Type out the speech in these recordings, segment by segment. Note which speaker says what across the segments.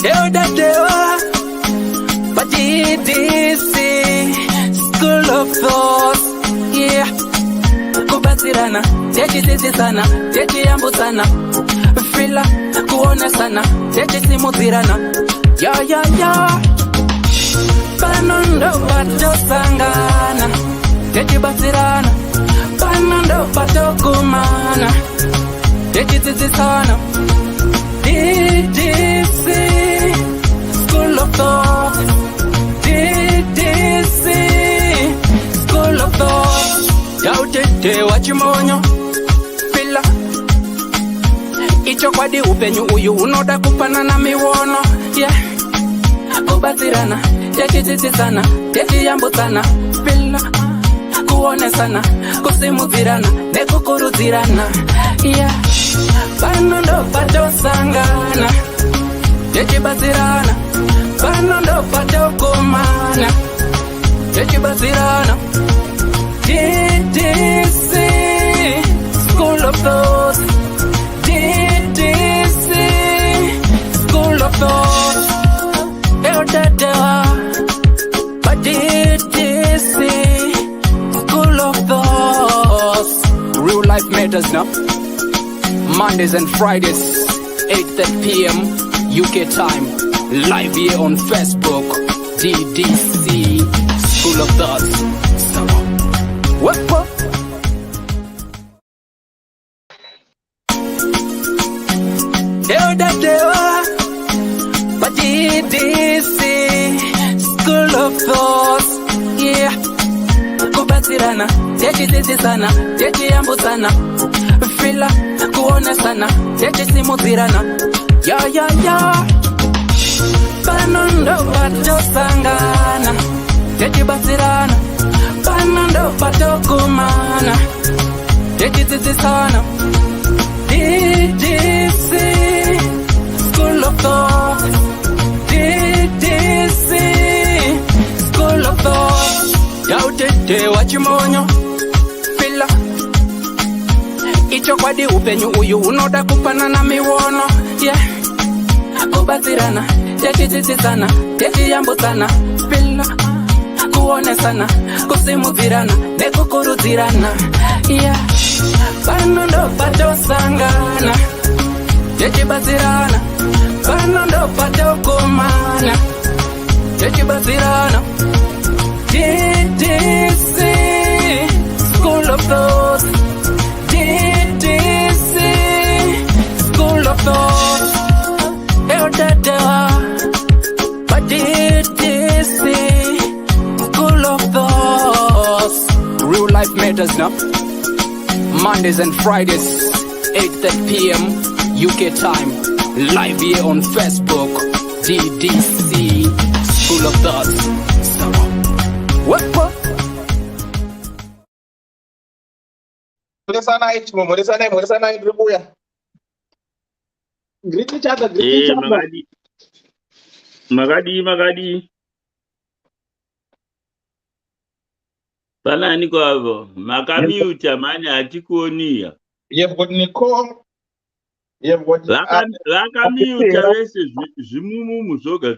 Speaker 1: Eodadewa PDDC School of Thought. Yeah. Kubatirana, techi sana, techi yambutana. Fila, kuone sana, techi simutirana. Ya. Panondo pato sangana, techi batirana. Panondo pato kumana, techi sana. DDC School of Thought. DDC School of Thought. Yautete wachimonyo Fila Icho kwadi upenyu uyu unoda kupana na miwono. Yeah. Kubatirana, techi sana, techi yambutana. Fila kuone sana, kusimutirana, nekukurutirana. Yeah. Panondo pato sangana, techi batirana. Panondo pato kumana, techi batirana. DDC School of Thought. DDC School of Thought. Eodadewa DDC School of Thought. Real life matters now. Mondays and Fridays, 8:30 p.m. UK time. Live here on Facebook. DDC School of Thought. What? Eodadewa PDDC School of Thought. Yeah. Kubatirana, techi sana, techi yambutana. Fila, kuone sana, techi simutirana. Ya. Panondo pato sangana, techi batirana. Panondo pato kumana, techi sana. DDC School of Thought. DDC School of Thought. Yautete wachimonyo Fila Icho kwadi upenyu uyu unoda kupana na miwono. Yeah. Kubatirana, techi sana, techi yambutana. Fila kuone sana, kusimutirana, nekukurutirana. Yeah. Panondo pato sangana, techi batirana. Panondo pato kumana, techi batirana. DDC School of Thought. DDC School of Thought. Eodadewa DDC School of Thought. Real life matters now. Mondays and Fridays, 8:30 p.m. UK time. Live here on Facebook. DDC School of Thought. What?
Speaker 2: Muresana Ribuya. Greet each other.
Speaker 3: Magadi. Pala niko hapo. Makamute mani atikuonia.
Speaker 2: You've got Nicole. You've got
Speaker 3: Lakamute wese zimumu soga.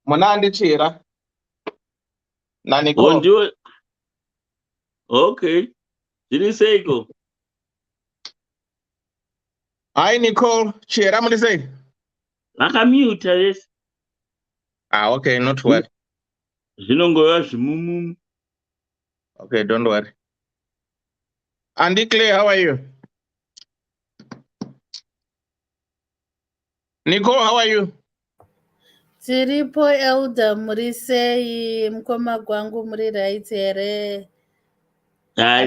Speaker 2: Monandi Chira. Na Nicole.
Speaker 3: Okay. Ziliseko.
Speaker 2: Hi Nicole. Chira mudi say.
Speaker 3: Lakamute wese.
Speaker 2: Okay, not well.
Speaker 3: Zinongoya zimumu.
Speaker 2: Okay, don't worry. Andy Clay, how are you? Nicole, how are you?
Speaker 4: Tiripo Elder Murisei Mkoma Gwangu Muri right here.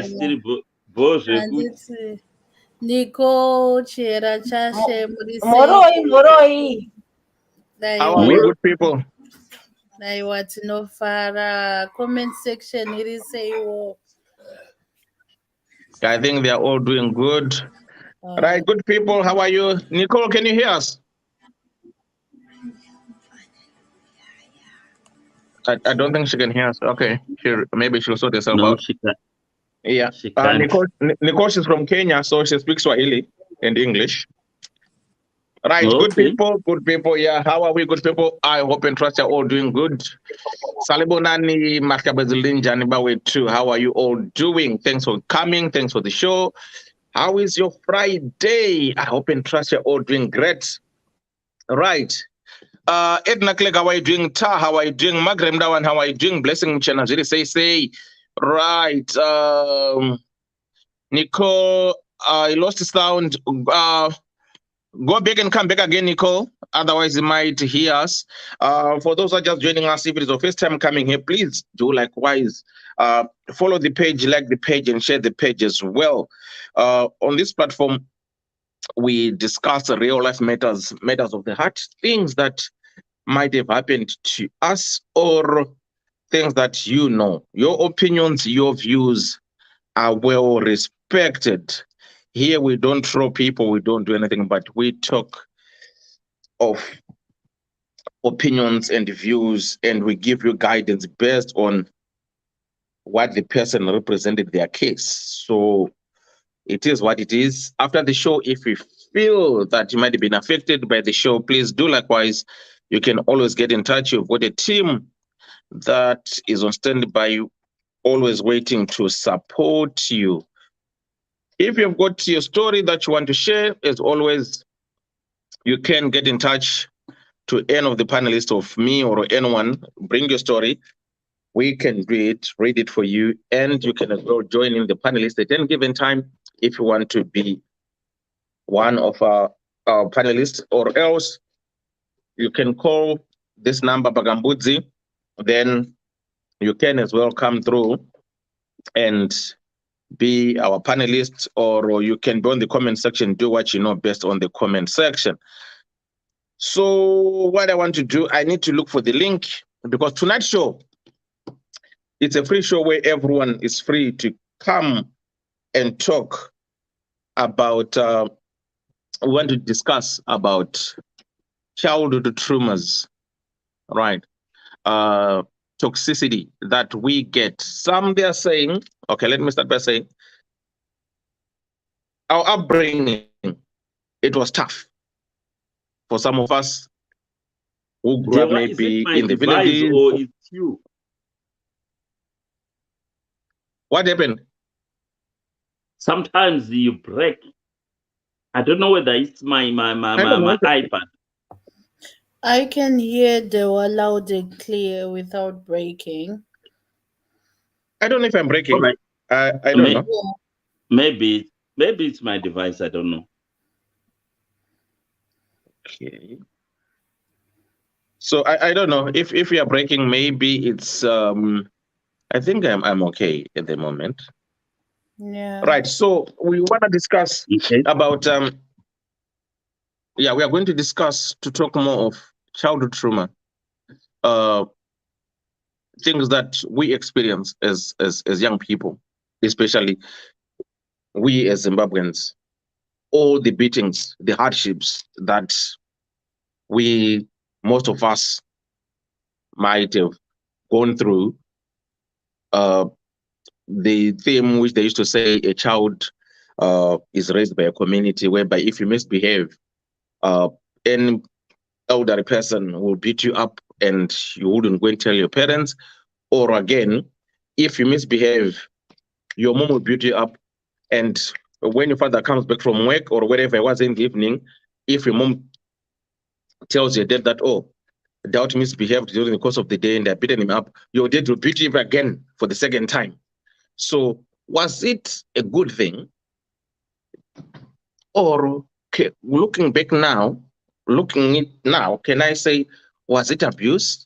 Speaker 3: Still boss.
Speaker 4: Nico Chera Chashe Murisei.
Speaker 5: Moroi.
Speaker 2: How are we, good people?
Speaker 4: I want to know for comment section. It is say
Speaker 2: I think they are all doing good. Right, good people. How are you? Nicole, can you hear us? I don't think she can hear us. Okay, maybe she'll sort herself out.
Speaker 3: She can.
Speaker 2: Yeah.
Speaker 3: She can.
Speaker 2: Nicole is from Kenya, so she speaks Swahili and English. Right, good
Speaker 3: Okay.
Speaker 2: people. Yeah, how are we, good people? I hope and trust you're all doing good. Salibonani, Makabazilinja, Nibawe too. How are you all doing? Thanks for coming. Thanks for the show. How is your Friday? I hope and trust you're all doing great. Right. Edna Clegg, how are you doing? Ta, how are you doing? Magrem Dawan, how are you doing? Blessing Chanaziri, say. Right. Nicole, I lost the sound. Go back and come back again, Nicole. Otherwise, you might hear us. For those who are just joining us, if it is your first time coming here, please do likewise. Follow the page, like the page, and share the page as well. On this platform, we discuss real life matters of the heart, things that might have happened to us or things that you know. Your opinions, your views are well respected. Here we don't throw people, we don't do anything, but we talk of opinions and views, and we give you guidance based on what the person represented their case. So it is what it is. After the show, if you feel that you might have been affected by the show, please do likewise. You can always get in touch. You've got a team that is on standby, always waiting to support you. If you've got your story that you want to share, as always, you can get in touch to any of the panelists of me or anyone. Bring your story. We can read it for you, and you can as well join in the panelists at any given time if you want to be one of our panelists, or else you can call this number, Bagambudzi. Then you can as well come through and be our panelist, or you can be on the comment section, do what you know best on the comment section. So what I want to do, I need to look for the link, because tonight's show, it's a free show where everyone is free to come and talk about, we want to discuss about childhood traumas, right? Toxicity that we get. Some they are saying, okay, let me start by saying, our upbringing, it was tough for some of us who grew up
Speaker 3: Is it
Speaker 2: maybe
Speaker 3: my
Speaker 2: in the
Speaker 3: device
Speaker 2: villages.
Speaker 3: or it's you?
Speaker 2: What happened?
Speaker 3: Sometimes you break. I don't know whether it's my iPad.
Speaker 4: I can hear Dewa loud and clear without breaking.
Speaker 2: I don't know if I'm breaking.
Speaker 3: All right.
Speaker 2: I don't know.
Speaker 3: Maybe it's my device. I don't know.
Speaker 2: Okay. So I don't know if we are breaking. Maybe it's I think I'm okay at the moment.
Speaker 4: Yeah.
Speaker 2: Right. So we want to discuss about we are going to discuss, to talk more of childhood trauma, things that we experience as young people, especially we as Zimbabweans, all the beatings, the hardships that most of us might have gone through. The theme which they used to say, a child is raised by a community, whereby if you misbehave, any elderly person will beat you up and you wouldn't go and tell your parents. Or again, if you misbehave, your mom will beat you up, and when your father comes back from work or wherever it was in the evening, if your mom tells your dad that, oh, Doubt misbehaved during the course of the day and they're beating him up, your dad will beat him again for the second time. So was it a good thing? Or looking back now, can I say, was it abuse?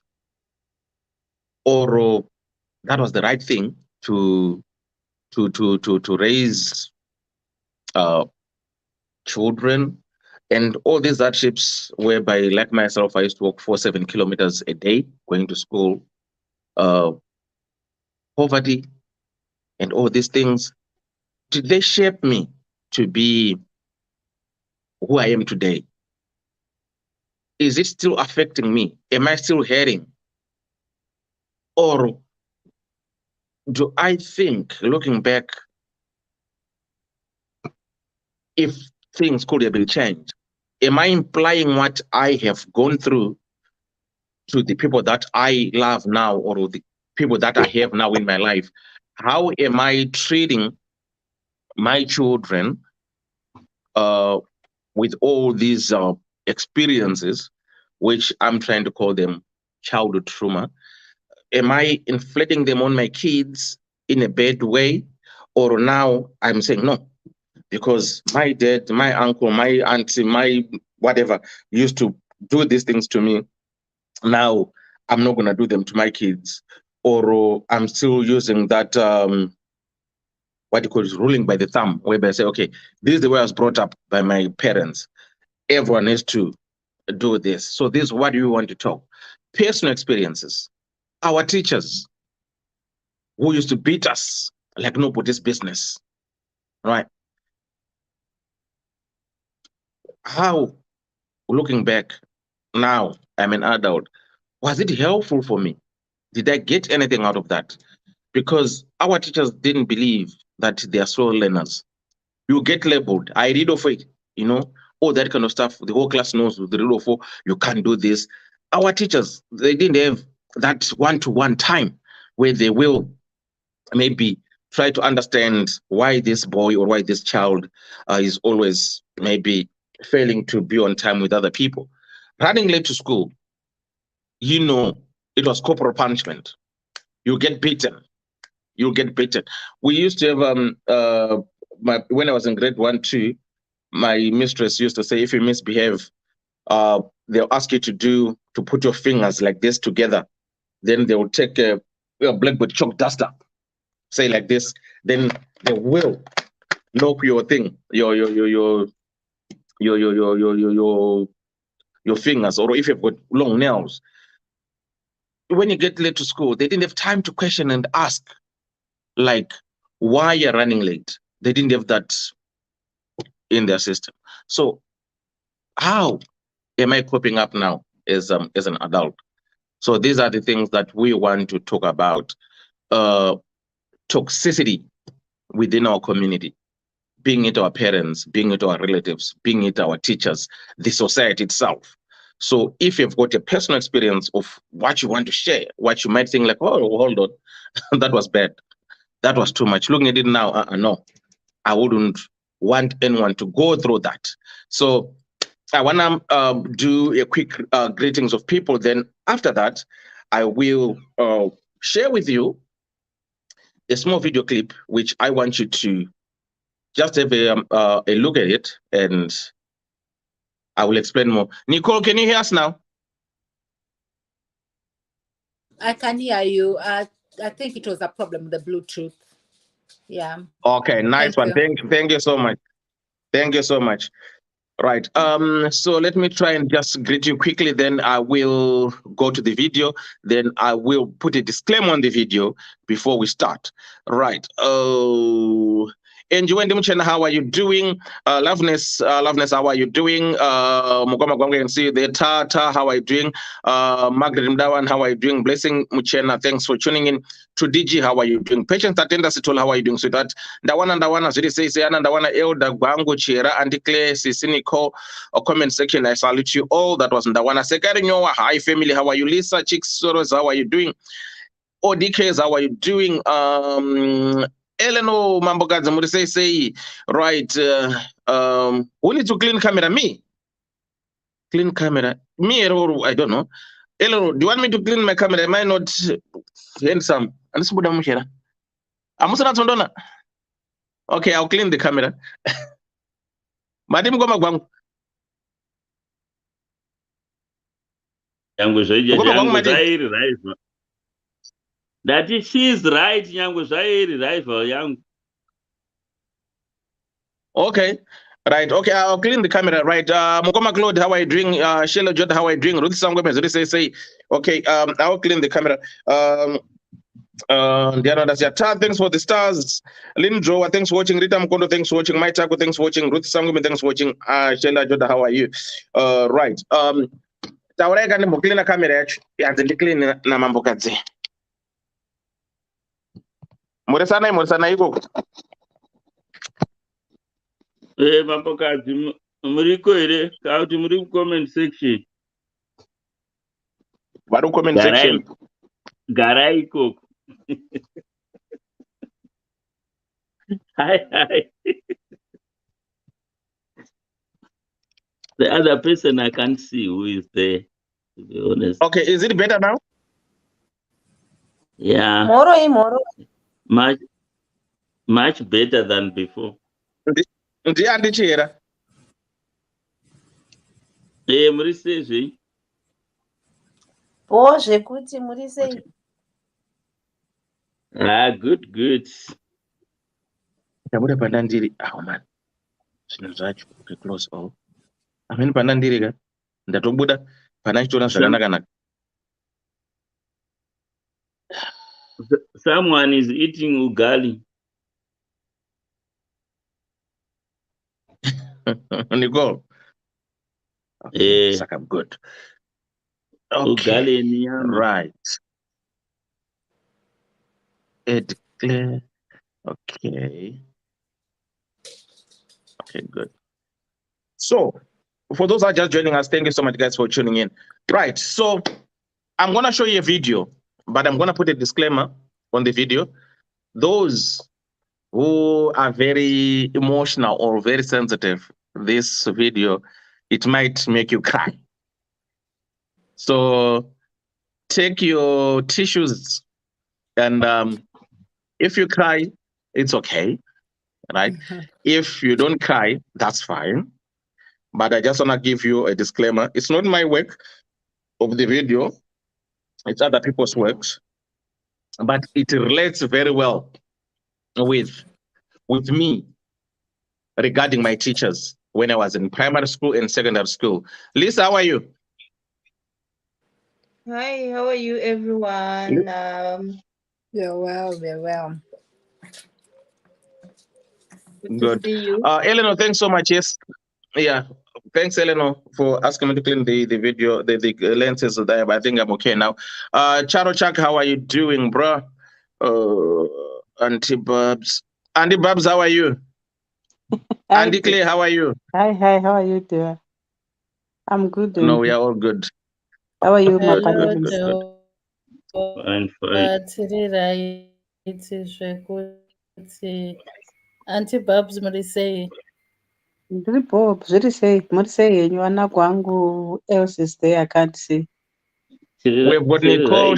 Speaker 2: Or that was the right thing to raise children? And all these hardships, whereby, like myself, I used to walk 7 kilometers a day going to school, poverty, and all these things, did they shape me to be who I am today? Is it still affecting me? Am I still hurting? Or do I think, looking back, if things could have been changed, am I implying what I have gone through to the people that I love now, or the people that I have now in my life? How am I treating my children with all these experiences, which I'm trying to call them childhood trauma? Am I inflicting them on my kids in a bad way? Or now I'm saying no, because my dad, my uncle, my auntie, my whatever used to do these things to me. Now I'm not going to do them to my kids. Or I'm still using that, what you call it, ruling by the thumb, whereby I say, okay, this is the way I was brought up by my parents. Everyone has to do this. So this is what you want to talk. Personal experiences. Our teachers who used to beat us like nobody's business, right? How, looking back now, I'm an adult, was it helpful for me? Did I get anything out of that? Because our teachers didn't believe that they are slow learners. You get labeled. I read of it, all that kind of stuff. The whole class knows the rule of 4. You can't do this. Our teachers, they didn't have that one-to-one time where they will maybe try to understand why this boy or why this child is always maybe failing to be on time with other people. Running late to school, it was corporal punishment. You get beaten. We used to have when I was in grade 1, 2, my mistress used to say, if you misbehave, they'll ask you to put your fingers like this together. Then they will take a blackboard chalk duster, say like this. Then they will knock your thing, your fingers, or if you've got long nails. When you get late to school, they didn't have time to question and ask, like, why you're running late. They didn't have that in their system. So how am I coping up now as an adult? So these are the things that we want to talk about. Toxicity within our community, being it our parents, being it our relatives, being it our teachers, the society itself. So if you've got a personal experience of what you want to share, what you might think like, oh, hold on, that was bad. That was too much. Looking at it now, no, I wouldn't want anyone to go through that. So I want to do a quick greetings of people. Then after that, I will share with you a small video clip, which I want you to just have a look at it, and I will explain more. Nicole, can you hear us now?
Speaker 6: I can hear you. I think it was a problem with the Bluetooth. Yeah.
Speaker 2: Okay, nice one. Thank you so much. Thank you so much. Right. So let me try and just greet you quickly. Then I will go to the video. Then I will put a disclaimer on the video before we start. Right. Oh. Enjoy Muchena, how are you doing? Loveness, how are you doing? Mugoma Gwangwe can see you there. Tata, how are you doing? Margaret Mdawan, how are you doing? Blessing Muchena, thanks for tuning in. To DG, how are you doing? Patience Attendance Tool, how are you doing? So that Ndawana, Zuri says, Ndawana Elda Gwango Chira, and declare Sisiniko, or comment section. I salute you all. That was Ndawana. Sekarinyowa, hi family, how are you? Lisa Chicks Soros, how are you doing? ODKs, how are you doing? Eleno Mambogadze Murise say, right, we need to clean camera. Me? Clean camera. Me, I don't know. Eleno, do you want me to clean my camera? Am I not handsome? Okay, I'll clean the camera. Madam Goma Gwang.
Speaker 3: That she's right, Yangu Zairi, right for young.
Speaker 2: Okay. Right. Okay, I'll clean the camera. Right. Mukoma Claude, how are you doing? Sheila Jota, how are you doing? Ruth Sangwe, say. Okay. I'll clean the camera. Diana Dasiata, thanks for the stars. Lynn Joa, thanks for watching. Rita Mkondo, thanks for watching. Mai Tako, thanks for watching. Ruth Sangwe, thanks for watching. Sheila Jota, how are you? Right. Taurega ni mukilina camera ya clean na mambo kazi. Muresana iko.
Speaker 3: Mambo kazi. Muriko ere, kauti muri comment section.
Speaker 2: What comment section?
Speaker 3: Garai ikoko. Hi. The other person I can't see who is there, to be honest.
Speaker 2: Okay, is it better now?
Speaker 3: Yeah,
Speaker 5: Moro.
Speaker 3: much better than before.
Speaker 2: Ndiye andichera.
Speaker 3: Muri sei.
Speaker 5: Zvekuti muri sei?
Speaker 3: Good.
Speaker 2: Ndabuda pandandiri. Oh man. Zvinhu zvacho. Okay, close all. Ameni pandandiri ka. Ndatobuda panachitona zvakanaka.
Speaker 3: Someone is eating ugali.
Speaker 2: Nicole. Okay,
Speaker 3: Eh,
Speaker 2: I'm good.
Speaker 3: ugali
Speaker 2: Okay,
Speaker 3: ni nyama.
Speaker 2: right. Ed Claire. Okay, good. So, for those who are just joining us, thank you so much, guys, for tuning in. Right, so I'm going to show you a video, but I'm going to put a disclaimer on the video. Those who are very emotional or very sensitive, this video, it might make you cry. So take your tissues, and if you cry, it's okay, right? If you don't cry, that's fine. But I just want to give you a disclaimer. It's not my work of the video. It's other people's works. But it relates very well with me regarding my teachers when I was in primary school and secondary school. Lisa, how are you?
Speaker 5: Hi, how are you, everyone?
Speaker 6: We're well.
Speaker 2: Good.
Speaker 5: To see you.
Speaker 2: Eleanor, thanks so much. Yes. Yeah. Thanks, Eleanor, for asking me to clean the video, the lenses there, but I think I'm okay now. Charo Chak, how are you doing, bro? Auntie Babs. Auntie Babs, how are you? Andy Clay, how are you?
Speaker 7: Hi, how are you doing? I'm good.
Speaker 2: No, we are all good.
Speaker 7: How are you,
Speaker 2: Good,
Speaker 7: Mapani?
Speaker 2: good.
Speaker 3: Fine.
Speaker 4: Auntie Babs muri sei?
Speaker 7: Ndiripo, zviri sei? Muri sei henyu vana kwangu? Else is there, I can't see.
Speaker 2: We've got Nicole.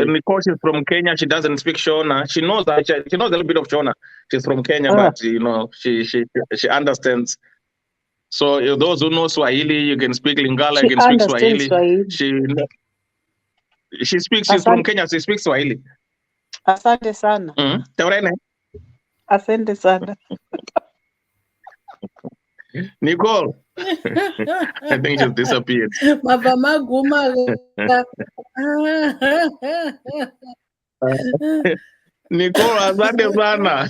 Speaker 2: Nicole, she's from Kenya. She doesn't speak Shona. She knows a little bit of Shona. She's from Kenya, but you know, she understands. So those who know Swahili, you can speak Lingala, you can speak Swahili. She speaks. She's from Kenya. She speaks Swahili.
Speaker 7: Asante sana. Asante sana.
Speaker 2: Nicole. I think she's disappeared. Nicole, asante sana.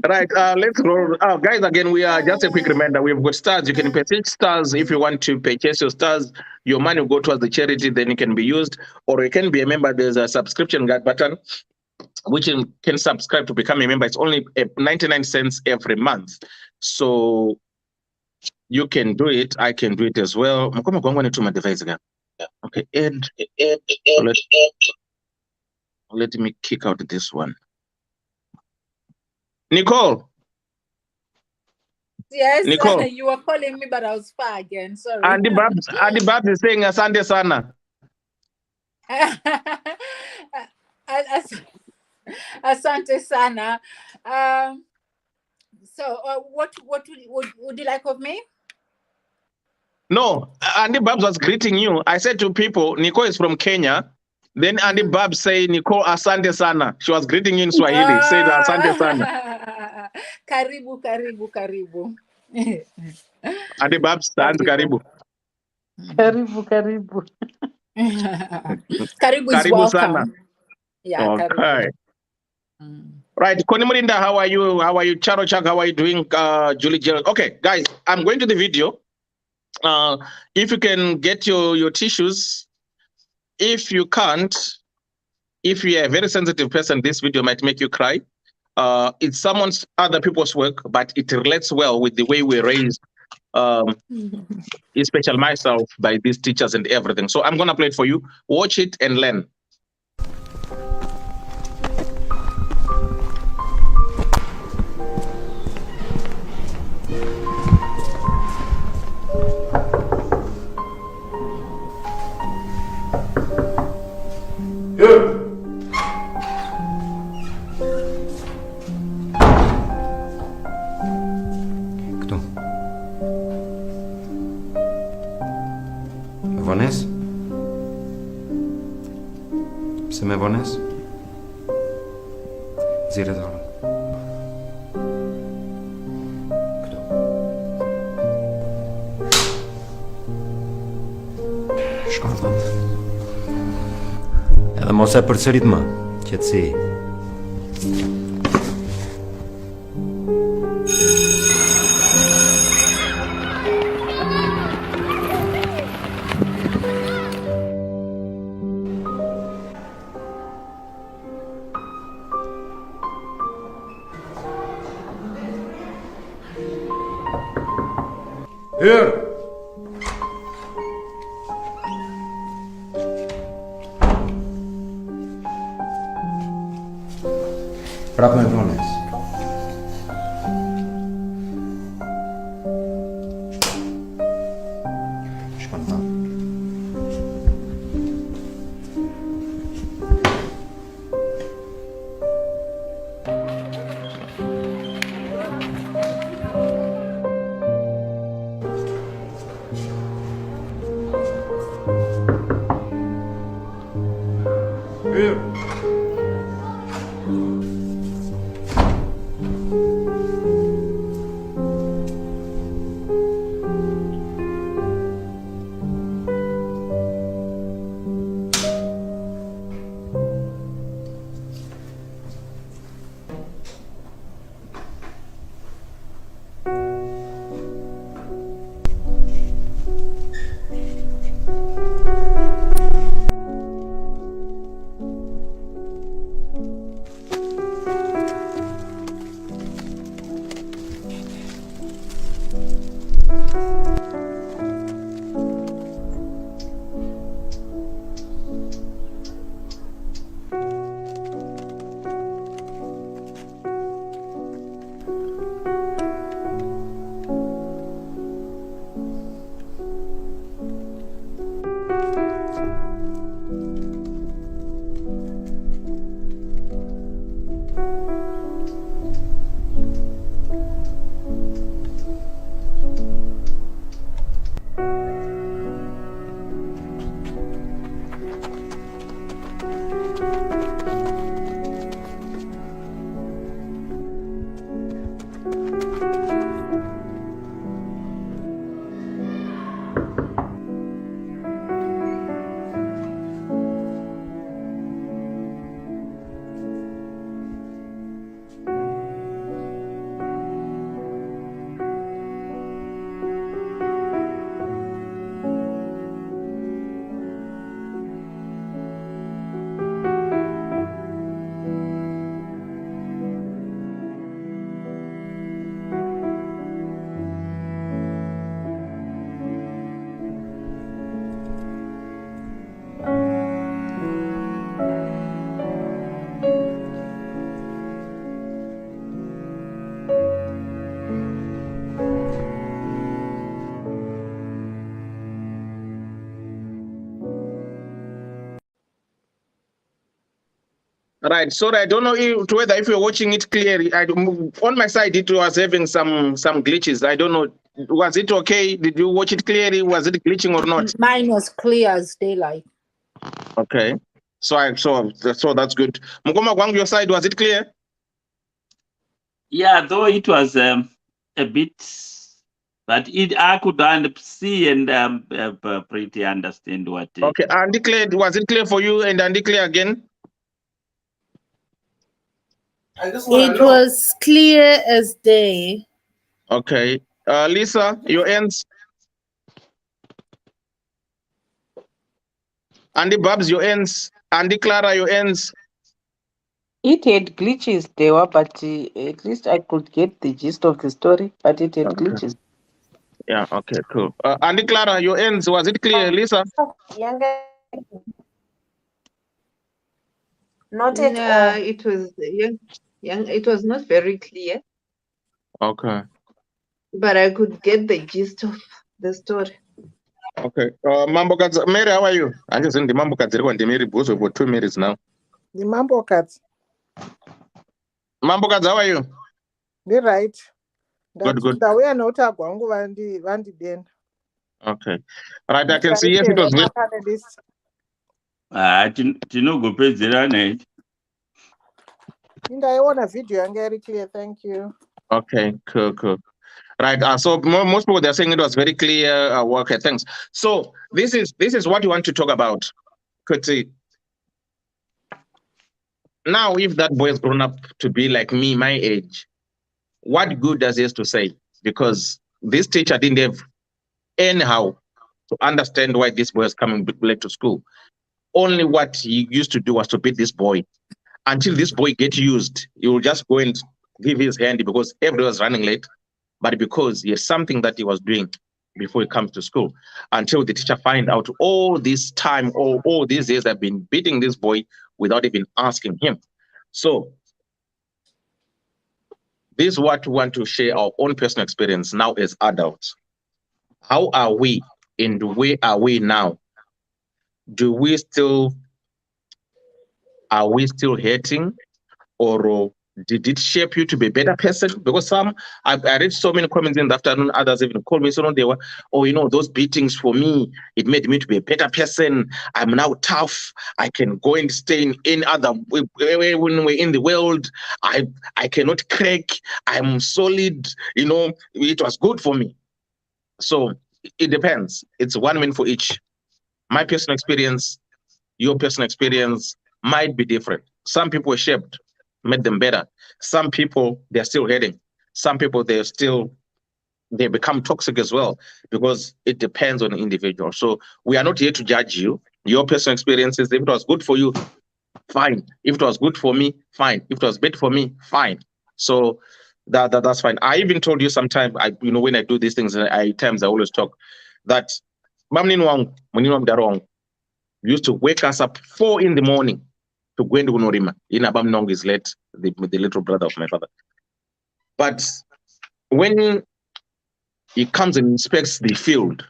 Speaker 2: Right, let's roll. Guys, again, we are just a quick reminder. We've got stars. You can purchase stars if you want to purchase your stars. Your money will go towards the charity, then it can be used, or you can be a member. There's a subscription guide button, which you can subscribe to become a member. It's only 99 cents every month. So you can do it. I can do it as well. Okay, let me kick out this one. Nicole.
Speaker 6: Yes,
Speaker 2: Nicole.
Speaker 6: You were calling me, but I was far again. Sorry.
Speaker 2: Andy Babs is saying asante sana.
Speaker 6: Asante sana. So, what would you like of me?
Speaker 2: No, Andy Babs was greeting you. I said to people, Nicole is from Kenya. Then Andy Babs say, Nicole, asante sana. She was greeting you in Swahili. Said asante sana.
Speaker 6: Karibu.
Speaker 2: Andy Babs stands karibu.
Speaker 7: Karibu.
Speaker 6: Karibu is welcome. Sana. Yeah,
Speaker 2: okay.
Speaker 6: Karibu.
Speaker 2: Right, Koni Murinda, how are you? How are you? Charo Chak, how are you doing? Julie Gerald. Okay, guys, I'm going to the video. If you can get your tissues, if you can't, if you're a very sensitive person, this video might make you cry. It's someone's other people's work, but it relates well with the way we raised, especially myself, by these teachers and everything. So I'm gonna play it for you. Watch it and learn.
Speaker 8: Кто? Βονές? Σε με βονές? Zire τώρα. Кто? Shkondland. Edhe mos e përsërit më, qetësi. Here! Prap me vones. Shkon ta. Here!
Speaker 2: Right. Sorry, I don't know whether if you're watching it clearly. On my side, it was having some glitches. I don't know. Was it okay? Did you watch it clearly? Was it glitching or not?
Speaker 6: Mine was clear as daylight.
Speaker 2: Okay. So that's good. Mukoma Gwang, your side, was it clear?
Speaker 3: Yeah, though it was a bit, but I could see and pretty understand what.
Speaker 2: Okay. And declared, was it clear for you? And declare again.
Speaker 4: It was clear as day.
Speaker 2: Okay. Lisa, your ends. Andy Babs, your ends. Andy Clara, your ends.
Speaker 7: It had glitches there, but at least I could get the gist of the story, but it had
Speaker 2: Okay.
Speaker 7: glitches.
Speaker 2: Yeah, okay, cool. Andy Clara, your ends, was it clear, Lisa?
Speaker 5: Younger. Not at all.
Speaker 9: It was young. It was not very clear,
Speaker 2: Okay.
Speaker 9: but I could get the gist of the story.
Speaker 2: Okay. Mambo Kadzi, Mary, how are you? I just in the Mambo Kadzi and the Mary both for 2 minutes now.
Speaker 10: The Mambo Cats.
Speaker 2: Mambo Kadzi, how are you?
Speaker 10: They're right.
Speaker 2: Good, good.
Speaker 10: That we are not a Gwangu Vandi Ben.
Speaker 2: Okay. Right, I can see, yes, it was very...
Speaker 3: tinogopedzera nei.
Speaker 10: I want a video and very clear. Thank you.
Speaker 2: Okay, cool, cool. Right. So most people, they're saying it was very clear. Okay, thanks. So this is what you want to talk about. Kuti. Now, if that boy has grown up to be like me, my age, what good does he have to say? Because this teacher didn't have anyhow to understand why this boy is coming late to school. Only what he used to do was to beat this boy. Until this boy gets used, he will just go and give his hand because everybody was running late, but because he has something that he was doing before he comes to school. Until the teacher find out all this time, all these years I've been beating this boy without even asking him. So this is what we want to share our own personal experience now as adults. How are we and where are we now? Are we still hating, or did it shape you to be a better person? Because I read so many comments in the afternoon, others even called me, so they were, those beatings for me, it made me to be a better person. I'm now tough. I can go and stay in any other when we're in the world. I cannot crack. I'm solid. It was good for me. So it depends. It's one win for each. My personal experience, your personal experience might be different. Some people were shaped, made them better. Some people, they're still heading. Some people, they become toxic as well, because it depends on the individual. So we are not here to judge you. Your personal experiences, if it was good for you, fine. If it was good for me, fine. If it was bad for me, fine. So that's fine. I even told you sometime, when I do these things, I always talk that used to wake us up 4 in the morning to go into Unorima. In Abamnong is late, the little brother of my father. But when he comes and inspects the field,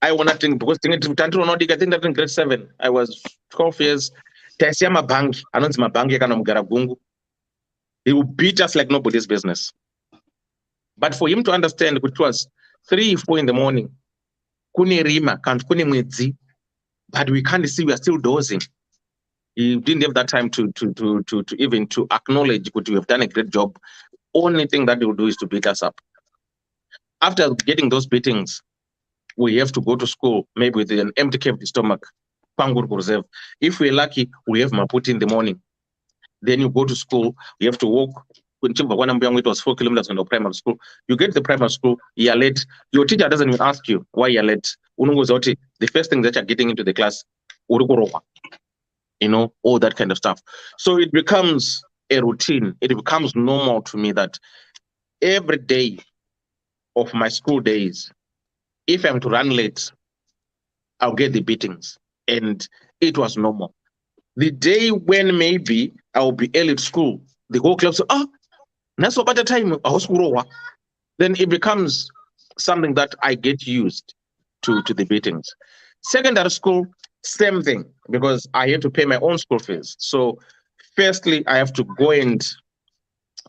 Speaker 2: I want to think, because I think that in grade 7, I was 12 years. He will beat us like nobody's business. But for him to understand, it was 3, 4 in the morning, but we can't see, we are still dozing. He didn't have that time to even to acknowledge that we have done a great job. Only thing that he will do is to beat us up. After getting those beatings, we have to go to school, maybe with an empty cavity stomach. If we're lucky, we have Maputi in the morning. Then you go to school, you have to walk. It was 4 kilometers from the primary school. You get to the primary school, you're late. Your teacher doesn't even ask you why you're late. The first thing that you're getting into the class, all that kind of stuff. So it becomes a routine. It becomes normal to me that every day of my school days, if I'm to run late, I'll get the beatings. And it was normal. The day when maybe I'll be early to school, the whole club says, that's about the time. Then it becomes something that I get used to the beatings. Secondary school, same thing, because I have to pay my own school fees. So firstly, I have to go and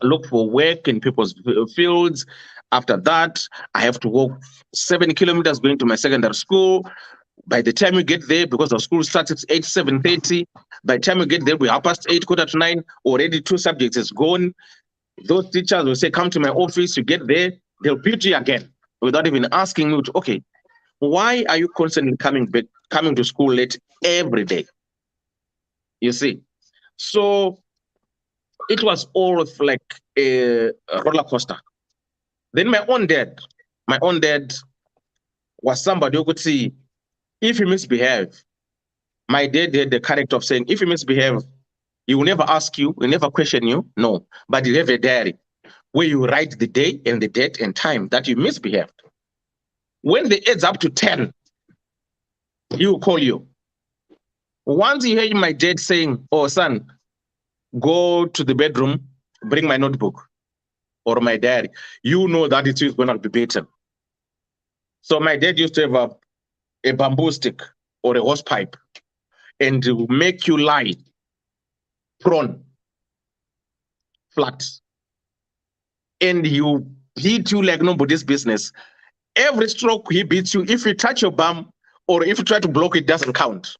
Speaker 2: look for work in people's fields. After that, I have to walk 7 kilometers going to my secondary school. By the time you get there, because the school starts at 7:30, by the time you get there, we're 8:30, 8:45, already 2 subjects is gone. Those teachers will say, come to my office, you get there, they'll beat you again without even asking you, okay, why are you constantly coming to school late every day? You see? So it was all like a roller coaster. Then my own dad was somebody who could see, if you misbehave, my dad had the character of saying, if you misbehave, He will never ask you, he will never question you, no. But you have a diary where you write the day and the date and time that you misbehaved. When the adds up to 10, he will call you. Once you hear my dad saying, oh, son, go to the bedroom, bring my notebook or my diary, you know that it is going to be beaten. So my dad used to have a bamboo stick or a hose pipe and to make you lie prone, flat. And he will beat you like nobody's business. Every stroke he beats you, if you touch your bum or if you try to block it, doesn't count.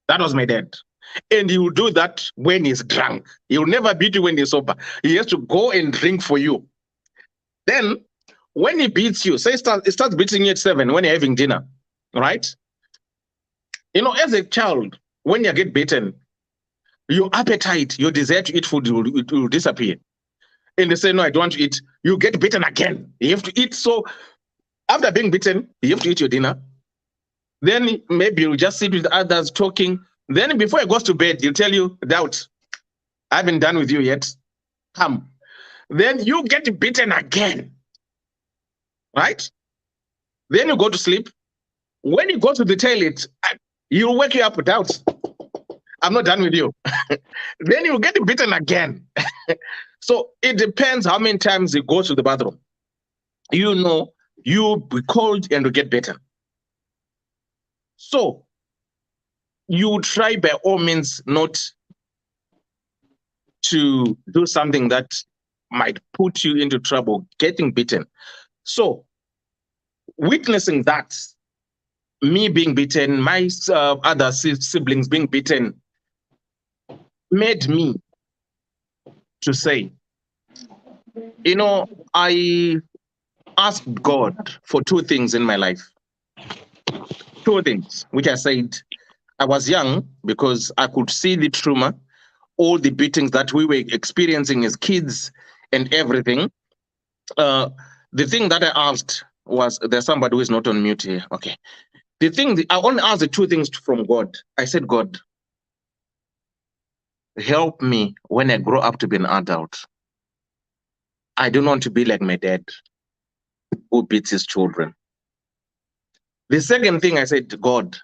Speaker 2: That was my dad. And he will do that when he's drunk. He will never beat you when he's sober. He has to go and drink for you. Then when he beats you, say he starts beating you at 7 when you're having dinner, right? You know, as a child, when you get beaten, your appetite, your desire to eat food will disappear. And they say, no, I don't want to eat. You get beaten again. You have to eat. So after being beaten, you have to eat your dinner. Then maybe you'll just sit with others talking. Then before he goes to bed, he'll tell you, doubt, I haven't done with you yet. Come. Then you get beaten again. Right? Then you go to sleep. When you go to the toilet, he'll wake you up with doubt. I'm not done with you. Then you get beaten again. So it depends how many times you go to the bathroom. You know, you'll be cold and you get beaten. So you try by all means not to do something that might put you into trouble, getting beaten. So witnessing that, me being beaten, my other siblings being beaten, made me to say, you know, I asked God for 2 things in my life. 2 things, which I said, I was young because I could see the trauma, all the beatings that we were experiencing as kids and everything. The thing that I asked was, there's somebody who is not on mute here. Okay. The thing, I only asked the 2 things from God. I said, God, help me when I grow up to be an adult. I don't want to be like my dad who beats his children. The second thing I said, God,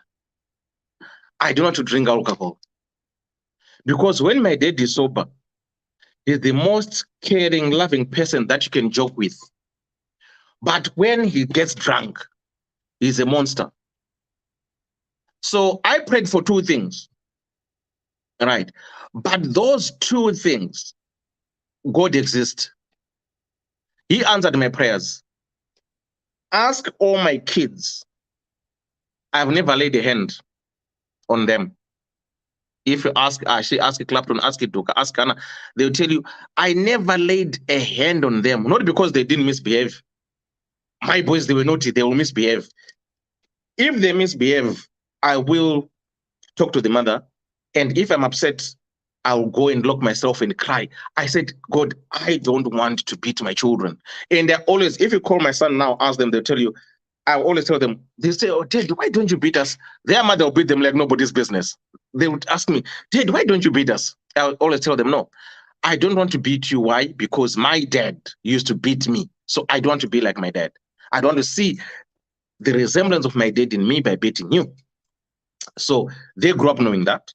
Speaker 2: I don't want to drink alcohol. Because when my dad is sober, he's the most caring, loving person that you can joke with. But when he gets drunk, he's a monster. So I prayed for 2 things, right? But those 2 things, God exists. He answered my prayers. Ask all my kids. I've never laid a hand on them. If you ask Ashley, ask Clapton, ask Duka, ask Anna, they'll tell you, I never laid a hand on them. Not because they didn't misbehave. My boys, they were naughty, they will misbehave. If they misbehave, I will talk to the mother. And if I'm upset, I'll go and lock myself and cry. I said, God, I don't want to beat my children. And they're always, if you call my son now, ask them, they'll tell you, I always tell them, they say, oh, Dad, why don't you beat us? Their mother will beat them like nobody's business. They would ask me, Dad, why don't you beat us? I'll always tell them, no, I don't want to beat you. Why? Because my dad used to beat me. So I don't want to be like my dad. I don't want to see the resemblance of my dad in me by beating you. So they grew up knowing that.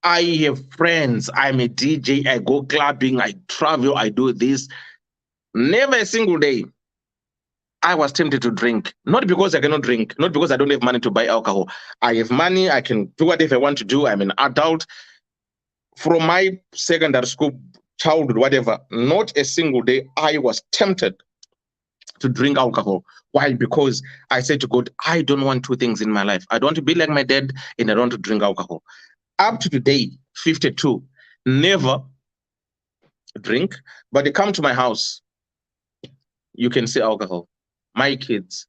Speaker 2: I have friends. I'm a DJ. I go clubbing. I travel. I do this. Never a single day I was tempted to drink. Not because I cannot drink. Not because I don't have money to buy alcohol. I have money. I can do whatever I want to do. I'm an adult. From my secondary school, childhood, whatever, not a single day I was tempted to drink alcohol. Why? Because I said to God, I don't want 2 things in my life. I don't want to be like my dad and I don't want to drink alcohol. Up to today, 52, never drink, but they come to my house, you can see alcohol. My kids,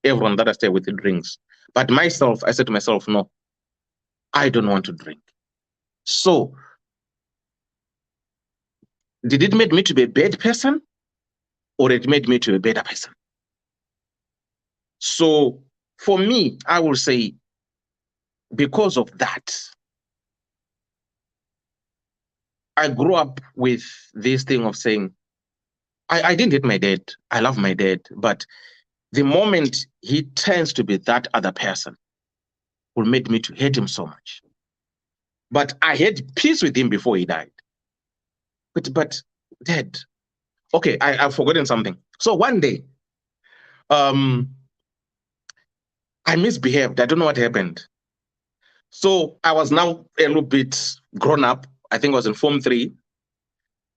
Speaker 2: everyone that I stay with drinks. But myself, I said to myself, no, I don't want to drink. So, did it make me to be a bad person? Or it made me to be a better person? So, for me, I will say, because of that, I grew up with this thing of saying, I didn't hate my dad. I love my dad. But the moment he turns to be that other person will make me to hate him so much. But I had peace with him before he died. But Dad, okay, I've forgotten something. So one day, I misbehaved. I don't know what happened. So I was now a little bit grown up. I think I was in Form 3.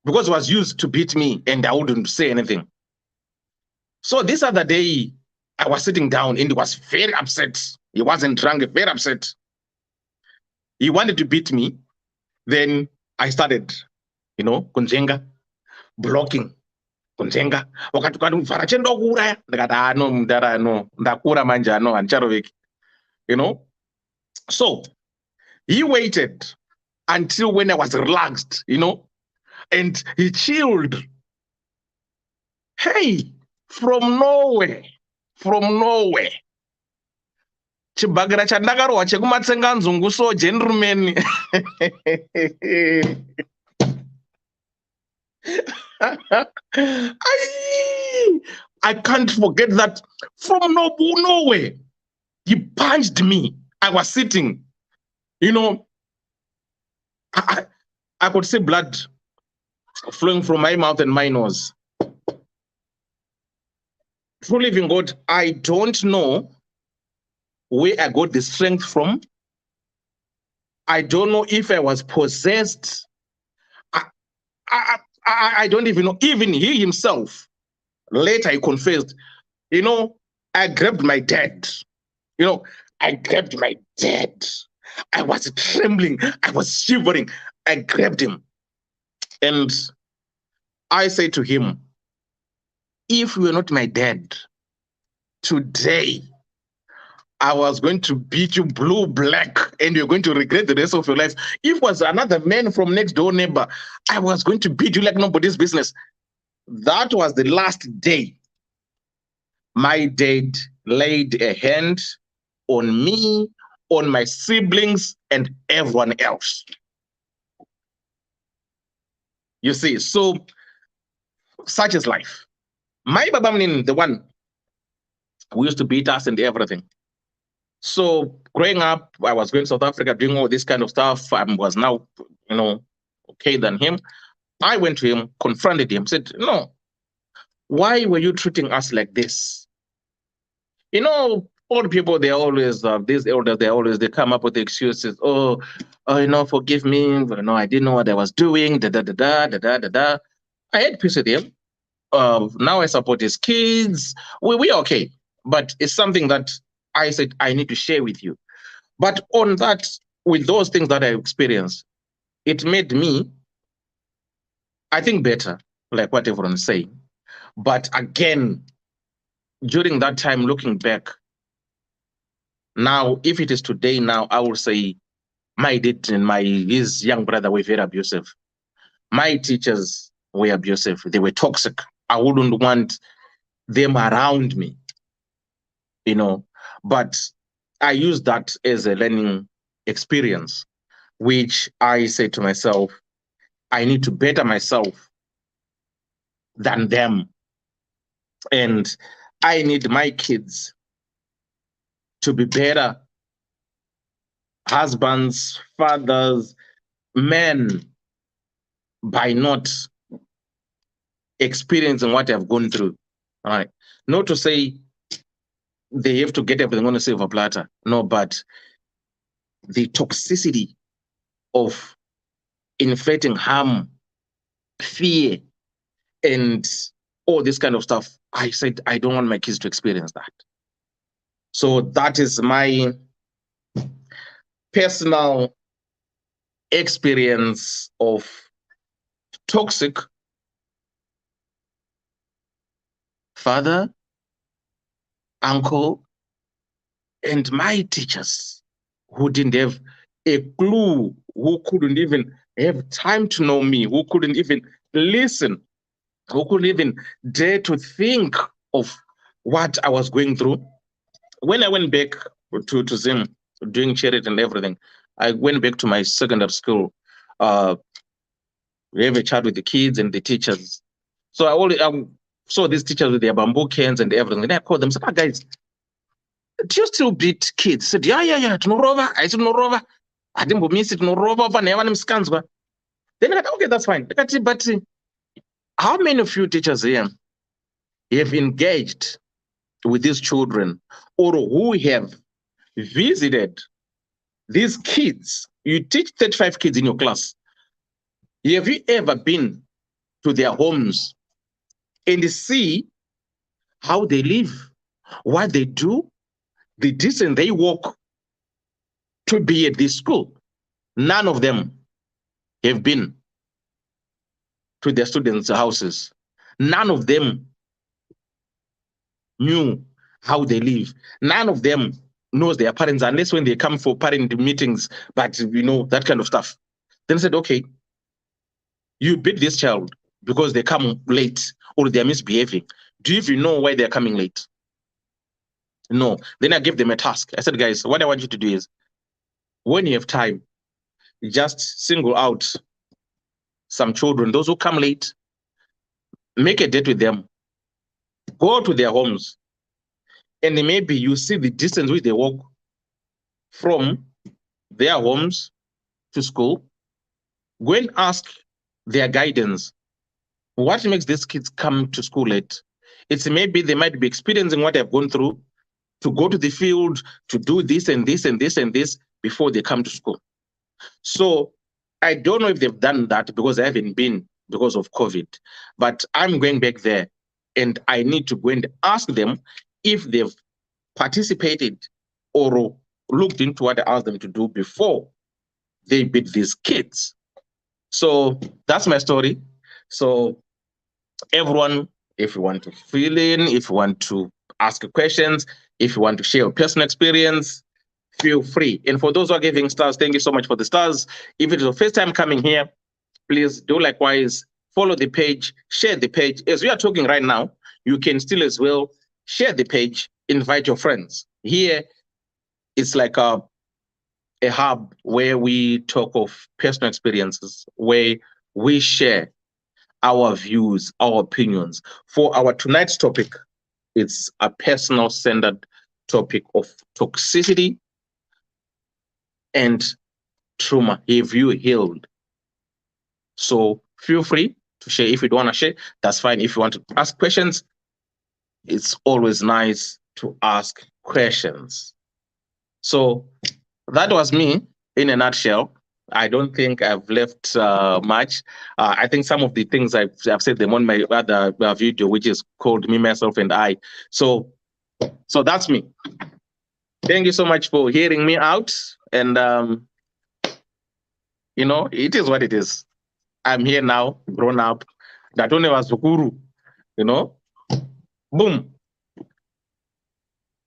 Speaker 2: Because he was used to beat me and I wouldn't say anything. So this other day, I was sitting down and he was very upset. He wasn't drunk, very upset. He wanted to beat me. Then I started, kunjenga, blocking, kunjenga. Wakati ukandivhara chenda kuuraya. Ndakati no mudara no ndakura manje no handicharoveki. So he waited until when I was relaxed, and he chilled. Hey, from nowhere. Chibhagara chandakarohwa chekumatsenganzungu so gentleman. I can't forget that from nowhere. He punched me. I was sitting. I could see blood flowing from my mouth and my nose. True living God, I don't know where I got the strength from. I don't know if I was possessed. I don't even know. Even he himself, later he confessed, I grabbed my dad. I grabbed my dad. I was trembling. I was shivering. I grabbed him. And I say to him, if you were not my dad, today I was going to beat you blue, black, and you're going to regret the rest of your life. If it was another man from next door neighbor, I was going to beat you like nobody's business. That was the last day my dad laid a hand on me, on my siblings, and everyone else. You see, so such is life. My Babamnin, the one who used to beat us and everything. So growing up, I was going to South Africa, doing all this kind of stuff. I was now, okay than him. I went to him, confronted him, said, no, why were you treating us like this? Old people, they always, these elders, they come up with the excuses. Forgive me. I didn't know what I was doing. I had peace with him. Now I support his kids. We're okay. But it's something that I said I need to share with you. But on that, with those things that I experienced, it made me, I think, better, like what everyone's saying. But again, during that time, looking back, now, if it is today now, I will say my dad and his young brother were very abusive. My teachers were abusive. They were toxic. I wouldn't want them around me, But I used that as a learning experience, which I say to myself, I need to better myself than them. And I need my kids to be better husbands, fathers, men, by not experiencing what I've gone through. All right. Not to say they have to get everything on a silver platter. No, but the toxicity of inflicting harm, fear, and all this kind of stuff, I said, I don't want my kids to experience that. So that is my personal experience of toxic father, uncle, and my teachers who didn't have a clue, who couldn't even have time to know me, who couldn't even listen, who couldn't even dare to think of what I was going through. When I went back to Zim, doing charity and everything. I went back to my secondary school. We have a chat with the kids and the teachers. So I saw these teachers with their bamboo cans and everything. And I called them, said, guys, do you still beat kids? Said, yeah. Tinorova. I said, Norova. I didn't miss it. Norova. Then I said, okay, that's fine. But how many of you teachers here have engaged with these children or who have visited these kids? You teach 35 kids in your class. Have you ever been to their homes and see how they live, what they do, the distance they walk to be at this school? None of them have been to their students' houses. None of them knew how they live. None of them knows their parents unless when they come for parent meetings, but that kind of stuff. Then I said, okay, you beat this child because they come late or they're misbehaving. Do you even know why they're coming late? No. Then I gave them a task. I said, guys, what I want you to do is when you have time, just single out some children, those who come late, make a date with them, go to their homes, and maybe you see the distance which they walk from their homes to school. Go and ask their guidance. What makes these kids come to school late? It's maybe they might be experiencing what they've gone through to go to the field, to do this and this and this and this before they come to school. So I don't know if they've done that because I haven't been because of COVID, but I'm going back there and I need to go and ask them if they've participated or looked into what I asked them to do before they beat these kids. So that's my story. So everyone, if you want to fill in, if you want to ask questions, if you want to share your personal experience, feel free. And for those who are giving stars, thank you so much for the stars. If it is your first time coming here, please do likewise. Follow the page, share the page. As we are talking right now, you can still as well share the page, invite your friends. Here, it's like a hub where we talk of personal experiences, where we share our views, our opinions. For our tonight's topic, it's a personal-centered topic of toxicity and trauma. Have you healed? So feel free to share. If you don't want to share, that's fine. If you want to ask questions, it's always nice to ask questions. So that was me in a nutshell. I don't think I've left much. I think some of the things I've said them on my other video, which is called Me, Myself, and I. So that's me. Thank you so much for hearing me out. And, it is what it is. I'm here now, grown up. That only was Zukuru, Boom.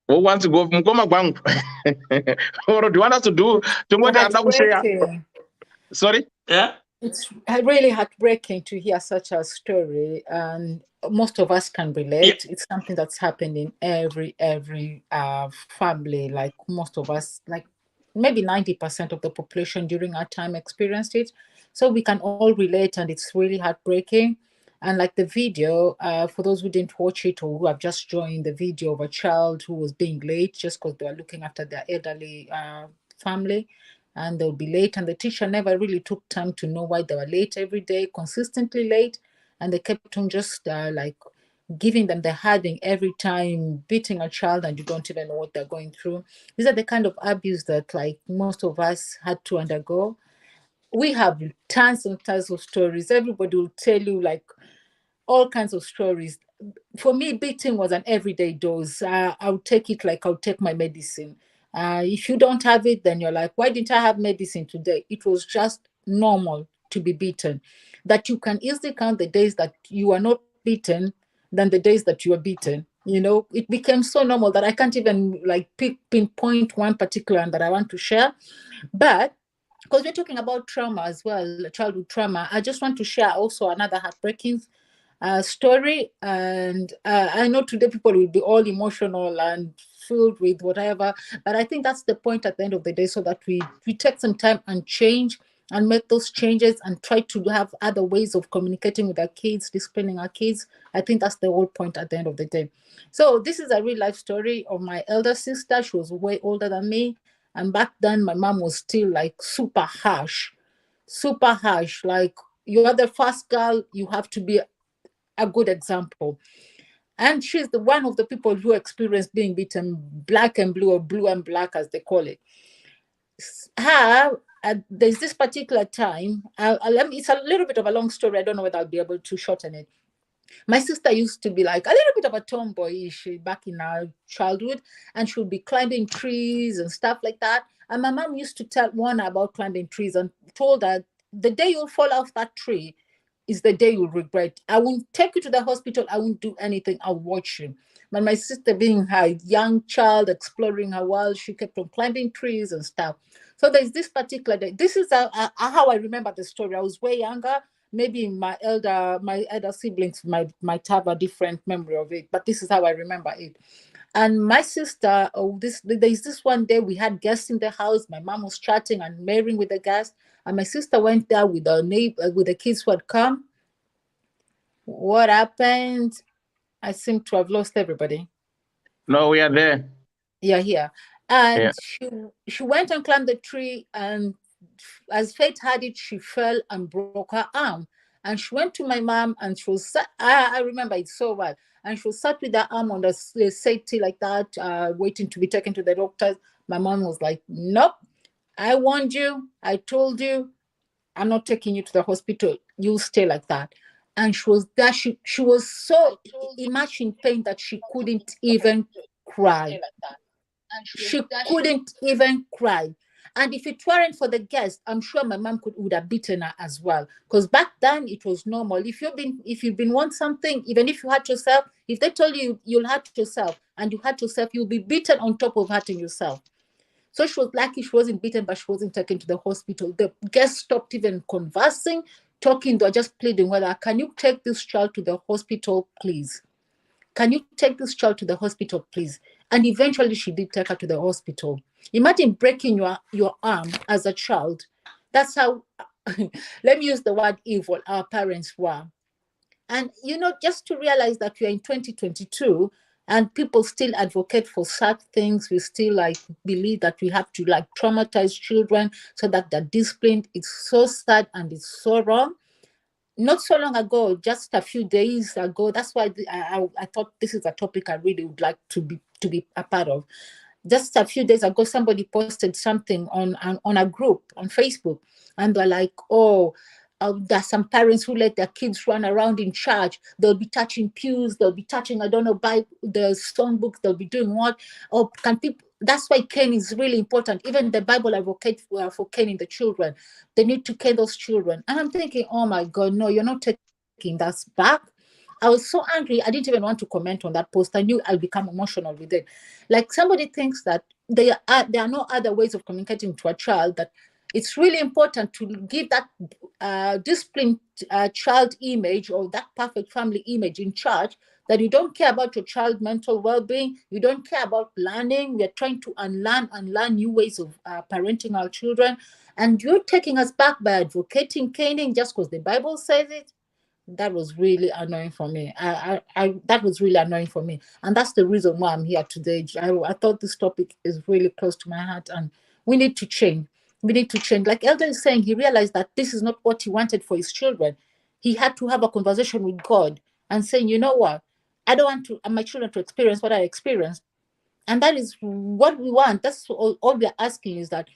Speaker 2: Who wants to go from Goma Bang? Or do you want us to do what I'm not
Speaker 6: Heartbreaking.
Speaker 2: Sorry?
Speaker 3: Yeah.
Speaker 6: It's really heartbreaking to hear such a story, and most of us can relate. It's something that's happened in every family. Like most of us, like maybe 90% of the population during our time experienced it. So we can all relate, and it's really heartbreaking. And like the video, for those who didn't watch it or who have just joined, the video of a child who was being late just because they were looking after their elderly family, and they'll be late, and the teacher never really took time to know why they were late every day, consistently late, and they kept on just like giving them the harding every time, beating a child, and you don't even know what they're going through. These are the kind of abuse that like most of us had to undergo. We have tons and tons of stories. Everybody will tell you like all kinds of stories. For me, beating was an everyday dose. I would take it like I would take my medicine. If you don't have it, then you're like, why didn't I have medicine today? It was just normal to be beaten. That you can easily count the days that you are not beaten than the days that you are beaten. It became so normal that I can't even like pinpoint one particular one that I want to share. But because we're talking about trauma as well, childhood trauma, I just want to share also another heartbreaking story. And I know today people will be all emotional and filled with whatever, but I think that's the point at the end of the day, so that we take some time and change and make those changes and try to have other ways of communicating with our kids, disciplining our kids. I think that's the whole point at the end of the day. So this is a real life story of my elder sister. She was way older than me. And back then, my mom was still like super harsh. Like, you are the first girl, you have to be a good example. And she's the one of the people who experienced being beaten black and blue, or blue and black, as they call it. There's this particular time, it's a little bit of a long story. I don't know whether I'll be able to shorten it. My sister used to be like a little bit of a tomboyish back in our childhood, and she would be climbing trees and stuff like that. And my mom used to warn her about climbing trees and told her, the day you'll fall off that tree is the day you'll regret. I won't take you to the hospital. I won't do anything. I'll watch you. But my sister, being her young child, exploring her world, she kept on climbing trees and stuff. So there's this particular day. This is how I remember the story. I was way younger. Maybe my elder siblings might have a different memory of it, but this is how I remember it. And my sister, there's this one day we had guests in the house. My mom was chatting and marrying with the guests, and my sister went there with the kids who had come. What happened? I seem to have lost everybody.
Speaker 2: No, we are there.
Speaker 6: Yeah, here. And she went and climbed the tree, and as fate had it, she fell and broke her arm. And she went to my mom, and she was I remember it so well. And she was sat with her arm on the settee like that, waiting to be taken to the doctors. My mom was like, nope, I warned you. I told you, I'm not taking you to the hospital. You stay like that. And she was there. She was so much in pain that she couldn't even cry. She couldn't even cry. And if it weren't for the guest, I'm sure my mom would have beaten her as well. Because back then it was normal. If you've been want something, even if you hurt yourself, if they told you you'll hurt yourself and you hurt yourself, you'll be beaten on top of hurting yourself. So she was lucky she wasn't beaten, but she wasn't taken to the hospital. The guests stopped even conversing, talking. They were just pleading whether, can you take this child to the hospital, please? Can you take this child to the hospital, please? And eventually she did take her to the hospital. Imagine breaking your arm as a child. That's how, let me use the word evil, our parents were. And, just to realize that we are in 2022 and people still advocate for such things, we still believe that we have to traumatize children so that they're disciplined. It's so sad and it's so wrong. Not so long ago, just a few days ago, that's why I thought this is a topic I really would like to be a part of. Just a few days ago, somebody posted something on a group on Facebook, and they're like, there's some parents who let their kids run around in church. They'll be touching pews. They'll be touching, Bible, the songbooks. They'll be doing what? Can people? That's why cane is really important. Even the Bible advocates for caning the children. They need to cane those children. And I'm thinking, oh my God, no, you're not taking that back. I was so angry. I didn't even want to comment on that post. I knew I'll become emotional with it. Like, somebody thinks that there are no other ways of communicating to a child, that it's really important to give that disciplined child image, or that perfect family image in church, that you don't care about your child's mental well-being, you don't care about learning. We are trying to unlearn and learn new ways of parenting our children, and you're taking us back by advocating caning just because the Bible says it. That was really annoying for me. That was really annoying for me, and that's the reason why I'm here today. I thought this topic is really close to my heart, and we need to change. We need to change. Like Elder is saying, he realized that this is not what he wanted for his children. He had to have a conversation with God and saying, you know what? I don't want my children to experience what I experienced. And that is what we want. That's all we're asking, is that,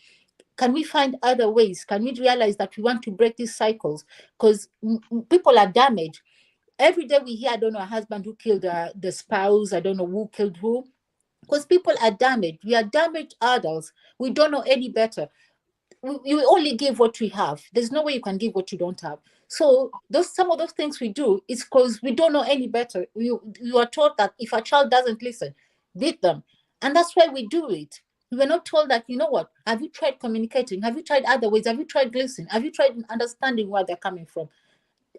Speaker 6: can we find other ways? Can we realize that we want to break these cycles? Because people are damaged. Every day we hear, I don't know, a husband who killed the spouse. I don't know who killed who. Because people are damaged. We are damaged adults. We don't know any better. You only give what we have. There's no way you can give what you don't have. So some of those things we do is because we don't know any better. You are taught that if a child doesn't listen, beat them. And that's why we do it. We were not told that, you know what, have you tried communicating? Have you tried other ways? Have you tried listening? Have you tried understanding where they're coming from?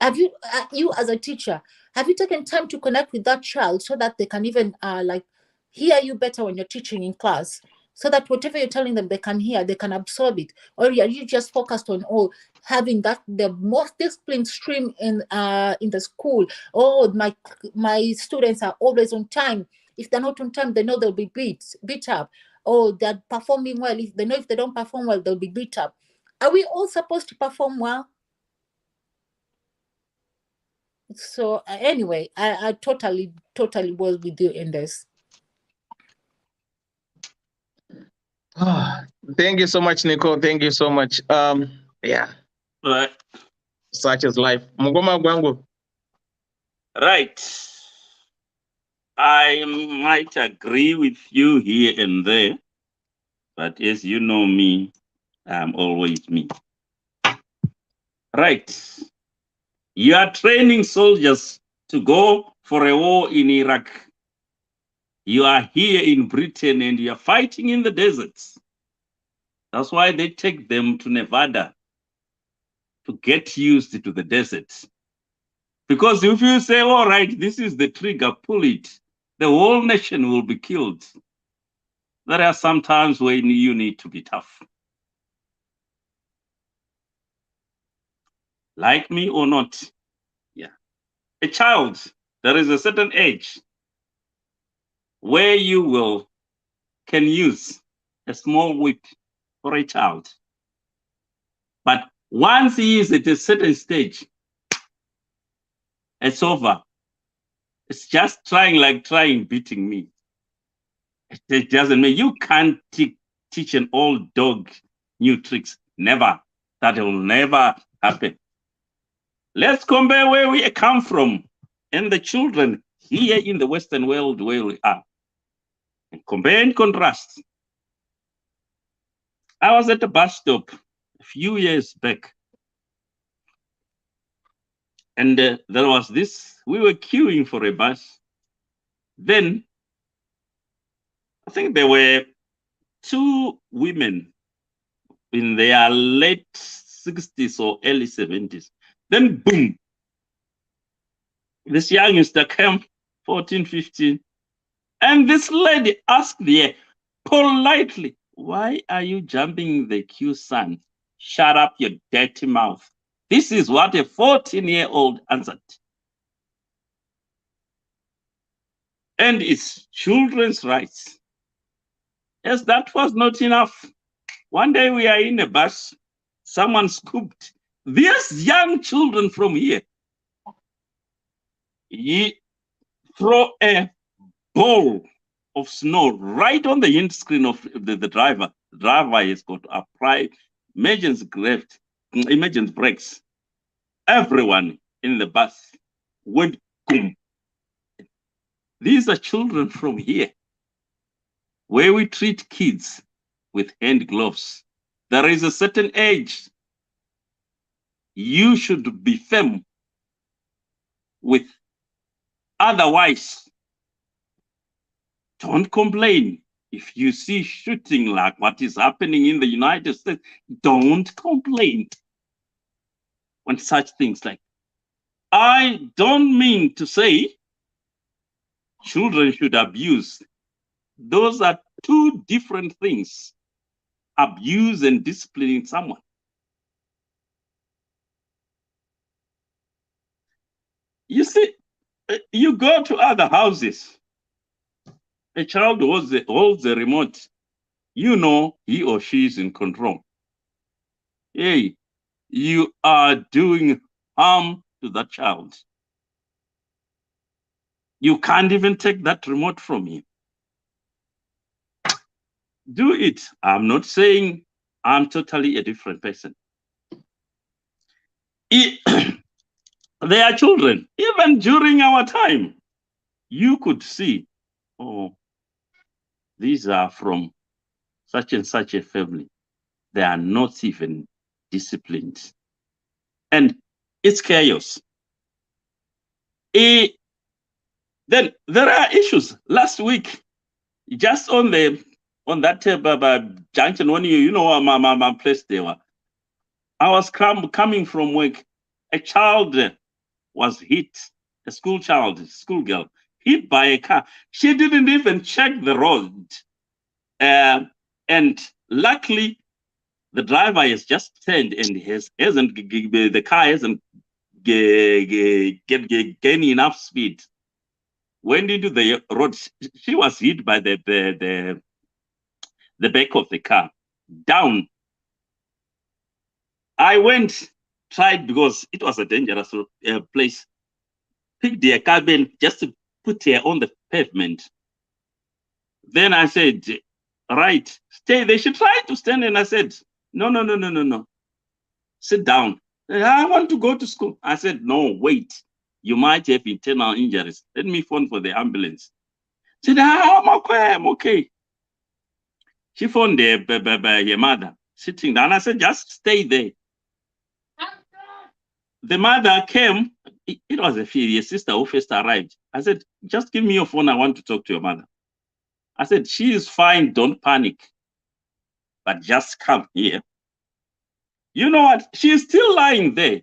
Speaker 6: Have you, you as a teacher, have you taken time to connect with that child so that they can even like hear you better when you're teaching in class? So that whatever you're telling them, they can hear, they can absorb it. Or are you just focused on having that the most disciplined stream in the school? Oh, my students are always on time. If they're not on time, they know they'll be beat up. Oh, they're performing well. If they know if they don't perform well, they'll be beat up. Are we all supposed to perform well? So anyway, I totally was with you in this.
Speaker 2: Thank you so much, Nico. Thank you so much. Yeah,
Speaker 3: Right.
Speaker 2: such is life. Mugoma Gwangu.
Speaker 3: Right. I might agree with you here and there, but as you know me, I'm always me. Right. You are training soldiers to go for a war in Iraq. You are here in Britain and you are fighting in the deserts. That's why they take them to Nevada to get used to the deserts. Because if you say, all right, this is the trigger, pull it, the whole nation will be killed. There are some times when you need to be tough. Like me or not, yeah. A child, there is a certain age where you can use a small whip for a child. But once he is at a certain stage, it's over. It's just trying beating me. It doesn't mean you can't teach an old dog new tricks. Never. That will never happen. Let's compare where we come from and the children here in the Western world where we are. And compare and contrast. I was at a bus stop a few years back. And there was this, we were queuing for a bus. Then I think there were two women in their late 60s or early 70s. Then boom, this youngster came, 14, 15. And this lady asked her politely, why are you jumping the queue, son? Shut up your dirty mouth. This is what a 14-year-old answered. And it's children's rights. Yes, that was not enough. One day we are in a bus, someone scooped these young children from here. He threw a ball of snow right on the windscreen of the driver. The driver has got to apply emergency brakes. Everyone in the bus went boom. These are children from here, where we treat kids with hand gloves. There is a certain age you should be firm with. Otherwise, don't complain. If you see shooting like what is happening in the United States, don't complain when such things like. I don't mean to say children should abuse. Those are two different things. Abuse and disciplining someone. You see, you go to other houses, a child holds the remote, you know he or she is in control. Hey, you are doing harm to that child. You can't even take that remote from him. Do it. I'm not saying I'm totally a different person. They are children. Even during our time, you could see, oh, these are from such and such a family. They are not even disciplined. And it's chaos. Then there are issues. Last week, just on that junction, when you know my place there, I was coming from work. A child was hit, a schoolgirl, hit by a car. She didn't even check the road. And luckily, the driver has just turned and the car hasn't gained enough speed. Went into the road. She was hit by the back of the car, down. I tried because it was a dangerous place. Picked the cabin just to put her on the pavement. Then I said, right, stay there. She tried to stand and I said, no. Sit down. I want to go to school. I said, no, wait. You might have internal injuries. Let me phone for the ambulance. She said, I'm okay. She phoned her mother sitting down. I said, just stay there. The mother came. It was a sister who first arrived. I said, just give me your phone. I want to talk to your mother. I said, she is fine. Don't panic. But just come here. You know what? She is still lying there.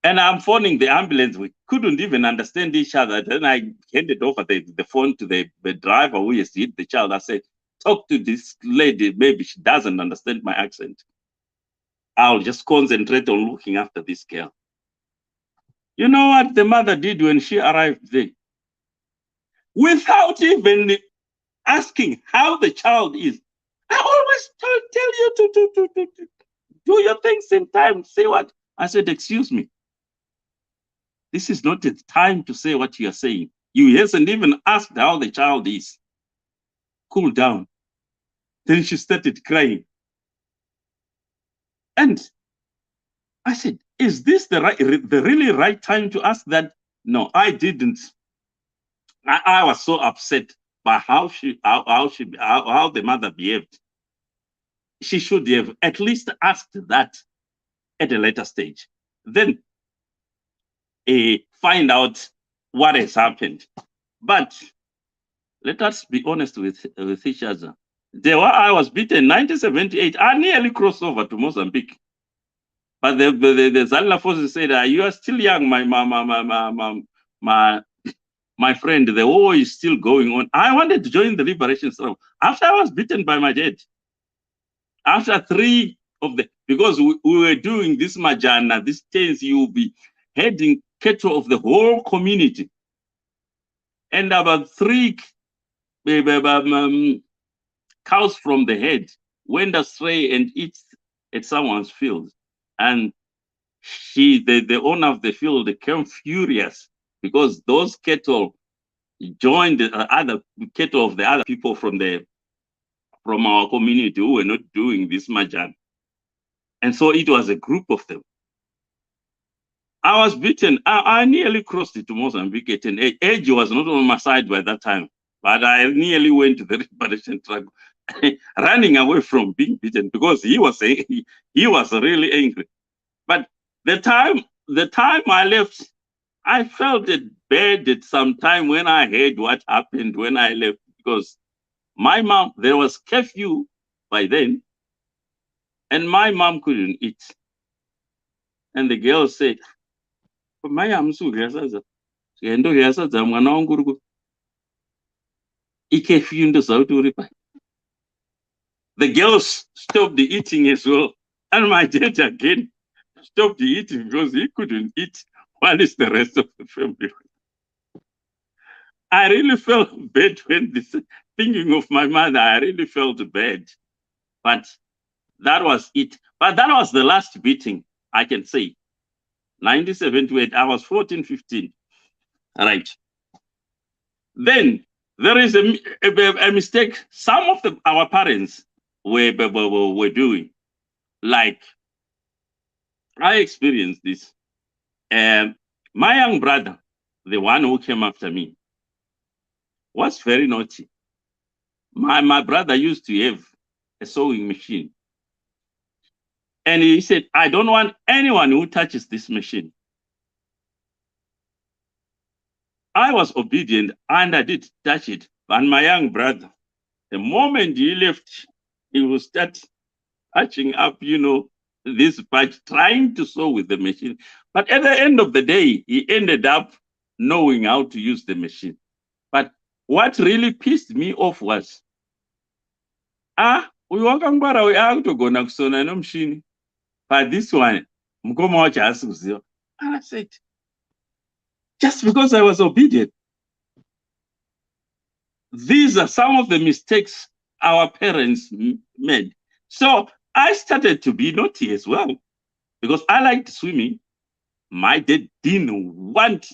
Speaker 3: And I'm phoning the ambulance. We couldn't even understand each other. Then I handed over the phone to the driver who has hit the child. I said, talk to this lady. Maybe she doesn't understand my accent. I'll just concentrate on looking after this girl. You know what the mother did when she arrived there? Without even asking how the child is. I always tell you to do your things in time. Say what? I said, excuse me. This is not the time to say what you are saying. You hasn't even asked how the child is. Cool down. Then she started crying. And I said, is this the really right time to ask that? No, I didn't. I was so upset by how the mother behaved. She should have at least asked that at a later stage. Then find out what has happened. But let us be honest with each other. I was beaten 1978. I nearly crossed over to Mozambique. But the Zalina forces said, you are still young, my friend. The war is still going on. I wanted to join the liberation struggle after I was beaten by my dad. After because we were doing this majana, this things, you'll be heading cattle of the whole community. And about 3 cows from the head went astray and eat at someone's field. And the owner of the field became furious because those cattle joined the other cattle of the other people from our community who were not doing this majan. And so it was a group of them. I was beaten. I nearly crossed it to Mozambique at an age. Age was not on my side by that time, but I nearly went to the liberation struggle, running away from being beaten because he was really angry. But the time I left, I felt it bad at some time when I heard what happened when I left, because my mom, there was curfew by then, and my mom couldn't eat. And the girl said, the girls stopped the eating as well. And my dad again stopped the eating because he couldn't eat while it's the rest of the family. I really felt bad when thinking of my mother. I really felt bad. But that was it. But that was the last beating, I can say. 1978, I was 14, 15. Right. Then there is a mistake some of our parents were doing. Like, I experienced this. My young brother, the one who came after me, was very naughty. My brother used to have a sewing machine. And he said, I don't want anyone who touches this machine. I was obedient and I did touch it. And my young brother, the moment he left, he would start touching up, this patch, trying to sew with the machine. But at the end of the day, he ended up knowing how to use the machine. But what really pissed me off was, uyu wakangwara uyu akutogona kusona nomushini, but this one mukoma wacho haasi kuziva. And I said, just because I was obedient. These are some of the mistakes our parents made. So I started to be naughty as well, because I liked swimming. My dad didn't want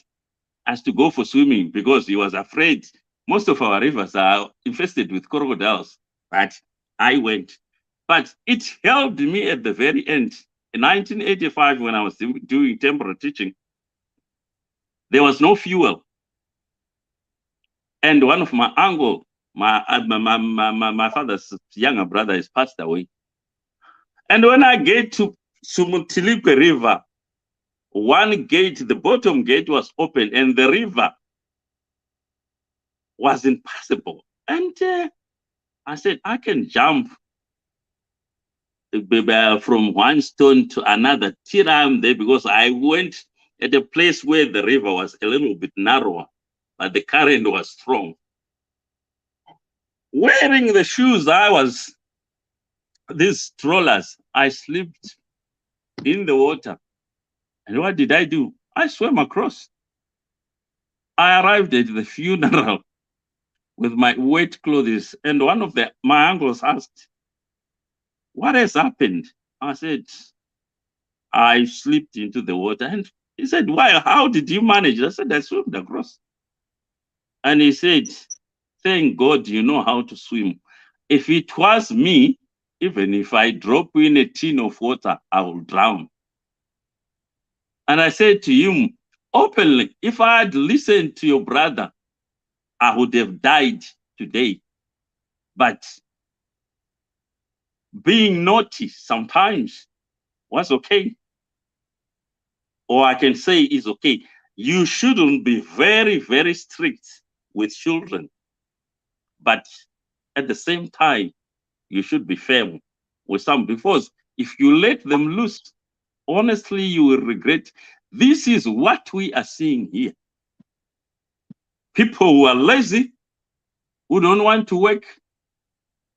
Speaker 3: us to go for swimming because he was afraid most of our rivers are infested with crocodiles. But I went. But it helped me at the very end. In 1985, when I was doing temporary teaching, there was no fuel. And one of my uncle, my father's younger brother, has passed away. And when I get to Sumutilipe River, one gate, the bottom gate was open and the river was impassable. And I said, I can jump from one stone to another till I'm there, because I went at a place where the river was a little bit narrower, but the current was strong. Wearing the shoes, these strollers, I slipped in the water. And what did I do? I swam across. I arrived at the funeral with my wet clothes, and one of my uncles asked, what has happened? I said, I slipped into the water. And he said, why? How did you manage? I said, I swam across. And he said, thank God you know how to swim. If it was me, even if I drop in a tin of water, I will drown. And I said to him openly, if I had listened to your brother, I would have died today. But being naughty sometimes was okay. Or I can say is okay. You shouldn't be very, very strict with children. But at the same time, you should be firm with some, because if you let them loose, honestly, you will regret. This is what we are seeing here. People who are lazy, who don't want to work,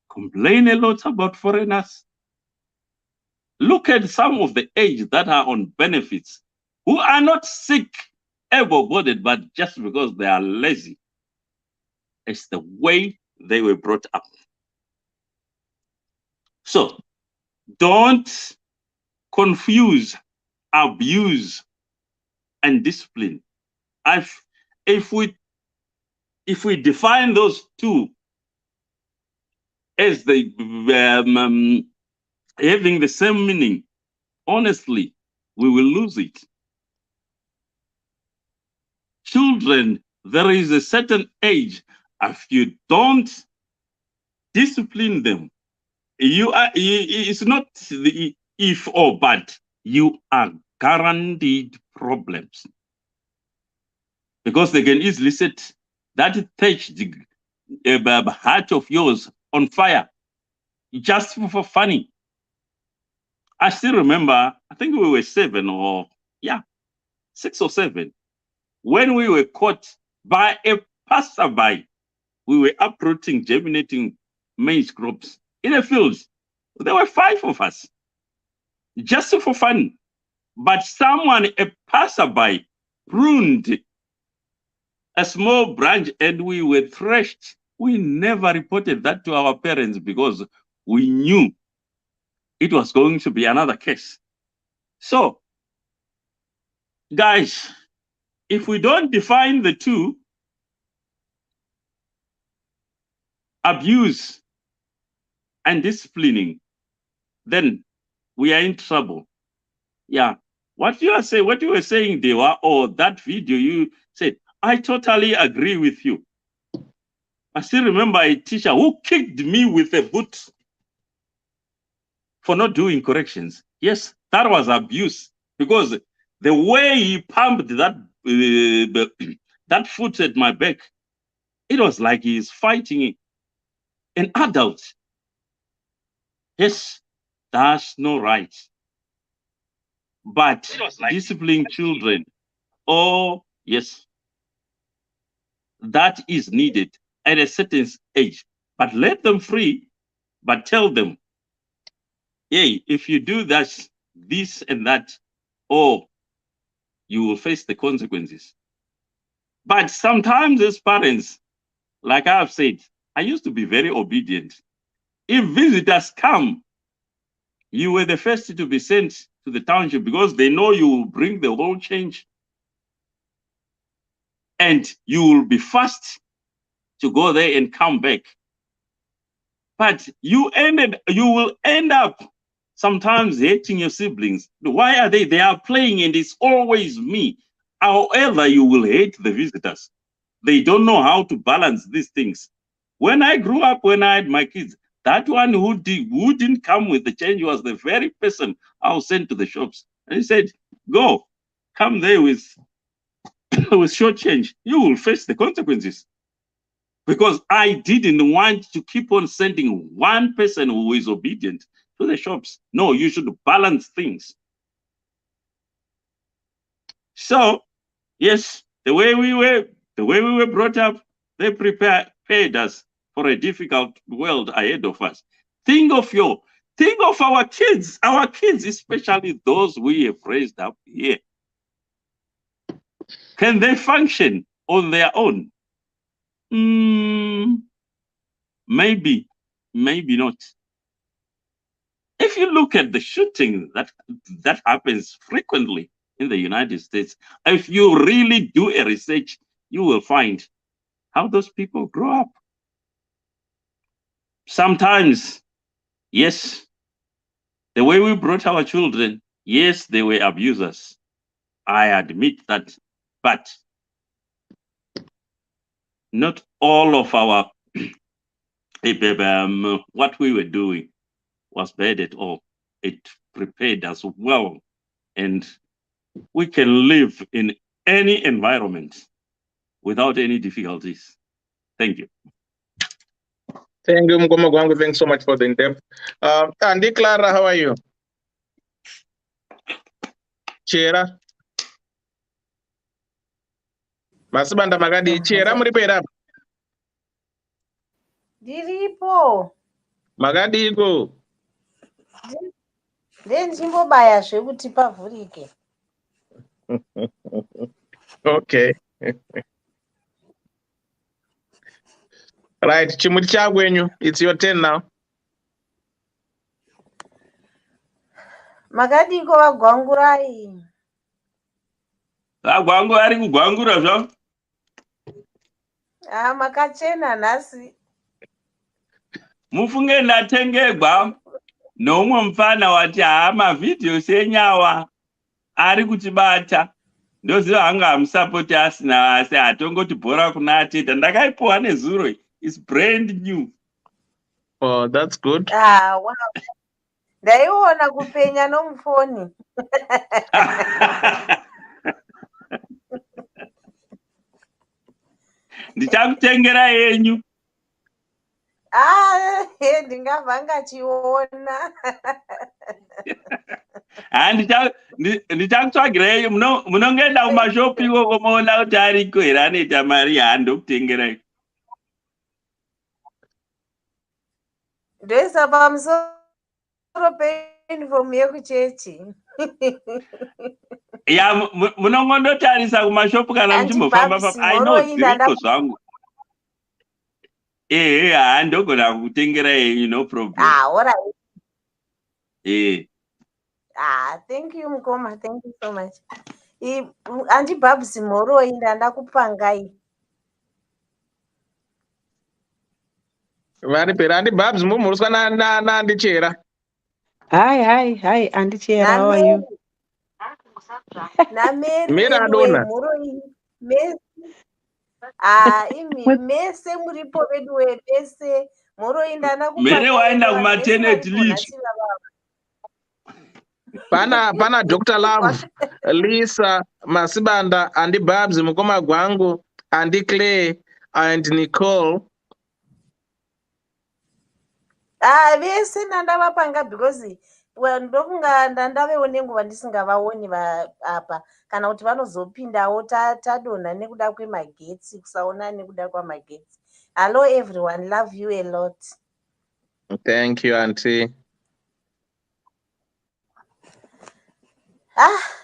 Speaker 3: complain a lot about foreigners. Look at some of the age that are on benefits, who are not sick, able-bodied, but just because they are lazy. It's the way they were brought up. So don't confuse abuse and discipline. If we define those two as having the same meaning, honestly, we will lose it. Children, there is a certain age, if you don't discipline them, it's not the if or but, you are guaranteed problems. Because they can easily set that thatched heart of yours on fire, just for funny. I still remember, I think we were 6 or 7, when we were caught by a passerby. We were uprooting, germinating maize crops in a field. There were 5 of us, just for fun. But someone, a passerby, pruned a small branch and we were thrashed. We never reported that to our parents because we knew it was going to be another case. So, guys, if we don't define the two, abuse and disciplining, then we are in trouble. Yeah. What you were saying, Dewa, or that video you said, I totally agree with you. I still remember a teacher who kicked me with a boot for not doing corrections. Yes, that was abuse, because the way he pumped that that foot at my back, it was like he's fighting an adult. Yes, that's no right. but disciplining children, oh yes, that is needed at a certain age. But let them free, but tell them, hey, if you do that, this and that, oh, you will face the consequences. But sometimes as parents, like I've said, I used to be very obedient. If visitors come, you were the first to be sent to the township because they know you will bring the whole change. And you will be fast to go there and come back. But you will end up sometimes hating your siblings. Why are they? They are playing and it's always me. However, you will hate the visitors. They don't know how to balance these things. When I grew up, when I had my kids, that one who didn't come with the change was the very person I was sent to the shops. And he said, go, come there with short change. You will face the consequences. Because I didn't want to keep on sending one person who is obedient to the shops. No, you should balance things. So, yes, the way we were brought up, they prepared us for a difficult world ahead of us. Think of our kids, especially those we have raised up here. Can they function on their own? Maybe not. If you look at the shooting that happens frequently in the United States, if you really do a research, you will find how those people grow up. Sometimes, yes, the way we brought our children, yes, they were abusers. I admit that, but not all of our what we were doing was bad at all. It prepared us well, and we can live in any environment without any difficulties. Thank you.
Speaker 2: Thank you, Mgomo Gwangu. Thanks so much for the in-depth. Andy Clara, how are you? Chera. Masibanda Magadi, Chera muripera.
Speaker 5: Ndiripo.
Speaker 2: Magadi iko.
Speaker 5: Ndenzimbobaya zvekuti pavhurike.
Speaker 2: Okay. Right, chimuti chakwenyu. It's your turn now.
Speaker 5: Makadiko vagwangurai.
Speaker 3: Vagwangu ari kugwangura zvo.
Speaker 5: Makachena nhasi.
Speaker 3: Mufunge ndatengegwa nomwe mufana wati mavhidhiyo senyawa ari kutibata. Ndoziva hanga hamusapoti asina asi hatongoti bhora kuna ateta. Ndakaipuwa nezuro. It's brand new.
Speaker 2: Oh, that's good.
Speaker 5: Wow. Ndaiona kupenya nomufoni.
Speaker 3: Ndichakutengera yenyu.
Speaker 5: Ndingabva ngachiona.
Speaker 3: Ndichakutsvagira yenyu. Munongenda kumashopu ikoko moona kuti ariko here anoita mari ndokutengerai.
Speaker 5: Ndoisa pamusoro peunifomu yekuchechi.
Speaker 3: Ya munongotarisa kumashopu kana muchimbofamba I know dziriko zvangu. Ndogona kukutengera yenyu, no problem.
Speaker 5: All right. Thank you Mukoma, thank you so much. Andibhabhusi mhoroi ndandakupangai.
Speaker 2: Varipera Babs mumuruswa na Andichera.
Speaker 7: Hi, Andichera, how are you?
Speaker 2: Mira dona.
Speaker 5: Mese muripo vedu vese mhoroi ndandakupangai.
Speaker 3: Mere waenda kumaternity leave.
Speaker 2: Pana Dr. Love, Lisa, Masibanda, Andy Babs, Mukoma Gwangu, Andy Clay, and Nicole.
Speaker 5: Vese ndandavapanga because ndokunga ndandavewo nenguva ndisingavaoni apa kana kuti vanozopindawo tadonha nekuda kwemagetsi kusaona nekuda kwamagetsi. Hello everyone, love you a lot.
Speaker 2: Thank you, Auntie.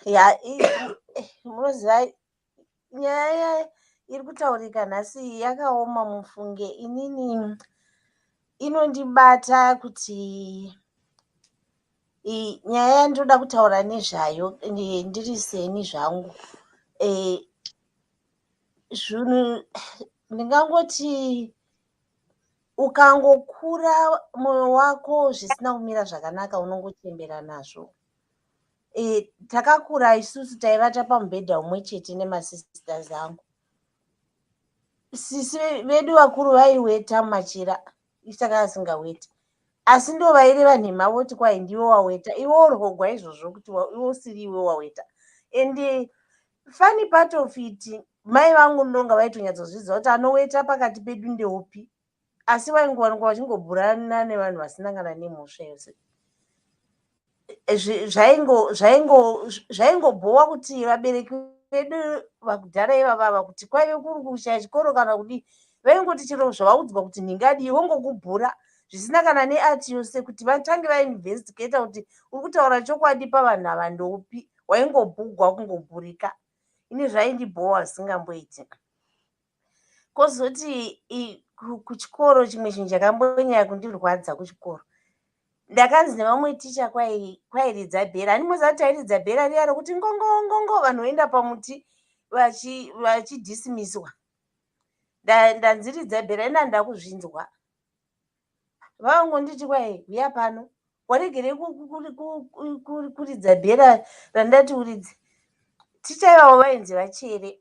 Speaker 5: Ya munoziva nyaya iri kutaurika nhasi yakaoma mufunge. Inini inondibata kuti nyaya yandoda kutaura nezvayo ndiri seni zvangu. Zvinhu ndingangoti ukangokura mwoyo wako zvisina kumira zvakanaka unongochembera nazvo. Takakura isusu taivata pamubhedha umwe chete nemasisters angu. Sisi vedu vakuru vaiweta mumachira isaka asingaweti, asi ndo vaireva nhema voti kwai ndiwe waweta. Iwe urogwa izvozvo kuti iwe usiri iwe waweta. And funny part of it, mai vangu ndonga vaitonyatsozividza kuti anoweta pakati pedu ndeupi, asi vaingowanikwa vachingobhurana nevanhu vasina kana nemhosva yose. Zvaingobhowa kuti vabereki vedu vakudhara ivavava kuti kwaive kuri kushaya chikoro kana kudii, vaingoti chero zvavaudzwa kuti nhingadii vongokubhura zvisina kana neati yose kuti vatange vainvestigata kuti uri kutaura chokwadi pavanhu ava ndoupi. Waingobhugwa kungobhurika. Ini zvaindibhowa zvisingamboiti. Kozoti kuchikoro chimwe chinhu chakambonyanya kundirwadza kuchikoro, ndakanzi nevamwe ticha kwairidza bhera. Animoziva kuti airidza bhera riya rokuti ngongongongo vanhu voenda pamuti vachidhisimiswa. Ndanziridza bhera ina ndakuzvinzwa. Vangonditi kwai uya pano waregerei kuridza bhera randati uridze. Ticha ivavo vainzi vachere.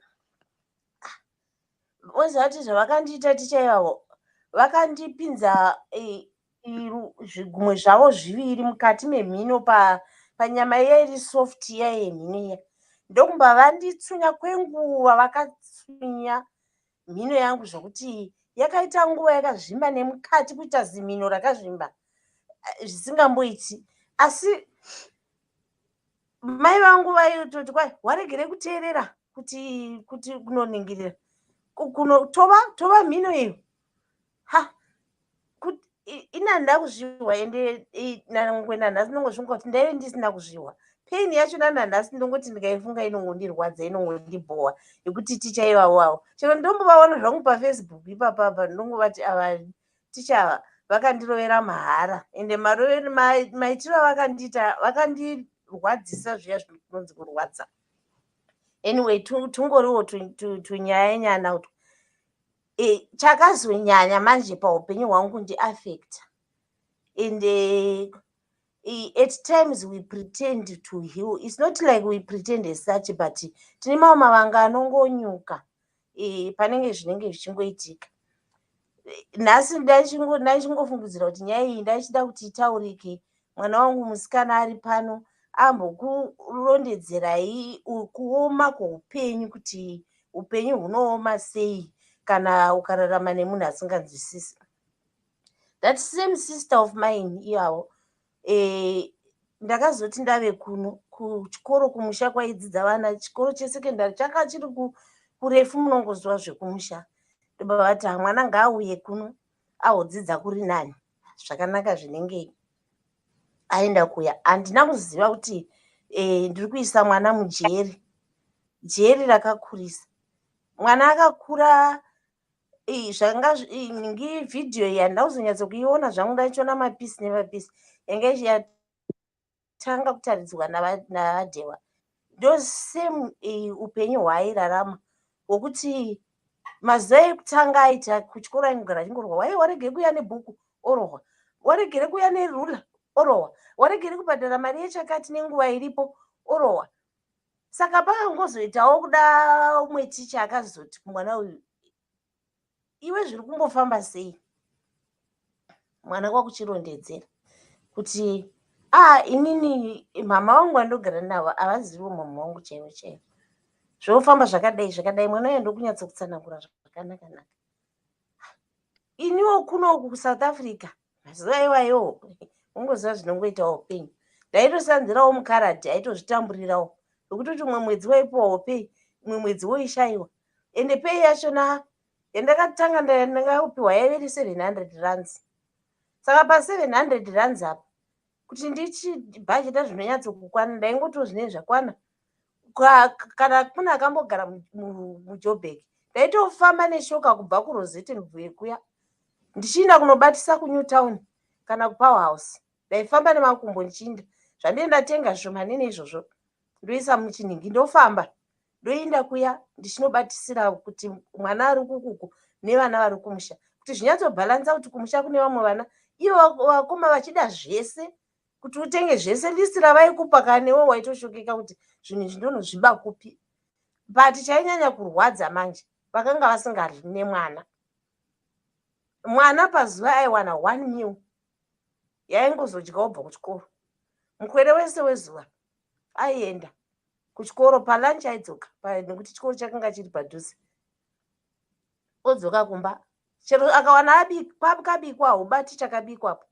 Speaker 5: Oziva kuti zvavakandiita ticha ivavo, vakandipinza zvigumwe zvavo zviviri mukati memhino panyama iya iri soft iya yemhino iya. Ndokumba vanditsunya kwenguva, vakatsunya mhino yangu zvokuti yakaita nguva yakazvimba nemukati kuita zimhino rakazvimba zvisingamboiti. Asi mai vangu vaitoti kwai waregerei kuteerera kuti kunoningirira tova mhino iyo. Ina ndakuzviwa ende nangwena nhasi ndongosvinga kuti ndaive ndisina kuzviwa. Pain yachona nanhasi ndongoti ndikaifunga inongondirwadza inongondibhowa yekuti ticha ivavo chero ndombovaona zvangu pafacebook ipapapa ndongovati ava ticha ava vakandirovera mahara. Ende maitiro avakandiita vakandirwadzisa zviya zvinonzi kurwadza. Anyway, tungoriwo tunyaya nyana utwo. Chakazonyanya manje paupenyu hwangu ndiafecta. And at times we pretend to heal. It's not like we pretend as such, but tine mamwe mavanga anongonyuka panenge zvinenge zvichingoitika. Nhasi ndaichingofunguzira kuti nyaya iyi ndaichida kuti itaurike, mwana wangu musikana ari pano ambokurondedzerai kuoma kweupenyu, kuti upenyu hunooma sei kana ukararama nemunhu asinganzwisisi. That same sister of mine iyavo ndakazoti ndave kuno kuchikoro kumusha kwaidzidza vana, chikoro chesekendari chaka chiri kurefu munongoziva zvekumusha. Ndobavati mwana ngaauye kuno ahodzidza kuri nani zvakanaka zvinenge aenda kuya. Handina kuziva kuti ndiri kuisa mwana mujeri, jeri rakakurisa. Mwana akakura zvanga ningi vhidhiyo iyi handakuzonyatso kuiona zvangu, ndaichiona mapisi nemapisi yange ichitanga kutaridzwa navadhewa. Ndo same upenyu hwaairarama hwokuti mazuva ekutanga aita kuchikoro aingogara achingorwa, wai waregere kuuya nebhuku orohwa, waregere kuuya nerula orohwa, waregere kubhadhara mari yechakati nenguva iripo orohwa. Saka pakangozoitawo kuda umwe ticha akazoti kumwana uyu, iwe zviri kumbofamba sei? Mwana kwakuchirondedzera kuti inini mama vangu vandogara navo havaziviwo mama vangu chaivo chaivo. Zvofamba zvakadai zvakadai, mwana uyo ndokunyatsokutsanangura zvakanaka. Iniwo kunoku kuSouth Africa mazuva iwayo ungoziva zvinongoitawo upenyu. ndaitosanzirawo mukaradhi aitozvitamburirawo nokutoti umwe mwedzi waipiwawo pei, umwe mwedzi woishaiwa. Ende pei yachona yandakatanga ndakapiwa yaive iri 700 rands. Saka pa700 rands apa kuti ndichibhajeta zvinonyatsokukwana ndaingotiwo zvinenge zvakwana. Kana kuna akambogara muJoburg ndaitofamba neshoka kubva kuRosettenville kuya ndichienda kunobatisa kuNew Town kana kuPower House. Ndaifamba nemakumbo ndichiinda zvandee ndatenga zvishomanene izvozvo ndoisa muchinhingi ndofamba ndoenda kuya ndichinobatisira kuti mwana ari kukuku nevana vari kumusha kuti zvinyatsobhalansa kuti kumusha kune vamwe vana ivo vakoma vachida zvese kuti utenge zvese lisi ravaikupa kanewo waitoshokeka kuti zvinhu zvindonozviba kupi. But chainyanya kurwadza manje vakanga vasingaryi nemwana. Mwana pazuva aiwana 1 meal yaingozodya obva kuchikoro. Mukwere wese wezuva aienda kuchikoro, palunch aidzoka nekuti chikoro chakanga chiri padhuze. Odzoka kumba chero akawana kabikwa haubati chakabikwapo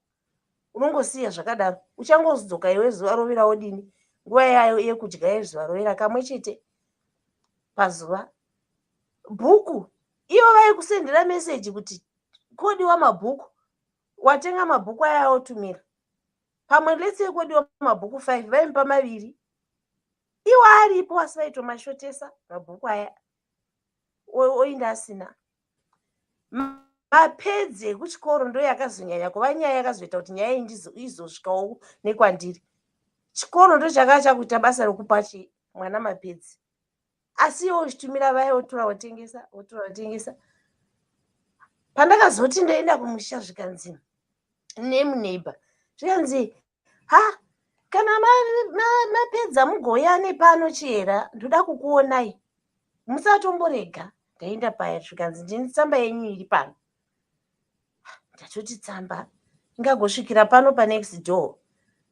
Speaker 5: unongosiya zvakadaro. Uchangozodzoka iwe zuva rovira wodini, nguva yayo yekudya yezuva rovira kamwe chete pazuva. Bhuku ivo vaikusendera meseji kuti kodiwa mabhuku, watenga mabhuku aya otumira pamwe letse kodiwa mabhuku 5 vaimupa 2 iwo aripo asi vaitomashotesa mabhuku aya oinda asina. Mapedzi ekuchikoro ndo yakazonyanya kuva nyaya yakazoita kuti nyaya izosvikawo nekwandiri. Chikoro ndo chakanga chakuita basa rekupa mwana mapedzi, asi iwo uchitumira vaya otora otengesa. Pandakazoti ndoenda kumusha zvikanzi nemuneighbor zvikanzi kana mapedza mugoya nepano chera ndoda kukuonai musatomborega. Ndaenda paya zvikanzi ndini tsamba yenyu iri pano. Ndatoti tsamba ingagosvikira pano panext door.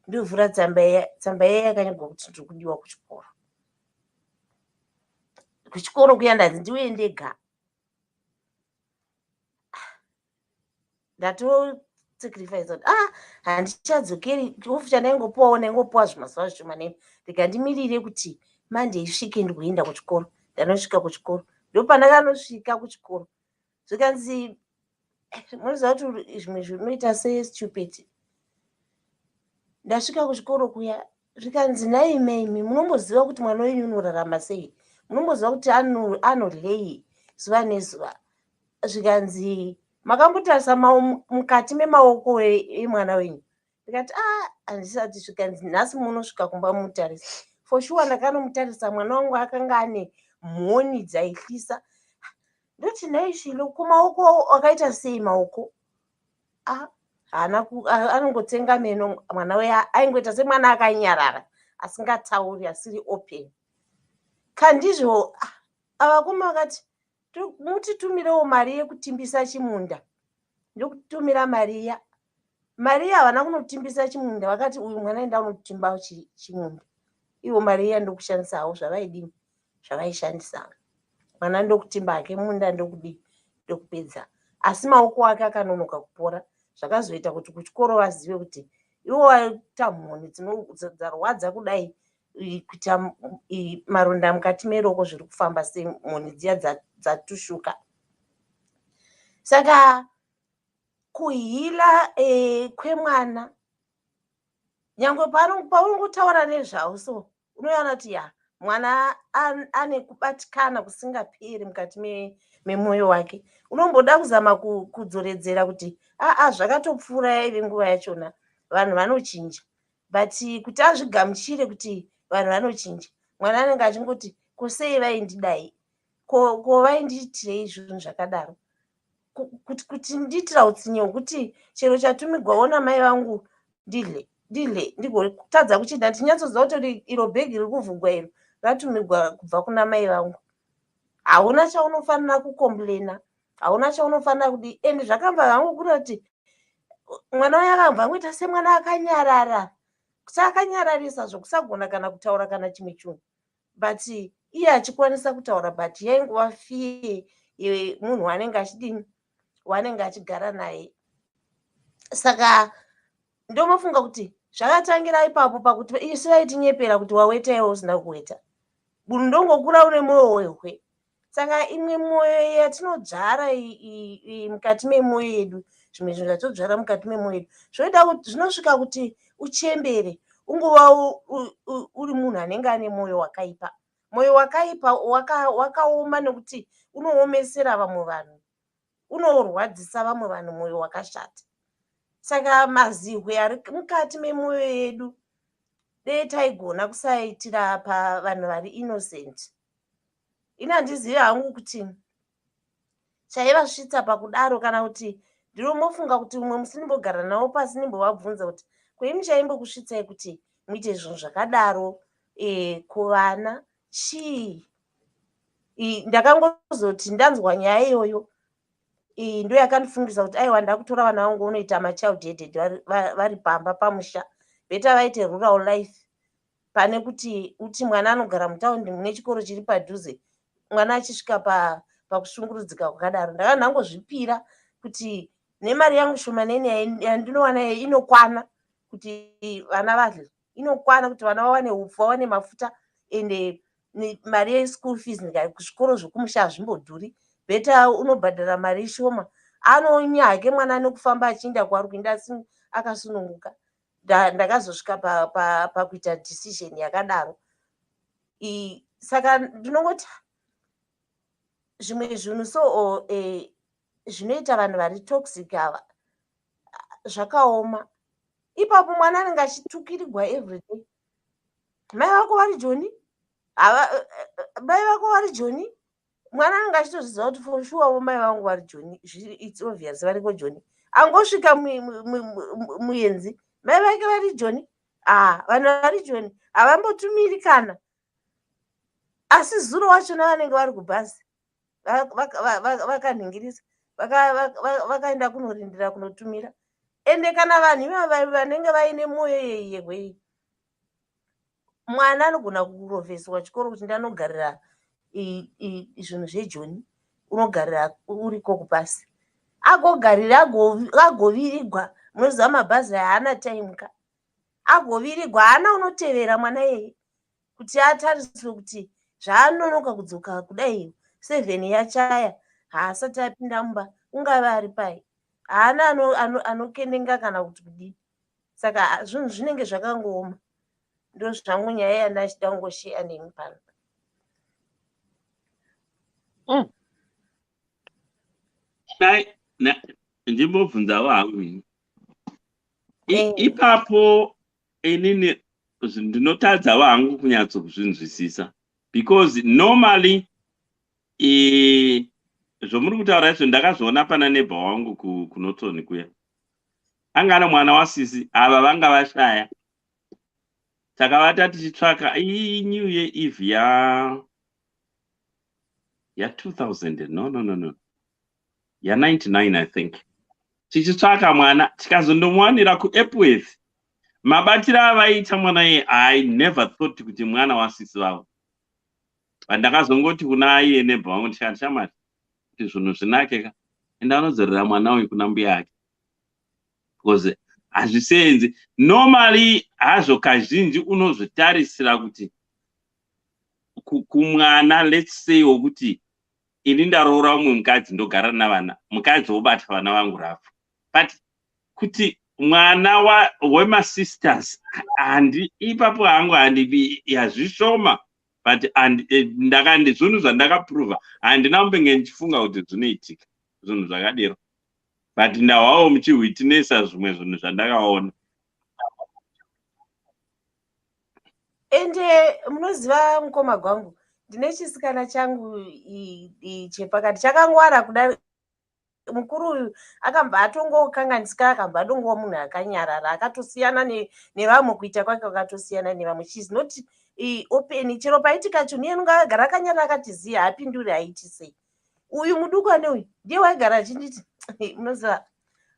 Speaker 5: Ndovhura tsamba iya yakanyorwa kuti ndiri kudiwa kuchikoro. Kuchikoro kuya ndanzi ndiuye ndega. Ndatosacrifice kuti handichadzokeri ofu chandaingopuwa zvimazuva zvishomanene ndikandimirire kuti Monday isvike ndigoenda kuchikoro. Ndanosvika kuchikoro ndopandakanosvika kuchikoro zvikanzi munoziva kuti zvimwe zvinoita sestupid. Ndasvika kuchikoro kuya zvikanzi naimeimi munomboziva kuti mwana wenyu unorarama sei, munomboziva kuti anorhei zuva nezuva. Zvikanzi makambotarisa mukati memaoko emwana wenyu. Ndikati handisati. Zvikanzi nhasi munosvika kumba mutarisa. For sure ndakanomutarisa mwana wangu akanga ane mhoni dzaihlisa. Ndoti naishilo kumaoko akaita sei maoko? Anongotsenga meno mwana weya aingoita semwana akanyarara asingatauri asiri open. Kandizvo avakoma vakati mutitumirewo mari yekutimbisa chimunda. Ndokutumira Maria havana kunotimbisa chimunda, vakati uyu mwana enda unotimba chimunda. Ivo Maria ndokushandisawo zvavaidini zvavaishandisa. Mwana ndokutimba hake munda ndokupedza. Asi maoko ake akanonoka kupora zvakazoita kuti kuchikoro vazive kuti ivo vaita mhoni dzarwadza kudai kuita maronda mukati meroko zviri kufamba semhoni dziya dzatushuka. Saka kuhila kwemwana nyangwe paunongotaura nezvavo so unoona kuti mwana ane kubatikana kusingaperi mukati memwoyo wake. Unomboda kuzama kudzoredzera kuti zvakatopfuura ive nguva yachona vanhu vanochinja, but kuti azvigamuchire kuti vanhu vanochinja mwana anenge achingoti kosei vaindidai, ko vaindiitirei zvinhu zvakadaro, kuti ndiitira utsinye hwekuti chero chatumigwawo namai vangu ndidle ndigotadza kuchinda. Ndinyatsoziva kuti iro bhegi riri kuvhugwa iro ratumigwa kubva kuna mai vangu. Hauna chaunofanira kukomblena, hauna chaunofanira kudi. Ende zvakamba hangu kuti mwana wayo akabva angoita semwana akanyarara, kusakanyararisa zvokusagona kana kutaura kana chimwe chinhu, but iye achikwanisa kutaura, but yaingova fiye yemunhu wanenge achidini, wanenge achigara naye. Saka ndomafunga kuti Zvakatangira ipapo pakuti isu vaitinyepera kuti wawetaiwo usina kuweta. Munhu ndongokura une mwoyo wehwe. Saka imwe mwoyo yatinodzvara mukati memwoyo yedu, zvimwe zvinhu zvatodzvara mukati memwoyo yedu, zvinosvika kuti uchembere, ungova uri munhu anenge ane mwoyo wakaipa. Mwoyo wakaipa wakaoma nekuti unoomesera vamwe vanhu, unorwadzisa vamwe vanhu mwoyo wakashata. Saka mazihwe ari mukati memwoyo yedu dei taigona kusaitira pavanhu vari innocent. Ini handizivi hangu kuti chaivasvitsa pakudaro kana kuti ndinomofunga kuti umwe musi ndimbogara navo pasi ndimbovabvunza kuti kwei chaimbokusvitsai kuti muite zvinhu zvakadaro kuvana chii. Ndakangozoti ndanzwa nyaya iyoyo ndo yakandifungisa kuti aiwa ndakutora vana vangu unoita machild headed vari pamba pamusha, beta vaite rural life pane kuti uti mwana anogara mutaundi mune chikoro chiri padhuze, mwana achisvika pakushungurudzika kwakadaro. Ndakandangozvipira kuti nemari yangu shomanene yandinowana inokwana kuti vana vadle, inokwana kuti vana vawane upfu, vawane mafuta, ende mari yeschool fees kuzvikoro zvokumusha hazvimbodhuri. Beta unobhadhara mari shoma, anonyake mwana nekufamba achienda kwari kuenda asi akasununguka. Ndakazosvika pakuita decision yakadaro. Saka ndinongoti zvimwe zvinhu so zvinoita vanhu vari toxic ava zvakaoma. Ipapo mwana anenge achitukirirwa everyday. Mai vako vari joni, mai vako vari joni. Mwana anenge achitozviziva kuti for sure mai vangu vari joni, it's obvious variko joni. Angosvika muenzi, mai vake vari joni, vanhu vari joni havambotumiri kana. Asi zuro wachona vanenge vari kubhazi vakanhingirisa vakaenda kunorindira kunotumira. Ende kana vanhu vanenge vaine mwoyo yehwei, mwana anogona kurovheswa chikoro kuti ndanogarira zvinhu zvejoni, unogarira uriko kupasi, agogarira agovirigwa. Munoziva mabhazi haana taimka, agovirigwa, haana unotevera mwana yeye kuti atariswe kuti zvaanonoka kudzoka kudai 7 yachaya haasati apinda mumba, ungava ari pai, haana anokendenga kana kuti kudii. Saka zvinhu zvinenge zvakangooma. Ndo zvangu nyaya yandachida kungosheya nemi pano.
Speaker 3: Ndimbobvunzawo hangu ipapo inini ndinotadzawo hangu kunyatso kuzvinzwisisa, because normally zvomuri kutaura izvo ndakazviona pana nebha wangu kunotoni kuya. Anga ana mwana wasisi, ava vanga vashaya, takavata tichitsvaka new year eve ya 2000 no ya 99 I think, tichitsvaka mwana tikazondomuwanira kuEpworth. Mabatiro avaita mwana ye, I never thought kuti mwana wasisi wavo. Pandakazongoti kuna iye nebha wangu ndikati shamari kuti zvinhu zvinakeka, enda anodzorera mwana uyu kuna mbuya yake, because hazvisenzi. Normally hazvo kazhinji unozvitarisira kuti kumwana, let's say wokuti ini ndaroora umwe mukadzi ndogara navana, mukadzi wobata vana vangu rafu, but kuti mwana wemasisters ipapo hangu handivi yazvishoma, but zvinhu zvandakaprova handina kumbenge ndichifunga kuti zvinoitika zvinhu zvakadero, but ndahwawo muchihwitinesa zvimwe zvinhu zvandakaona.
Speaker 5: Ende munoziva mukoma gwangu, ndine chisikana changu chepakati chakangwara kudai. Mukuru uyu akamba atongokanganisika, akamba adongowa munhu akanyarara, akatosiyana nevamwe, kuita kwake kwakatosiyana nevamwe. She's not open. Chero paitika chinhu iye nunga agara akanyarara akati ziya, haapinduri, haiti sei. Uyu mudukwane uyu ndiye waigara achinditi munoziva,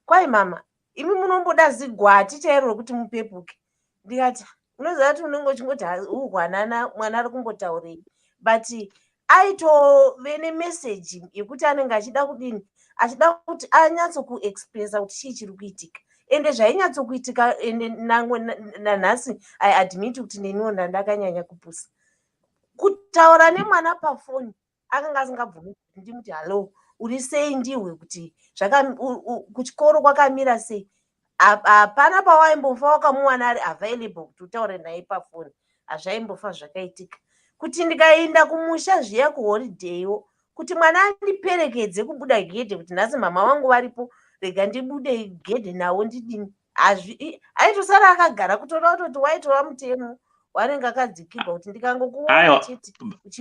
Speaker 5: kwai mama imi munomboda zigwati chairo rokuti mupepuke. Ndikati unoziva kuti unenge uchingoti uhwanana, mwana ari kumbotaurei, but aitove nemeseji yekuti anenge achida kudini, achida kuti anyatso kuexpressa kuti chii chiri kuitika. ende zvainyatsokuitika ende nanhasi I admit kuti neniwo ndakanyanya kupusa kutaura nemwana pafoni akanga asingabvumi kuti ndimuti hallo uri sei ndiwe kuti kuchikoro kwakamira sei hapana pawaimbofa wakamuwana ari available kuti utaure naye pafoni hazvaimbofa zvakaitika kuti ndikaenda kumusha zviya kuholidheyo kuti mwana andiperekedze kubuda gedhe kuti nhasi mama vangu varipo rega ndibude gedhe nawo ndidini aitosara akagara kutoda kutoti waitova mutemo wanenge akadzikirwa kuti ndikangokuona chete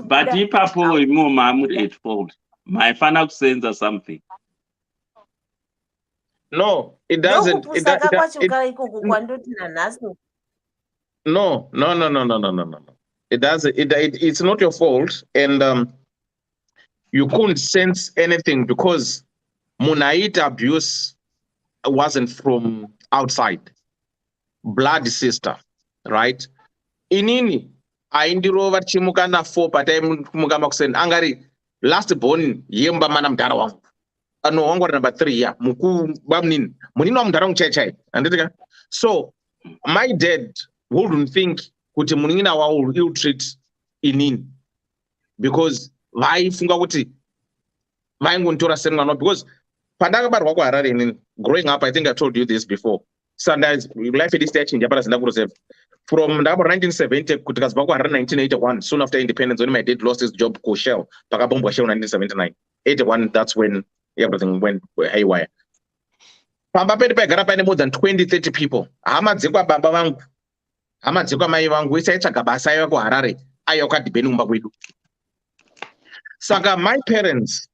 Speaker 3: but ipapo imo mamuri eightfold maifana kusenza something.
Speaker 2: No, it doesn't.
Speaker 5: Ndokupusaka kwacho ikoko kwandoti nanhasi.
Speaker 2: No. It doesn't. It's not your fault, and you couldn't sense anything because Munaita abuse wasn't from outside. Blood sister, right? Inini aindirova chimuka na 4 patai mukama kusenda angari last born yemba mana mdara wangu. No, wangu number 3 ya muku bamnini munini wa mdara wangu chai anditika. So my dad wouldn't think kuti munina wa will ill treat inini because vaifunga kuti vaingontora semwana because pandakabarwa kuHarare inini growing up I think I told you this before. Sometimes life is changing yapara senda kuroseva from ndakabva 1970 kuti kazibva kuHarare 1981 soon after independence when my dad lost his job ku Shell pakabombwa Shell 1979 81 that's when everything went haywire. Pamba pedu paigara paine more than 20-30 people. Hama dzekwa baba vangu hama dzekwa mai vangu wese aitsvaga basa aiva kuHarare aiva kwadhibheni kumba kwedu. Saka my parents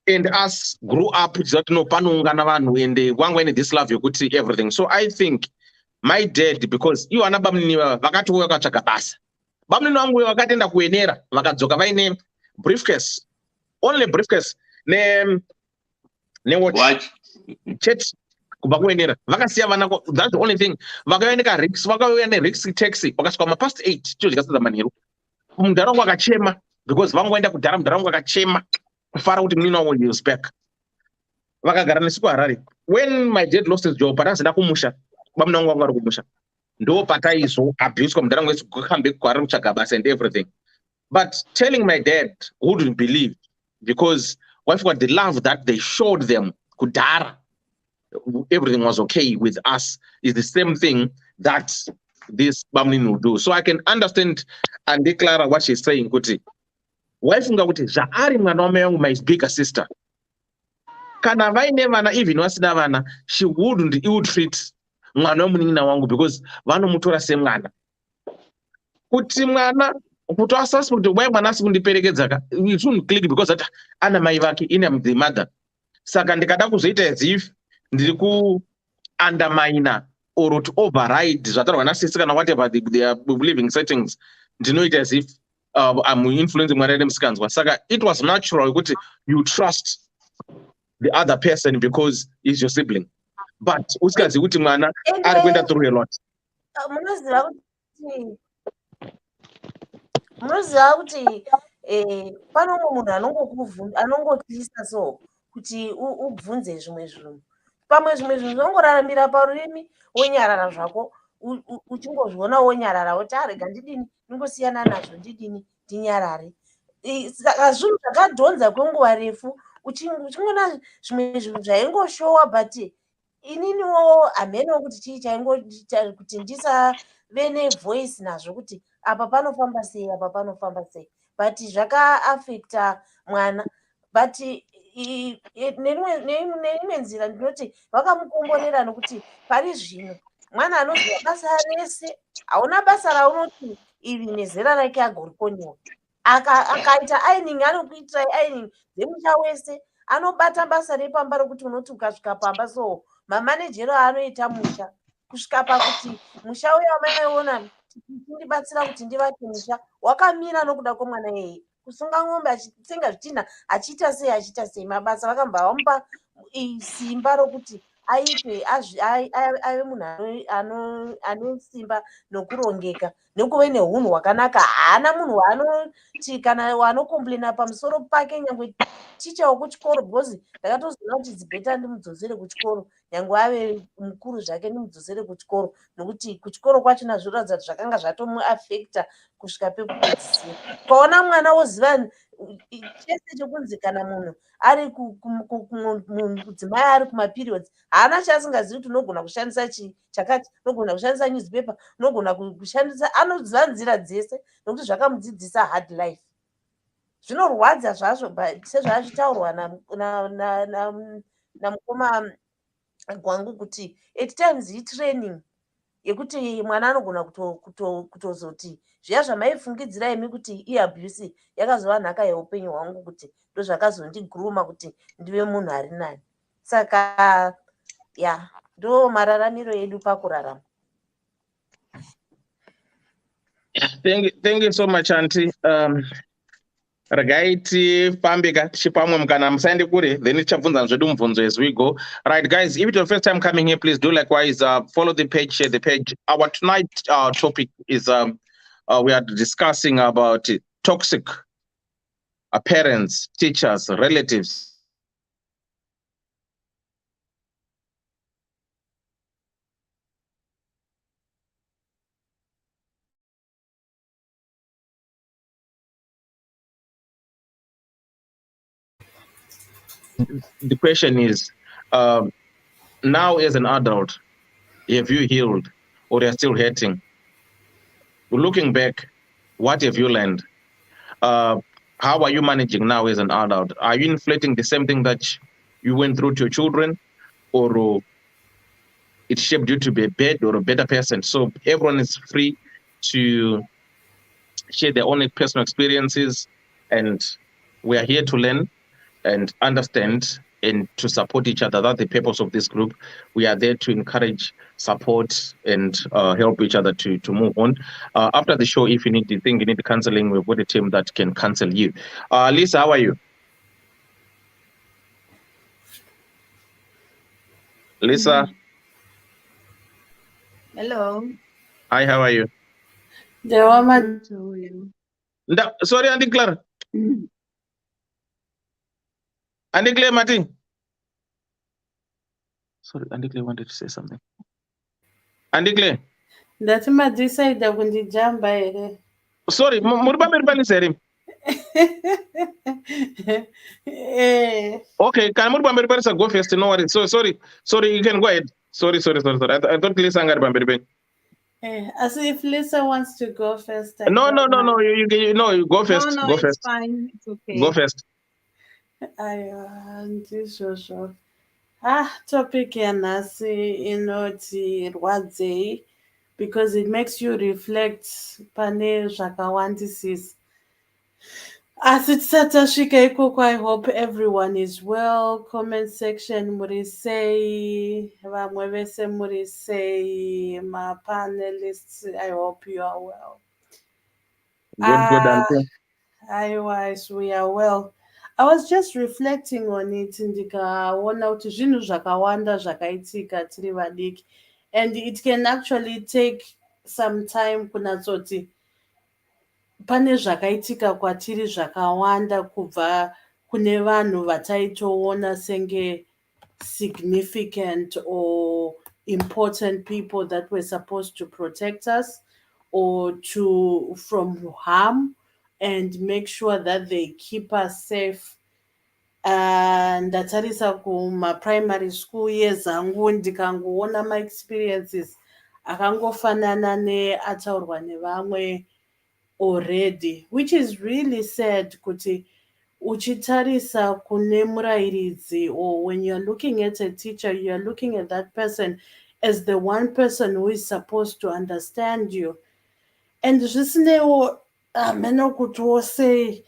Speaker 2: and us grew up that no panoungana vanhu and wanga ine this love yokuti everything. So I think my dad because iwo ana bamnini vakati uya vakatsvaga basa. Bamnini vangu vakatenda kuenera vakadzoka vaine briefcase. Only briefcase ne watch chat kubva kuenera vakasiya vana that's the only thing vakaenda Rix vakauya neRix taxi vakasvika mapast 8 chozvikasadza manheru mundaraunda akachema because vangoenda kudhara mundaraunda akachema kufara kuti munini wavo is back vakagara nesu kuHarare. When my dad lost his job patazenda kumusha bamuna vangu vanga vari kumusha ndo pataizo abuswa mundaraunda wesu kuhambe kuHarare kutsvaga basa and everything. But telling my dad wouldn't believe because what the love that they showed them kudhara everything was okay with us is the same thing that this bamnini will do. So I can understand and declare what she's saying kuti waifunga kuti zvaari mwana wamai vangu my bigger sister kana vaine vana even vasina vana she wouldn't ill treat mwana wemunin'ina wangu because vanomutora semwana kuti mwana kuti asuspect why mwana asi kundiperekedza ka it wouldn't click because that ana mai vake ine the mother. Saka ndikada kuzoita as if ndiri ku undermine or to override zvataurwa nasisi kana whatever their living settings ndinoita as if I'm influencing mwana wedu musikanzwa. Saka it was natural kuti you trust the other person because he's your sibling, but usikazi kuti mwana ari kuenda through a lot.
Speaker 5: Munoziva kuti pano munhu anongotyisa so kuti ubvunze zvimwe zvinhu pamwe zvimwe zvinhu zvinongoraramira parurimi wonyarara zvako uchingozviona wonyarara woti arega ndidini ndingosiyana nazvo ndidini ndinyarare. Saka zvinhu zvakadhonza kwenguva refu uchingoona zvimwe zvinhu zvaingoshowa but ininiwo hameno kuti chii chaingoita kuti ndisave nevoice nazvo kuti apa panofamba sei apa panofamba sei but zvakaafecta mwana but neimwe nzira ndinoti vakamukomborera nokuti pari zvino mwana anoziva basa rese hauna basa raunoti iri nezera rake agorikoniwa akaita aining anokuitirai aining dzemusha wese anobata basa repamba rokuti unoti ukasvika pamba so mamanejero anoita musha kusvika pakuti musha uya wamaiona tindibatsira kuti ndivake musha wakamira nokuda kwemwana yeye kusunga ng'ombe achitsenga zvitinha achiita sei mabasa vakamba vamupa simba rokuti aitwe ave munhu anosimba nokurongeka nekuve neunhu hwakanaka. Haana munhu waanoti kana wanokomplaina pamusoro pake, nyangwe ticha wekuchikoro, because ndakatoziva kuti dzibheta ndimudzosere kuchikoro, nyangwe ave mukuru zvake ndimudzosere kuchikoro, nokuti kuchikoro kwachona zviroratidza kuti zvakanga zvatomuafekta kusvika pekupedzisira. Ukaona mwana woziva chese chokunzi kana munhu ari mudzimai ari kumaperiodsi, haana chaasingazivi kuti unogona kushandisa chakati, unogona kushandisa newspaper, unogona kushandisa, anoziva nzira dzese nokuti zvakamudzidzisa hard life. Zvinorwadza zvazvo sezvaachitaurwa namukoma gwangu kuti at times itraining yekuti mwana anogona kutozoti zviya zvamaifungidzira imi kuti iabuse yakazova nhaka yeupenyu hwangu, kuti ndozvakazondiguruma kuti ndive munhu ari nani. Saka ya ndo mararamiro edu pakurarama.
Speaker 2: Thank you so much, Auntie. Regai tifambe tichipamwe mukana musaende kure, then tichabvunza zvedu mubvunzo as we go. Right, guys, if it's your first time coming here, please do likewise. Follow the page, share the page. Our tonight topic is we are discussing about toxic parents, teachers, relatives. The question is, now as an adult, have you healed or you're still hurting? Looking back, what have you learned? How are you managing now as an adult? Are you inflicting the same thing that you went through to your children, or it shaped you to be a better or a better person? So everyone is free to share their own personal experiences, and we are here to learn and understand and to support each other. That's the purpose of this group. We are there to encourage, support, and help each other to move on. After the show, if you need counseling, we've got a team that can counsel you. Lisa, how are you? Lisa?
Speaker 9: Hello.
Speaker 2: Hi, how are you?
Speaker 4: The woman.
Speaker 9: How are you?
Speaker 2: Sorry, Auntie Clara. Auntie Claire Martin. Sorry, Auntie Claire wanted to say something. Auntie Claire.
Speaker 4: Ndati madzisayida kundijamba here.
Speaker 2: Sorry, muri pamberi here. Okay, can muri pamberi panisa go first? No worries. So sorry, you can go ahead. Sorry. I thought Lisa angari pamberi.
Speaker 4: As if Lisa wants to go first.
Speaker 2: No. You go first.
Speaker 9: No,
Speaker 2: go
Speaker 9: it's
Speaker 2: first.
Speaker 9: Fine. It's okay.
Speaker 2: Go first.
Speaker 4: Ndizvozvo. Topic yanhasi inoti rwadzei, because it makes you reflect pane zvakawandisisa. Asi tisati tasvika ikoko, I hope everyone is well. Comment section muri sei, vamwe vese muri sei, ma panelists, I hope you are well.
Speaker 2: Good.
Speaker 4: Otherwise, we are well. I was just reflecting on it, ndikaona kuti zvinhu zvakawanda zvakaitika tiri vadiki, and it can actually take some time kunatsoti pane zvakaitika kwatiri zvakawanda kubva kune vanhu vataitoona senge significant or important people that were supposed to protect us or from harm and make sure that they keep us safe. Ndatarisa kuma-primary school years angu ndikangoona ma-experiences akangofanana neataurwa nevamwe already, which is really sad kuti uchitarisa kune murairidzi, or when you're looking at a teacher, you're looking at that person as the one person who is supposed to understand you. And zvisinewo hameno kuti wose,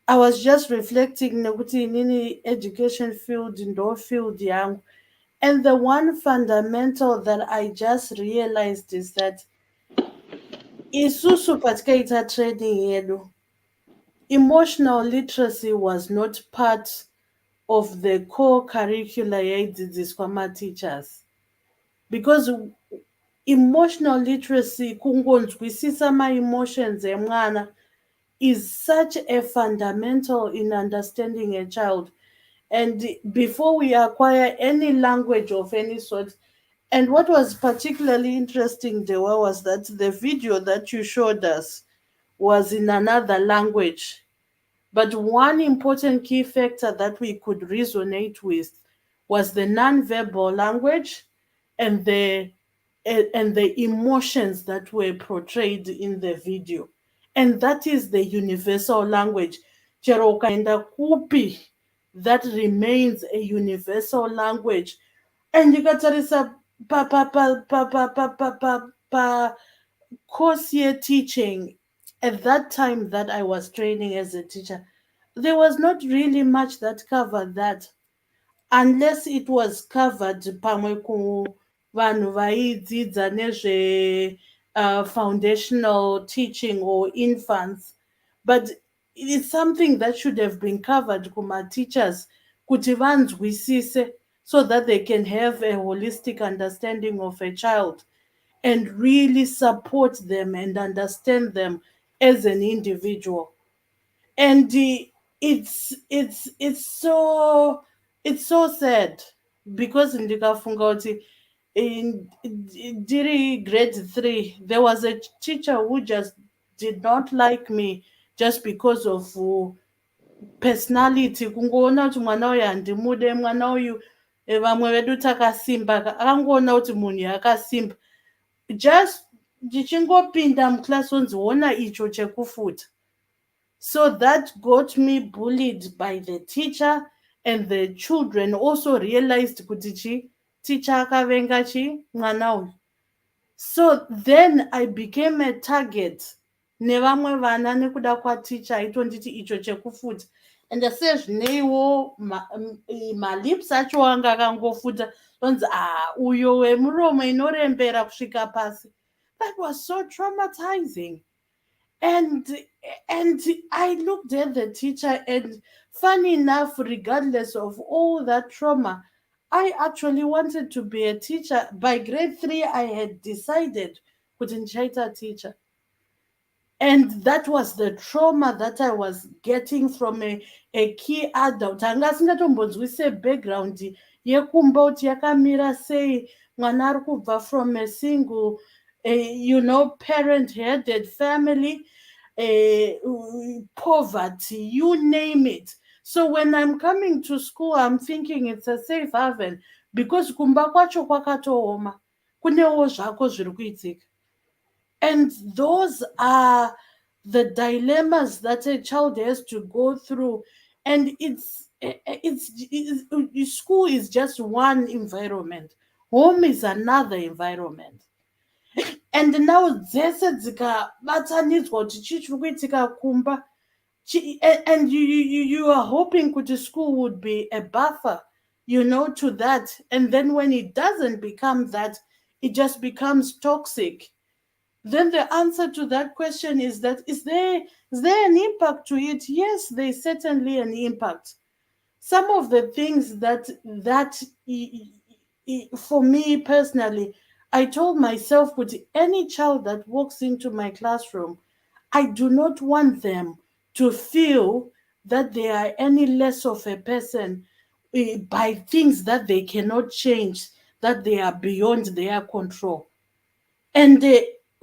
Speaker 4: I was just reflecting nekuti inini education field ndo field yangu, and the one fundamental that I just realized is that isusu patikaita training yedu, emotional literacy was not part of the core curricula yaidzidziswa ma-teachers, because emotional literacy, kungonzwisisa ma-emotions emwana, is such a fundamental in understanding a child. And before we acquire any language of any sort, and what was particularly interesting, Dewa, was that the video that you showed us was in another language. But one important key factor that we could resonate with was the non-verbal language and the emotions that were portrayed in the video. And that is the universal language. Chero ukaenda kupi, that remains a universal language. And ndikatarisa pa course year teaching, at that time that I was training as a teacher, there was not really much that covered that, unless it was covered pamwe ku vanhu vaidzidza nezve foundational teaching or infants. But it is something that should have been covered kuma teachers kuti vanzwisise, so that they can have a holistic understanding of a child and really support them and understand them as an individual. And it's so sad, because ndikafunga kuti ndiri grade 3, there was a teacher who just did not like me just because of personality, kungoona kuti mwana uyu handimude, mwana uyu vamwe vedu takasimba, akangoona kuti munhu akasimba, just ndichingopinda muclass onziona icho chekufuta. So that got me bullied by the teacher, and the children also realized kuti teacher akavenga mwana uyu. So then I became a target nevamwe vana nekuda kwaticha aitonditi icho chekufuta. And sezvineiwo malips acho anga akangofuta, onzi uyo wemuromo inorembera kusvika pasi. That was so traumatizing. And I looked at the teacher, and funny enough, regardless of all that trauma, I actually wanted to be a teacher. By grade 3, I had decided couldn't a teacher. And that was the trauma that I was getting from a key adult. Anga asingatombonzwise background yekumba kuti yakamira sei, mwana ari kubva from a single parent-headed family, poverty, you name it. So when I'm coming to school, I'm thinking it's a safe haven, because kumba kwacho kwakatooma, kunewo zvako zviri kuitika. And those are the dilemmas that a child has to go through. And school is just one environment. Home is another environment. And now dzese dzikabatanidzwa kuti chii chiri kuitika kumba, and you are hoping kuti school would be a buffer, to that. And then when it doesn't become that, it just becomes toxic. Then the answer to that question is that is there an impact to it? Yes, there's certainly an impact. Some of the things that for me personally, I told myself, with any child that walks into my classroom, I do not want them to feel that they are any less of a person by things that they cannot change, that they are beyond their control. And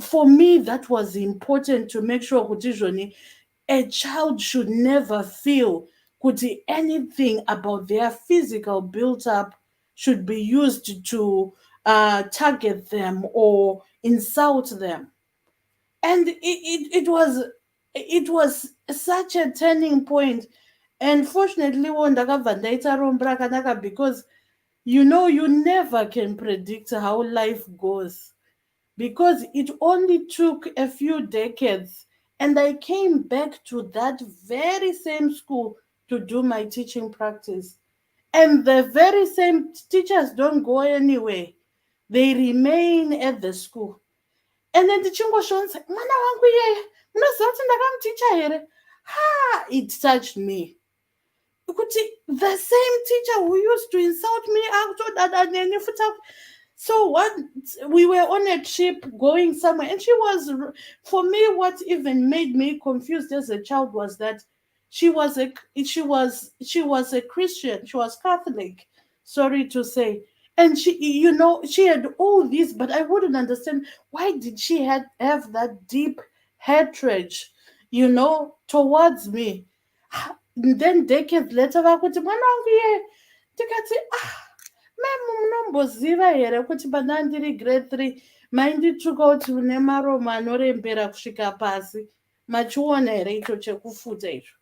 Speaker 4: for me, that was important, to make sure kuti a child should never feel kuti anything about their physical build-up should be used to target them or insult them. And it was such a turning point. And fortunately, because you never can predict how life goes, because it only took a few decades, and I came back to that very same school to do my teaching practice. And the very same teachers don't go anywhere. They remain at the school. And then ndichingosvonza mwana wangu iyeye munoziva kuti ndakamuticha here. It touched me. the same teacher who used to insult me so what, we were on a trip going somewhere, and for me, what even made me confused as a child was that she was a Christian, she was Catholic, sorry to say. And she had all this, but I wouldn't understand why did she have that deep hatred, towards me. Then decades later vakuti mwana wangu iye, tikati munomboziva here kuti pana ndiri grade 3 maindituka kuti une maromo anorembera kusvika pasi, machiona here icho chekufuta icho.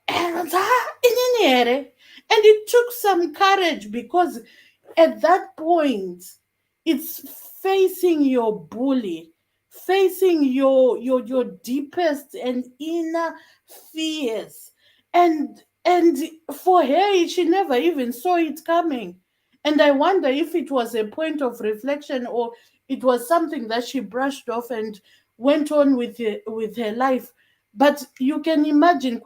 Speaker 4: And inini here. And it took some courage, because at that point it's facing your bully, facing your deepest and inner fears. And for her, she never even saw it coming. And I wonder if it was a point of reflection, or it was something that she brushed off and went on with her life. But you can imagine,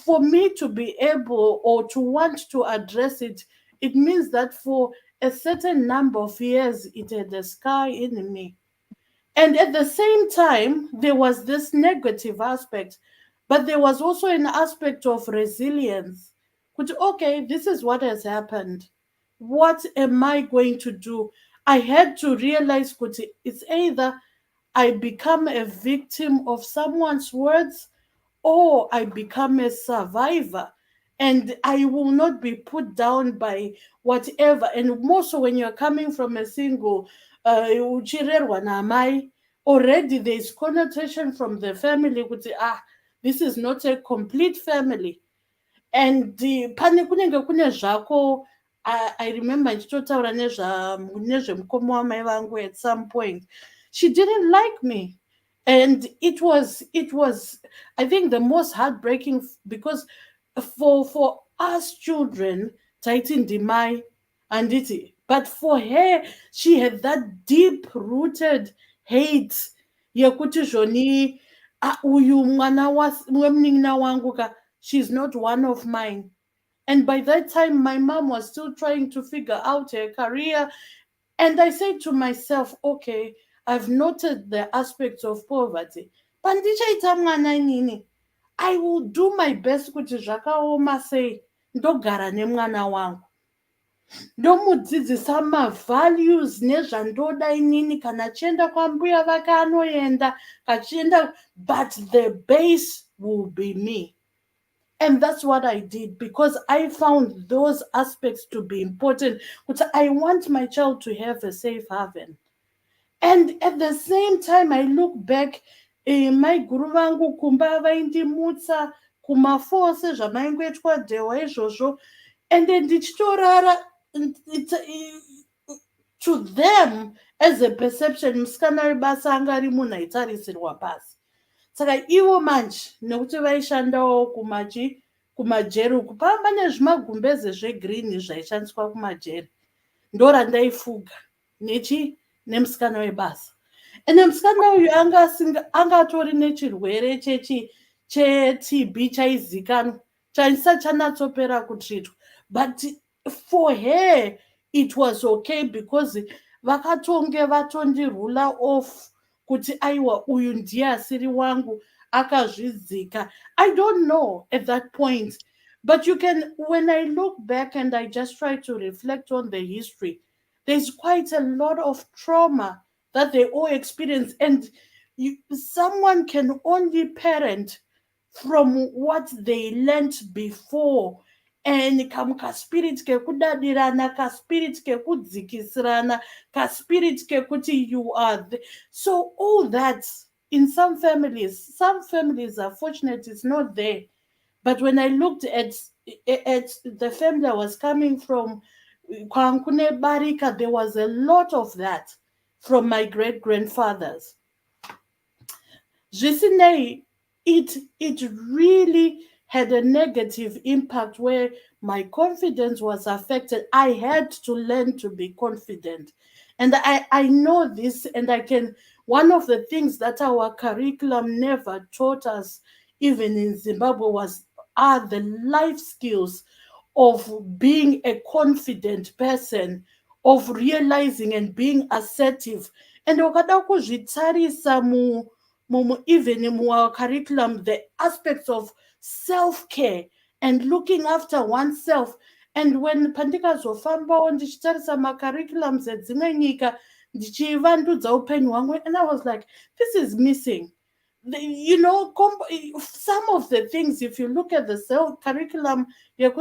Speaker 4: for me to be able or to want to address it, it means that for a certain number of years, it had a scar in me. And at the same time, there was this negative aspect, but there was also an aspect of resilience. Okay, this is what has happened. What am I going to do? I had to realize it's either I become a victim of someone's words, or I become a survivor, and I will not be put down by whatever. And more so when you're coming from a single, uchirerwa namai, already there's connotation from the family kuti this is not a complete family. And pane kunenge kune zvako. I remember ndichitotaura nezvemukoma wamai vangu at some point. She didn't like me, and it was I think the most heartbreaking, because for us children taiti ndimai anditi, but for her, she had that deep rooted hate yekuti zvoni uyu mwana wemunin'ina wangu ka, she's not one of mine. And by that time, my mom was still trying to figure out her career. And I said to myself, okay, I've noted the aspects of poverty. Pandichaita mwana inini, I will do my best kuti zvakaoma sei ndogara nemwana wangu, ndomudzidzisa mavalues nezvandoda inini, kana achienda kwambuya vake anoenda, kachienda, but the base will be me. And that's what I did, because I found those aspects to be important. But I want my child to have a safe haven. And at the same time, I look back, my guru vangu kumba vaindimutsa kumafose zvamaingoitwa dhewa izvozvo, and then ndichitorara, to them as a perception, musikana webasa anga ari munhu aitarisirwa pasi. Saka ivo manje nekuti vaishandawo kumajeri uku, pamba nezvimagumbeze zvegirini zvaishandiswa kumajeri, ndorandaifuga nemusikana webasa. Ende musikana uyu anga atori nechirwere cheTB chaizikanwa, chaisati chanatsopera kutreatwa. But for her it was okay, because vakatonge vatondirula off kuti aiwa uyu ndiye asiri wangu, akazvidzika. I don't know at that point, but when I look back and I just try to reflect on the history, there's quite a lot of trauma that they all experience, and someone can only parent from what they learned before. And kaspirit kekudadirana, kaspirit kekudzikisirana, kaspirit kekuti you are so all that, in some families are fortunate it's not there. But when I looked at the family I was coming from, Kwankune Barika, there was a lot of that from my great grandfathers. Zvisinei, it really had a negative impact where my confidence was affected. I had to learn to be confident. And I know this, and one of the things that our curriculum never taught us, even in Zimbabwe, was are the life skills of being a confident person, of realizing and being assertive. And ukada kuzvitarisa even in our curriculum, the aspects of self-care and looking after oneself. And when pandikazofambawo ndichitarisa macurriculums edzimwe nyika ndichivandudza upenyu hwangu, and I was like, this is missing. Some of the things, if you look at the curriculum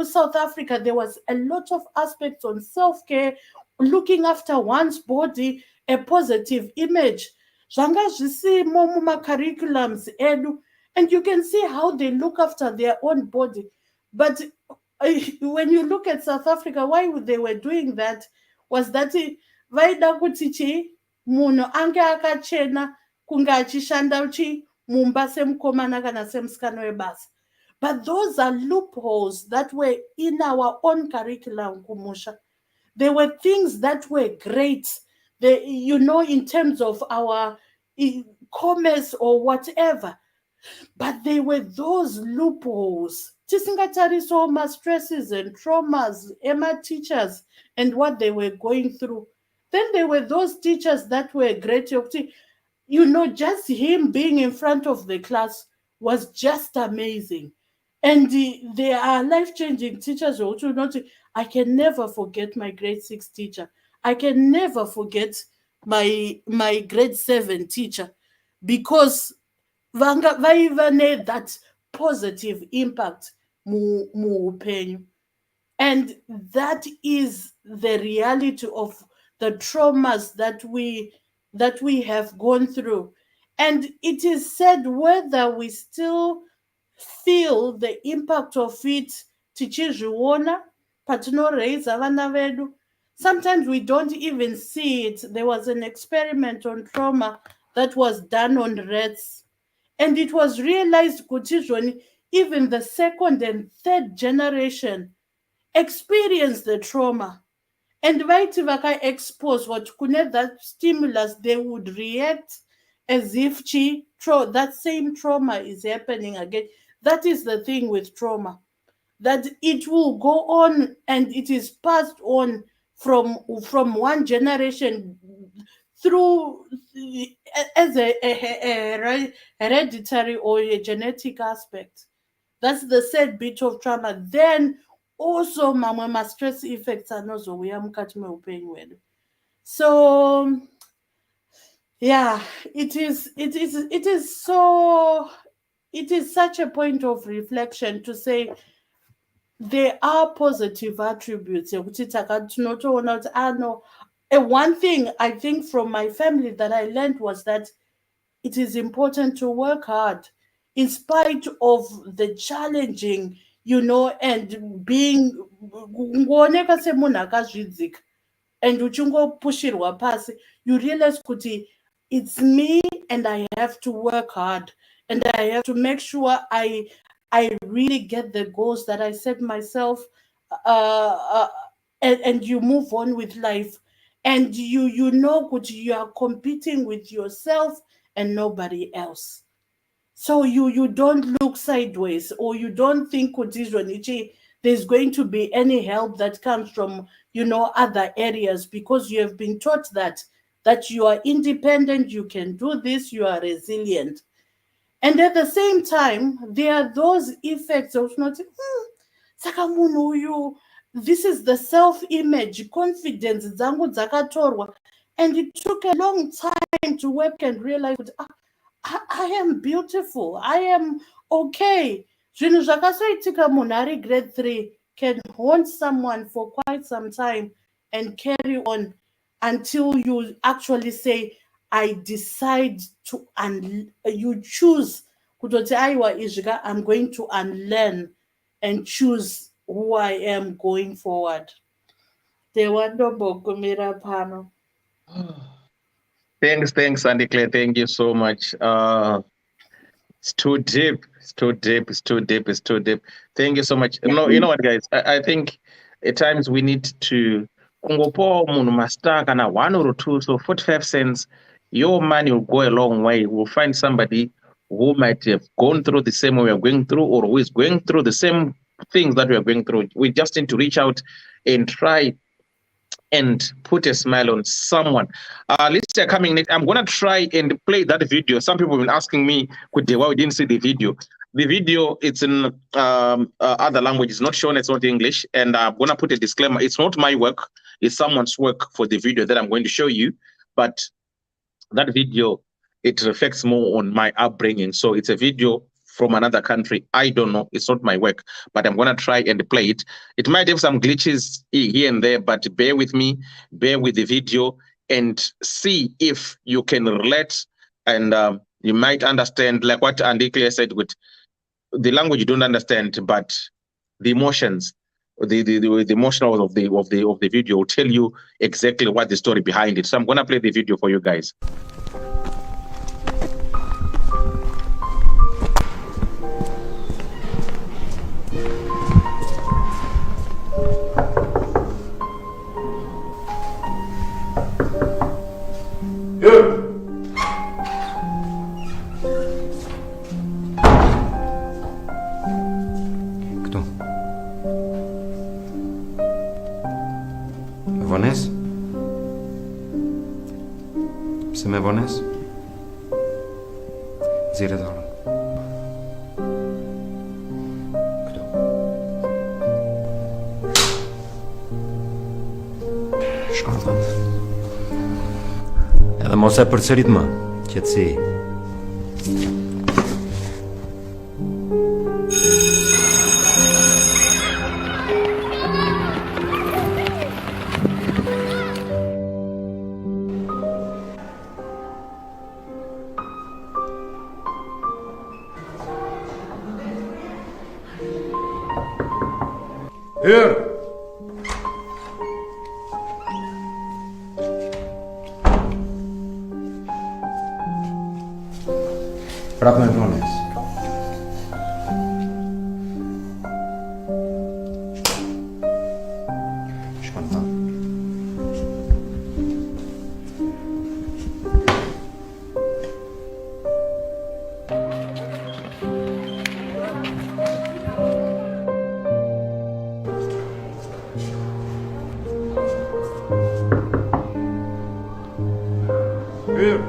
Speaker 4: South Africa, there was a lot of aspects on self-care, looking after one's body, a positive image. Zvanga zvisimo mumacurriculums edu, and you can see how they look after their own body. But when you look at South Africa, why they were doing that was that vaida kuti chi munhu ange akachena kunge achishanda mumba semukomana kana semusikana webasa. But those are loopholes that were in our own curriculum kumusha. There were things that were great, in terms of our commerce or whatever. But there were those loopholes. Tisingatariso ma stresses and traumas, Emma teachers and what they were going through. Then there were those teachers that were great. Just him being in front of the class was just amazing. And there are life-changing teachers also. I can never forget my grade 6 teacher. I can never forget my grade 7 teacher, because vaivane that positive impact mu upenyu. And that is the reality of the traumas that we have gone through. And it is said, whether we still feel the impact of it tichizviona patinoraiza vana vedu, sometimes we don't even see it. There was an experiment on trauma that was done on rats, and it was realized kuti even the second and third generation experience the trauma. And vaiti vaka-expose what kune that stimulus, they would react as if that same trauma is happening again. That is the thing with trauma, that it will go on and it is passed on from one generation through as a hereditary or a genetic aspect. That's the sad bit of trauma. Then also mamwe ma-stress effects anozouya mukati meupenyu hwedu. So yeah, it is such a point of reflection to say there are positive attributes ekuti tinotoona kuti one thing I think from my family that I learned was that it is important to work hard in spite of the challenging, and being ngooneka semunhu akazvidzika and uchingopushirwa pasi, you realize kuti it's me and I have to work hard and I have to make sure I really get the goals that I set myself, and you move on with life, and you know kuti you are competing with yourself and nobody else. So you don't look sideways, or you don't think there's going to be any help that comes from other areas, because you have been taught that you are independent, you can do this, you are resilient. And at the same time, there are those effects of saka munhu uyu, this is the self-image, confidence dzangu dzakatorwa. And it took a long time to work and realize that I am beautiful, I am okay. Zvinhu zvakasoitika munhu ari grade 3 can haunt someone for quite some time and carry on until you actually say, I decide to, you choose kutoti aiwa izvika, I'm going to unlearn and choose who I am going forward. Tewandombokumira pano.
Speaker 2: Thanks, Sandy Claire. Thank you so much. It's too deep. Thank you so much. No, you know what, guys? I think at times we need to kungopo munhu mastar kana 1 or 2, so 45 cents. Your money will go a long way. We'll find somebody who might have gone through the same way we are going through, or who is going through the same things that we are going through. We just need to reach out and try and put a smile on someone. Lisa coming next. I'm gonna try and play that video. Some people have been asking me, why we didn't see the video. The video, it's in other languages, not shown, it's not English. And I'm gonna put a disclaimer. It's not my work, it's someone's work for the video that I'm going to show you. But that video, it reflects more on my upbringing. So it's a video from another country. I don't know. It's not my work, but I'm going to try and play it. It might have some glitches here and there, but bear with me, bear with the video, and see if you can relate and you might understand, like what Andy Claire said, with the language you don't understand, but the emotions, the emotional of the video will tell you exactly what the story behind it. So I'm going to play the video for you guys.
Speaker 8: Кто? Vanessa? Jsem Vanessa? Zíra dál. Kdo? Shkon. Edhe mos e përsërit më, qetësi. Here! Prap me vones. Shkon ta. Here!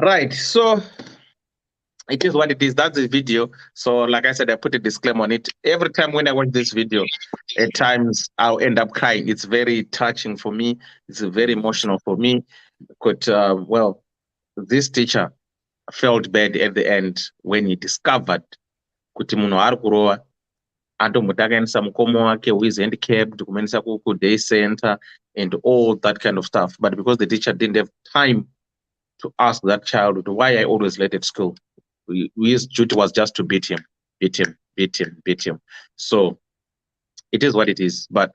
Speaker 2: Right. So it is what it is. That's the video. So, like I said, I put a disclaimer on it. Every time when I watch this video, at times I'll end up crying. It's very touching for me. It's very emotional for me. But well, this teacher felt bad at the end when he discovered kuti munhu ari kurova andomuti akaendesa mukoma wake who is handicapped kumuendesa kuday center and all that kind of stuff. But because the teacher didn't have time to ask that child why I always late at school, his duty was just to beat him, beat him, beat him, beat him. So it is what it is. But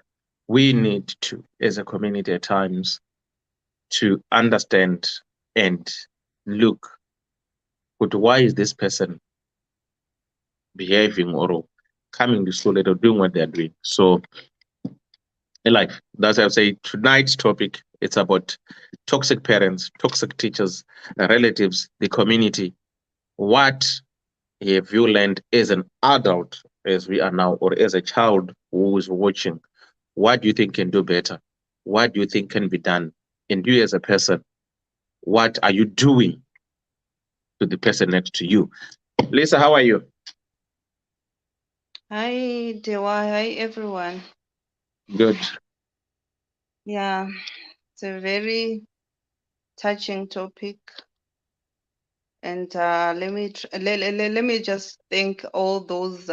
Speaker 2: we need to, as a community at times, to understand and look at why is this person behaving or coming to school or doing what they're doing. So in life, that's why I say tonight's topic, it's about toxic parents, toxic teachers, relatives, the community. What have you learned as an adult, as we are now, or as a child who is watching? What do you think can do better? What do you think can be done? And you as a person, what are you doing to the person next to you? Lisa, how are you?
Speaker 9: Hi, Dewa. Hi, everyone.
Speaker 2: Good.
Speaker 9: Yeah, it's a very touching topic. And let me just thank all those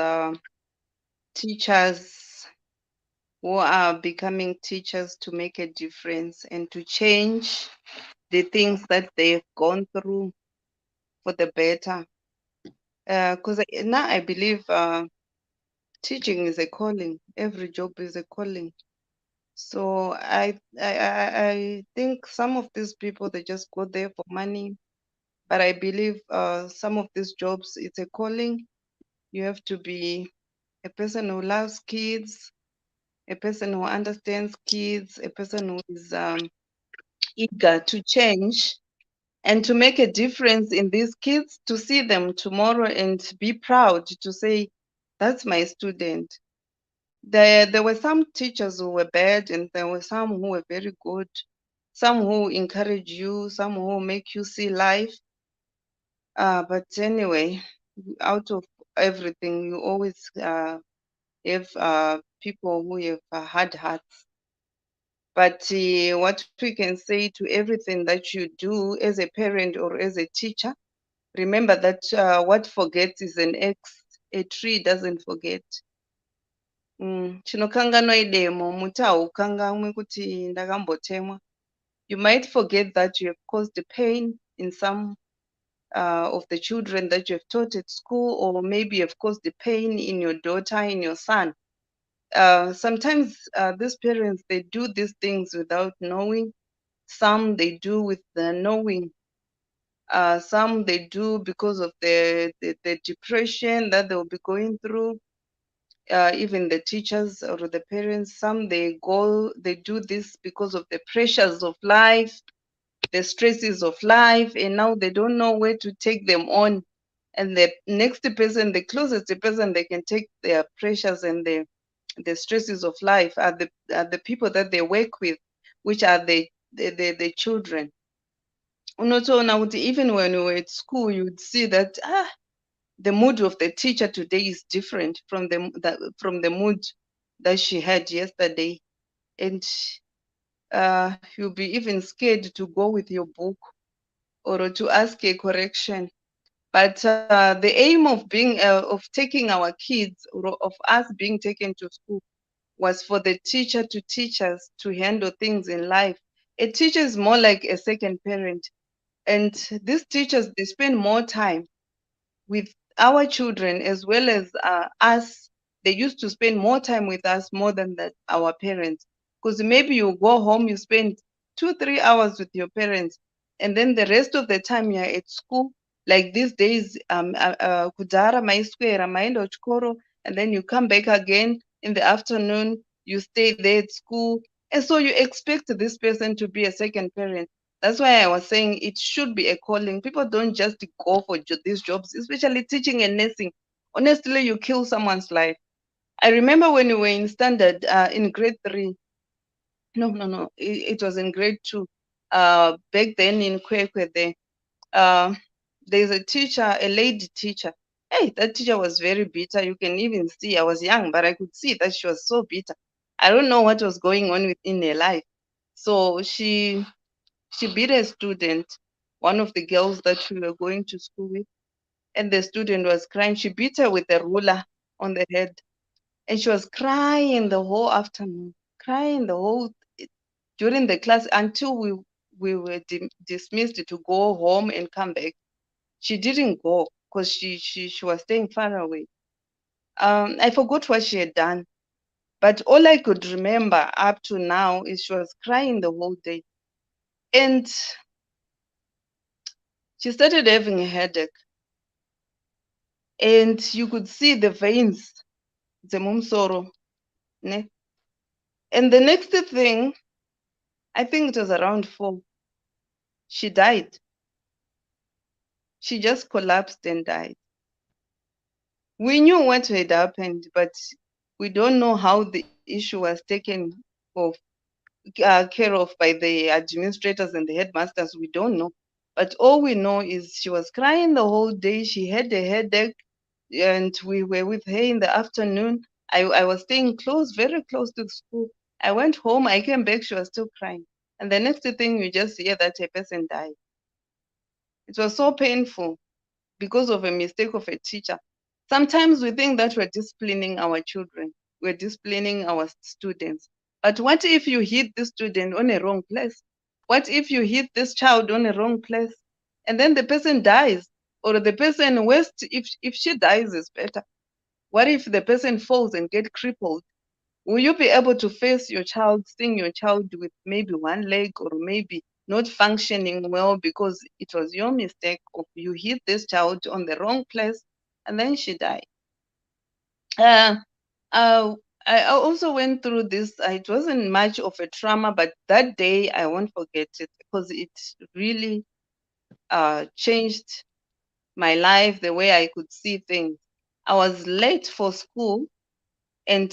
Speaker 9: teachers who are becoming teachers to make a difference and to change the things that they've gone through for the better. Because now I believe teaching is a calling. Every job is a calling. So I think some of these people they just go there for money, but I believe some of these jobs it's a calling. You have to be a person who loves kids, a person who understands kids, a person who is eager to change and to make a difference in these kids, to see them tomorrow and be proud to say, that's my student. There were some teachers who were bad and there were some who were very good, some who encourage you, some who make you see life. But anyway, out of everything, you always have people who have hard hearts. But what we can say to everything that you do as a parent or as a teacher, remember that what forgets is an X. A tree doesn't forget. Chinokanganwa idemo muti haukanganwi kuti ndakambotemwa. You might forget that you have caused pain in some of the children that you have taught at school, or maybe you have caused pain in your daughter, in your son. Sometimes these parents, they do these things without knowing. Some they do with the knowing. Some they do because of the depression that they'll be going through. Even the teachers or the parents, some they do this because of the pressures of life, the stresses of life, and now they don't know where to take them on. And the next person, the closest person they can take their pressures and the stresses of life are the people that they work with, which are the children. Unotoona kuti even when we were at school, you would see that the mood of the teacher today is different from the mood that she had yesterday, and you'll be even scared to go with your book or to ask a correction. But the aim of taking our kids, or of us being taken to school, was for the teacher to teach us to handle things in life. A teacher is more like a second parent, and these teachers, they spend more time with our children as well as us. They used to spend more time with us more than our parents, because maybe you go home, you spend 2-3 hours with your parents, and then the rest of the time you're at school. Like these days, kudhara maiswera maenda kuchikoro, and then you come back again in the afternoon, you stay there at school, and so you expect this person to be a second parent. That's why I was saying it should be a calling. People don't just go for these jobs, especially teaching and nursing. Honestly, you kill someone's life. I remember when we were in standard, in grade 3. No. It was in grade 2. Back then in Kwekwe there. there's a teacher, a lady teacher. Hey, that teacher was very bitter. You can even see, I was young, but I could see that she was so bitter. I don't know what was going on within her life. So she beat a student, one of the girls that we were going to school with, and the student was crying. She beat her with a ruler on the head, and she was crying the whole afternoon, crying the whole during the class until we were dismissed to go home and come back. She didn't go because she was staying far away. I forgot what she had done, but all I could remember up to now is she was crying the whole day, and she started having a headache, and you could see the veins, the mumsoro, ne? And the next thing, I think it was around 4, she died. She just collapsed and died. We knew what had happened, but we don't know how the issue was taken of, care of by the administrators and the headmasters. We don't know. But all we know is she was crying the whole day. She had a headache, and we were with her in the afternoon. I was staying close, very close to the school. I went home, I came back, she was still crying. And the next thing you just hear that a person died. It was so painful because of a mistake of a teacher. Sometimes we think that we're disciplining our children, we're disciplining our students. But what if you hit the student on a wrong place? What if you hit this child on a wrong place and then the person dies? Or the person worst, if she dies is better. What if the person falls and get crippled? Will you be able to face your child, seeing your child with maybe one leg or maybe not functioning well because it was your mistake or you hit this child on the wrong place and then she died? Uh, uh, I also went through this. It wasn't much of a trauma, but that day I won't forget it because it really changed my life, the way I could see things. I was late for school, and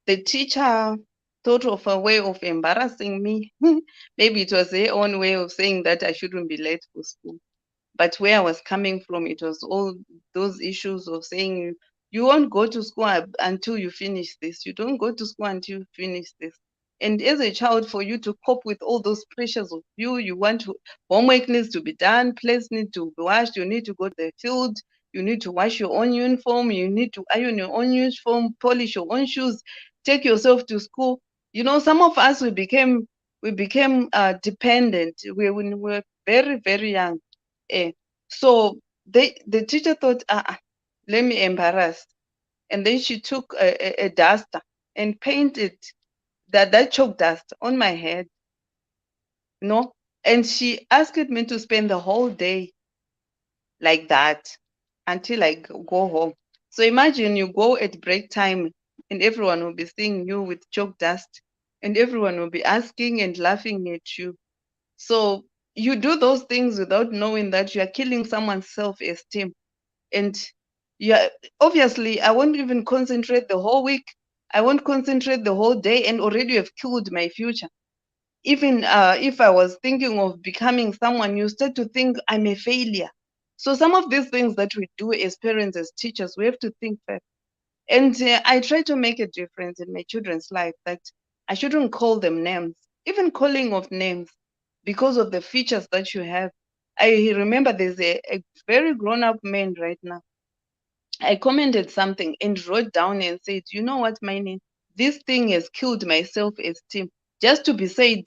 Speaker 9: the teacher thought of a way of embarrassing me. Maybe it was her own way of saying that I shouldn't be late for school. But where I was coming from, it was all those issues of saying you won't go to school until you finish this. You don't go to school until you finish this. And as a child, for you to cope with all those pressures of you want to, homework needs to be done, plates need to be washed, you need to go to the field, you need to wash your own uniform, you need to iron your own uniform, polish your own shoes, take yourself to school. You know, some of us we became dependent. When we were very, very young. Eh, so the teacher thought, let me embarrass. And then she took a duster and painted that chalk dust on my head, you know, and she asked me to spend the whole day like that until I go home. So imagine you go at break time and everyone will be seeing you with chalk dust and everyone will be asking and laughing at you. So you do those things without knowing that you are killing someone's self-esteem. And yeah, obviously I won't even concentrate the whole week. I won't concentrate the whole day and already have killed my future. Even if I was thinking of becoming someone, you start to think I'm a failure. So some of these things that we do as parents, as teachers, we have to think first. And I try to make a difference in my children's life that I shouldn't call them names, even calling of names, because of the features that you have. I remember there's a very grown up man right now. I commented something and wrote down and said, you know what, my name? This thing has killed my self esteem. Just to be said,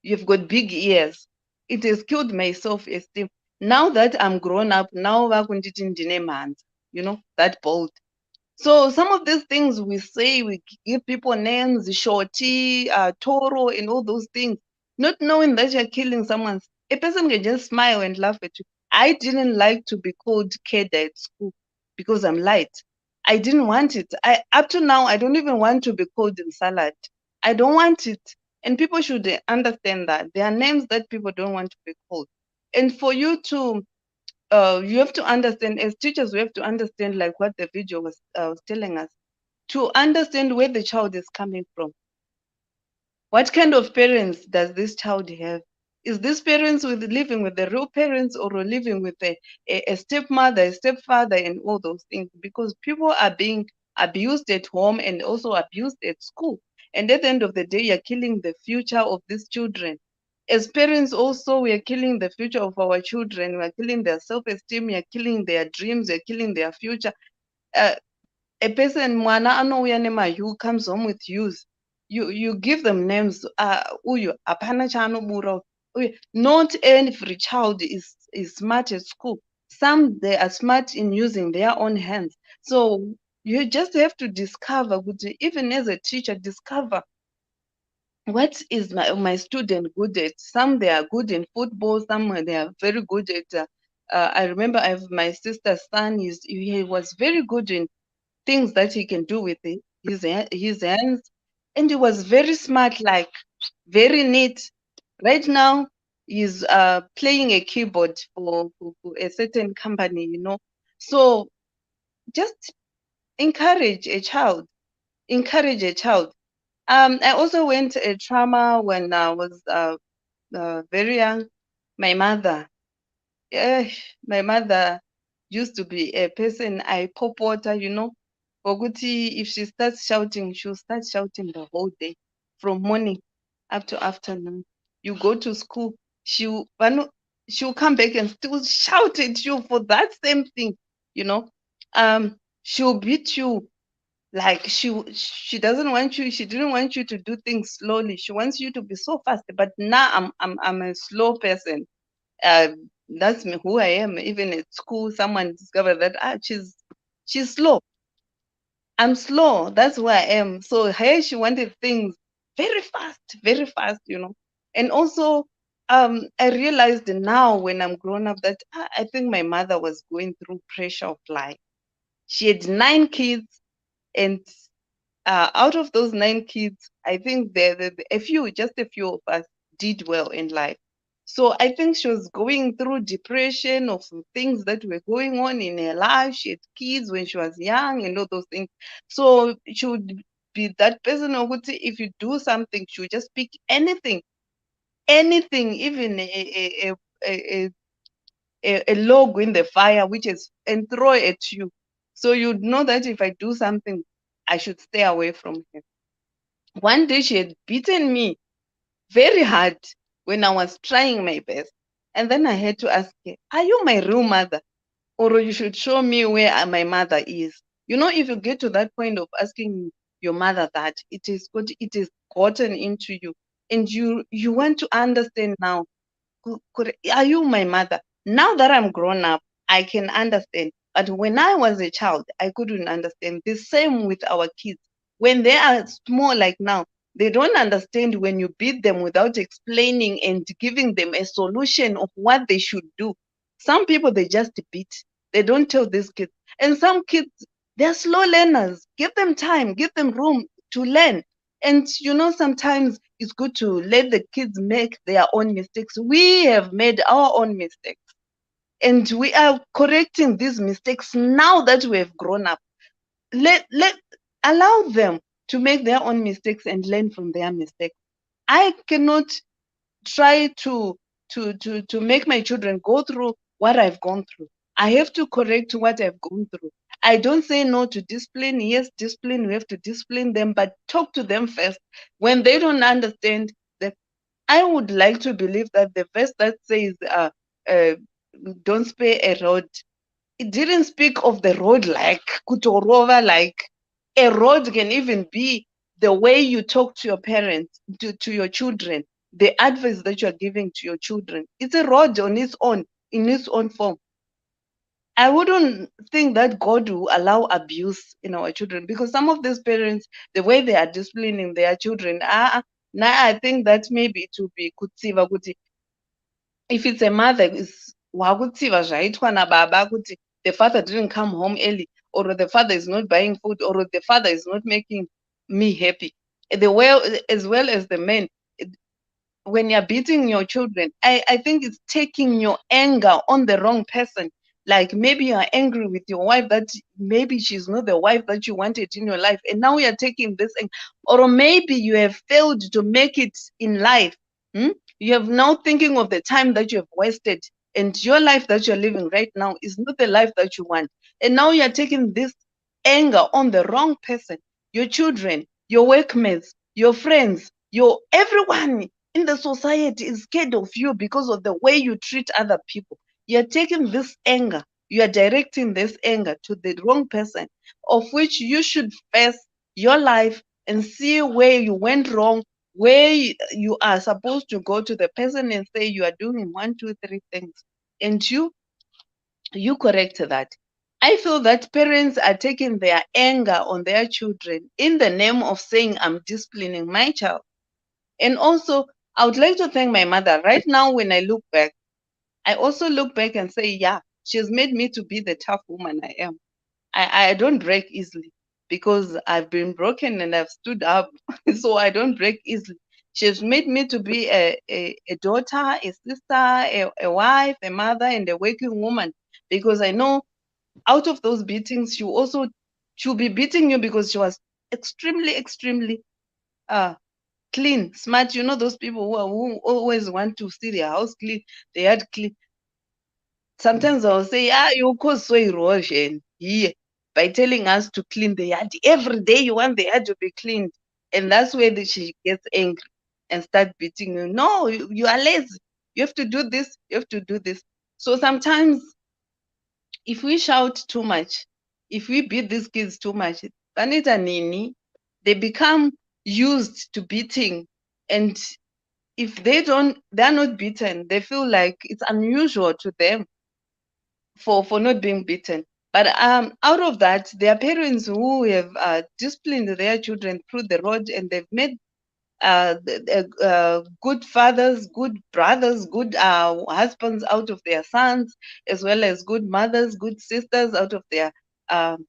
Speaker 9: you've got big ears. It has killed my self esteem. Now that I'm grown up, now you know, that bold. So some of these things we say, we give people names, Shorty, Toro, and all those things, not knowing that you're killing someone. A person can just smile and laugh at you. I didn't like to be called Keda at school because I'm light. I didn't want it. Up to now, I don't even want to be called in salad. I don't want it. And people should understand that. There are names that people don't want to be called. And for you to you have to understand, as teachers, we have to understand, like what the video was telling us, to understand where the child is coming from. What kind of parents does this child have? Is this parents with living with the real parents or living with a stepmother, a stepfather, and all those things? Because people are being abused at home and also abused at school. And at the end of the day, you're killing the future of these children. As parents, also, we are killing the future of our children. We are killing their self-esteem. We are killing their dreams. We are killing their future. A person, mwana anouya nemahu, comes home with youth. You give them names. Uyu hapana chaanobura. Not every child is smart at school. Some, they are smart in using their own hands. So you just have to discover, even as a teacher, discover what is my student good at. Some, they are good in football. Some, they are very good at. I remember I have my sister's son. He was very good in things that he can do with his hands, and he was very smart, like very neat. Right now, he's playing a keyboard for a certain company, So just encourage a child. Encourage a child. I also went a trauma when I was very young. My mother, eh, my mother used to be a person I pop water, Boguti, if she starts shouting, she'll start shouting the whole day, from morning up to afternoon. You go to school, she'll come back and still shout at you for that same thing, you know. She'll beat you, like she doesn't want you, she didn't want you to do things slowly. She wants you to be so fast. But now I'm a slow person. Uh, that's me, who I am. Even at school, someone discovered that she's slow. I'm slow. That's who I am. So her, she wanted things very fast. And also, I realized now when I'm grown up that I think my mother was going through pressure of life. She had 9 kids, and out of those 9 kids, I think just a few of us did well in life. So I think she was going through depression of some things that were going on in her life. She had kids when she was young and all those things. So she would be that person who would say, if you do something, she would just pick anything, even a log in the fire, and throw it at you. So you'd know that if I do something, I should stay away from her. One day she had beaten me very hard when I was trying my best. And then I had to ask her, are you my real mother? Or you should show me where my mother is. If you get to that point of asking your mother that, it is gotten into you. And you want to understand now, are you my mother? Now that I'm grown up, I can understand. But when I was a child, I couldn't understand. The same with our kids. When they are small, like now, they don't understand when you beat them without explaining and giving them a solution of what they should do. Some people, they just beat. They don't tell these kids. And some kids, they're slow learners. Give them time, give them room to learn. And sometimes it's good to let the kids make their own mistakes. We have made our own mistakes, and we are correcting these mistakes now that we have grown up. Allow them to make their own mistakes and learn from their mistakes. I cannot try to make my children go through what I've gone through. I have to correct what I've gone through. I don't say no to discipline. Yes, discipline, we have to discipline them, but talk to them first. When they don't understand, that I would like to believe that the verse that says, don't spare a road, it didn't speak of the road like Kutorova, like a road can even be the way you talk to your parents, to your children, the advice that you're giving to your children. It's a road on its own, in its own form. I wouldn't think that God will allow abuse in our children, because some of these parents, the way they are disciplining their children, now I think that maybe it will be kutsiva kuti. If it's a mother, is wakutsiva zvaitwa nababa kuti the father didn't come home early, or the father is not buying food, or the father is not making me happy. As well as the men, when you're beating your children, I think it's taking your anger on the wrong person. Like maybe you're angry with your wife that maybe she's not the wife that you wanted in your life, and now you're taking this, or maybe you have failed to make it in life. You have now thinking of the time that you have wasted, and your life that you're living right now is not the life that you want. And now you're taking this anger on the wrong person, your children, your workmates, your friends, your everyone in the society is scared of you because of the way you treat other people. You're taking this anger, you are directing this anger to the wrong person, of which you should face your life and see where you went wrong, where you are supposed to go to the person and say you are doing 1, 2, 3 things, and you correct that. I feel that parents are taking their anger on their children in the name of saying I'm disciplining my child. And also, I would like to thank my mother. Right now, when I look back, I also look back and say, yeah, she has made me to be the tough woman I am. I don't break easily because I've been broken and I've stood up. So I don't break easily. She has made me to be a daughter, a sister, a wife, a mother, and a working woman, because I know out of those beatings, she'll be beating you because she was extremely, extremely clean, smart. You know those people who always want to see their house clean, they had clean. Sometimes I'll say, you cause so erosion here by telling us to clean the yard. Every day you want the yard to be cleaned. And that's where she gets angry and start beating you. No, you are lazy. You have to do this. You have to do this. So sometimes if we shout too much, if we beat these kids too much, Vanita Nini, they become used to beating. And if they're not beaten, they feel like it's unusual to them for not being beaten. But out of that, there are parents who have disciplined their children through the road, and they've made good fathers, good brothers, good husbands out of their sons, as well as good mothers, good sisters out of um,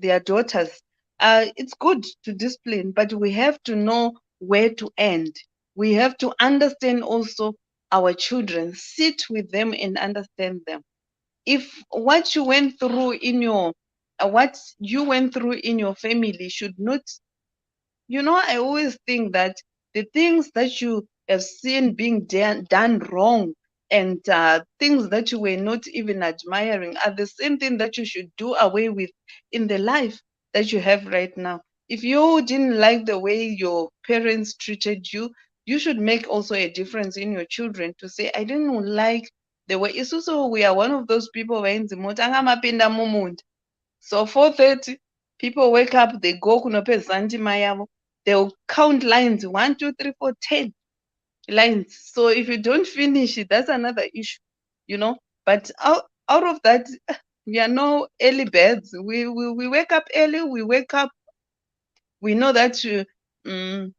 Speaker 9: their daughters. It's good to discipline, but we have to know where to end. We have to understand also our children, sit with them and understand them. If what you went through in your what you went through in your family should not, I always think that the things that you have seen being done wrong, and things that you were not even admiring are the same thing that you should do away with in the life that you have right now. If you didn't like the way your parents treated you, you should make also a difference in your children to say, I didn't like the way. It's also, we are one of those people where in the so 4:30, people wake up, they go kunope zantima yavo. They'll count lines 1, 2, 3, 4, 10 lines. So if you don't finish it, that's another issue, you know. But out of that, we are no early birds. We wake up early. We wake up. We know that munhu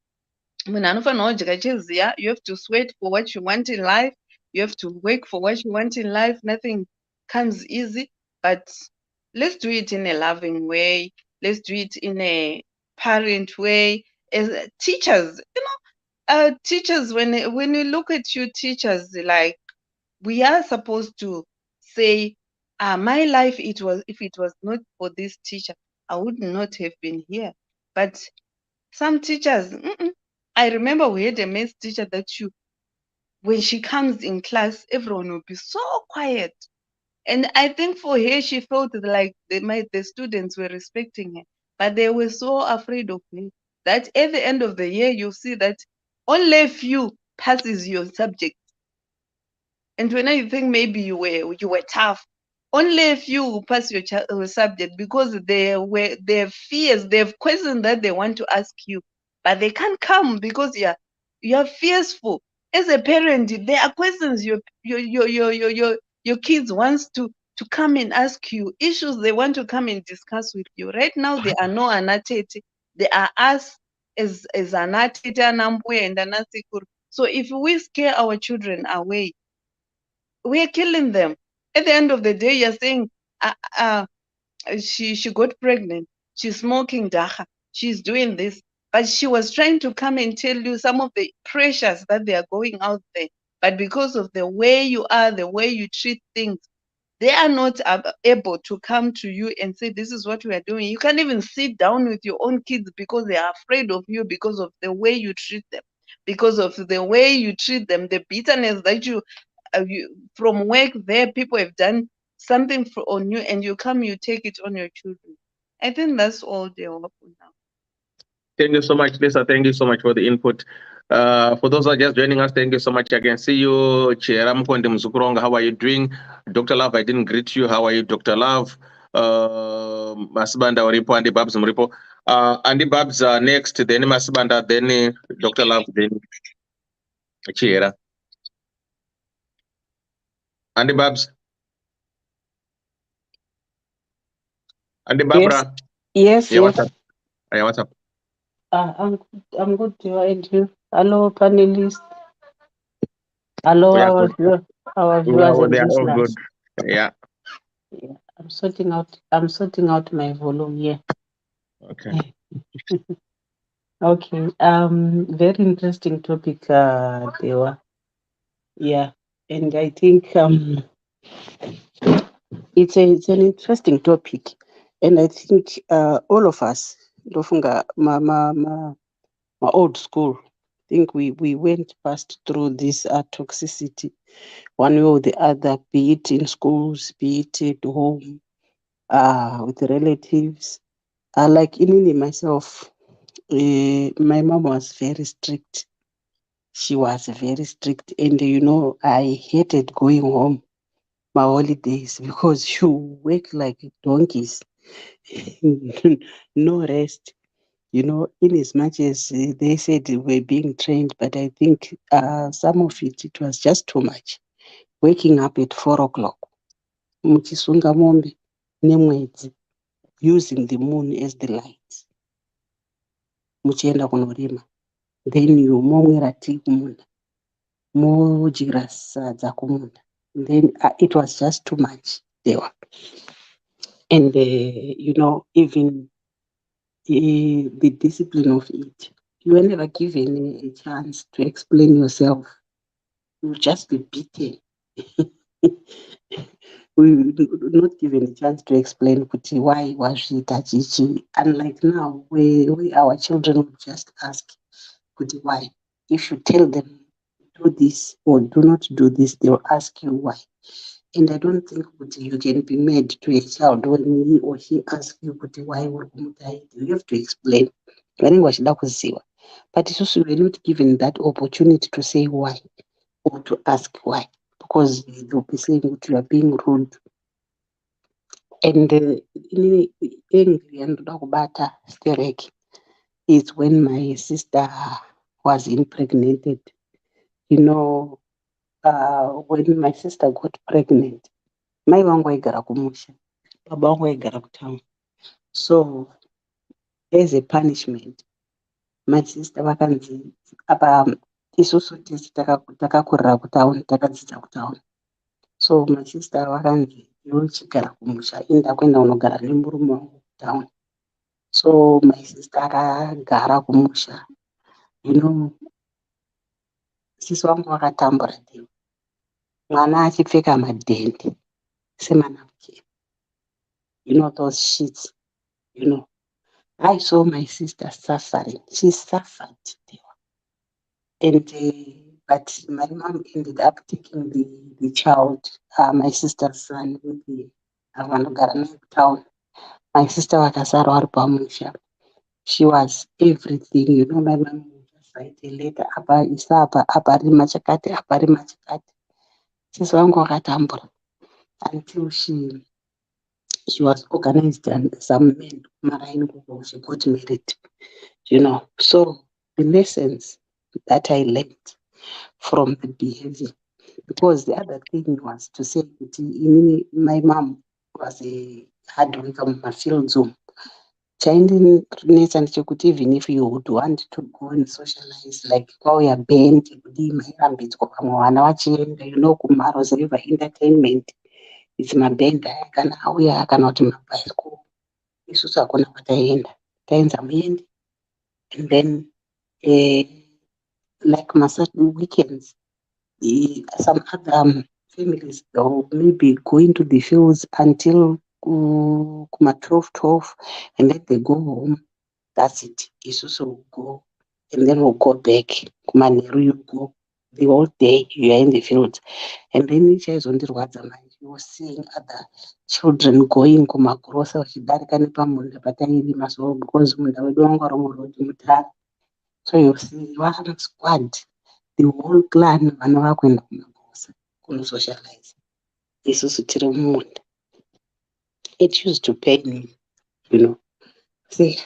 Speaker 9: anofanira kudya chiziya, you have to sweat for what you want in life. You have to work for what you want in life. Nothing comes easy, but let's do it in a loving way. Let's do it in a parent way. As teachers, teachers, when you look at you teachers, like, we are supposed to say, my life, if it was not for this teacher, I would not have been here. But some teachers, I remember we had a maths teacher that when she comes in class, everyone will be so quiet. And I think for her, she felt like the students were respecting her, but they were so afraid of her that at the end of the year, you see that only a few passes your subject. And when you think maybe you were tough, only a few will pass your subject because they have fears, they have questions that they want to ask you, but they can't come because you're fearful. As a parent, there are questions your kids wants to come and ask you, issues they want to come and discuss with you. Right now, there are no anatete. There are us as anatete, anambuya, and anasikuru. So if we scare our children away, we are killing them. At the end of the day, you're saying, uh, uh, she got pregnant, she's smoking dacha, she's doing this, but she was trying to come and tell you some of the pressures that they are going out there. But because of the way you are, the way you treat things, they are not able to come to you and say, this is what we are doing. You can't even sit down with your own kids because they are afraid of you because of the way you treat them. because of the way you treat them, the bitterness that you from work there, people have done something on you, and you come, you take it on your children. I think that's all they are for now.
Speaker 2: Thank you so much, Lisa. Thank you so much for the input. For those who are just joining us, thank you so much. I can see you, Chiram Konde Mzukuronga. How are you doing? Dr. Love, I didn't greet you. How are you, Dr. Love? Masibanda Oripo, Andy Babs Mripo. Andy Babs next, then Masibanda, then Dr. Love, then Chira. Andy Babs. Andy
Speaker 7: Yes,
Speaker 2: Babra.
Speaker 7: yes,
Speaker 2: Yeah, what's
Speaker 7: yes.
Speaker 2: up? Yeah, what's up?
Speaker 7: I'm good. And you? Hello, panelists. Hello,
Speaker 2: We are good.
Speaker 7: our
Speaker 2: We
Speaker 7: viewers
Speaker 2: are,
Speaker 7: and
Speaker 2: they are all good.
Speaker 7: listeners.
Speaker 2: Yeah.
Speaker 7: Yeah, I'm sorting out my volume here.
Speaker 2: Okay.
Speaker 7: Okay. Very interesting topic, Dewa. Yeah, and I think it's an interesting topic, and I think all of us, Lofunga, my old school, think we went past through this toxicity one way or the other, be it in schools, be it at home, with relatives. Like in myself, my mom was very strict. She was very strict, and I hated going home my holidays because you work like donkeys, no rest. In as much as they said they were being trained, but I think some of it was just too much. Waking up at 4 o'clock, muchisunga mombe nemwedzi, using the moon as the light, muchienda kunorima, then you momwera tea kumunda, modyira sadza kumunda, then it was just too much there. And even the discipline of it, you were never given a chance to explain yourself. You'll just be beaten. We were not given a chance to explain Kuti, why was she Tachichi. Unlike now, where our children would just ask Kuti why. If you tell them do this or do not do this, they will ask you why. And I don't think Kuti, you can be mad to a child when he or she asks you Kuti why you have to explain. But it's also we're not given that opportunity to say why or to ask why, because they'll be saying that you are being rude. And in English, is when my sister was impregnated. When my sister got pregnant, my wangu waigara kumusha, baba wangu waigara kutown. So as a punishment, my sister vakanzi apa isusu tisi takakurira kutauni, takadzidza kutauni. So my sister vakanzi iwe chigara kumusha, enda kuenda unogara nemurume wangu kutauni. So my sister akagara kumusha. Sisi wangu vakatambura ndiwo. Mwana achipfeka madhende semanapukeni. Those sheets. I saw my sister suffering. She suffered. And but my mom ended up taking the child, my sister's son, with the Avanogara town. My sister vakasara vari pamusha. She was everything. My mom would just write a letter, apa isa apa rima chakati, apa rima chakati. Sisi wangu wakatambura until she was organized and some men she got married. So the lessons that I learned from the behavior, because the other thing was to say my mom was a hard worker in my field zone. Chaindinetsa ndechekuti even if you would want to go and socialize, like kwauya band kudii mairambidzwa vamwe vana vachienda kuMaros River Entertainment, it's maband aya kana auya kana kuti mabhasikoro, isusu hakuna kwataienda, tainza muende. And then like certain weekends, some other families they'll maybe go into the fields until kuma 12, and then they go home. That's it. Isusu will go and then we'll go back. Kumanheru, you go the whole day, you are in the field. And then you were seeing other children going kumagrosa vachidarika nepamunda patairima, so because munda wedu wanga uri murodhi mutara. So you see one squad, the whole clan vanova kuenda kumagrosa kunosocialize. Isusu tiri mumunda. It used to pain me, you know. See,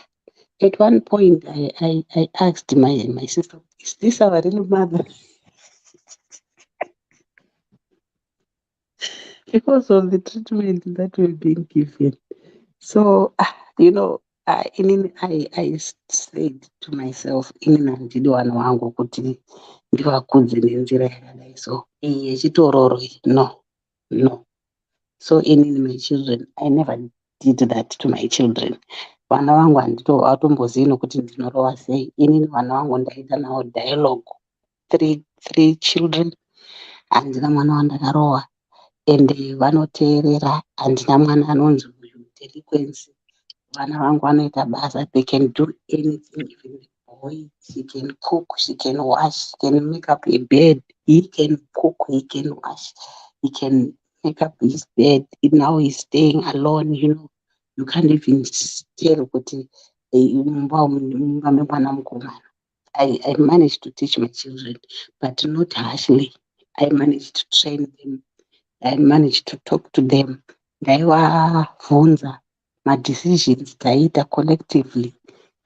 Speaker 7: at one point I asked my sister, is this our real mother? Because of the treatment that we're being given. So, you know, I said to myself, inini handidi vana vangu kuti ndivakudze nenzira yakadai. So, iyi yechitororo iyi, no. So, inini my children, I never did that to my children. Vana vangu havatombozivi nokuti ndinorova sei. Inini vana vangu ndaita navo dialogue. Three children, handina mwana wandakarova. And vanoteerera, handina mwana anonzi uyu delinquency. Vana vangu vanoita basa. They can do anything. Even the boy, she can cook, she can wash, she can make up a bed. He can cook, he can wash, he can make up his bed. Now he's staying alone, you know. You can't even tell kuti mumba memwana mukomana. I managed to teach my children, but not harshly. I managed to train them. I managed to talk to them. Ndaivabvunza decisions taita collectively.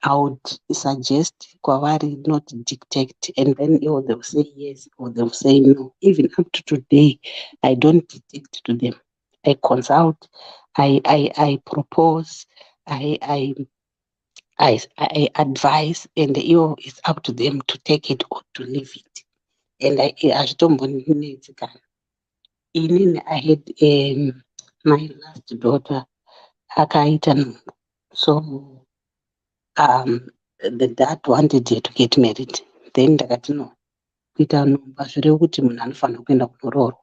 Speaker 7: I would suggest kwavari, not dictate, and then they will say yes or they'll say no. Even up to today, I don't dictate to them. I consult, I propose, I advise, and it's up to them to take it or to leave it. And I had my last daughter, akaita. So the dad wanted her to get married. Then ndakati no, kuita nhumba zvirevo kuti munhu anofanira kuenda kunoroorwa.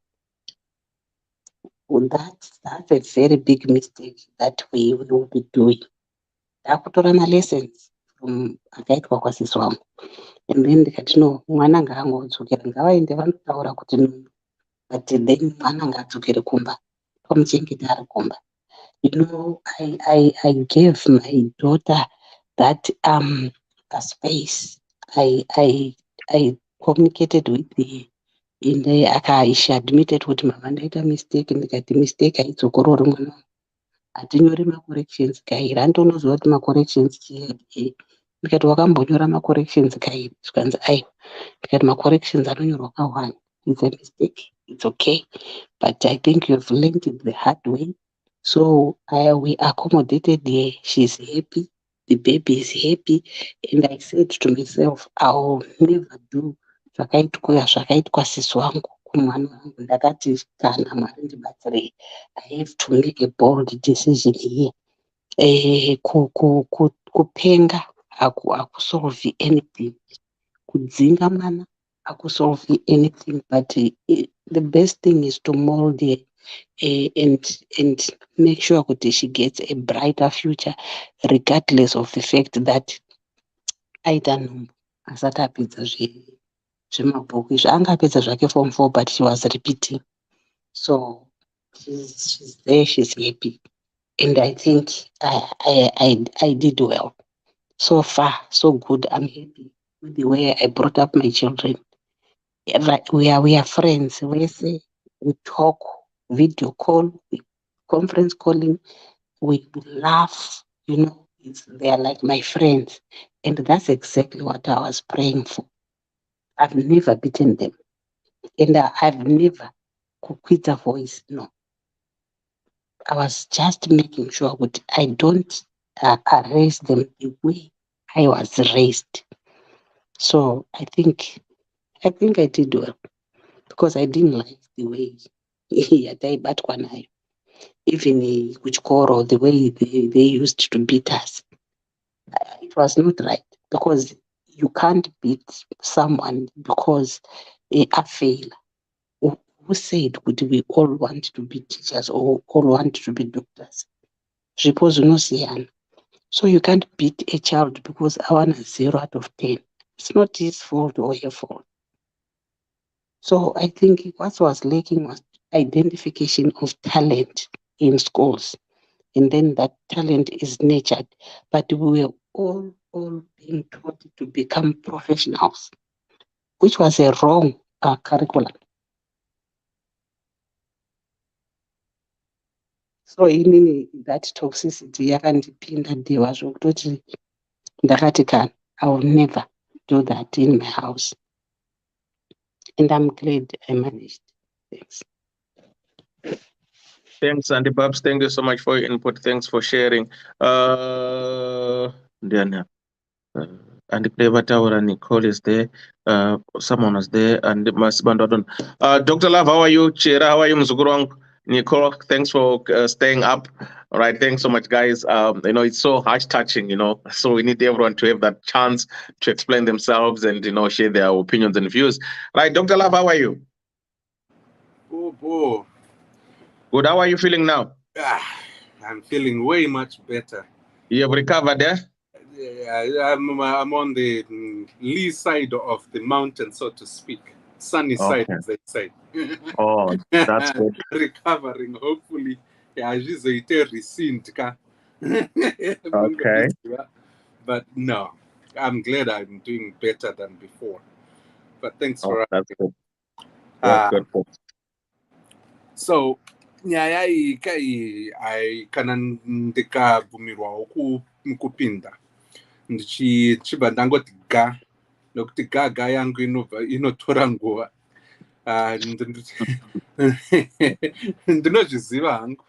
Speaker 7: That's a very big mistake that we will be doing. Ndakutora lessons from akaitwa kwasisi wangu. And then ndikati no, mwana ngaangodzokera, ngavaende vanotaura kuti no, but then mwana ngaadzokere kumba, tomuchengeta ari kumba. You know, I gave my daughter that a space. I communicated with her, and she admitted kuti mama ndaita mistake. Ndikati mistake haidzokorori mwana wangu, hatinyori macorrections kairi. Handinoziva kuti macorrections chii. Ndikati wakambonyora macorrections kairi? Zvikanzi aiwa. Ndikati macorrections anonyorwa ka1. It's a mistake, it's okay, but I think you've learned it the hard way. So we accommodated her. She's happy. The baby is happy. And I said to myself, I will never do zvakaitwa sisi wangu kumwana wangu. Ndakati kana Mwari ndibatsirei, I have to make a bold decision here. Kupenga akusolve anything. Kudzinga mwana akusolve anything. But the best thing is to mold her. And make sure that she gets a brighter future, regardless of the fact that aita nhumbu asati apedza zvemabhuku izvi. Angapedza zvake form 4, but she was repeating. So she's there, she's happy, and I think I did well. So far, so good. I'm happy with the way I brought up my children. We are friends. We talk, video call, conference calling, we laugh, you know. They are like my friends, and that's exactly what I was praying for. I've never beaten them, and I've never quit a voice. No, I was just making sure that I don't raise them the way I was raised. So I think I did well, because I didn't like the way yataibatwa nayo. Even kuchikoro, the way they used to beat us, it was not right, because you can't beat someone because a fail. Who said we all want to be teachers or all want to be doctors? So you can't beat a child because I want a 0 out of 10. It's not his fault or her fault. So I think what was lacking was identification of talent in schools. And then that talent is nurtured. But we were all being taught to become professionals, which was a wrong curriculum. So in that toxicity yakandipinda dhiwa zvokutoti ndakati kani, I will never do that in my house. And I'm glad I managed. Thanks.
Speaker 2: Thanks, Andy Babs. Thank you so much for your input. Thanks for sharing. Then, and Clever Tower and Nicole is there. Someone was there, and Masibandodon. Dr. Love, how are you? Chera, how are you, Mzugurong? Nicole, thanks for staying up. All right, thanks so much, guys. It's so heart touching, so we need everyone to have that chance to explain themselves and, share their opinions and views. Right, Dr. Love, how are you?
Speaker 11: Oh.
Speaker 2: Good. How are you feeling now?
Speaker 11: I'm feeling way much better.
Speaker 2: You have recovered, eh?
Speaker 11: Yeah, I'm on the lee side of the mountain, so to speak. Sunny side, as they say.
Speaker 2: Oh, that's good.
Speaker 11: Recovering, hopefully. Yeah,
Speaker 2: Okay.
Speaker 11: But no, I'm glad I'm doing better than before. But thanks for
Speaker 2: that's
Speaker 11: asking.
Speaker 2: Good. Good.
Speaker 11: So nyaya iyi kana ndikabvumirwawo kupinda ndichibva ndangoti ga nokuti gaga yangu inotora nguva ndinozviziva hangu.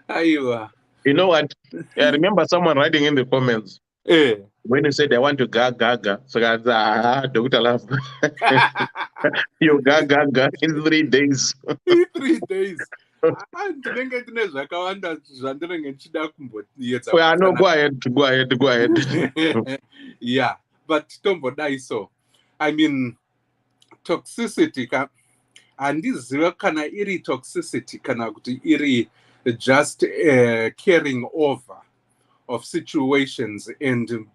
Speaker 11: Aiwa.
Speaker 2: You know what? I remember someone writing in the comments. When you said they want to gaga, so that's Dr. Love. You gaga in 3 days.
Speaker 11: In 3 days. Ndinenge ndine zvakawanda zvandinenge ndichida kumboedza.
Speaker 2: Go ahead.
Speaker 11: Yeah, but tombodai so. I mean, toxicity handizive kana iri toxicity kana kuti iri just carrying over of situations. And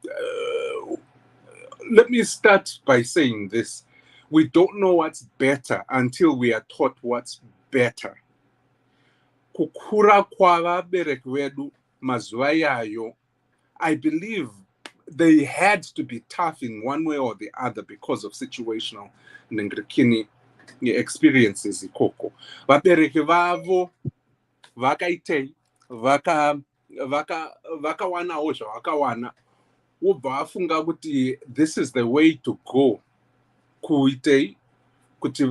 Speaker 11: let me start by saying this. We don't know what's better until we are taught what's better. Kukura kwavabereki vedu mazuva yayo, I believe they had to be tough in one way or the other because of situational nengirikini experiences ikoko. Vabereki vavo vakaitei vakawanawo zvavakawana, wobva vafunga kuti this is the way to go kuitei kuti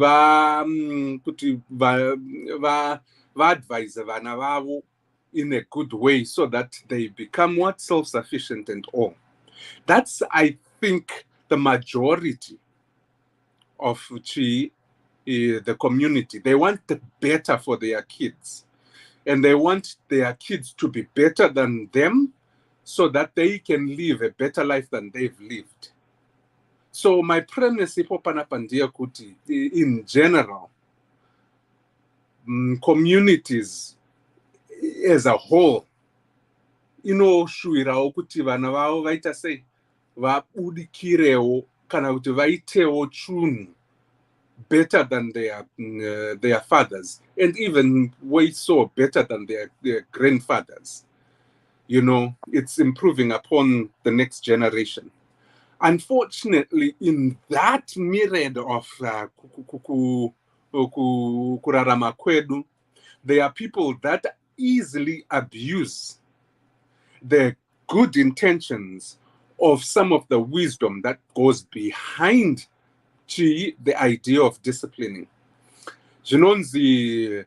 Speaker 11: vaadvise vana vavo in a good way so that they become what, self-sufficient and all. That's, I think, the majority of the community. They want the better for their kids, and they want their kids to be better than them so that they can live a better life than they've lived. So my premise kuti in general, communities as a whole inoshuvirawo kuti vana vavo vaita sei vabudikirewo kana kuti vaitewo chunhu better than their fathers, and even way so better than their grandfathers. It's improving upon the next generation. Unfortunately, in that myriad of kurarama kwedu, there are people that easily abuse the good intentions of some of the wisdom that goes behind the idea of disciplining. Zvinonzi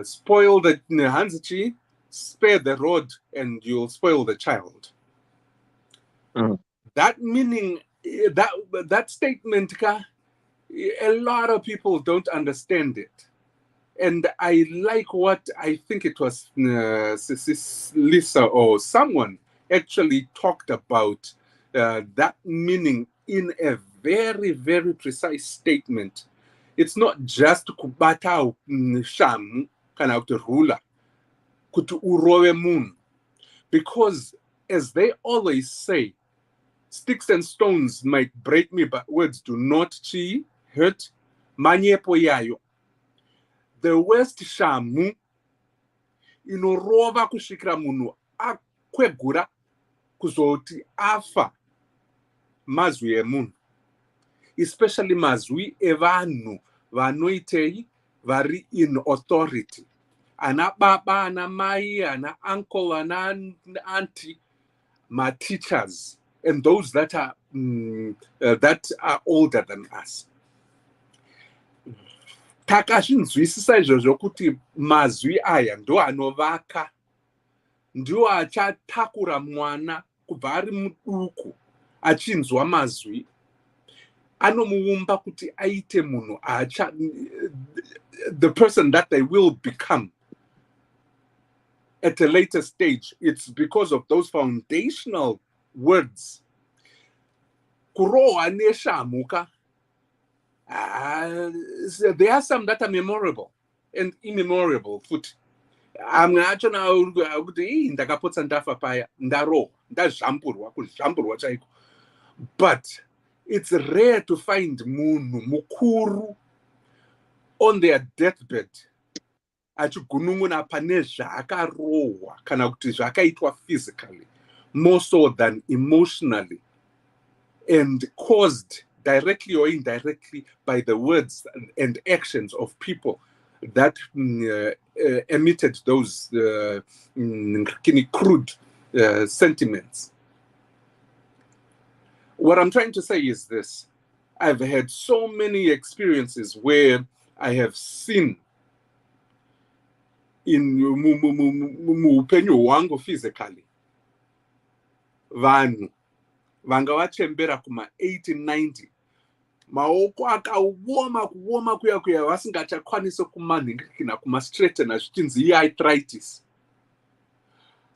Speaker 11: spoil the hanzichi, spare the rod and you'll spoil the child. That meaning, that statement, a lot of people don't understand it. And I like what I think it was Lisa or someone actually talked about that meaning in a very, very precise statement. It's not just kubata shamu kana kuti ruler, kuti urove mun, because as they always say, sticks and stones might break me, but words do not hurt. Manyepo yayo. The worst shamu inorova kusvikira munhu akwegura kuzoti afa mazwi emunhu, especially mazwi evanhu vanoitei vari in authority, ana baba, ana mai, ana uncle, ana auntie, my teachers, and those that are older than us. Takazvinzwisisa izvozvo kuti mazwi aya ndo anovaka, ndio achatakura mwana kubva ari muduku achinzwa mazwi, anomuumba kuti aite munhu the person that they will become at a later stage. It's because of those foundational words. Kurohwa neshamuka. There are some that are memorable and immemorable. Amwe achona kuti ndakapotsa ndafa paya ndarohwa ndazvamburwa kuzvamburwa chaiko. But it's rare to find munhu mukuru on their deathbed achigunun'una pane zvakarohwa kana kuti zvakaitwa physically, more so than emotionally, and caused directly or indirectly by the words and actions of people that emitted those crude sentiments. What I'm trying to say is this. I've had so many experiences where I have seen in muupenyu hwangu physically vanhu vanga vachembera kuma 1890 maoko akaoma kuya vasingachakwanisi kumanhingirikina kumastraighten zvichinzi iarthritis.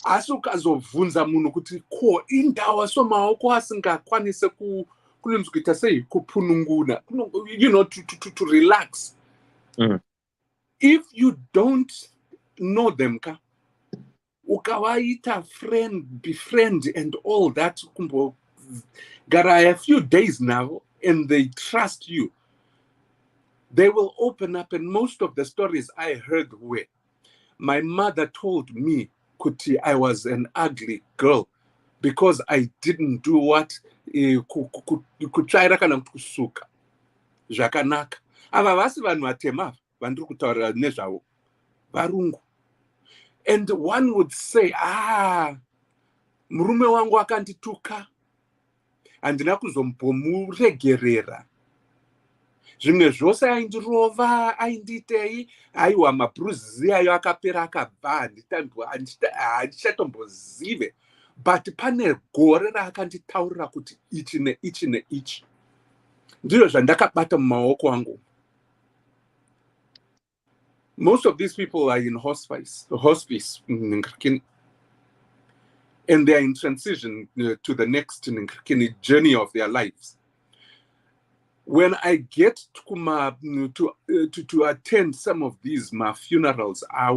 Speaker 11: Asi ukazobvunza munhu kuti ko indawa so maoko asingakwanisi kunonzi kuita sei kupununguna, to relax. If you don't know them, ukawaita befriend and all that, gara a few days now, and they trust you, they will open up. And most of the stories I heard were, my mother told me kuti I was an ugly girl because I didn't do what kutsvaira kana kusuka zvakanaka. Ava vasi vanhu vatema vandiri kutaurira nezvavo varungu. And one would say, murume wangu akandituka handina kuzombomuregerera, zvimwe zvose aindirova, aindiitei, aiwa mabruises ayo akapera akabva, handichatombozive. But pane gore raakanditaurira kuti ichi neichi neichi. Ndizvo zvandakabata mumaoko angu. Most of these people are in hospice, and they are in transition to the next journey of their lives. When I get to attend some of these funerals, I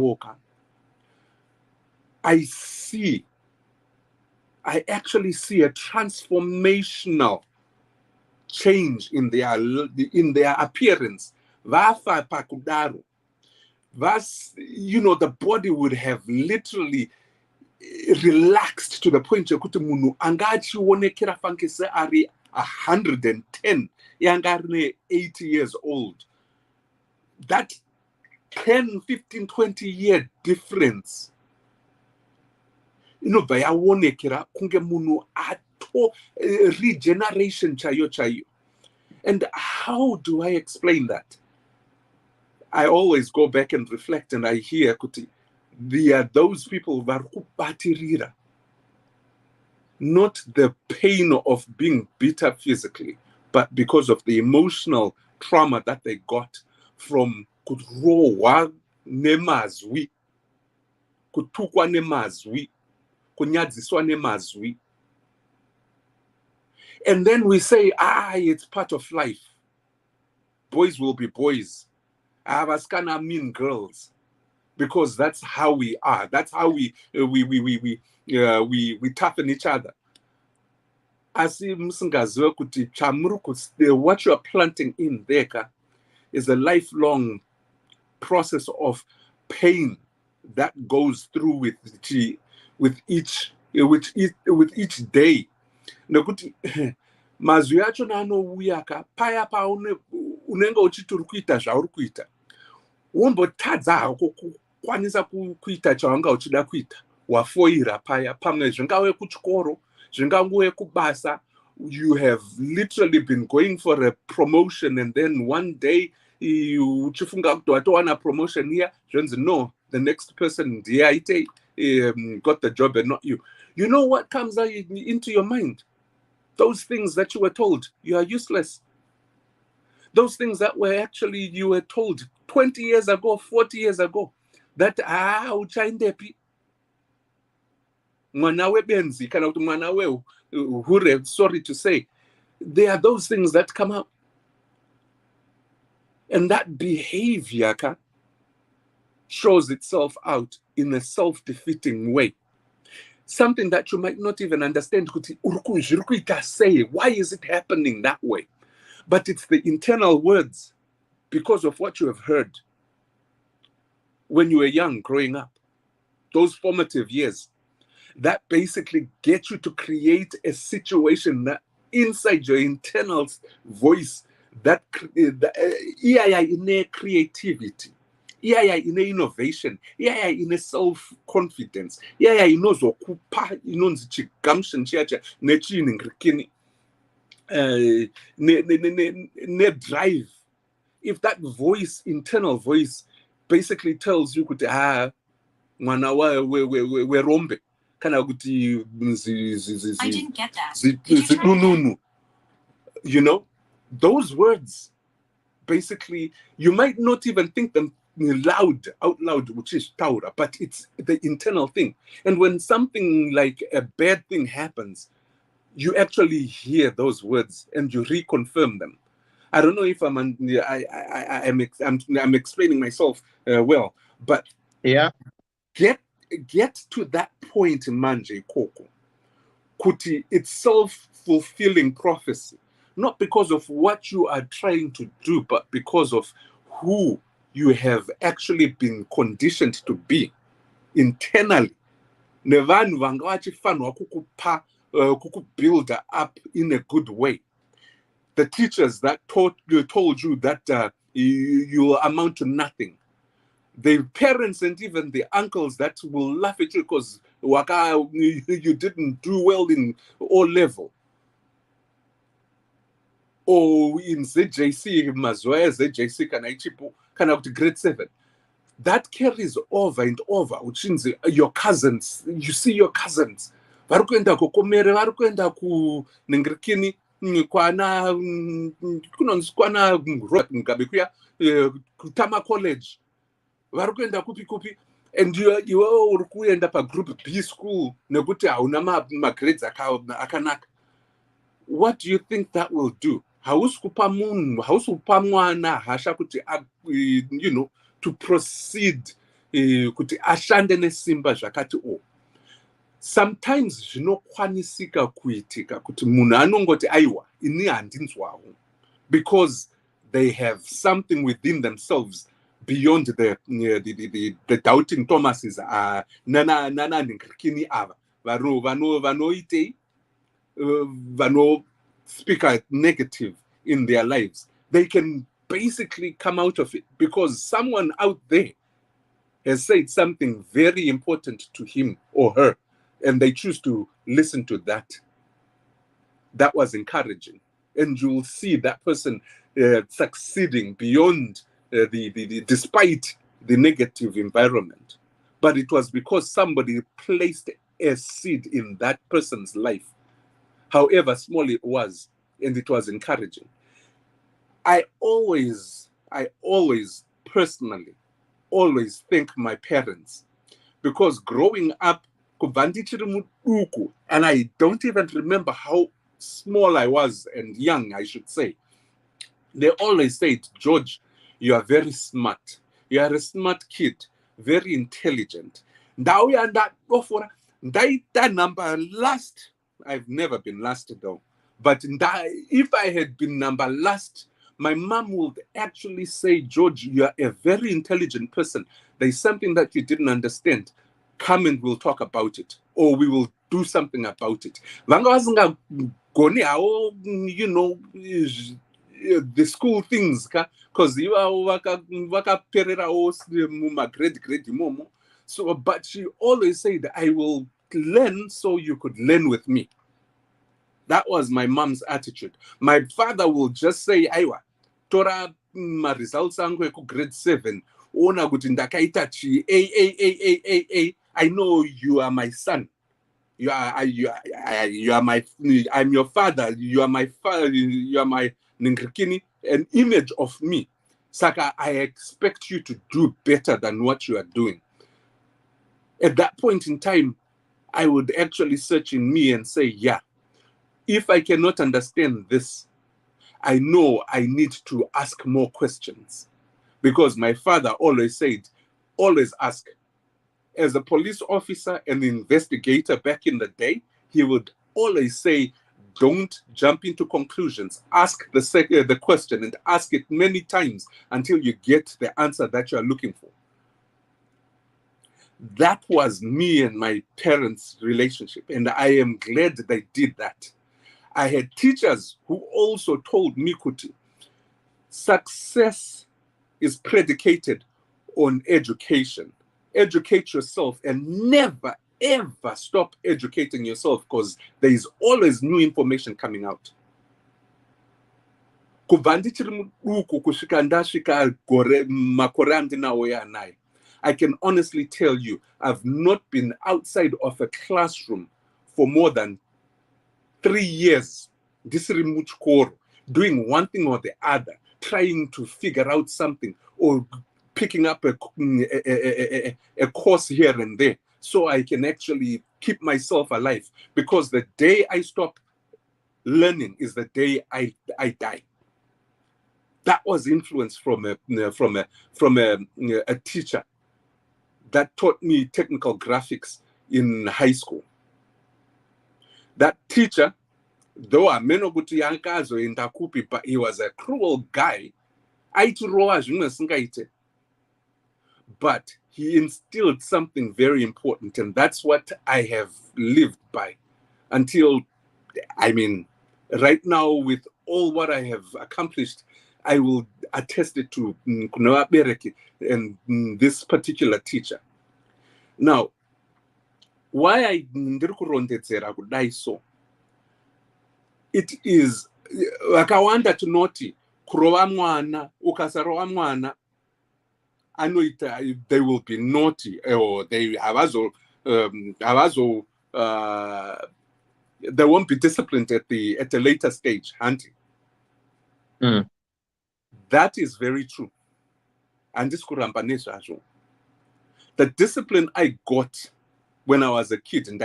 Speaker 11: actually see a transformational change in their appearance. Vafa pakudaro. The body would have literally relaxed to the point yokuti munhu anga achionekera fanke se ari 110 yanga ari 80 years old. That 10, 15, 20 year difference inobva yaonekera kunge munhu ato regeneration chaiyo. And how do I explain that? I always go back and reflect, and I hear kuti there are those people vari kubatirira, not the pain of being bitter physically, but because of the emotional trauma that they got from kurohwa nemazwi, kutukwa nemazwi, kunyadziswa nemazwi. And then we say, it's part of life. Boys will be boys. Vasikana mean girls. because that's how we are. That's how we toughen each other. Asi musingaziwe kuti what you are planting in there is a lifelong process of pain that goes through with each day. Nekuti mazwi acho anouya paya unenge uchiti uri kuita zvauri kuita, wombotadza hako kukwanisa kuita chawanga uchida kuita, wafoira paya, pamwe zvingave kuchikoro, zvingave kubasa. You have literally been going for a promotion, and then one day uchifunga kuti watowana promotion here, no, the next person got the job and not you. You know what comes into your mind? Those things that you were told, you are useless. Those things that you were told 20 years ago, 40 years ago, that uchaindepi. Mwanawe benzi, kana kuti mwanawe hure, sorry to say, there are those things that come up. And that behavior shows itself out in a self-defeating way. Something that you might not even understand. Why is it happening that way? But it's the internal words because of what you have heard when you were young, growing up, those formative years, that basically get you to create a situation that inside your internal voice, that in creativity, in innovation, in self-confidence, in gumption, ne drive. If that voice, internal voice, basically tells you mwana we rombe, kana kuti I didn't get that. You know, those words, basically, you might not even think them out loud, which is taura, but it's the internal thing. And when something like a bad thing happens, you actually hear those words and you reconfirm them. I don't know if I'm explaining myself well, but
Speaker 2: yeah,
Speaker 11: get to that point, manje koko, kuti it's self-fulfilling prophecy, not because of what you are trying to do, but because of who you have actually been conditioned to be internally. Nevanhu vanga vachifanwa kukubuild up in a good way. The teachers that told you that you amount to nothing. The parents and even the uncles that will laugh at you because you didn't do well in O level. Or in ZJC, Mazwaya, ZJC, can out to grade 7. That carries over and over, which means your cousins, you see your cousins. Varukwenda kukomere, varukwenda ku Nengrikini, kwana Ngabikuya, Kutama College. Varukwenda kupi. And you are end up a group B school, Nebuti Aunama grades akanak. What do you think that will do? To proceed kuti ashande nesimba zvakati o. Sometimes zvinokwanisika kuitika kuti munhu anongoti aiwa ini handinzwawo, because they have something within themselves beyond the doubting Thomases, nana Nkrikini ava vanoitei vano speak negative in their lives. They can basically come out of it because someone out there has said something very important to him or her, and they choose to listen to that. That was encouraging, and you will see that person succeeding beyond despite the negative environment. But it was because somebody placed a seed in that person's life, however small it was, and it was encouraging. I always personally thank my parents, because growing up, and I don't even remember how small I was and young, I should say. They always said, George, you are very smart. You are a smart kid. very intelligent. Ndauya ndakofora ndaita number last. I've never been last though. But if I had been number last, my mom would actually say, George, you are a very intelligent person. There's something that you didn't understand. Come and we'll talk about it. Or we will do something about it. You know, the school things, because you are grade momo. So, but she always said, I will learn so you could learn with me. That was my mom's attitude. My father will just say, Aiwa, Tora my results are grade 7. Ona gutindakaita chi I know you are my son. You are my. I'm your father. You are my father. You are my Ninkrikini, an image of me. Saka, I expect you to do better than what you are doing. At that point in time, I would actually search in me and say, yeah, if I cannot understand this, I know I need to ask more questions. Because my father always said, always ask. As a police officer and investigator back in the day, he would always say, don't jump into conclusions. Ask the question and ask it many times until you get the answer that you are looking for. That was me and my parents' relationship, and I am glad they did that. I had teachers who also told me, Kuti, success is predicated on education. Educate yourself and never, ever stop educating yourself because there is always new information coming out. I can honestly tell you, I've not been outside of a classroom for more than 3 years, doing one thing or the other, trying to figure out something or picking up a course here and there so I can actually keep myself alive. Because the day I stop learning is the day I die. That was influence from a teacher that taught me technical graphics in high school. That teacher, though I may not go to Yankazo in Takupi, but he was a cruel guy. But he instilled something very important, and that's what I have lived by until, I mean, right now with all what I have accomplished, I will attest it to Kunoa Bereki and this particular teacher. Now, why I ndirikurondedzera so, it is wakawanda tunoti kurova mwana ukasarova mwana they will be naughty or they they won't be disciplined at a later stage, hunting. That is very true. And this the discipline I got when I was a kid and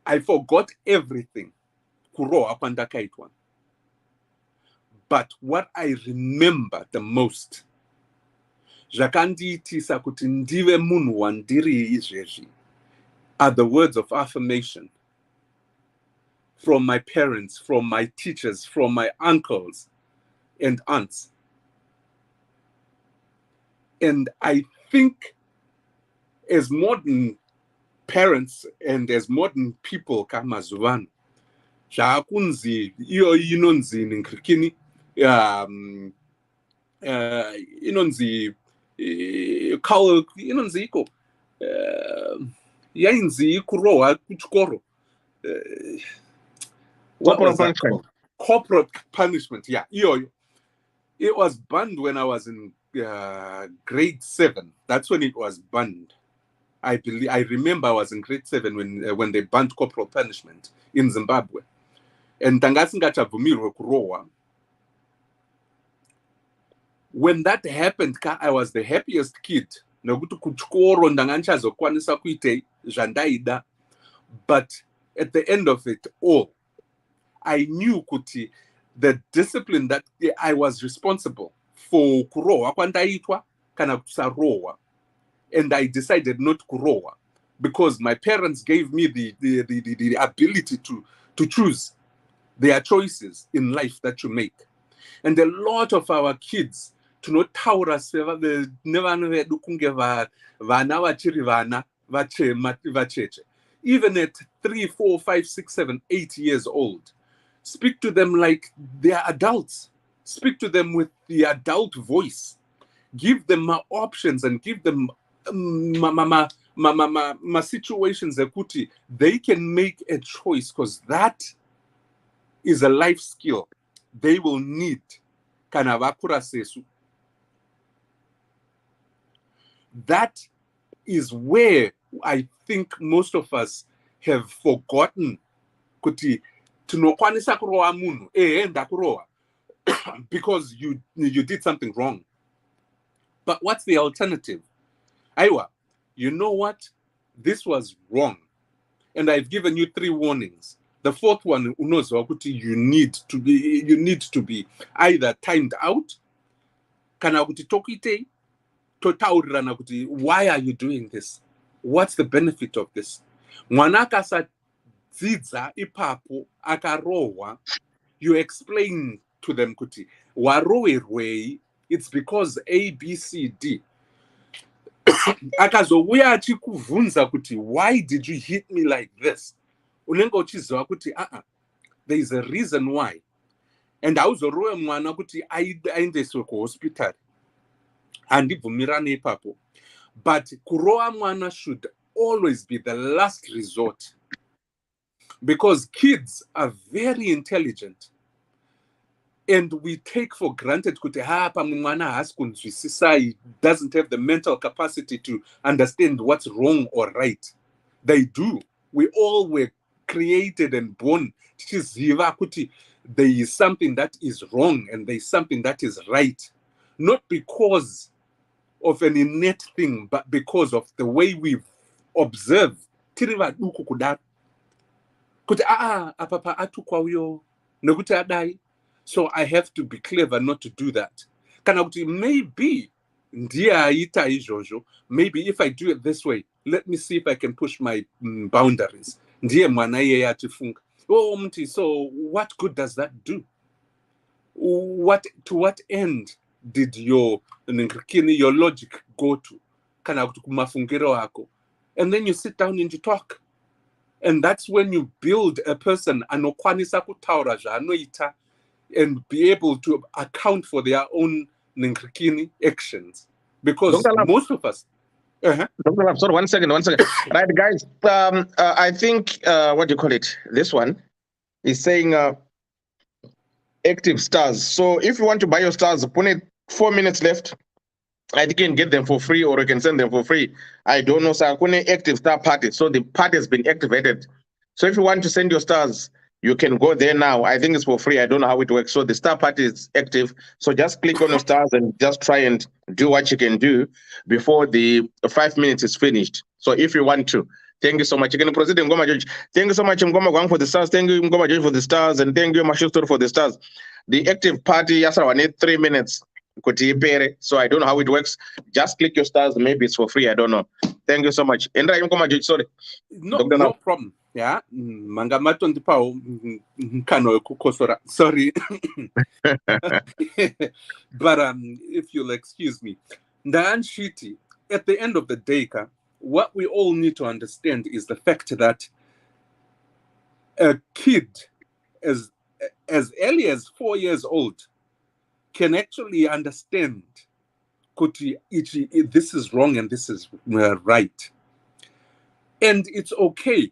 Speaker 11: I forgot everything. But what I remember the most are the words of affirmation from my parents, from my teachers, from my uncles and aunts. And I think as modern parents and as modern people, Kamazuvan, inonzi ninkrikini, inonzi inonzi iko yainzi kuroa kuchkoro. What was that called? Corporal punishment. Yeah, it was banned when I was in grade 7. That's when it was banned. I remember I was in grade 7 when they banned corporal punishment in Zimbabwe. And when that happened, I was the happiest kid. But at the end of it all, I knew Kuti, the discipline that I was responsible for kuroa kwandaitwa kana kusarowa, and I decided not kurowa because my parents gave me the ability to choose. There are choices in life that you make. And a lot of our kids tinotaura nevana vedu kunge vana vachiri vana vacheche. Even at 3, 4, 5, 6, 7, 8 years old, speak to them like they are adults. Speak to them with the adult voice. Give them options and give them situations that they can make a choice, because that is a life skill they will need kana vakura sesu. That is where I think most of us have forgotten kuti tinokwanisa kurowa munhu ndakurowa because you did something wrong. But what's the alternative? Aiwa, you know what? This was wrong. And I've given you 3 warnings. The 4th one, unozwa kuti you need to be either timed out, kana kuti tokite, totaurirana kuti why are you doing this? What's the benefit of this? Mwana akasadzidza ipapo akarohwa, you explain to them kuti warowerwei, it's because A, B, C, D. Akazouya achikuvhunza kuti why did you hit me like this? Unenge uchiziva kuti there is a reason why. And hauzorowe mwana kuti aendeswe kuhospital. Handibvumirane ipapo. But kurowa mwana should always be the last resort, because kids are very intelligent. And we take for granted kuti pamwe mwana haasi kunzwisisa, he doesn't have the mental capacity to understand what's wrong or right. They do. We all were created and born tichiziva kuti there is something that is wrong and there is something that is right. Not because of an innate thing, but because of the way we observe. Tiri vaduku kudaro. Kuti apapa atukwa uyo nekuti adai. So I have to be clever not to do that. Kana kuti maybe ndiye aita izvozvo. Maybe if I do it this way, let me see if I can push my boundaries. Ndiye mwana iye achifunga. So what good does that do? To what end did your logic go to? Kana kuti kumafungiro ako. And then you sit down and you talk. And that's when you build a person anokwanisa kutaura zvaanoita and be able to account for their own actions. Because most of us...
Speaker 2: Dr. Lab, sorry, one second. Right, guys, I think, what do you call it? This one is saying active stars. So if you want to buy your stars, put it 4 minutes left. I think you can get them for free or you can send them for free. I don't know, sir. Active star party. So the party has been activated. So if you want to send your stars, you can go there now. I think it's for free. I don't know how it works. So the star party is active. So just click on your stars and just try and do what you can do before the 5 minutes is finished. So if you want to. Thank you so much. You can proceed, Ngoma George. Thank you so much, Ngoma Gwang, for the stars. Thank you, Ngoma George, for the stars. And thank you, Mashusto, for the stars. The active party, yes, I need 3 minutes. So I don't know how it works. Just click your stars. Maybe it's for free. I don't know. Thank you so much. Endra Ngoma George, sorry.
Speaker 11: No problem. Yeah. Mangamato ndipao kano kukosora. Sorry. But if you'll excuse me. Ndan Shiti, at the end of the day, what we all need to understand is the fact that a kid as early as 4 years old can actually understand kuti this is wrong and this is right. And it's okay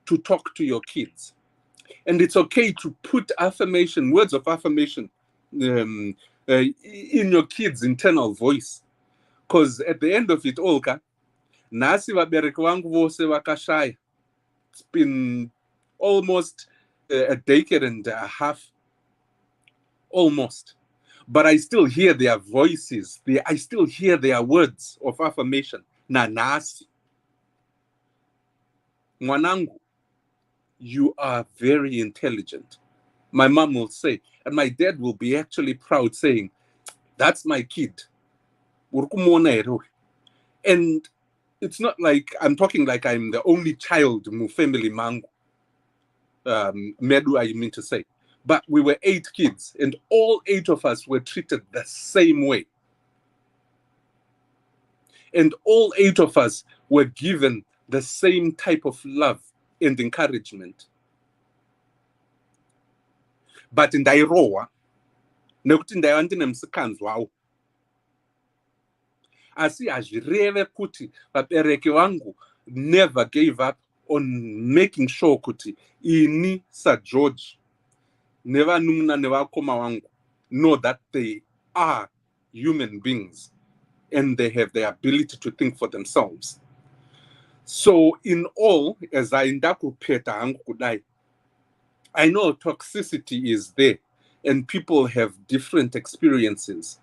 Speaker 11: to talk to your kids. And it's okay to put affirmation, words of affirmation in your kids' internal voice. Because at the end of it all, nasi vabereki vangu vose vakashaya. It's been almost a decade and a half. Almost. But I still hear their voices. I still hear their words of affirmation. Nasi. Mwanangu, you are very intelligent. My mom will say, and my dad will be actually proud saying, that's my kid. And it's not like I'm talking like I'm the only child mu family mangu. Medu, I mean to say. But we were 8 kids, and all 8 of us were treated the same way. And all 8 of us were given the same type of love and encouragement. But in Dairoa, nekuti ndaiva ndine musikanzi wawo, asi hazvireve kuti vabereki vangu never gave up on making sure kuti ini saGeorge nevanun'una nevakoma vangu know that they are human beings and they have the ability to think for themselves. So in all, as I ndakupeta hangu kudai, I know toxicity is there and people have different experiences.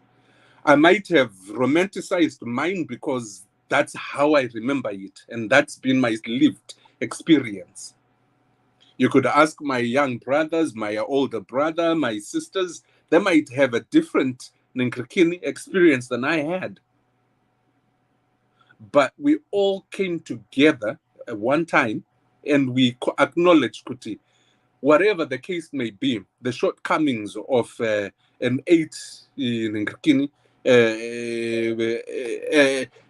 Speaker 11: I might have romanticized mine because that's how I remember it, and that's been my lived experience. You could ask my young brothers, my older brother, my sisters, they might have a different Nkrikini experience than I had. But we all came together at one time and we acknowledged Kuti, whatever the case may be, the shortcomings of an 8 in Nkrikini,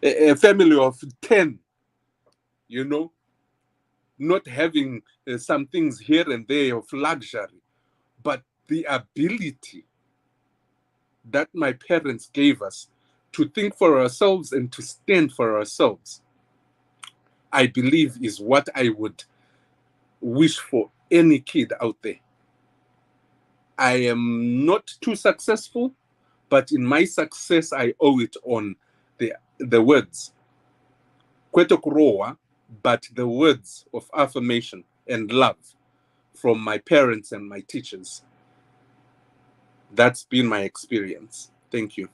Speaker 11: a family of 10, you know, not having some things here and there of luxury, but the ability that my parents gave us to think for ourselves and to stand for ourselves, I believe is what I would wish for any kid out there. I am not too successful, but in my success, I owe it on the words, kweto kuroa, but the words of affirmation and love from my parents and my teachers. That's been my experience. Thank you.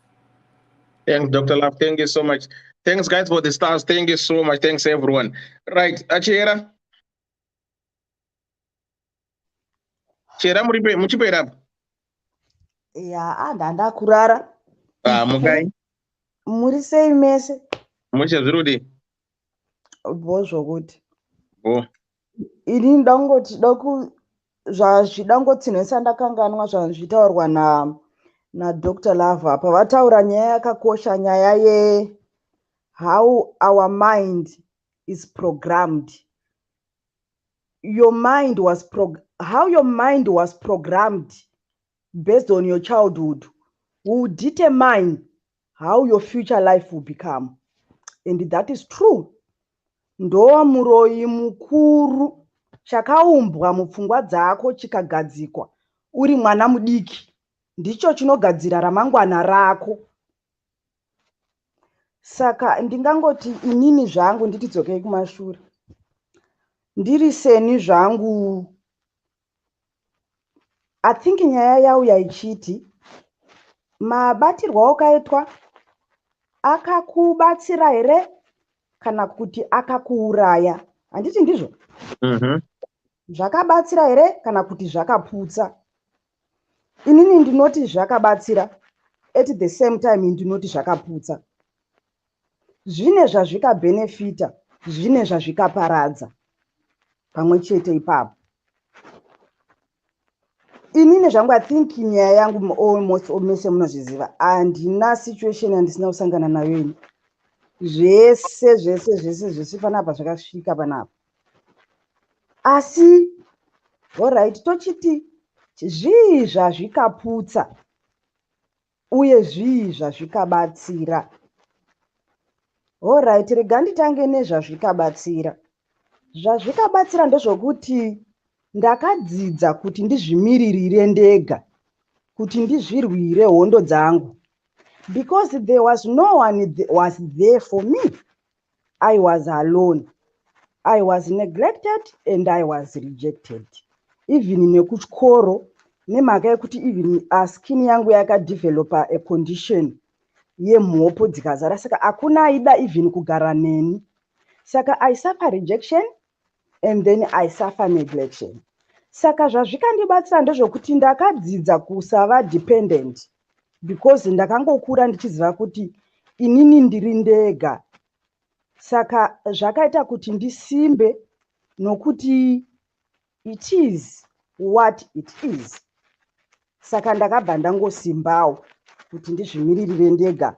Speaker 2: Thanks, Dr. Love. Thank you so much. Thanks, guys, for the stars. Thank you so much. Thanks, everyone. Right, Achera. Chera muchipera.
Speaker 12: Ya, ndanda kurara.
Speaker 2: Mugai.
Speaker 12: Muri sei mese?
Speaker 2: Mucha zurudi.
Speaker 12: Bozvo kuti.
Speaker 2: Bo.
Speaker 12: Ini ndangoti doku zvazvidangotsinhesa ndakanganwa zvazvitaurwa na Dr. Lava pavataura nyaya yakakosha, nyaya ye how our mind is programmed. Your mind was how your mind was programmed based on your childhood will determine how your future life will become. And that is true. Ndo muroyi mukuru chakaumbwa mupfungwa dzako chikagadzikwa uri mwana mudiki ndicho chinogadzira ramangwana rako. Saka ndingangoti inini zvangu nditidzokei kumashure. Ndiri seni zvangu, I think nyaya yauya ichiti mabatirwa akaitwa akakubatsira here kana kuti akakuuraya. Handiti ndizvo? Zvakabatsira here kana kuti zvakaputsa? Inini ndinoti zvakabatsira, at the same time ndinoti zvakaputsa. Zvine zvazvikabhenefita, zvine zvazvikaparadza pamwe chete ipapo. Inini zvangu I think nyaya yangu almost mese munozviziva, handina situation yandisina kusangana nayo ini. Zvese panapa zvakasvika panapa. Asi alright, tochiti zvii zvazvikaputsa uye zvii zvazvikabatsira. Alright, rega nditange nezvazvikabatsira. Zvazvikabatsira ndezvokuti ndakadzidza kuti ndizvimiririre ndega, kuti ndizvirwire hondo dzangu. Because there was no one was there for me. I was alone. I was neglected and I was rejected. Even nekuchikoro, nemhaka yekuti even skin yangu yakadevelopa a condition yemhopo dzikazara, saka hakuna aida even kugara neni. Saka I suffer rejection and then I suffer neglection. Saka zvazvikandibatsira ndezvokuti ndakadzidza kusava dependent, because ndakangokura ndichiziva kuti inini ndiri ndega. Saka zvakaita kuti ndisimbe nokuti it is what it is. Saka ndakabva ndangosimbawo kuti ndizvimiririre ndega,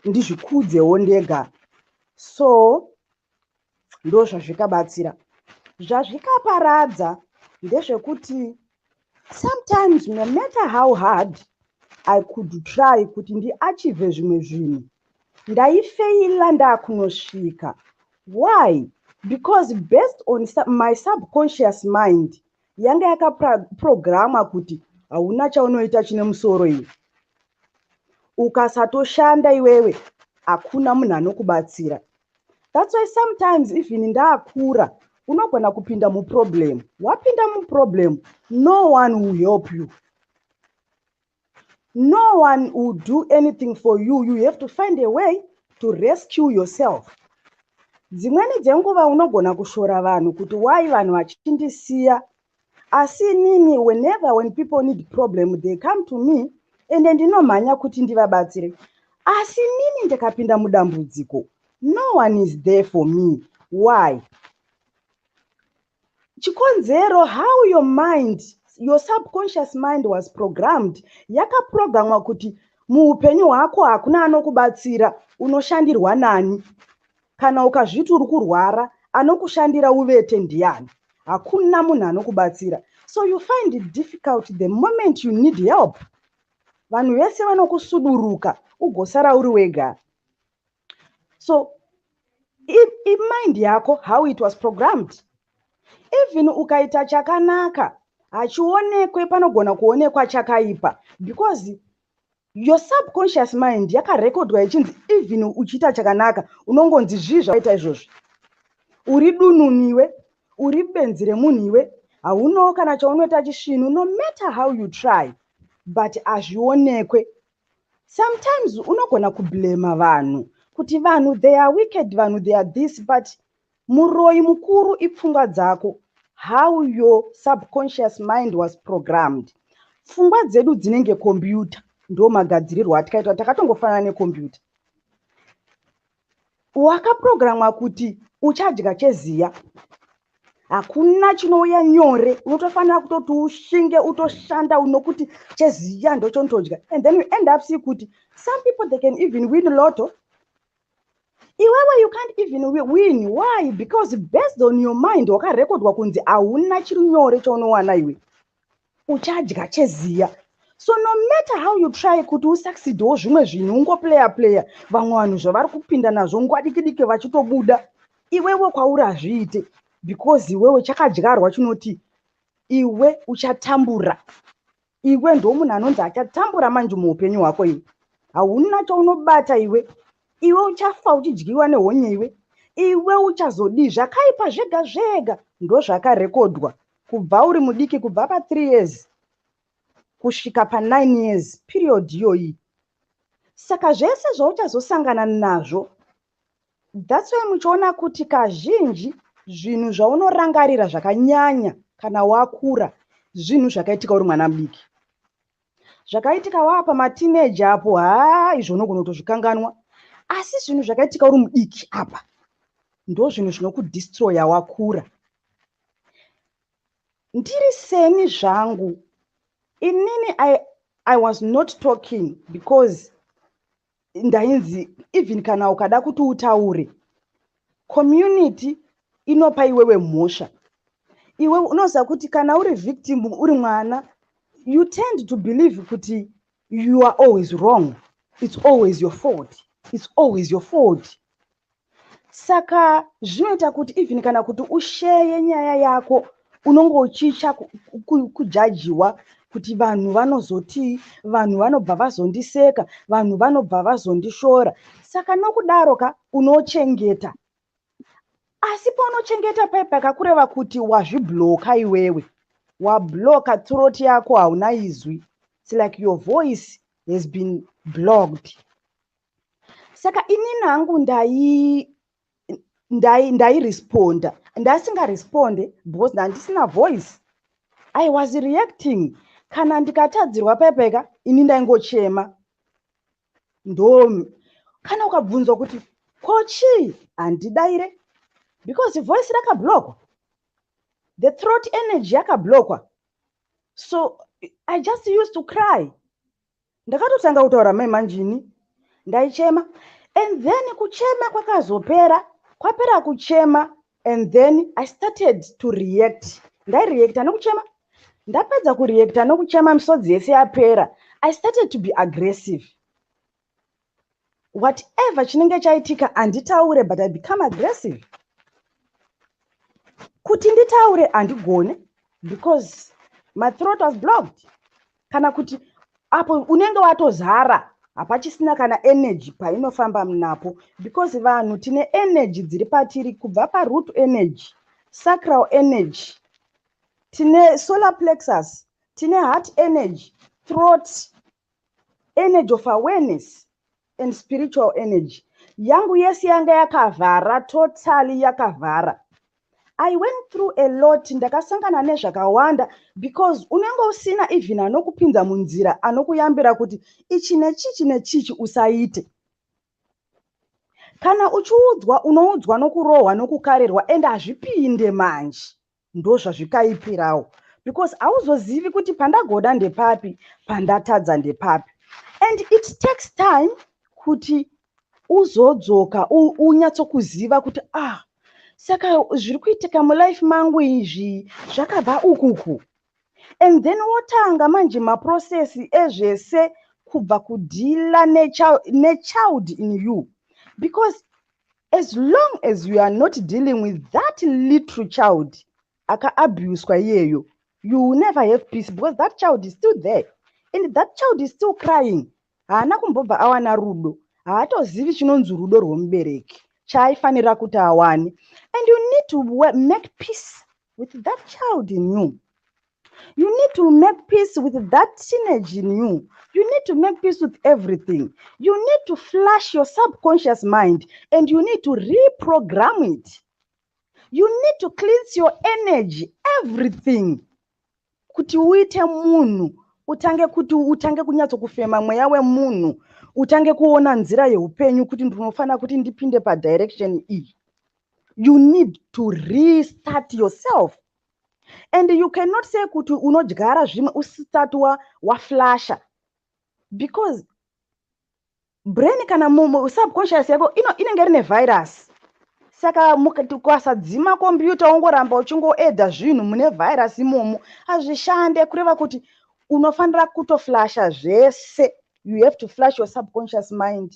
Speaker 12: ndizvikudzewo ndega. So ndo zvazvikabatsira. Zvazvikaparadza ndezvekuti sometimes no matter how hard I could try kuti ndiachieve zvimwe zvinhu, ndaifeila ndakunosvika. Why? Because based on my subconscious mind yanga yakaprograma kuti hauna chaunoita chine musoro iwe. Ukasatoshanda iwewe hakuna munhu anokubatsira. That's why sometimes even ndaakura unogona kupinda muproblem. Wapinda muproblem, no one will help you. No one will do anything for you. You have to find a way to rescue yourself. Dzimweni dzenguva unogona kushora vanhu kuti why vanhu vachindisiya. Asi nini when people need problem they come to me and ndinomhanya kuti ndivabatsire. Asi nini ndikapinda mudambudziko, no one is there for me. Why? Chikonzero how your mind, your subconscious mind was programmed. Yakaprogramwa kuti muupenyu hwako hakuna anokubatsira, unoshandirwa nani. Kana ukazviti uri kurwara, anokushandira uvete ndiani. Hakuna munhu anokubatsira. So you find it difficult the moment you need help. Vanhu vese vanokusuduruka, ugosara uri wega. So mind yako, how it was programmed. Even ukaita chakanaka, hachionekwe panogona kuonekwa chakaipa. Because your subconscious mind yakarekodwa ichinzi even uchiita chakanaka, unongonzi zvizvaita izvozvi. Uri dununiwe, uri benzi remunhiwe, hauno kana chaunoita chisvinu, no matter how you try, but hazvionekwe. Sometimes unogona kublema vanhu, kuti vanhu they are wicked, vanhu they are this, but muroi mukuru ipfungwa dzako. How your subconscious mind was programmed. Pfungwa dzedu dzinenge computer, ndo magadzirirwo atikaitwa, takatongofanana necomputer. Wakaprogramwa kuti uchadya cheziya. Hakuna chinouya nyore, unotofanira kutoti ushinge utoshanda unokuti cheziya ndocho ndodya. And then you end up see kuti some people they can even win lotto. Iwewe you can't even win. Why? Because based on your mind wakarekodwa kunzi hauna chiri nyore chaunowana iwe. Uchadya cheziya. So no matter how you try kuti usucceedwo zvimwe zvinhu ungoplayer, vamwe vanhu zvavari kupinda nazvo ngwadikidike vachitobuda. Iwewe kwauri hazviite. Because iwewe chakadyarwa chinoti iwe uchatambura. Iwe ndo munhu anonzi achatambura manje muupenyu hwako iwe. Hauna chaunobata iwe. Iwe uchafa uchidyiwa nehonye iwe. Iwe uchazodi zvakaipa zvega zvega. Ndo zvakarekodwa. Kubva uri mudiki, kubva pa 3 years kusvika pa 9 years period iyoyi. Saka zvese zvauchazosangana nazvo. That's why muchiona kuti kazhinji zvinhu zvaunorangarira zvakanyanya kana wakura, zvinhu zvakaitika uri mwana mudiki. Zvakaitika wapa mateenage apo, izvo unogona kutozvikanganwa. Asi zvinhu zvakaitika uri mudiki apa, ndo zvinhu zvinokudestroya wakura. Ndiri seni zvangu, inini I was not talking because ndainzi even kana ukada kuti utaure, community inopa iwewe mhosva. Iwe unoziva kuti kana uri victim, uri mwana, you tend to believe kuti you are always wrong. It's always your fault. It's always your fault. Saka zvinoita kuti even kana kuti usheye nyaya yako, unongo uchicha kujajiwa kuti vanhu vanozoti, vanhu vanobva vazondiseka, vanhu vanobva vazondishora. Saka nokudaroka unochengeta. Asi paunochengeta pakakura kuti wazvibloka iwewe. Wabloka throat yako hauna izwi. It's like your voice has been blocked. Saka inini hangu ndairesponda. Ndasingaresponde because ndandisina voice. I was reacting. Kana ndikatadzirwa pepeka, ini ndaingochema. Ndo kana ukabvunzwa kuti kochi handidaire because voice rakablokwa, the throat energy yakablokwa. So I just used to cry. Ndakatotanga kutaura mai manjini, ndaichema, and then kuchema kwakazopera, kwapera kuchema, and then I started to react. Ndaireacta nokuchema, ndapedza kureacta nokuchema misodzi yese yapera, I started to be aggressive. Whatever chinenge chaitika handitaure, but I become aggressive. Kuti nditaure handigone because my throat was blocked. Kana kuti apo unenge watozara hapachisina kana energy painofamba napo, because vanhu tine energy dziri patiri kubva paroot energy, sacral energy, tine solar plexus, tine heart energy, throat energy of awareness and spiritual energy. Yangu yesi yanga yakavhara, totally yakavhara. I went through a lot, ndakasangana nezvakawanda, because unenge usina even anokupinza munzira anokuyambira kuti ichi nechichi nechichi usaite. Kana uchiudzwa unoudzwa nokurohwa nokukarirwa, and hazvipinde manje, ndozvazvikaipirawo, because hauzozivi kuti pandagoda ndepapi, pandatadza ndepapi. And it takes time kuti uzodzoka unyatsokuziva kuti saka zviri kuitika mulife mangu izvi zvakabva ukuku. And then wotanga manje maprocessi ezvese kubva kudhila nechild in you, because as long as you are not dealing with that little child akaabuswa iyeyo, you will never have peace, because that child is still there and that child is still crying. Haana kumbobva awana rudo, haatozivi chinonzi rudo rwomubereki chaaifanira kuti awane. And you need to make peace with that child in you. You need to make peace with that teenage in you. You need to make peace with everything. You need to flush your subconscious mind and you need to reprogram it. You need to cleanse your energy, everything. Kuti uite munhu, utange kunyatsokufema mweya wemunhu, utange kuona nzira yeupenyu kuti ndinofana kuti ndipinde padirection iyi. You need to restart yourself. And you cannot say kuti unodyara zvimwe usati waflasha, because brain kana subconscious yako inenge rine virus. Saka ukasadzima computer ungoramba uchingoedha zvinhu mune virus imomo, hazvishande, kureva kuti unofanira kutoflasha zvese. You have to flush your subconscious mind.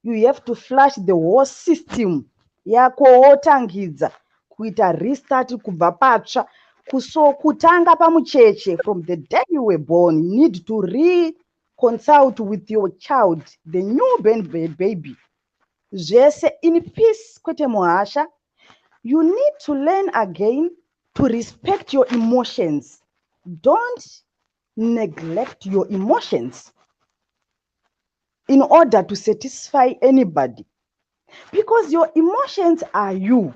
Speaker 12: You have to flush the whole system yako wotangidza kuita restart kubva patsva. Kutanga pamucheche from the day you were born. You need to reconsult with your child, the newborn baby. Zvese in peace, kwete muhasha. You need to learn again to respect your emotions. Don't neglect your emotions in order to satisfy anybody, because your emotions are you.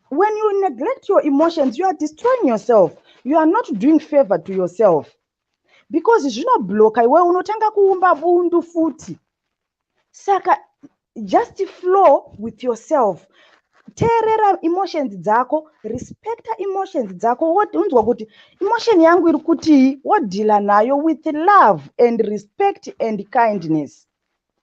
Speaker 12: When you neglect your emotions, you are destroying yourself. You are not doing favor to yourself, because zvinobloka iwe unotanga kuumba bundu futi. Saka just flow with yourself. Teerera emotions dzako, respecta emotions dzako. Unzwa kuti emotion yangu iri kuti wodhila nayo with love and respect and kindness.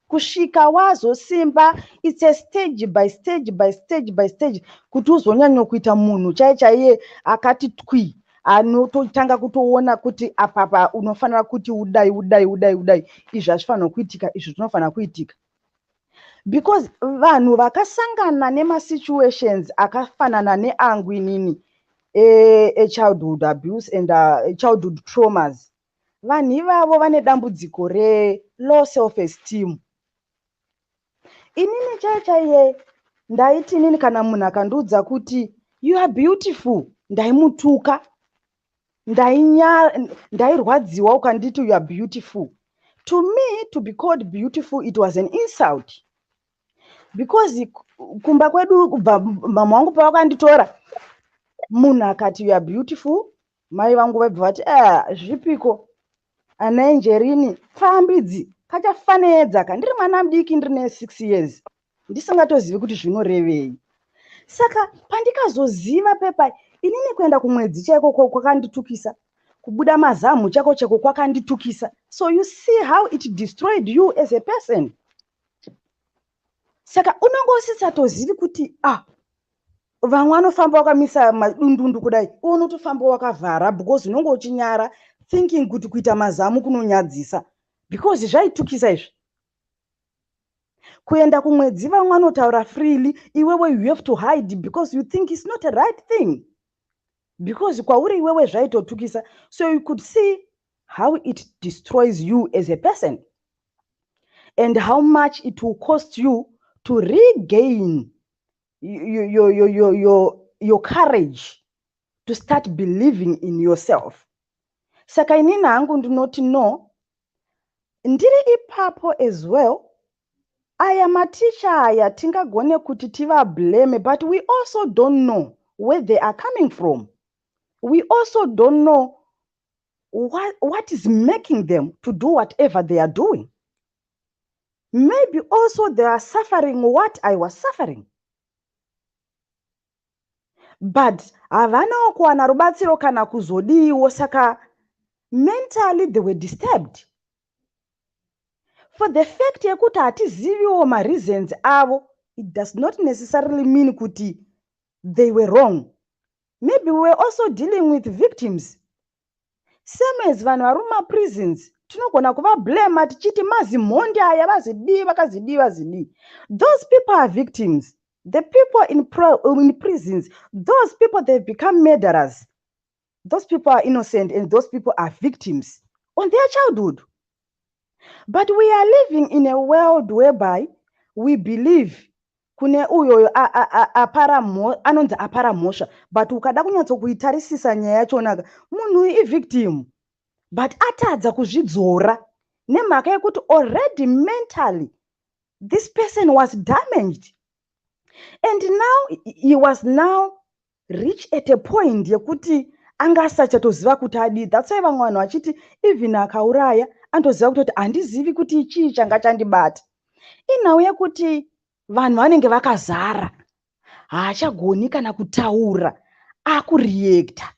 Speaker 12: Kusvika wazosimba, it's a stage by stage by stage by stage, kuti uzonyanya kuita munhu chaiye akati twi, anototanga kutoona kuti apapa unofanira kuti udai. Izvi hazvifanira kuitika, izvi zvinofanira kuitika. Because vanhu vakasangana nemasituations akafanana neangu inini, childhood abuse and childhood traumas, vanhu ivavo vane dambudziko re-low self-esteem. Inini chaiye ndaiti nini kana munhu akandiudza kuti you are beautiful, ndaimutuka, ndairwadziwa ukanditi you are beautiful. To me, to be called beautiful, it was an insult. Because kumba kwedu mama wangu pavakanditora, munhu akati you are beautiful, mai vangu vaibva vati zvipiko, ana Angerini fambidzai, kachafanedza ndiri mwana mudiki ndine 6 years ndisingatozivi kuti zvinorevei. Saka pandikazoziva pepa inini kuenda kumwedzi chaiko kwakanditukisa, kubuda mazamu chako kwakanditukisa. So you see how it destroyed you as a person. Saka unongosisatozivi kuti vamwe vanofamba wakamisa madundundu kudai, unotofamba wakavhara because unonge uchinyara thinking kuti kuita mazamu kunonyadzisa because zvaitukisa izvi. Kuenda kumwedzi vamwe vanotaura freely, iwewe you have to hide because you think it's not a right thing. Because kwauri iwewe zvaitotukisa. So you could see how it destroys you as a person and how much it will cost you to regain your courage to start believing in yourself. Saka inini hangu ndinoti no, ndiri ipapo as well. Aya maticha aya tingagone kuti tiva blame, but we also don't know where they are coming from. We also don't know what is making them to do whatever they are doing. Maybe also they are suffering what I was suffering. But havana kuwana rubatsiro kana kuzodiwo, saka mentally they were disturbed. For the fact yekuti hatiziviwo ma-reasons avo, it does not necessarily mean kuti they were wrong. Maybe we were also dealing with victims. Same as vanhu vari mumaprisons, tinogona kuva blame tichiti mazimhondi aya vazidii vakazidii. Those people are victims. The people in prisons, those people, they've become murderers. Those people are innocent and those people are victims on their childhood. But we are living in a world whereby we believe kune uyo anonzi aparamhosva, but ukada kunyatsokuitarisisa nyaya yachonaka munhu ivictim, but atadza kuzvidzora nemhaka yekuti already mentally this person was damaged. And now he was now reached at a point yekuti angasachatoziva kuti adii. That's why vamwe vanhu vachiti even akauraya andoziva kuti handizivi kuti chii changa chandibata. Inhau yekuti vanhu vanenge vakazara, haachagoni kana kutaura, akureacta.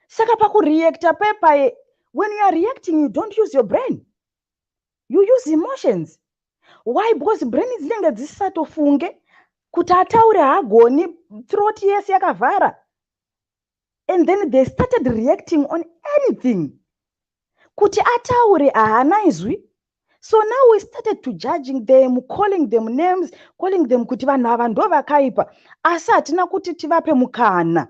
Speaker 12: Saka pakureacta pepa, when you are reacting, you don't use your brain. You use emotions. Why? Because brain dzinenge dzisisatofunge kuti ataure haagoni, throat yese yakavhara. And then they started reacting on anything. Kuti ataure haana izwi. So now we started to judging them, calling them names, calling them kuti vanhu ava ndo vakaipa. Asi hatina kuti tivape mukana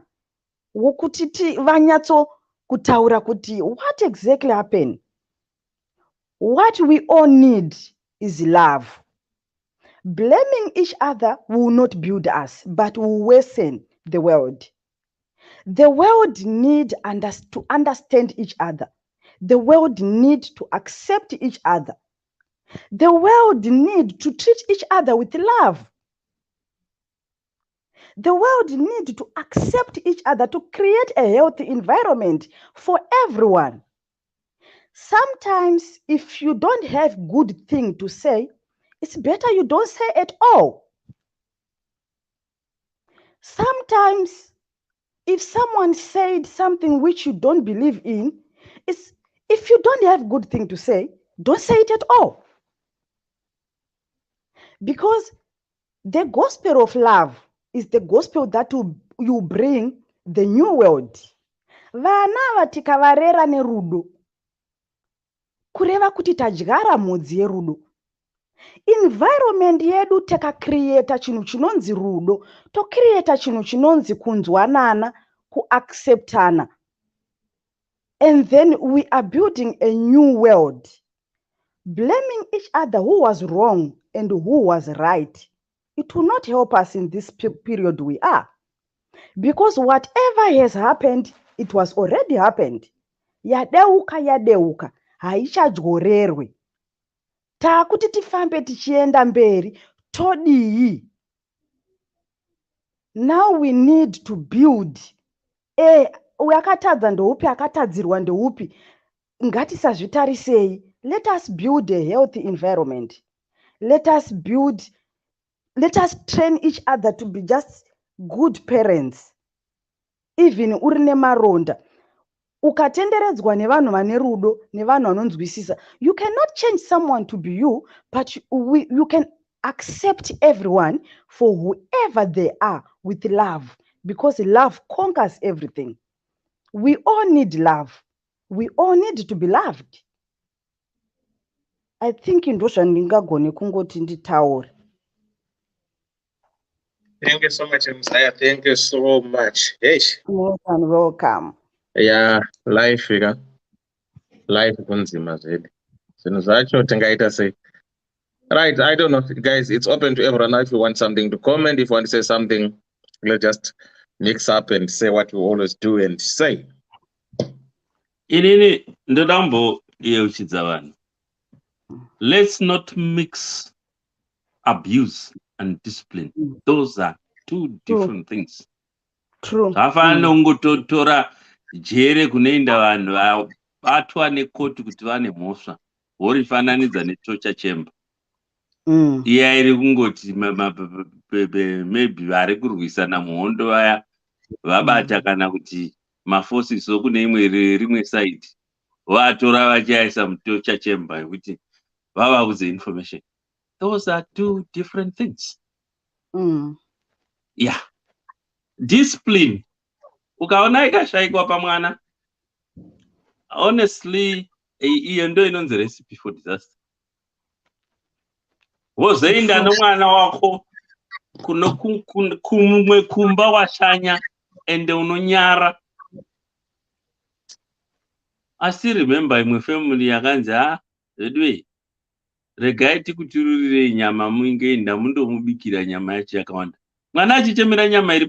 Speaker 12: wokuti vanyatso kutaura kuti what exactly happened. What we all need is love. Blaming each other will not build us, but will worsen the world. The world needs to understand each other. The world needs to accept each other. The world needs to treat each other with love. The world needs to accept each other to create a healthy environment for everyone. Sometimes, if you don't have good thing to say, it's better you don't say at all. Sometimes, if someone said something which you don't believe in, if you don't have good thing to say, don't say it at all. Because the gospel of love is the gospel that you bring the new world. Vana vatikavarera nerudo, kureva kuti tadyara mhodzi yerudo. Environment yedu takacreata chinhu chinonzi rudo, tocreata chinhu chinonzi kunzwanana, kuacceptana. And then we are building a new world, blaming each other who was wrong and who was right. It will not help us in this period we are. Because whatever has happened, it was already happened. Yadeuka, haichadyorerwe. Taakuti tifambe tichienda mberi, todii. Now we need to build. Uyu akatadza ndoupi, akatadzirwa ndoupi. Ngatisazvitarisei. Let us build a healthy environment. Let us train each other to be just good parents. Even uri nemaronda, ukatenderedzwa nevanhu vane rudo, nevanhu vanonzwisisa, you cannot change someone to be you, but you can accept everyone for whoever they are with love, because love conquers everything. We all need love. We all need to be loved. I think ndo zvandingagone kungoti nditaure.
Speaker 2: Thank you so much, Messiah. Thank you so much. Hey.
Speaker 12: Welcome.
Speaker 2: Yeah, life fika. Life kunzima zvedi. Zvinhu zvacho tingaita sei. Right, I don't know, guys. It's open to everyone. If you want something to comment, if you want to say something, let's just mix up and say what we always do and say.
Speaker 3: Inini ndodambo yeuchidza vanhu. Let's not mix abuse and discipline. Those are two different things.
Speaker 12: True.
Speaker 3: Zvafana ungototora jere kunoenda vanhu vabatwa nekoti kuti vane mhosva worifananidza netorture chamber. Iya iri kungoti maybe vari kurwisana muhondo vaya vabata kana kuti maforces okune rimwe side vatora vachiaisa mutorture chamber yekuti vavaudze information. Those are two different things. Yeah. Discipline. Ukaona ikashayikwa pamwana, honestly, iyo ndo inonzi recipe for disaster. Wozoenda nomwana wako kumwe kumba washanya ende unonyara. I still remember imwe family yakanzi edwe regai tikutururire nyama muingeenda mundomubikira nyama yacho yakawanda. Mwana achichemera nyama iri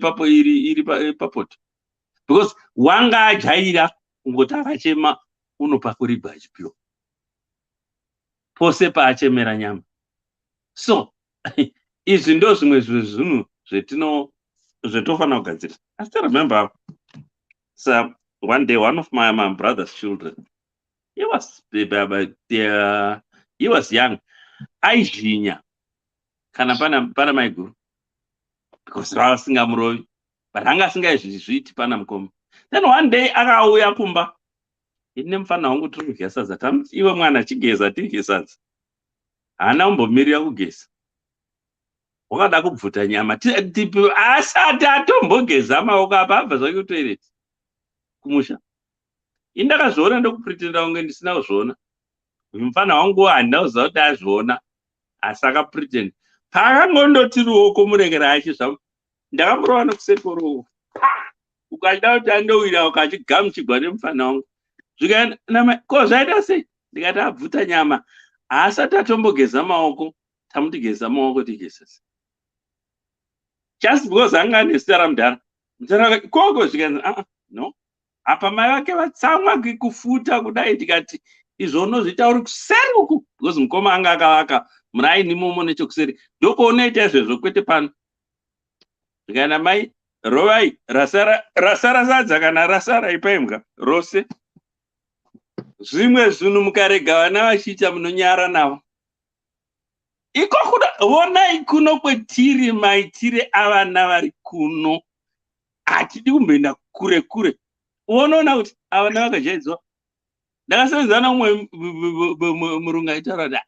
Speaker 3: papoto. Because wanga ajaira kungoti akachema unopa kuribwa achipiwa. Pose paachemera nyama. So, izvi ndo zvimwe zvezvinhu zvetofana kugadzira. I still remember one day one of my brother's children, he was young. Aizhinya kana pana maiguru. Because vasingamurovi. But hanga asingazviiti pana mukoma. Then one day akauya kumba. Ine mufana wangu tiri kudya sadza. Tamuti iwe mwana chigeza tirye sadza. Haana kumbomirira kugeza. Wakada kubvuta nyama. Asati atombogeza maoko apa abva zvake kutoilet. Kumusha. Indakazviona ndokupretenda kunge ndisina kuzviona. Mufana wangu handina kuziva kuti azviona. Asi akapretenda. Paakangondoti ruoko murekera achizvamu. Ndakamurova nekusekoro. Ukada kuti andowira ukachigamuchigwa nemufana wangu. Ko zvaita sei? Ndikati abvuta nyama. Asati atombogeza maoko. Tamutigeza maoko tigeza. Just because anga ane zita ramudhara. Mudhara koko zvikanzi no. Apa mai vake vatsamwa kufuta kudai tikati izvono zvitauri kuseri uku. Because mukoma anga akavaka muraini imomo nechokuseri. Doko unoita izvezvo kwete pano. Zvikaenda mai rovai rasara sadza kana rasara ipaimwa rose. Zvimwe zvinhu mukarega vana vachiita munonyara navo. Iko vonai kuno kwetiri maitire avana vari kuno. Hatidi kumboenda kure kure. Unoona kuti avana vakajaidzwa. Ndakasenzana umwe murungu aitaura kuti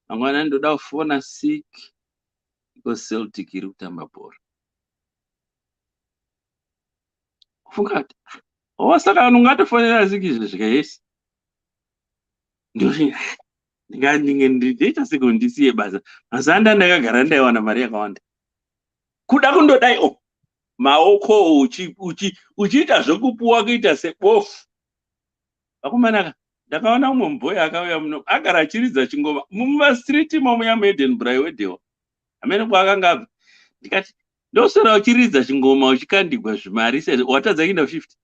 Speaker 3: mangwana ndoda kufona sick because Celtic iri kutamba bhora. Kufunga kuti saka vanhu ngatofonera sick izvi zvikayesi. Ndozi ndingaita seko ndisiye basa. Mazanda ndakagara ndaiwana mari yakawanda. Kuda kundodai maoko uchiita zvokupuwa kuita sebofu. Vakomanaka ndakaona umwe mubhoyi akauya muno agara achiridza chingoma mumastreet imomo yaMaidenbury wedewa. Amene kwaakanga abva. Ndikati ndosora uchiridza chingoma uchikandigwa zvimari watadza kuinda 50.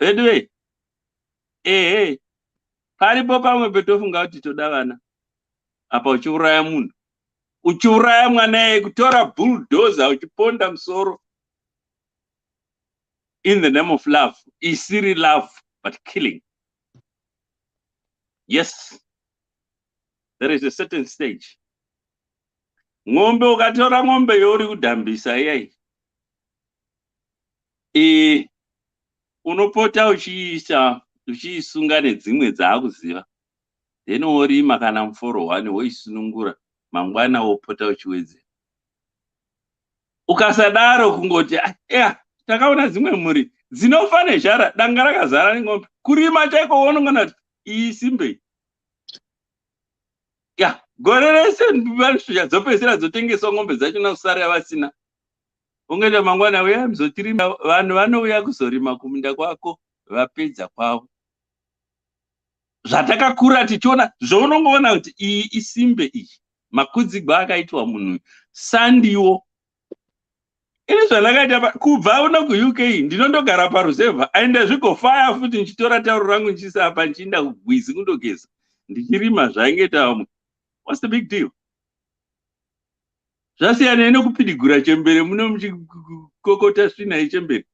Speaker 3: Edwe. Paripo pamwe petofunga kuti toda vana. Apa uchiuraya munhu. Uchiuraya mwana kutora bulldozer uchiponda musoro. In the name of love. Isiri love but killing. Yes, there is a certain stage. Ng'ombe ukatora ng'ombe yori kudhambisa iyai, unopota uchiisunga nedzimwe dzaakuziva, then worima kana muforo 1 woisunungura, mangwana wopota uchiwedzera. Ukasadaro kungoti takaona dzimwe mhuri dzinofa nezhara, danga rakazara neng'ombe, kurima chaiko woonongana kuti iyi simbei. Gore rese dzopedzisira dzotengeswa ng'ombe dzacho nakusara vasina. Ungenda mangwana uya muzotirima, vanhu vanouya kuzorima kumunda kwako vapedza kwavo. Zvatakakura tichiona zvounongoona kuti iyi isimbe iyi, makudzigwa akaitwa munhu, sandiwo. Ini zvandakaita kubva uno kuUK ndinondogara paruzevha, aenda zvigofaya futi ndichitora tauro rangu ndichiisa apa ndichienda kugwizi kundogeza, ndichirima zvaingeta vamwe. What's the big deal? Zvasiyana nekupidigura chembere muno muchikokota svina yechembere.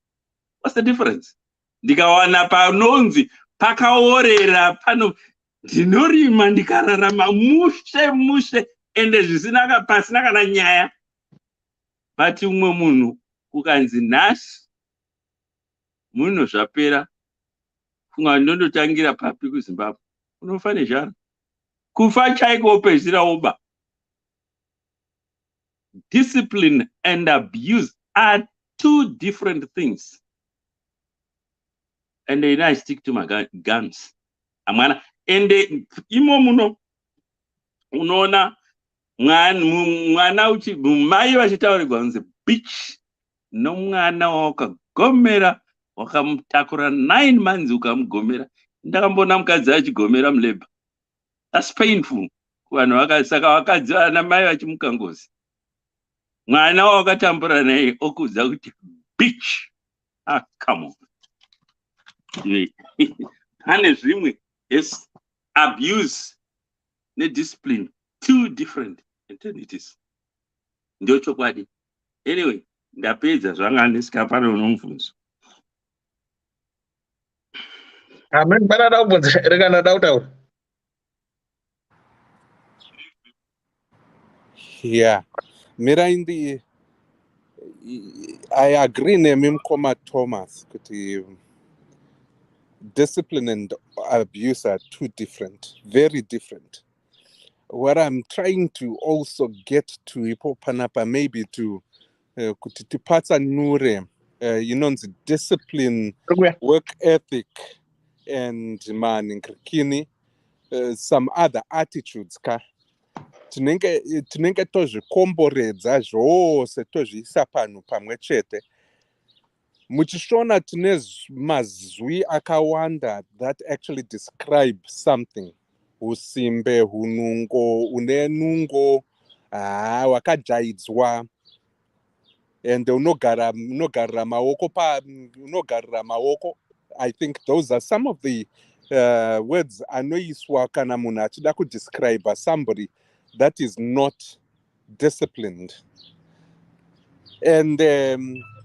Speaker 3: What's the difference? Ndikawana panonzi pakaorera pano, ndinorima ndikararama mushe ende pasina kana nyaya. Pati umwe munhu kukanzi nhasi munhu zvapera, funga ndondotangira papi kuZimbabwe, unofa nezhara. Kufa chaiko wopedzisira woba. Discipline and abuse are two different things. And then I stick to my guns. Amana, and imo muno unoona mwana uchi mai vachitaurirwa kunzi bitch nomwana wakagomera, wakamutakura 9 months ukamugomera. Ndakambona mukadzi achigomera muleba. That's painful. Saka vakadzi vana mai vachimuka ngozi. Mwana wakatambura naye okudza kuti bitch. Come on. Pane zvimwe, yes, abuse nediscipline, two different entities. Ndio chokwadi. Anyway, ndapedza zvanga ndisikapana unomubvunzo.
Speaker 2: Amen. Banana ubvunza rekana dautaura.
Speaker 11: Yeah. Miraindi, I agree nemimkoma Thomas kuti discipline and abuse are two different, very different. What I'm trying to also get to ipo panapa maybe to kuti tipatsanure the discipline, work ethic, and maningirikini, some other attitudes ka tinenge tozvikomboredza zvose tozviisa panhu pamwe chete. Muchishona tine mazwi akawanda that actually describe something. Usimbe, hunungo, unenungo, wakajaidzwa, and unogarira maoko. I think those are some of the words anoiswa kana munhu achida kudescribe somebody that is not disciplined. And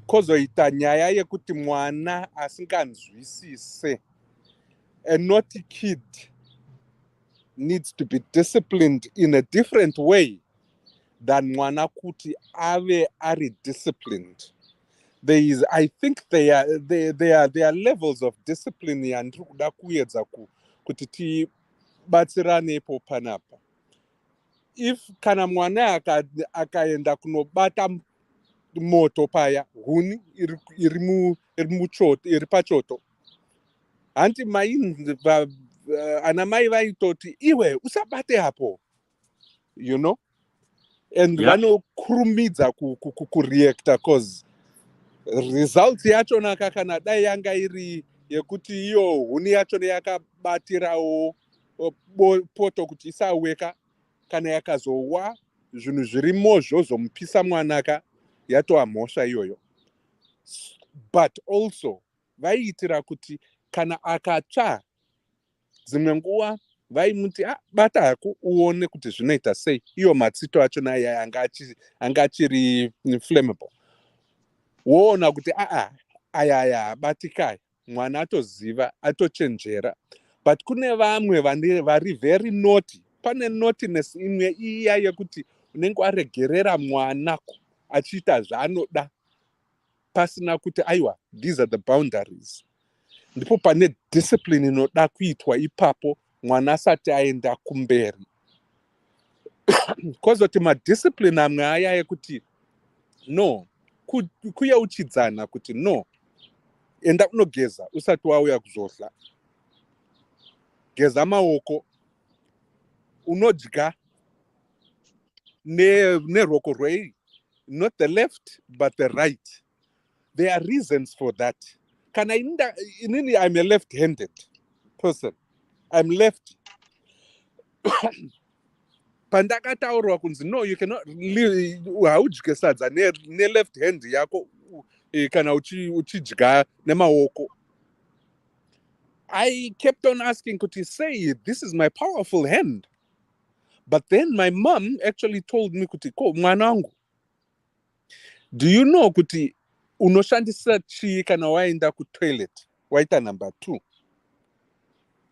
Speaker 11: kozoita nyaya yekuti mwana asinganzwisise, a naughty kid needs to be disciplined in a different way than mwana kuti ave ari disciplined. I think there are levels of discipline yandiri kuda kuedza kuti tibatsirane ipo panapa. If kana mwana akaenda kunobata moto paya, huni iri pachoto, hanti ana mai vaitoti iwe usabate hapo, you know, and vanokurumidza kureacta cause result yachona kana dai yanga iri yekuti iyo huni yachona yakabatirawo poto kuti isaweka, kana yakazowa zvinhu zvirimo zvozomupisa mwanaka, yatova mhosva iyoyo. But also vaiitira kuti kana akatsva dzimwe nguva vaimuti bata hako uone kuti zvinoita sei, iyo matsito achona anga achiri flammable. Woona kuti aya batikai, mwana atoziva, atochenjera. but kune vamwe vari very naughty. Pane naughtiness imwe iya yekuti unenge waregerera mwana achiita zvaanoda pasina kuti aiwa, these are the boundaries. Ndipo pane discipline inoda kuitwa ipapo mwana asati aenda kumberi. Kozoti madiscipline amwe aya yekuti no, kuyeuchidzana kuti no, enda unogeza usati wauya kuzodla, geza maoko, unodya neruoko rwei, not the left but the right. There are reasons for that. Inini, I'm a left-handed person. I'm left. Pandakataurwa kunzi no, you cannot haudye sadza ne-left hand yako kana uchidya nemaoko. I kept on asking, could he say, this is my powerful hand? But then my mom actually told me, kuti, ko mwanangu, do you know kuti unoshandisa chi kana waenda ku toilet, waita number 2?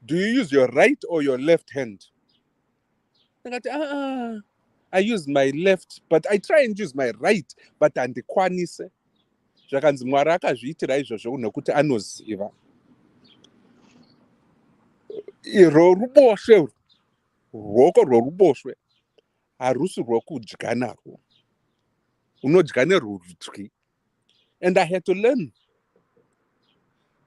Speaker 11: Do you use your right or your left hand? I use my left, but I try and use my right, but andikwanise. Zvakanzi Mwari akazviitira izvozvo nekuti anoziva. Irwo ruboshwe, ruoko rworuboshwe harusi rwokudya narwo, unodya nerworudyi. And I had to learn.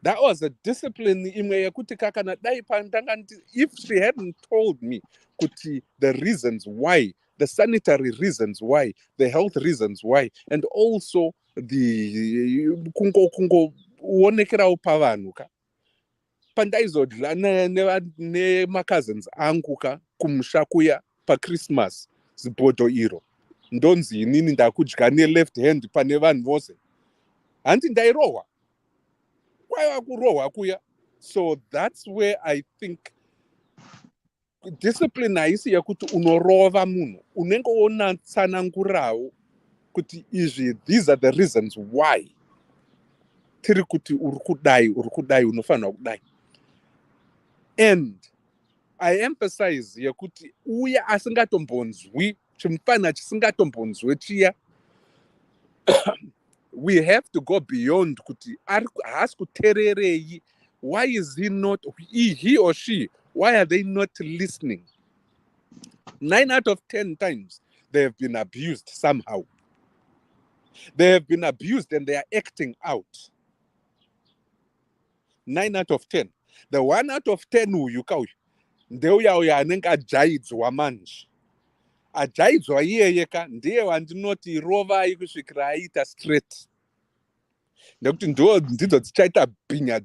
Speaker 11: That was a discipline imwe yekuti kakana dai pandanga, if she hadn't told me kuti the reasons why, the sanitary reasons why, the health reasons why, and also the kungo uonekerawo pavanhu ka. Pandaizodla nema-cousins angu ka kumusha kuya pa Christmas zibhodho iro. Ndonzi inini ndakudya ne-left hand pane vanhu vose. Handi ndairohwa. Kwaiva kurohwa kuya. So that's where I think discipline haisi yekuti unorova munhu. Unenge wonatsanangurawo kuti izvi, these are the reasons why. Tiri kuti urikudai unofanira kudai. And I emphasize yekuti uya asingatombonzwi chimufana chisingatombonzwe chiya, we have to go beyond kuti haasi kutererei. Why is he not, he or she, why are they not listening? 9 out of 10 times they have been abused somehow. They have been abused and they are acting out. 9 out of 10. The 1 out of 10 uyu kauyu ndeuya anenge ajaidzwa manje. Ajaidzwa iyeye ka ndiye wandinoti rovai kusvikira aita straight. Nekuti ndidzo dzichaita bhinya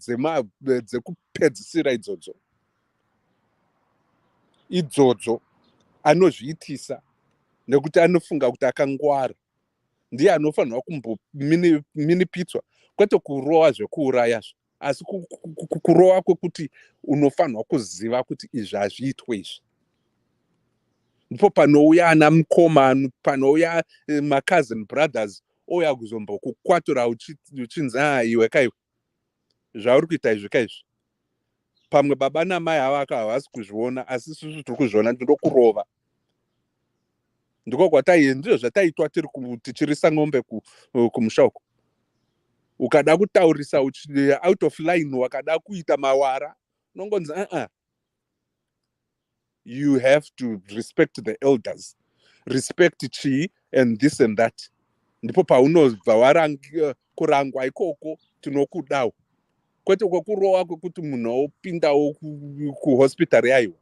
Speaker 11: dzekupedzisira idzodzo. Idzodzo anozviitisa nekuti anofunga kuti akangwara. Ndiye anofanirwa kumbominipitswa, kwete kurowa zvekuurayazvo, asi kurowa kwekuti unofanirwa kuziva kuti izvi hazviitwe izvi. Ndipo panouya ana mukoma, panouya ma-cousin brothers, ouya kuzombokukwatura uchinzi iwe kaiwe, zvauri kuita izvi kaizvi. Pamwe baba namai havaka havasi kuzviona, asi isusu tiri kuzviona, ndinokurova. Ndiko ndizvo zvataitwa tichirisa ng'ombe kumusha uko. Ukada kutaurisa out of line, wakada kuita mawara, nongonzi you have to respect the elders, respect chi and this and that. Ndipo paunobva kurangwa ikoko tinokudawo. Kwete kwekurowa kwekuti munhu opindawo kuhospital yaiwa.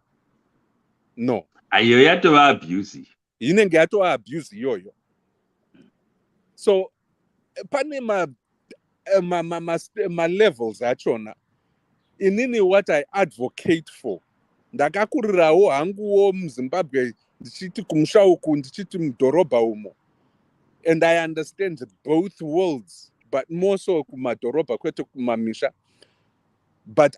Speaker 11: No.
Speaker 3: Ayo yatova abuse.
Speaker 11: Inenge yatova abuse iyoyo. So pane ma levels achona. Inini what I advocate for. Ndakakurirawo hanguwo muZimbabwe ndichiti kumusha uku ndichiti mudhorobha umo. And I understand both worlds, but more so kumadhorobha kwete kumamisha. But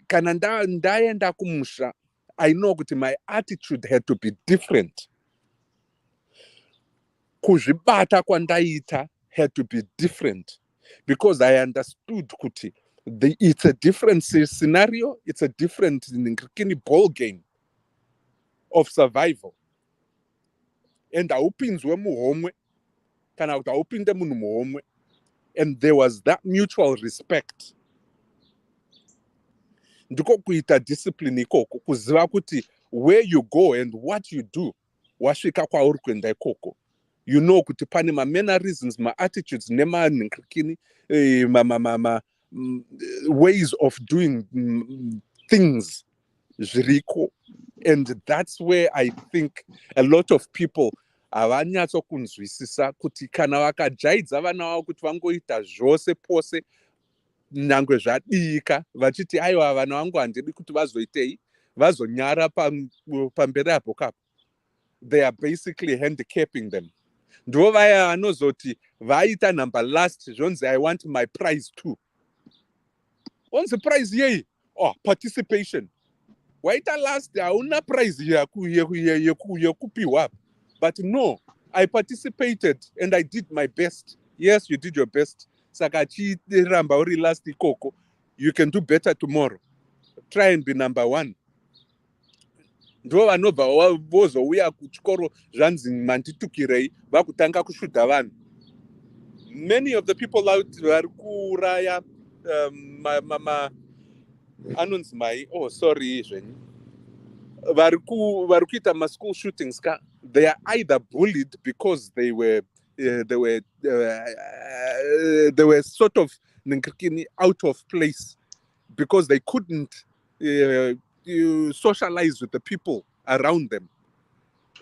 Speaker 11: kana ndaenda kumusha, I know kuti my attitude had to be different. Kuzvibata kwandaita had to be different, because I understood kuti It's a different scenario. It's a different ball game of survival. And and there was that mutual respect. Ndiko kuita discipline ikoko kuziva kuti where you go and what you do wasvika kwauri kuenda ikoko. You know kuti pane mannerisms, attitudes, ways of doing things zviriko. And that's where I think a lot of people havanyatso kunzwisisa kuti kana vakajaidza vana vavo kuti vangoita zvose pose nyangwe zvadika vachiti aiwa vana vangu handidi kuti vazoitei vazonyara pamberi apo kapo, they are basically handicapping them. Ndo vaya vanozoti vaita number last zvonzi I want my prize too. What's the prize yei? Oh, participation. Waita last hauna prize yekupiwa. But no, I participated and I did my best. Yes, you did your best. Sakachi ramba uri last ikoko. You can do better tomorrow. Try and be number one. Ndo vanobva vozouya kuchikoro zvanzi manditukirei vakutanga kushuta vanhu. Many of the people out vari kuuraya anonzi mai, oh sorry zvenyu, vari kuita ma-school shootings ka, they are either bullied because they were sort of out of place because they couldn't socialize with the people around them.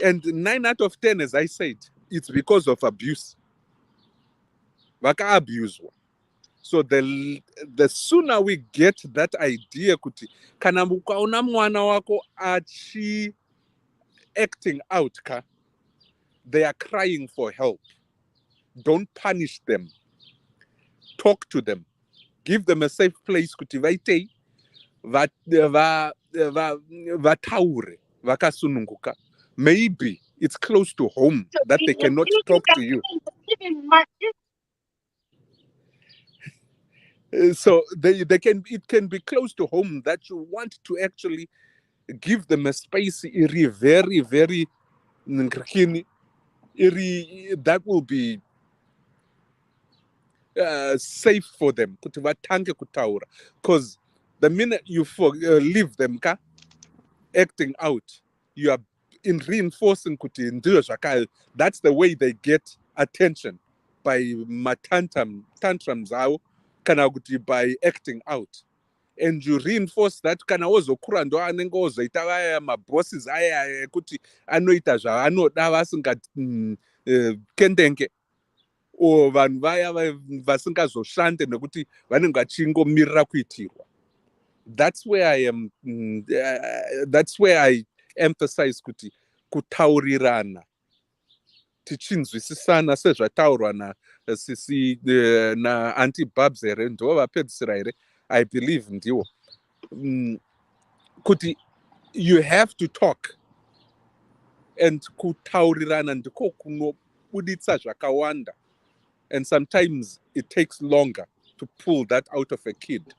Speaker 11: And 9 out of 10, as I said, it's because of abuse. Vaka abuse. So the sooner we get that idea kuti kana mukaona mwana wako achi acting out ka, they are crying for help. Don't punish them. Talk to them. Give them a safe place kuti vaitei vataure vakasununguka. Maybe it's close to home that they cannot talk to you. So it can be close to home that you want to actually give them a space very, very that will be safe for them. Because the minute you leave them acting out, you are in reinforcing that's the way they get attention, by tantrums by acting out. And you reinforce that kana ozokura ndo anenge ozoita vaya mabosses aya ekuti anoita zvaanoda vasinga kendenge, or vanhu vaya vasingazoshande nekuti vanenge vachingomirira kuitirwa. That's where I am. That's where I emphasize kuti kutaurirana, tichinzwisisana sezvataurwa nasisi na anti Babs here ndo vapedzisira here, I believe ndiwo kuti you have to talk, and kutaurirana ndiko kunobuditsa zvakawanda, and sometimes it takes longer to pull that out of a kid.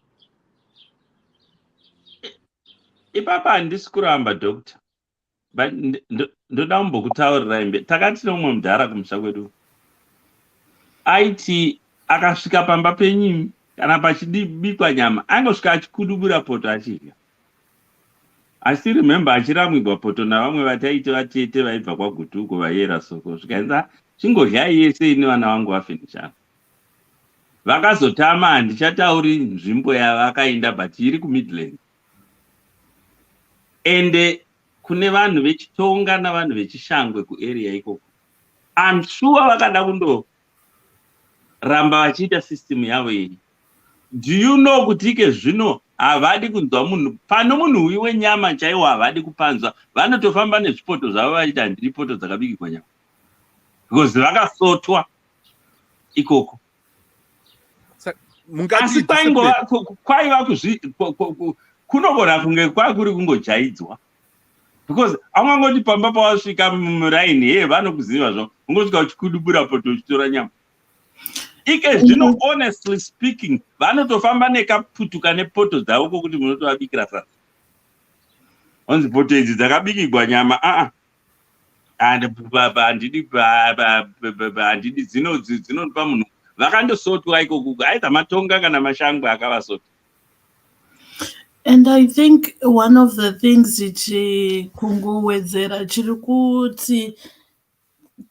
Speaker 3: Ipapa handisi kuramba doctor, but ndoda kumbokutaurira imbe. Takati nomwe mudhara kumusha kwedu aiti akasvika pamba penyimi kana pachibikwa nyama angosvika achikudubura poto achidya. I still remember achiramwigwa poto navamwe vataite vatete vaibva kwagutuko vayera soko, zvikaenza chingodyai yese ine vana vangu vafenishana. Vakazotama, handichatauri nzvimbo yavakaenda, but iri kuMidland. Ende kune vanhu vechitonga navanhu vechishangwe kuarea ikoko. I'm sure vakada kundoramba vachiita system yavo iyi. Do you know kuti ike zvino havadi kunzwa munhu, pano munhu uyu wenyama chaiwo havadi kupanzwa, vanotofamba nezvipoto zvavo vachiti handiri poto dzakabikirwa nyama, because vakasotwa ikoko. Asi kwaiva kunogona kunge kwakuri kungojaidzwa, because amangoti pamba pawasvika muraini, he vanokuziva zvo, ungosvika uchikudubura poto uchitora nyama. ike zvino honestly speaking vanotofamba nekaputuka nepoto dzavo kokuti munotovabikira sadza onzi poto idzi dzakabikigwa nyama handidi dzinonipa munhu vakandosotwa ikoko aidha matonga kana mashangwe akavasota.
Speaker 4: And I think one of the things kungowedzera chiri kuti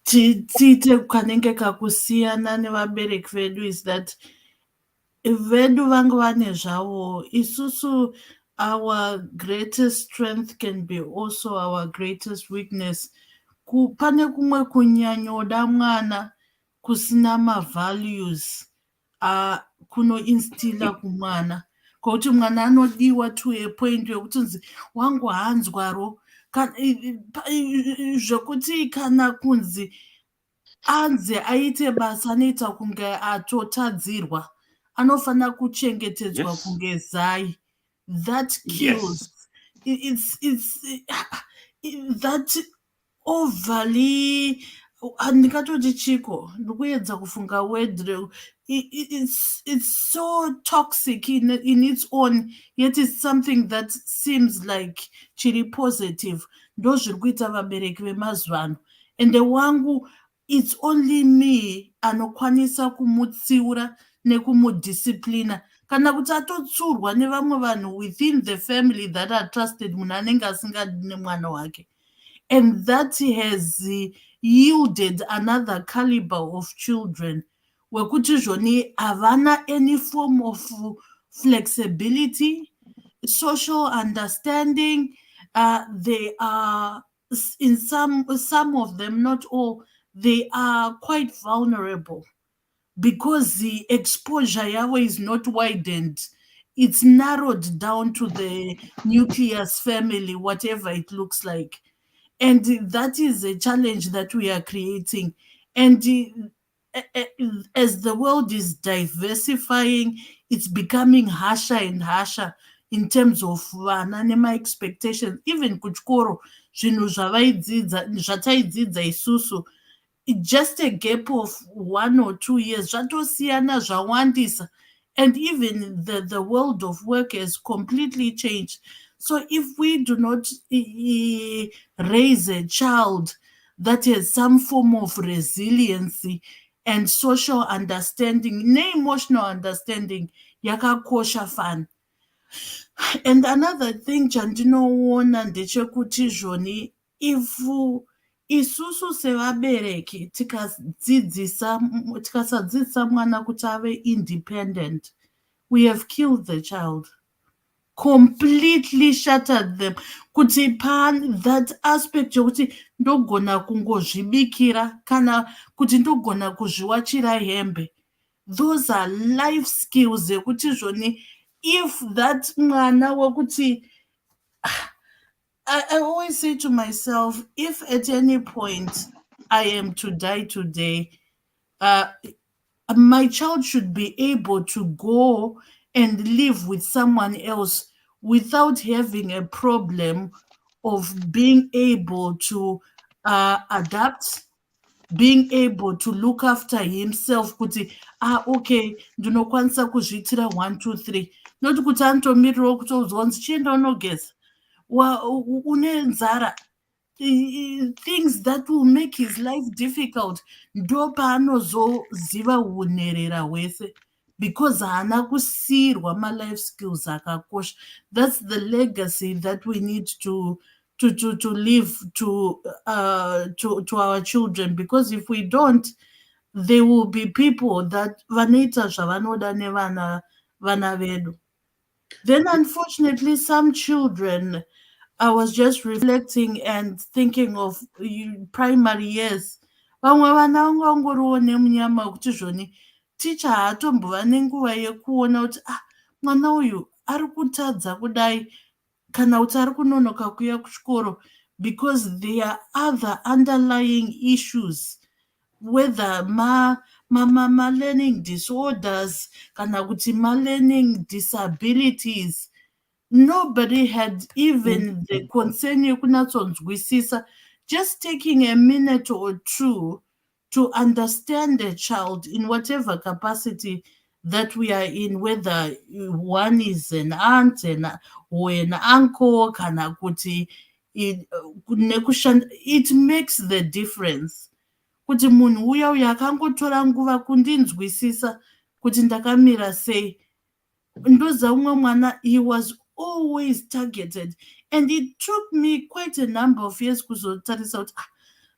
Speaker 4: tiite kanenge kakusiyana nevabereki vedu is that vedu vange vane zvavo isusu our greatest strength can be also our greatest weakness. Pane kumwe kunyanyoda mwana kusina mavalues kunoinstila kumwana kokuti mwana anodiwa to a point yekuti nzi wangu hanzwaro zvekuti kana kunzi anze aite basa anoita kunge atotadzirwa anofanira kuchengetedzwa kunge zai. That kills. It's that overly handingatoti chiko ndikuedza kufunga word it's so toxic in its own, yet it's something that seems like chiri positive. Ndo zviri kuita vabereki vemazuva ano ende wangu it's only me anokwanisa kumutsiura nekumudisciplina kana kuti atotsurwa nevamwe vanhu within the family that are trusted munhu anenge asingadi nemwana wake. And that has yielded another caliber of children wekuti zvoni havana any form of flexibility, social understanding. They are, in some of them, not all, they are quite vulnerable because the exposure yavo is not widened. It's narrowed down to the nucleus family, whatever it looks like. And that is a challenge that we are creating. And as the world is diversifying, it's becoming harsher and harsher in terms of vana expectations. Even kuchikoro, zvinhu zvataidzidza isusu, just a gap of 1 or 2 years, zvatosiyana zvawandisa. And even the world of work has completely changed. So if we do not raise a child that has some form of resiliency and social understanding, emotional understanding, yakakosha fana. And another thing chandinoona ndechekuti zvoni if isusu sevabereki tikasadzidzisa mwana kuti ave independent, we have killed the child, completely shattered them. Kuti that aspect yokuti ndogona kungozvibikira kana kuti ndogona kuzviwachira hembe, those are life skills ekuti zvoni if that mwana wekuti I always say to myself, if at any point I am to die today, my child should be able to go and live with someone else without having a problem of being able to adapt, being able to look after himself, kuti okay, ndinokwanisa kuzviitira 1 2 3, not kuti anotomirirawo kutozonzi chienda unogeza unenzara, things that will make his life difficult. Ndo paanozoziva unherera hwese because haana kusiyirwa ma-life skills akakosha. That's the legacy that we need to leave to our children, because if we don't, there will be people that vanoita zvavanoda nevana vedu. Then unfortunately some children, I was just reflecting and thinking of primary years. Vamwe vana vangangoriwo nemunyama wekuti zvoni ticha haatombova nenguva yekuona kuti mwana uyu ari kutadza kudai kana kuti ari kunonoka kuuya kuchikoro, because there are other underlying issues, whether ma-learning disorders kana kuti ma-learning disabilities. Nobody had even the concern yekunatsonzwisisa. Just taking a minute or two to understand a child in whatever capacity that we are in, whether one is an aunt or an uncle, kana kuti it makes the difference. Kuti munhu uya akangotora nguva kundinzwisisa kuti ndakamira sei. Ndoza umwe mwana, he was always targeted, and it took me quite a number of years kuzotarisa kuti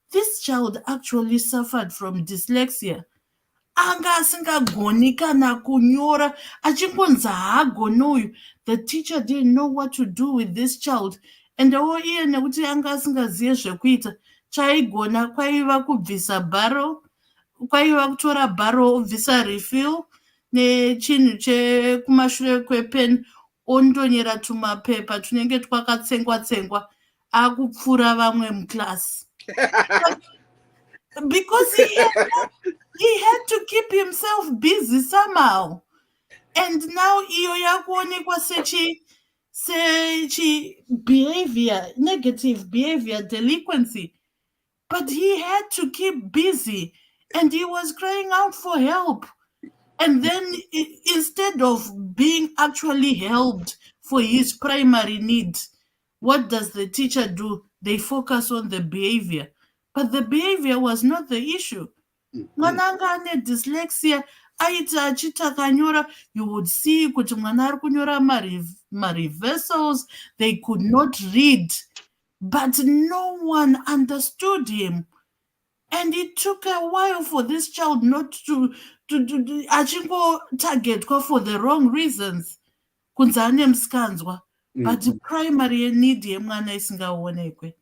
Speaker 4: this child actually suffered from dyslexia. Anga asingagoni kana kunyora, achingonzi haagoni uyu. The teacher didn't know what to do with this child, and iye nekuti anga asingazive zvekuita, chaigona kwaiva kubvisa bharo, kwaiva kutora bharo obvisa refill nechinhu chekumashure kwepen, ondonyera tumapepa tunenge twakatsengwa-tsengwa, akupfuura vamwe muklasi. Because he had to keep himself busy somehow. And now iyo yakuonekwa sechi behavior, negative behavior, delinquency. But he had to keep busy, and he was crying out for help. And then instead of being actually helped for his primary needs, what does the teacher do? They focus on the behavior. But the behavior was not the issue. Mwana anga ane dyslexia, aita achita kanyora, you would see kuti mwana ari kunyora ma-reversals, they could not read. But no one understood him. And it took a while for this child not to achingo target for the wrong reasons. Kunzi ane musikanzwa. But the primary need yemwana isingaonekwe.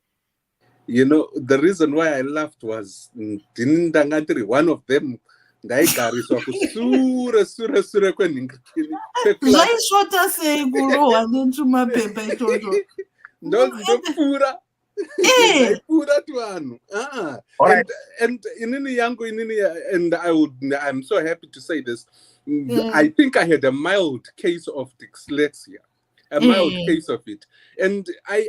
Speaker 11: You know, the reason why I laughed was one of them ndaigariswa kusure kwenhingikini
Speaker 4: zvaisvota sei kurohwa netumapepa itoto
Speaker 11: ndopfuura ndaipfuura tuvanhu and inini yangu and I'm so happy to say this. I think I had a mild case of dyslexia, a mild case of it, and I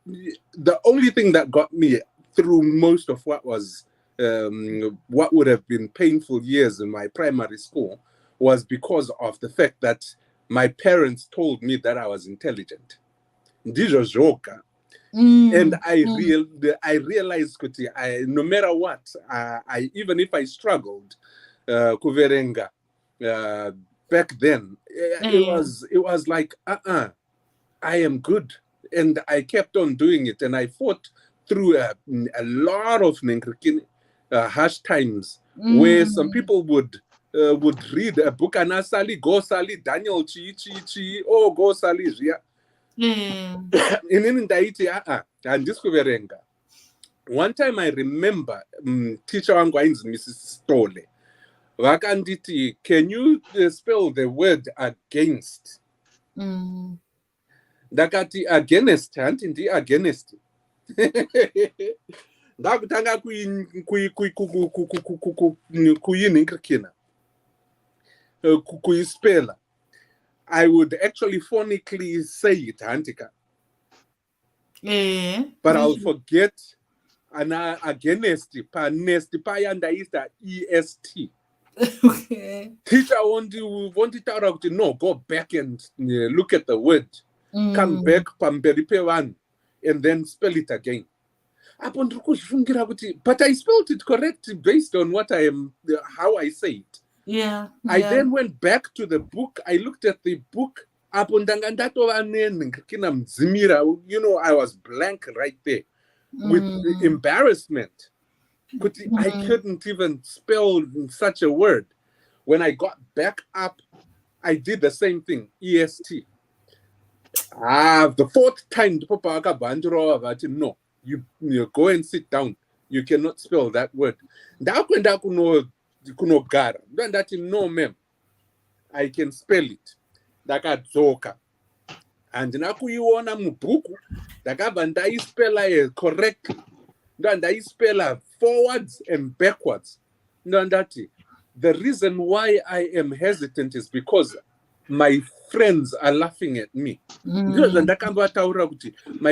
Speaker 11: the only thing that got me through most of what was what would have been painful years in my primary school was because of the fact that my parents told me that I was intelligent. And I realized that no matter what, even if I struggled, kuverenga, back then, it was like, I am good. And I kept on doing it, and I fought through a lot of harsh times where some people would read a book and asali go sali Daniel chi go sali jia. In Daiti and discoverenga. One time I remember teacher wangu Mrs. Stole. Vakanditi, can you spell the word against? Ndakati against, handindi against. Ndakutanga kuyispela. I would actually phonically say it, Hantika. But I'll forget against payanda is the EST.
Speaker 4: Okay.
Speaker 11: Teacher want it out to no, go back and look at the word. Come back, pamberipe one, and then spell it again. But I spelled it correctly based on what I am, how I say it.
Speaker 4: Yeah.
Speaker 11: I then went back to the book. I looked at the book. You know, I was blank right there with embarrassment. I couldn't even spell such a word. When I got back up, I did the same thing, EST. The fourth time, no, you go and sit down. You cannot spell that word. No, ma'am, I can spell it. Ndakadzoka. And nakuiona mubhuku ndakabva ndaispela correctly. Ndaispela forwards and backwards. Ndandati, the reason why I am hesitant is because my friends are laughing at me. My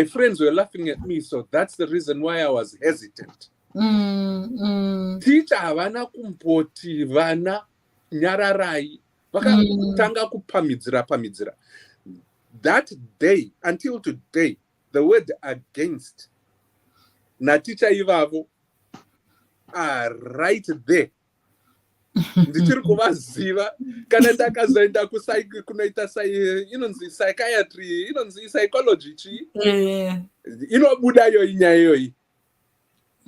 Speaker 11: friends were laughing at me, so that's the reason why I was hesitant. Teacher havana kumboti vana nyararai vakatanga kupamidzira. That day until today, the word against na teacher ivavo are right there. Ndichiri kuvaziva kana ndakazoenda kunoita inonzi psychiatry, inonzi psychology chi inobuda inyaya iyoyi.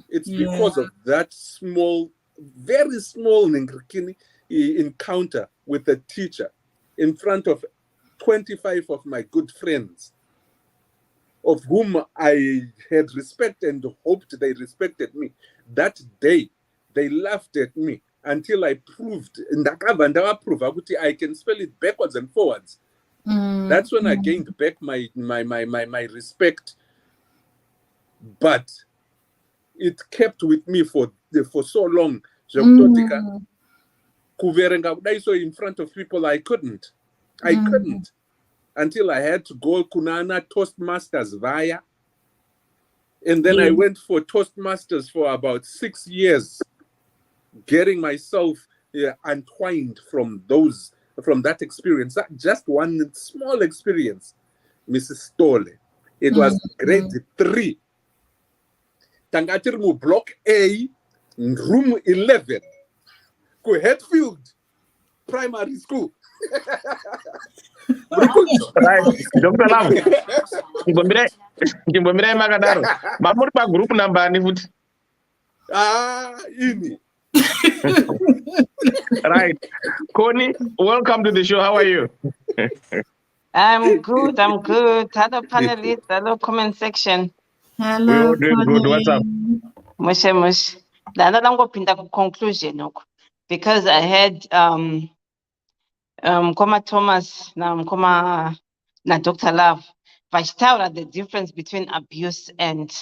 Speaker 11: It's because of that small, very small encounter with a teacher in front of 25 of my good friends, of whom I had respect and hoped they respected me. That day, they laughed at me until I proved, I can spell it backwards and forwards. That's when I gained back my respect. But it kept with me for so long. In front of people, I couldn't. Until I had to go Kunana Toastmasters via. And then I went for Toastmasters for about 6 years, getting myself untwined from that experience. Just one small experience, Mrs. Stolle. It was grade 3. Tangatirimu block A, room 11, ku Hatfield Primary School.
Speaker 2: Right, Dr. Lam. Ngimbomira makadaro. Mamuri pa group number ni futi.
Speaker 11: Ini.
Speaker 2: Right. Connie, welcome to the show. How are you?
Speaker 13: I'm good. Hello, panelists. Hello, comment section.
Speaker 6: Hello.
Speaker 2: Good. What's up?
Speaker 13: Mush. Ndandangopinda ku conclusion because I had Koma Thomas na Dr. Love vachitaura the difference between abuse and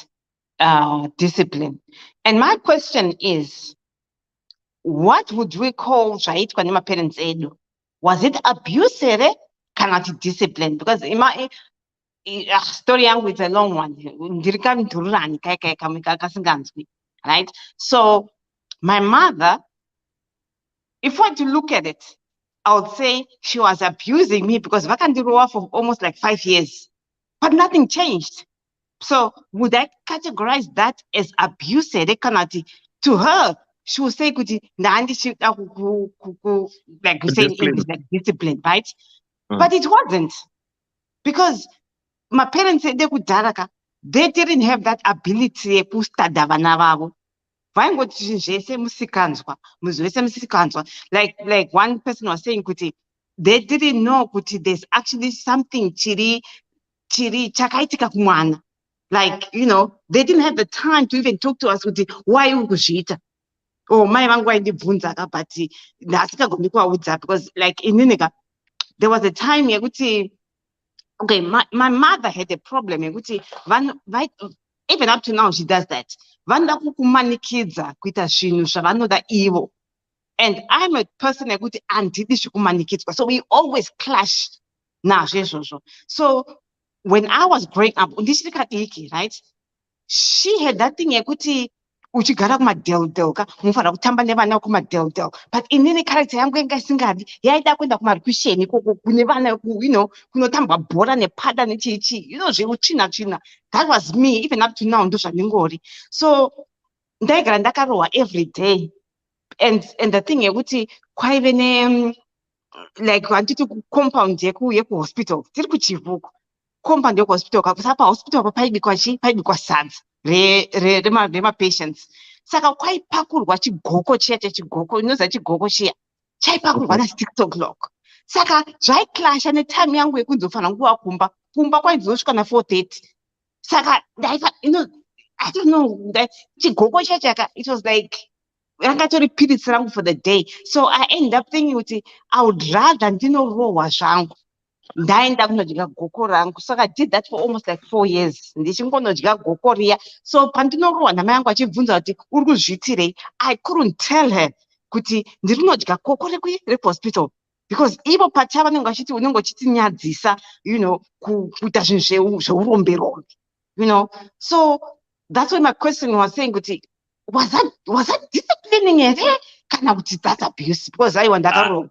Speaker 13: discipline. And my question is, what would we call zvaitwa nemaparents edu? Was it abuse here? Kana kuti discipline? Because story yangu is a long one. Right? So my mother, if I were to look at it, I would say she was abusing me because vakandirowa for almost like 5 years, but nothing changed. So would I categorize that as abuse? To her, she would say, like we say in English, like discipline, right? But it wasn't, because my parents said they didn't have that ability to study vana vavo. Like one person was saying, they didn't know there's actually something chiri chakaitika kumwana. Like, they didn't have the time to even talk to us why ukuzvita. Or my mangwa but because like in Ninika, there was a time okay, my mother had a problem. Even up to now, she does that. Vanda kukumanikidza kuita zvinhu zvavanoda ivo. And I'm a person who handidi zvikumanikidza. So we always clash. So when I was growing up, right? She had that thing uchigara kumadheldhelka munofanira kutamba nevana kumadheldhel, but inini character yangu yanga isingadi yaida kuenda kumarikusheni kune vana kunotambwa bhora nepada nechichi zveutsvina. That was me. Even up to now ndo zvandingori. So ndaigara ndakarohwa every day. And the thing yekuti kwaive ne like vanditi compound yekuhospital tiri kuchivuko, compound yekuhospital kakusa pahospital apa paibikwa sadza remapatients. Saka kwaipakurwa chigoko chiya chechigoko, inoza chigoko chiya chaipakurwa na6 o'clock. Saka zvaiclasha netime yangu yekunzofanira nguva kumba kwainzosvika na4:30. Saka I don't know, that chigoko chiya it was like rangatori pirizi rangu for the day. So I end up thinking I would rather ndinorohwa zvangu ndaenda kunodya goko rangu. So I did that for almost like 4 years. Ndichingonodya goko riya. So pandinorohwa namai yangu achibvunza kuti uri kuzviitirei, I couldn't tell her kuti ndiri kunodya goko rekuhospital, because ivo pachava vanenge vachiti unenge uchitinyadzisa kuita zvinhu zveuromberombe. So that's why my question was saying kuti was that disciplining here kana kuti that's abuse because aiwa ndakarohwa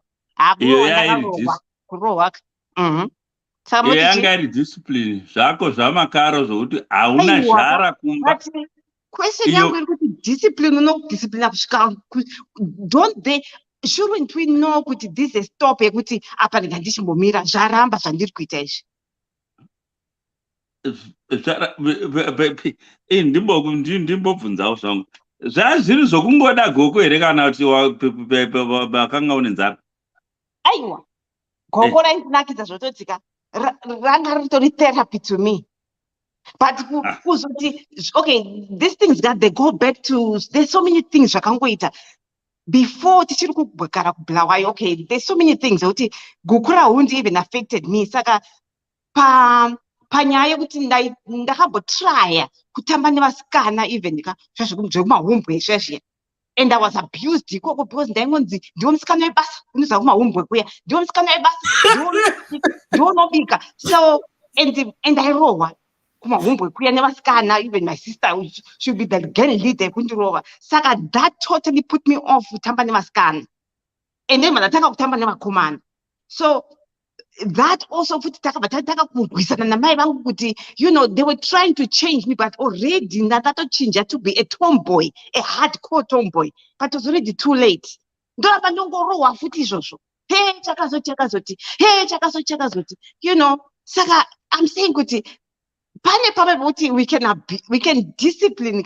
Speaker 13: kurohwa saka
Speaker 3: iyo
Speaker 13: moti
Speaker 3: yanga iri discipline zvako zvamakaro zvokuti hauna zhara kumba.
Speaker 13: Question yangu iri kuti discipline unodisciplina kusvika don't they shouldn't we know kuti this is stop yekuti apa ndega ndichimbomira zvaramba zvandiri kuita izvi
Speaker 3: ndimbobvunzawo zvangu zvazviri zvokungoda goko here kana kuti wakanga une nzara?
Speaker 13: aiwa goko raindinakidza zvototika ranga ritori therapy to me but kuzoti okay these things that they go back to there's so many things zvakangoita before tichiri kugara kubulawayo okay there's so many things kuti guku rahundi even affected me saka panyaya yekuti ndakambotrya kutamba nevasikana even zvekumahombwe izvezviya and I was abused ikoko because ndaingonzi ndiwo musikana webasa unoziva kumahombwe kuya ndiwo musikana webasa ndiwo nobika so and airohwa kumahombwe kuya nevasikana even my sister should be the girl leader yekundirova saka that totally put me off kutamba nevasikana and then mandatanga kutamba nevakomana so that also futi takabva kurwisana namai vangu kuti you know they were trying to change me but already ndatatochinja to be a tomboy a hardcore tomboy but it was already too late ndoramba ndongorohwa futi izvozvo chakazoti you know saka I'm saying kuti pane pamwe kuti we can discipline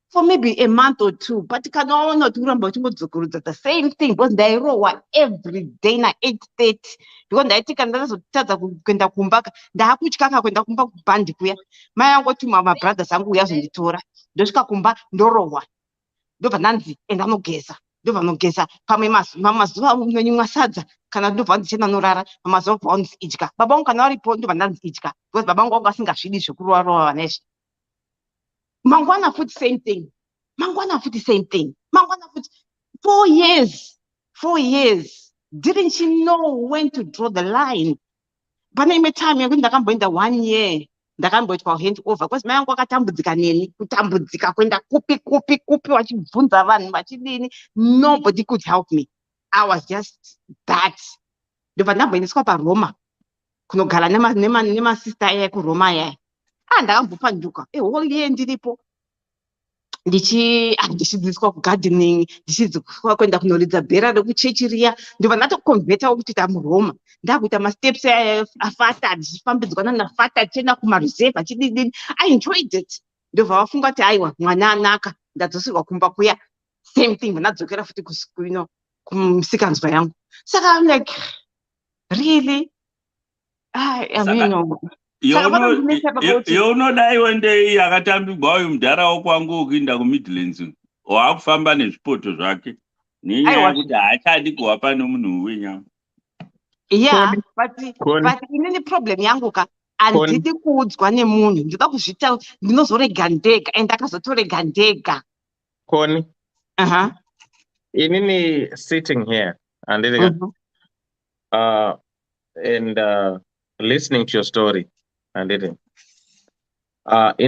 Speaker 13: for maybe a month or two but kanaona kuti kuramba uchingodzokorudza the same thing because ndairohwa every day na8:30 because ndaiti kana ndazotadza kuenda kumba ndaakutyaka kuenda kumba kubhandi kuya mai angu otuma mabrothers angu uya azonditora ndosvika kumba ndorohwa ndobva ndanzi enda nogeza pamwe mazuva unonyimwa sadza kana ndobva ndichenda norara mazuva obva unzi idya baba vangu kana varipo ndobva ndanzi idya because baba vangu vanga vasingazvidi zvekurovarova vana izvi mangwana futi same thing mangwana futi 4 years didn't she know when to draw the line pane imwe time yekuti ndakamboenda 1 year ndakamboitwa hand over because mai angu akatambudzika neni kutambudzika kuenda kupi vachibvunza vanhu vachidini nobody could help me I was just that ndobva ndamboendeswa paroma kunogara nemasista aya kuroma yaya ndakambopanduka whole year ndiripo ndichidzidziswa kugardening ndichidzidziswa kuenda kunoridza bhera rekuchechi riya ndobva ndatokonvhetawo kuti tamuroma ndakuita masteps afata ndichifambidzwana nafata tichienda kumaruzevha chididini I enjoyed it ndobva vafunga kuti aiwa mwana anaka ndadzoserwa kumba kuya same thing ndadzokera futi kumusikanzwa yangu saka I'm like really
Speaker 3: younodaiwe ndei akatambigwa uyu mudhara wokwangu ukuinda kumidlands waakufamba nezvipoto zvake nenyaya yekuti haachadi kuva pane munhu wenyama
Speaker 13: but inini problem yangu handidi kuudzwa nemunhu ndoda kuzvita ndinozorega ndega and ndakazotorega ndega
Speaker 2: Koni inini sitting here and listening to your story and in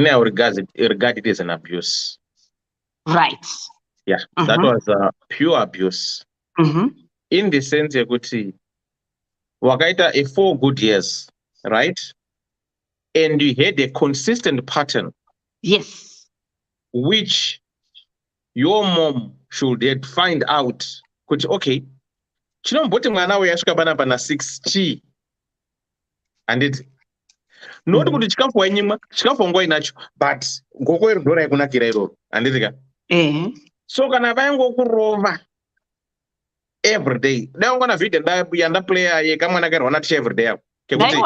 Speaker 2: our regard it is an abuse,
Speaker 13: right?
Speaker 2: Yeah, that was pure abuse. In the sense yakuti wakaita a 4 good years, right? And you had a consistent pattern,
Speaker 13: yes,
Speaker 2: which your mom should find out kuti okay chinomboti mwana uyu asvika panapa na6 and it not kuti chikafu wainyimwa chikafu wanga inacho but ngoko iri dhora yakunakira iroro handitika so kana vaingokurova every day dai ungana vhidhiyo yandaplaya yekamwana kairwana ticha every day yako kekuti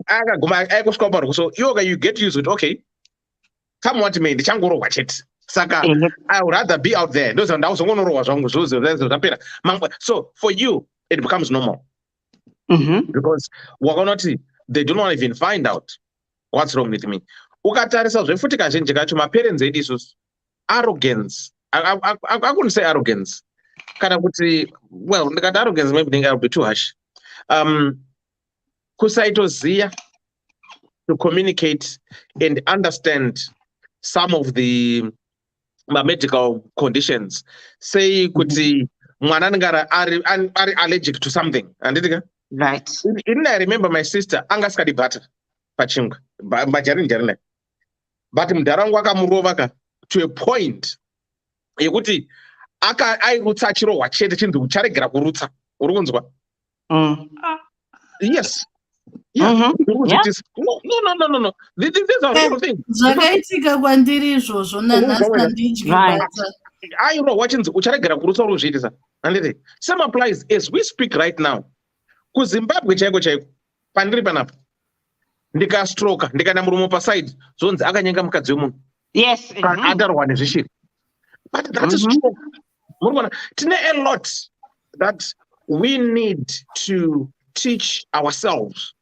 Speaker 2: akaguma aikusvika parwo so iwoka you get used to okay come what may ndichangorohwa chete saka I would rather be out there ndoziva ndauzongonorohwa zvangu zvapera so for you it becomes normal. Because wakaona kuti they do not even find out what's wrong with me. Ukatarisa zvefuti kazhinji kacho maparents edu isusu arrogance, I couldn't say arrogance kana kuti well ndikati arrogance maybe ndinga be too harsh, kusaitoziya to communicate and understand some of the medical conditions. Say kuti mwana anenge ari allergic to something.
Speaker 13: Right.
Speaker 2: I remember my sister angasikadi butter pachingwa majarini. But mudhara wangu akamurova to a point yekuti airutsa chirohwa chete chinhu charegera kurutsa. Uri kunzwa? Yes. Yeah.
Speaker 13: Yeah.
Speaker 2: No. These are real things.
Speaker 4: Zvakaitika kwandiri izvozvo nanhasi handidyi bata.
Speaker 2: Airohwa chinzi ucharegera kurutsa uri kuzviitisa. Handiti? Same applies as we speak right now. KuZimbabwe chaiko pandiri panapa. Ndikastroka ndikaenda murumo paside zonzi akanyenga mukadzi wemunhu.
Speaker 13: Yes.
Speaker 2: Adarwa nezvishiri. But that is true. Tine a lot that we need to teach ourselves.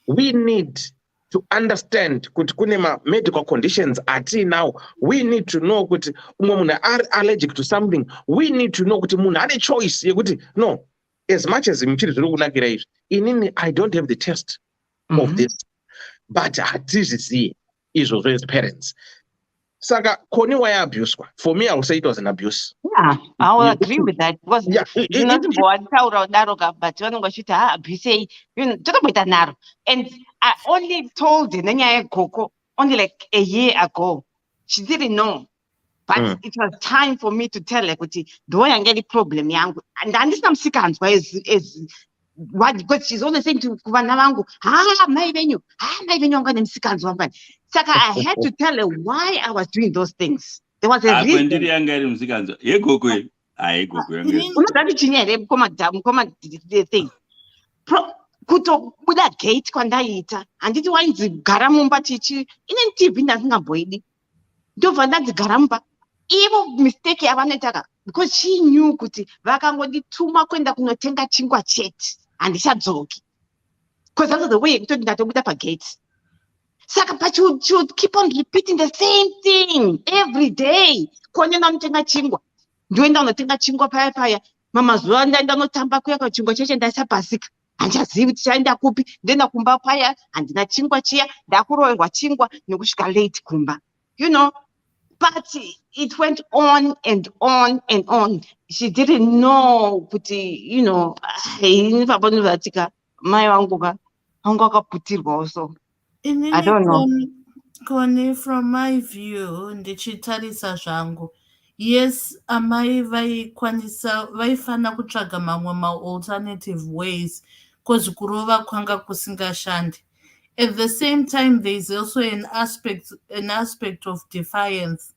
Speaker 2: We need to understand kuti kune medical conditions ati now. We need to know kuti umwe munhu are allergic to something. We need to know kuti munhu ane choice yekuti no, as much as michiri zviri kunakira izvi, inini I don't have the test of this. But hatizvizivi izvozvo as parents. Saka koni waiabuswa. For me, I will say it was an abuse.
Speaker 13: Yeah, I will agree with that. Because and I only told Nanya Coco only like a year ago. She didn't know. But it was time for me to tell her, do I get a problem? And I understand seconds is what, because she's always saying to Kuvanangu, my venue, I'm going to Saka, I had to tell her why I was doing those things. There was a reason. Kutobuda gate kwandaita handiti wainzigara mumba chichi ine TV ndasingamboidi ndobva ndanzigara mumba ivo mistake yavanoitaka because she knew kuti vakangondituma kuenda kunotenga chingwa chete handichadzoki because that's the way kutoti ndatobuda pagate. Saka, but you should keep on repeating the same thing every day. Konyenda unotenga chingwa. Ndoenda unotenga chingwa paya. Mama zuva ndaenda unotamba kuya kwa chingwa cheche ndasapasika. Handizivi kuti chaenda kupi. Ndenda kumba paya. Handina chingwa chiya. Ndakuroverwa chingwa nekusvika late kumba. You know, but it went on and on and on. She didn't know kuti, you know, mai wangu akaputirwa also. I don't know.
Speaker 4: Kone, from my view, ndichitarisa zvangu. Yes, amai vaifana kutsvaga mamwe alternative ways because kurova kwanga kusingashandi. At the same time, there is also an aspect of defiance.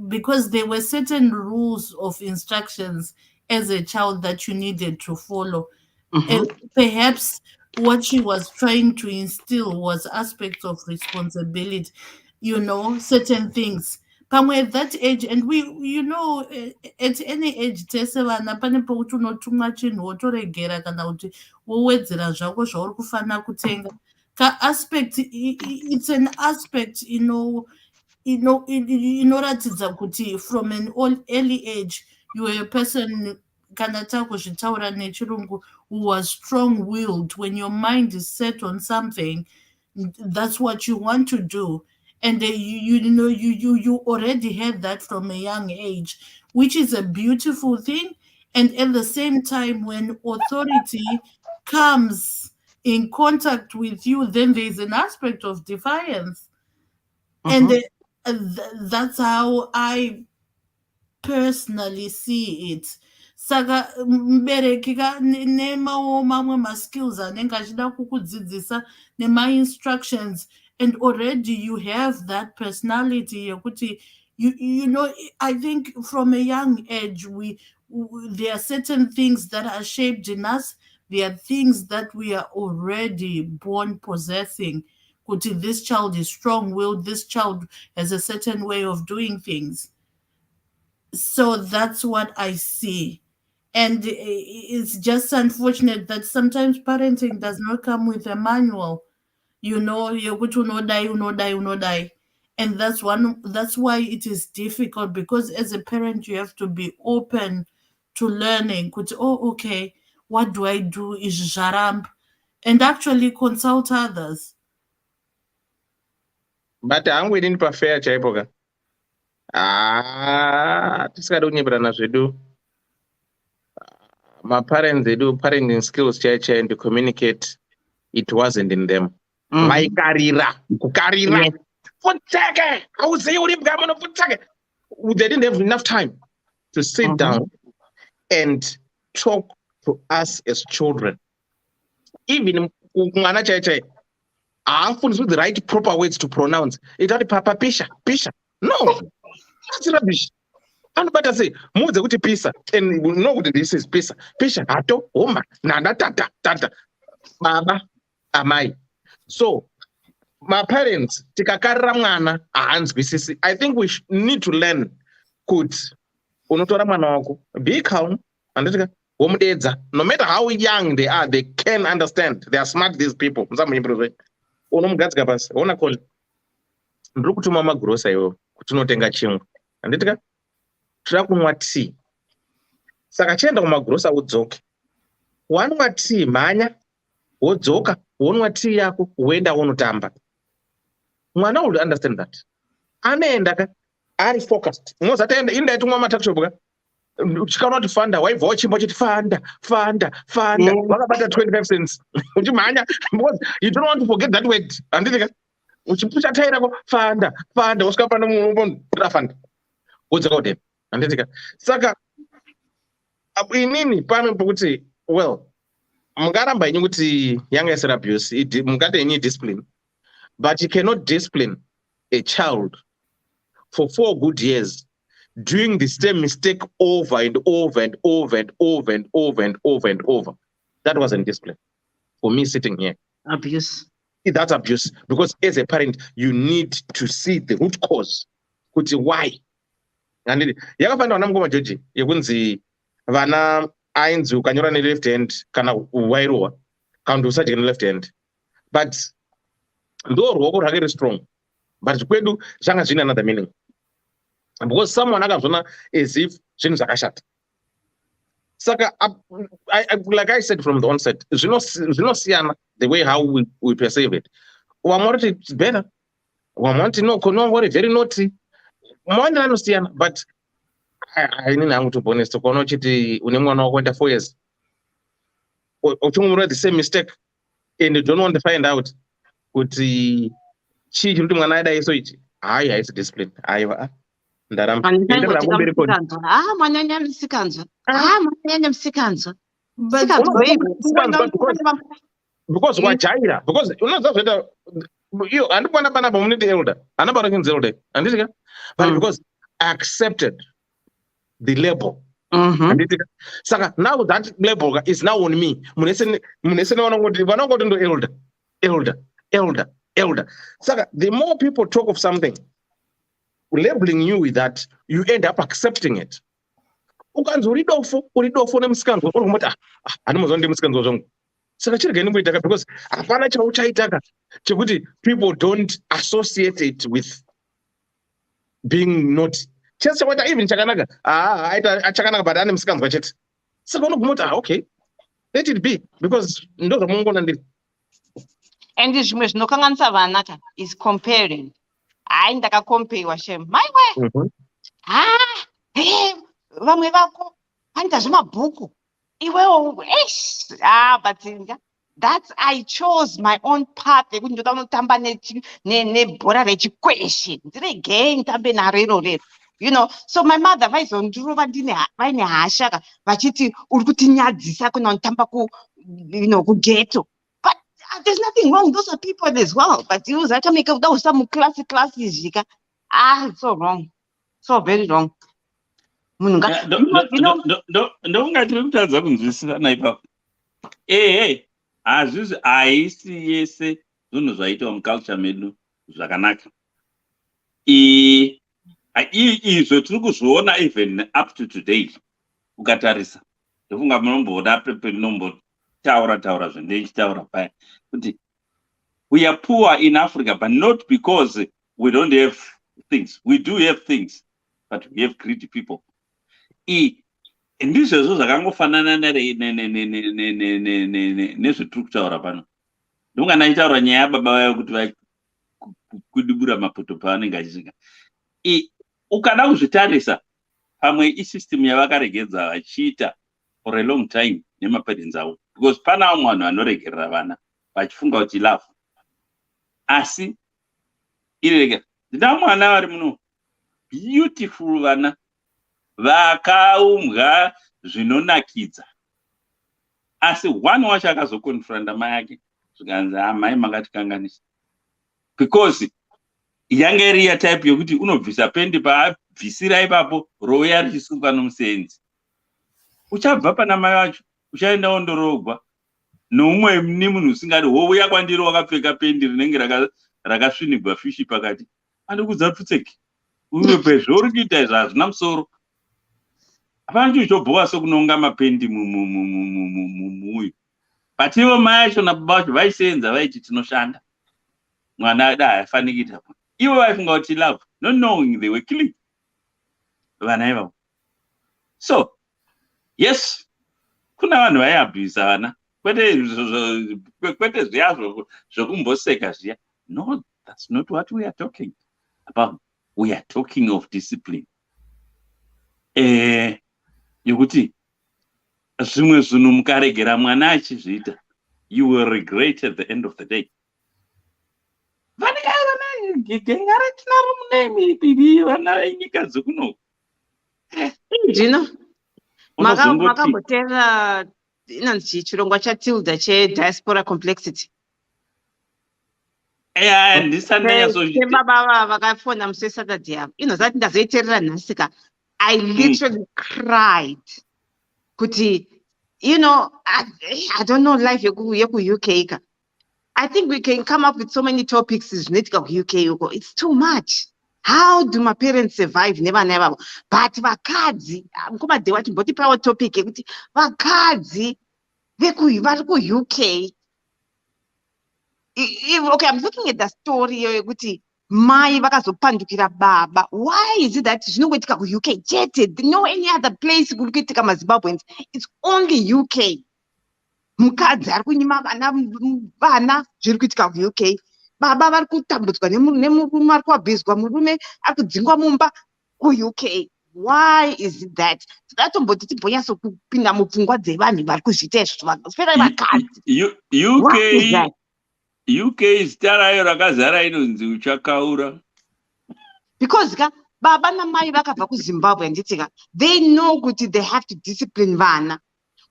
Speaker 4: Because there were certain rules of instructions as a child that you needed to follow. And perhaps what she was trying to instill was aspects of responsibility, you know, certain things. Pamwe at that age, and we, you know, at any age, tesevana pane pekuti unotumwa chinhu wotoregera kana kuti wowedzera zvako zvauri kufanira kutenga. Ka aspect, it's an aspect, inoratidza kuti from an early age you were a person kana takuzvitaura nechirungu who was strong-willed. When your mind is set on something, that's what you want to do, and you already had that from a young age, which is a beautiful thing. And at the same time, when authority comes in contact with you, then there's an aspect of defiance. And that's how I personally see it. Saka mubereki nemawo mamwe ma-skills anenge achida kukudzidzisa nema-instructions, and already you have that personality yekuti you know, I think from a young age there are certain things that are shaped in us. There are things that we are already born possessing. Kuti this child is strong-willed, this child has a certain way of doing things. So that's what I see. And it's just unfortunate that sometimes parenting does not come with a manual. You know, you're going to die. And that's why it is difficult, because as a parent, you have to be open to learning. Okay, what do I do? Is jaramp, and actually consult others.
Speaker 2: But I'm waiting for fair chaipoka. Tisikada kunyeberana zvedu. Parents edu parenting skills chaicha and to communicate, it wasn't in them. Vaikarira, kukarira. Futsake, auzivi uri mgamano futsake. They didn't have enough time to sit down and talk to us as children. Even mwana chaicha, haafundiswi the right proper words to pronounce. Itati papa pisha, pisha. No, that's rubbish. Anobata say, muze kuti pisa, and we know what this is pisa. Pisha, hato, oma, nana, tata, tata, baba, amai. So, my parents, tikakarira mwana, haanzwisisi. I think we need to learn kuti unotora mwana wako, be calm, and no matter how young they are, they can understand. They are smart, these people. Unomugadzika pasi, ona koli. Ndiri kutuma magrosa iwo kuti unotenga chimwe. Anditika tira kunwa tea. Saka chienda kumagrosa udzoke. Wanwa tea mhanya, wodzoka, wonwa tea yako, woenda wonotamba. Mwana will understand that. Anaenda ka ari focused. Mozataenda inda yetumwa matakishopu ka. Chikanoti fanda, waibva wachimbo chiti fanda. Wakabata 25 cents. Uchimhanya, because you don't want to forget that word. Anditika uchipusha taira ko fanda, usika panda munhu fanda. Udzoka udem. Anditika. Saka inini pano pokuti, well, mungaramba inyu kuti yanga isira abuse, mungati inyi discipline. But you cannot discipline a child for 4 good years doing the same mistake over and over and over and over and over and over and over. That wasn't discipline. For me sitting here.
Speaker 13: Abuse.
Speaker 2: That's abuse. Because as a parent, you need to see the root cause. Kuti why? And yakafanda vana mungoma joji yekunzi vana ainzi ukanyora ne left hand kana wairowa kana usadya ne left hand. But ndo ruoko rwake ri strong, but kwedu zvanga zvine another meaning, because someone akazvona as if zvinhu zvakashata. Saka like I said from the onset, zvinosiyana the way how we perceive it. Vamwe vanoti it's better, vamwe vanoti no, very naughty, mawandiro anosiyana. But inini hangu to be honest, ukaona uchiti une mwana wako kuenda 4 years uchimumura the same mistake and you don't want to find out kuti chii chiri kuti mwana aida iso ichi, haisi discipline. Aiwa ndaramba
Speaker 13: mwanyanya musikanzwa, mwanyanya musikanzwa.
Speaker 2: Because wajaira, because unoziva zvoita iyo handikwana panapa muniti elder, hanapara kinzi elder, handitika, but because I accepted the label. Saka now that label is now on me. Munesene vanongoti ndo elder. Saka the more people talk of something, labeling you with that, you end up accepting it. Ukanzi uridofo nemusikanzwa, urikumuti handimuzwa ndi musikanzwa zvangu. Saka chirigeni muitaka, because hapana chauchaitaka chekuti people don't associate it with being naughty. Chese chakuita even chakanaka, chakanaka but ane musikanzwa chete. Saka unogumuti okay, let it be, because ndo zvamunongona ndiri.
Speaker 13: And zvimwe zvinokanganisa vana is comparing. Hai ndakakompewa shem. Maiwe. Vamwe vako vanoita zvemabhuku. Iwewo but that's I chose my own path yekuti ndoda kunotamba nebhora rechikweshe. Ndiregei nditambe naro iroro. You know, so my mother vaizondirova vaine hasha vachiti uri kutinyadzisa kunotamba kughetto. But there's nothing wrong. Those are people as well. But you have to make up those some classes. It's so wrong. So very wrong.
Speaker 3: Ndongati kutadza kunzwisisa ipapo. Hazvisi haisi yese zvinhu zvaitwa muculture medu zvakanaka. Izvo tiri kuzviona even up to today. Ukatarisa ndofunga munomboda penombotaura zvendichitaura paya kuti we are poor in Africa, but not because we don't have things. We do have things, but we have greedy people. Ndizvo zvakangofanana nezvetiri kutaura pano. Ndongana ichitaura nyaya yababa vayo kuti kudubura mapoto paanenge achisvika. ukada kuzvitarisa pamwe isystem yavakaregedza vachiita for a long time nemaparents avo, because pana vamwe vanhu vanoregerera vana vachifunga kuti love, asi iregera. Ndina mwana vari muno beautiful vana vakaumbwa zvinonakidza, asi one wacho akazokonfranda mai yake zvikanzi mai makatikanganisa, because yange iri ya type yokuti unobvisa pendi paabvisira ipapo rouya richisuka nomusenzi. Uchabva pana mai vacho uchaenda wondorogwa noumwe munhu usingadi wouya kwandiri wakapfeka pendi rinenge rakasvinigwa fishi pakati. Andikudza tutseki umwe pezvori kuita izvo hazvina musoro. Hapana chichobhowa sokunonga mapendi mumuyu. But ivo mai acho nababa vacho vaisenza vaiti tinoshanda. Mwana da haifaniki kuita. Ivo vaifunga kuti love, not knowing they were killing vana ivavo. So, yes, kuna vanhu vaiabhisa vana. Kwete zviya zvokumboseka zviya. No, that's not what we are talking about. We are talking of discipline. Yokuti zvimwe zvinhu mukaregera mwana achizviita, you will regret at the end of the day. Vana venyika dzekuno
Speaker 13: Ndino makamboteera inonzi chirongwa chatilda chediaspora complexity. Baba vakafona musi weSaturday apo inozati ndazoiteerera nhasika. I literally cried. Kuti, you know, I don't know life yeku UK. I think we can come up with so many topics zvinoitika ku UK. It's too much. How do my parents survive? Never. But vakadzi, mkomadhewa chimboti pawo topic yekuti vakadzi vari ku UK. Okay, I'm looking at the story yekuti mai vakazopandukira baba. Why is it that zvinongoitika ku UK chete? No any other place kuri kuitika maZimbabweans. It's only UK. Mukadzi ari kunyima vana zviri kuitika ku UK. Baba vari kutambudzwa nemurume ari kuabhizwa, murume ari kudzingwa mumba ku UK. Why is it that? Tatomboti timbonyatso kupinda mupfungwa dzevanhu vari kuzviita izvo, especially vakadzi.
Speaker 3: UK zita rayo rakazara inonzi uchakaura.
Speaker 13: Because baba namai vakabva kuZimbabwe handitika, they know kuti they have to discipline vana.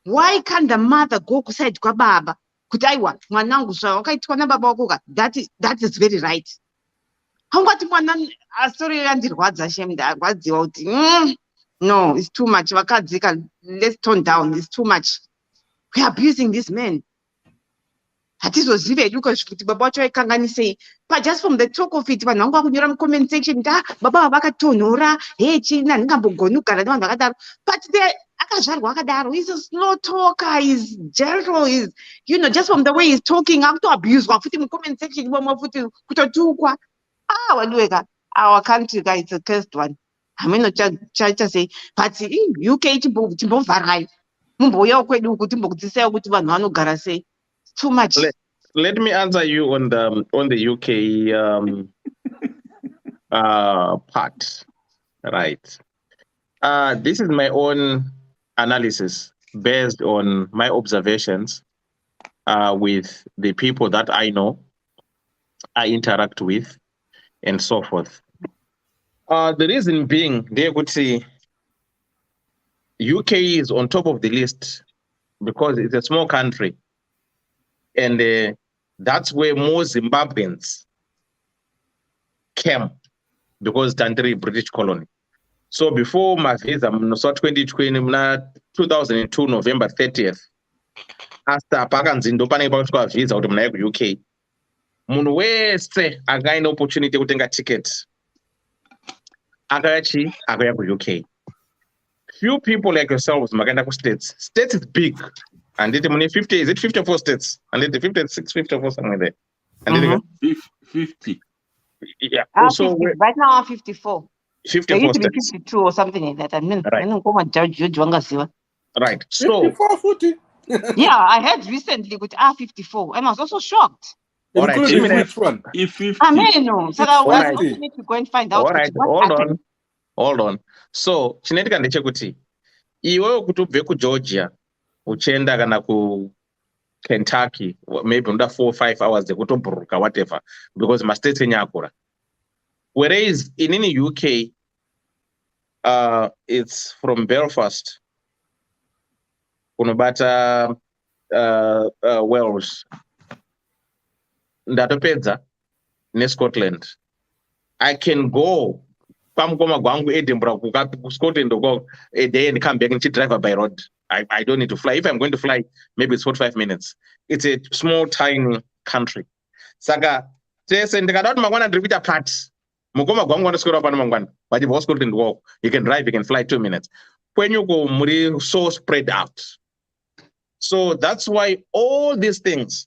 Speaker 13: Why can't the mother go kuside kwababa kuti aiwa mwanangu zvawakaitwa nababa wako that is very right? Haungati mwana story yandirwadza shem ndarwadziwa kuti no, it's too much. Vakadzi, let's tone down. It's too much. We are abusing these men. Hatizozive kuti baba wacho aikanganisei. But just from the talk of it, vanhu vangu vakunyora mucomment section, baba vakatonhora, chini handingambogoni kugara nevanhu vakadaro. But akazvarwa akadaro. He's a slow talker, he's gentle, he's, you know, just from the way he's talking, akutoabuswa futi mucomment section, vamwe futi kutotukwa. Waduweka, our country, guys, it's a cursed one. I mean, say, but UK chimbovharai. Mumboya kwedu kuti mbokudzisayo kuti vanhu vanogara sei. Too much.
Speaker 2: Let me answer you on the UK part. Right. This is my own analysis based on my observations with the people that I know, I interact with, and so forth. The reason being, they would say UK is on top of the list because it's a small country. And that's where most Zimbabweans came because Tantri British colony. So before my visa, 2002 November 30th, after Pakanzindo Paneba visa out of UK, munhu wese akaine opportunity kutenga ticket akayachi akaya ku UK. Few people like yourselves makaenda ku states. States is big. And it 50, is it 54 states? And it 56, 54 somewhere there. And
Speaker 3: 50.
Speaker 2: Yeah.
Speaker 13: So right now I'm 54.
Speaker 2: 54 states.
Speaker 13: 52 or something like that. I mean,
Speaker 2: right. Right. So
Speaker 11: 54, 40.
Speaker 13: Yeah, I heard recently with 54, and I was also shocked.
Speaker 2: All right,
Speaker 11: which one?
Speaker 3: If 50.
Speaker 13: I mean, no. So I was also need to go and find out.
Speaker 2: All right, hold on. hold on. So chinoitika ndechekuti iwewe kuti ubve kuGeorgia uchienda kana kuKentucky, maybe unoda 4 or 5 hours dzekutobhururuka whatever, because mastates enyu akura. Whereas in UK, it's from Belfast kunobata Wales ndatopedza neScotland. I can go pamukoma gwangu Edinburgh kuScotland a day and come back and drive by road. I don't need to fly. If I'm going to fly, maybe it's 45 minutes. It's a small, tiny country. Saka tese ndikadati mangwana ndiri kuita Pact. Mukoma gwangu andoswera pano mangwana. But if Scotland walk, you can drive, you can fly 2 minutes. When you go, muri so spread out. So that's why all these things,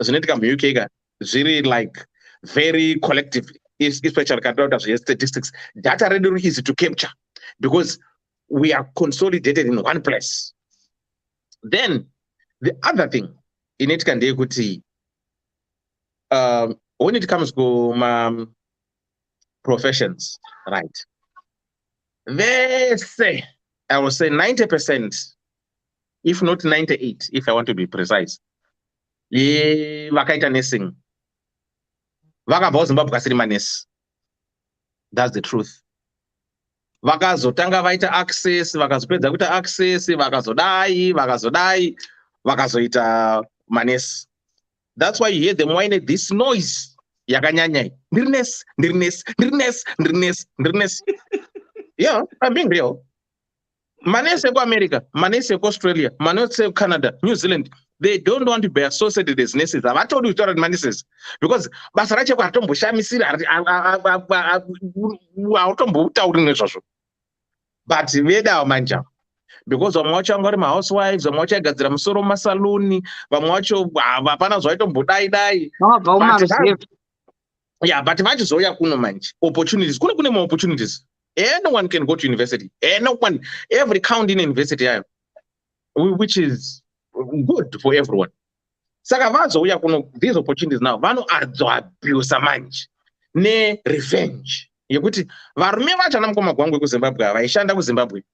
Speaker 2: zinoitika muUK, really like very collectively, especially statistics, data really easy to capture because we are consolidated in one place. Then the other thing in it can be when it comes to professions, right? They say, I will say 90%, if not 98, if I want to be precise. Vakaita nursing. Vakabva Zimbabwe kasiri manesi. That's the truth. Vakazotanga vaita access, vakazopedza kuita access, vakazodai, vakazoita manesi. That's why you hear them whining this noise. Yakanyanya. Nirnes. Yeah, I'm being real. Manesi go America, manesi go Australia, manesi Canada, New Zealand. They don't want to be associated as nurses. I've told you to manesi because basarache kwa tombo shamisira but veda manja because vamwe vacho vanga vari mahousewives, vamwe vacho vaigadzira musoro mumasaluni, vamwe vacho hapana zvavaitombodaidai. Yeah, but vachizouya kuno manje opportunities kune more opportunities. Anyone can go to university. Anyone, every county in university, which is good for everyone. Saka vazouya kuno these opportunities now. Vano abuse manje ne revenge. Yekuti varume vacho namukoma gwangu kuZimbabwe vaishanda kuZimbabwe.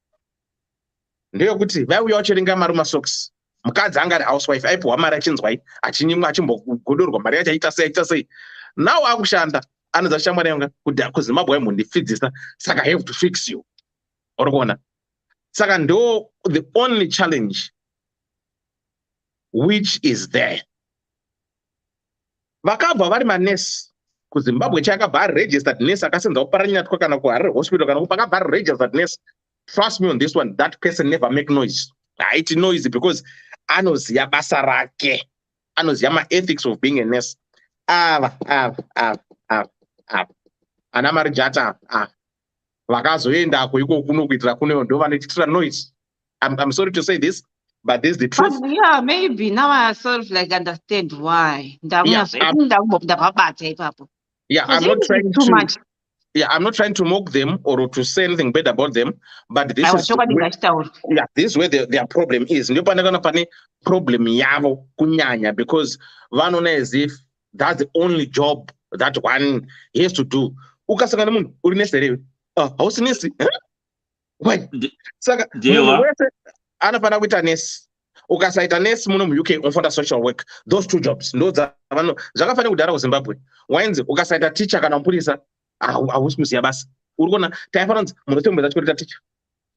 Speaker 2: Ndeyekuti vaiuya vachiringa mari masocks. Mukadzi anga ari housewife aipiwa mari achinzwai achinyimwa achimbogodorwa mari yacho aita sei. Now akushanda anodza shamwari yanga kuti kuZimbabwe mundifidzisa saka I have to fix you. Orikuona. Saka ndo the only challenge which is there. Vakabva vari manesi kuZimbabwe chakabva ari registered nurse akasenza kuparanyatwa kana kuHarare hospital kana pakabva ari registered nurse. Trust me on this one, that person never make noise. It's noisy because anoziya basa rake. Anoziya ma-ethics of being a nurse. Ana marijata vakazoendako iko kuno kuitira kuno ndo vanochitira noise. I'm sorry to say this, but this is the truth.
Speaker 13: But yeah, maybe now I sort of like understand why.
Speaker 2: Yeah, I'm not trying
Speaker 13: too
Speaker 2: to.
Speaker 13: much.
Speaker 2: Yeah, I'm not trying to mock them or to say anything bad about them, but this is where their problem is. Ndipo ndakana pane problem yavo kunyanya because vanona as if that's the only job that one has to do. Ukasangana munhu uri nesi here. Hausi nesi? Why? Saka munhu wese anofana kuita nesi. Ukasaita nesi muno muUK unofunda social work. Those two jobs ndo zvakafanira kudhara kuZimbabwe. Wainzi ukasaita teacher kana mupurisa hausi kuziya basa. Uri kuona taifana kunzi munotombedza chikoro ticha.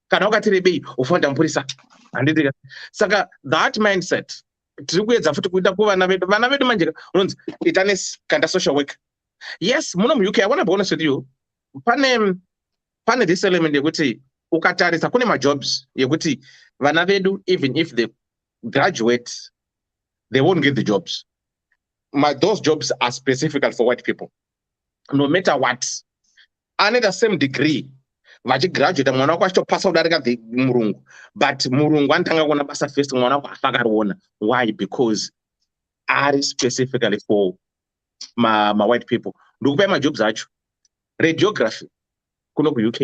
Speaker 2: Kana wakati rebei ufunda mupurisa. Handiti. Saka that mindset tiri kuedza futi kuita kuvana vedu manje unonzi ita nesi kana social work. Yes, muno muUK I want to be honest with you. Pane this element yekuti ukatarisa kune majobs yekuti vana vedu even if they graduate they won't get the jobs. Those jobs are specifically for white people. No matter what, under the same degree, vachigraduate mwana wako achitopasa kudarika murungu, but murungu anotanga kuona basa first mwana wako afakariona. Why? Because are specifically for my white people. Ndikupa majobs acho. Radiography kuno kuUK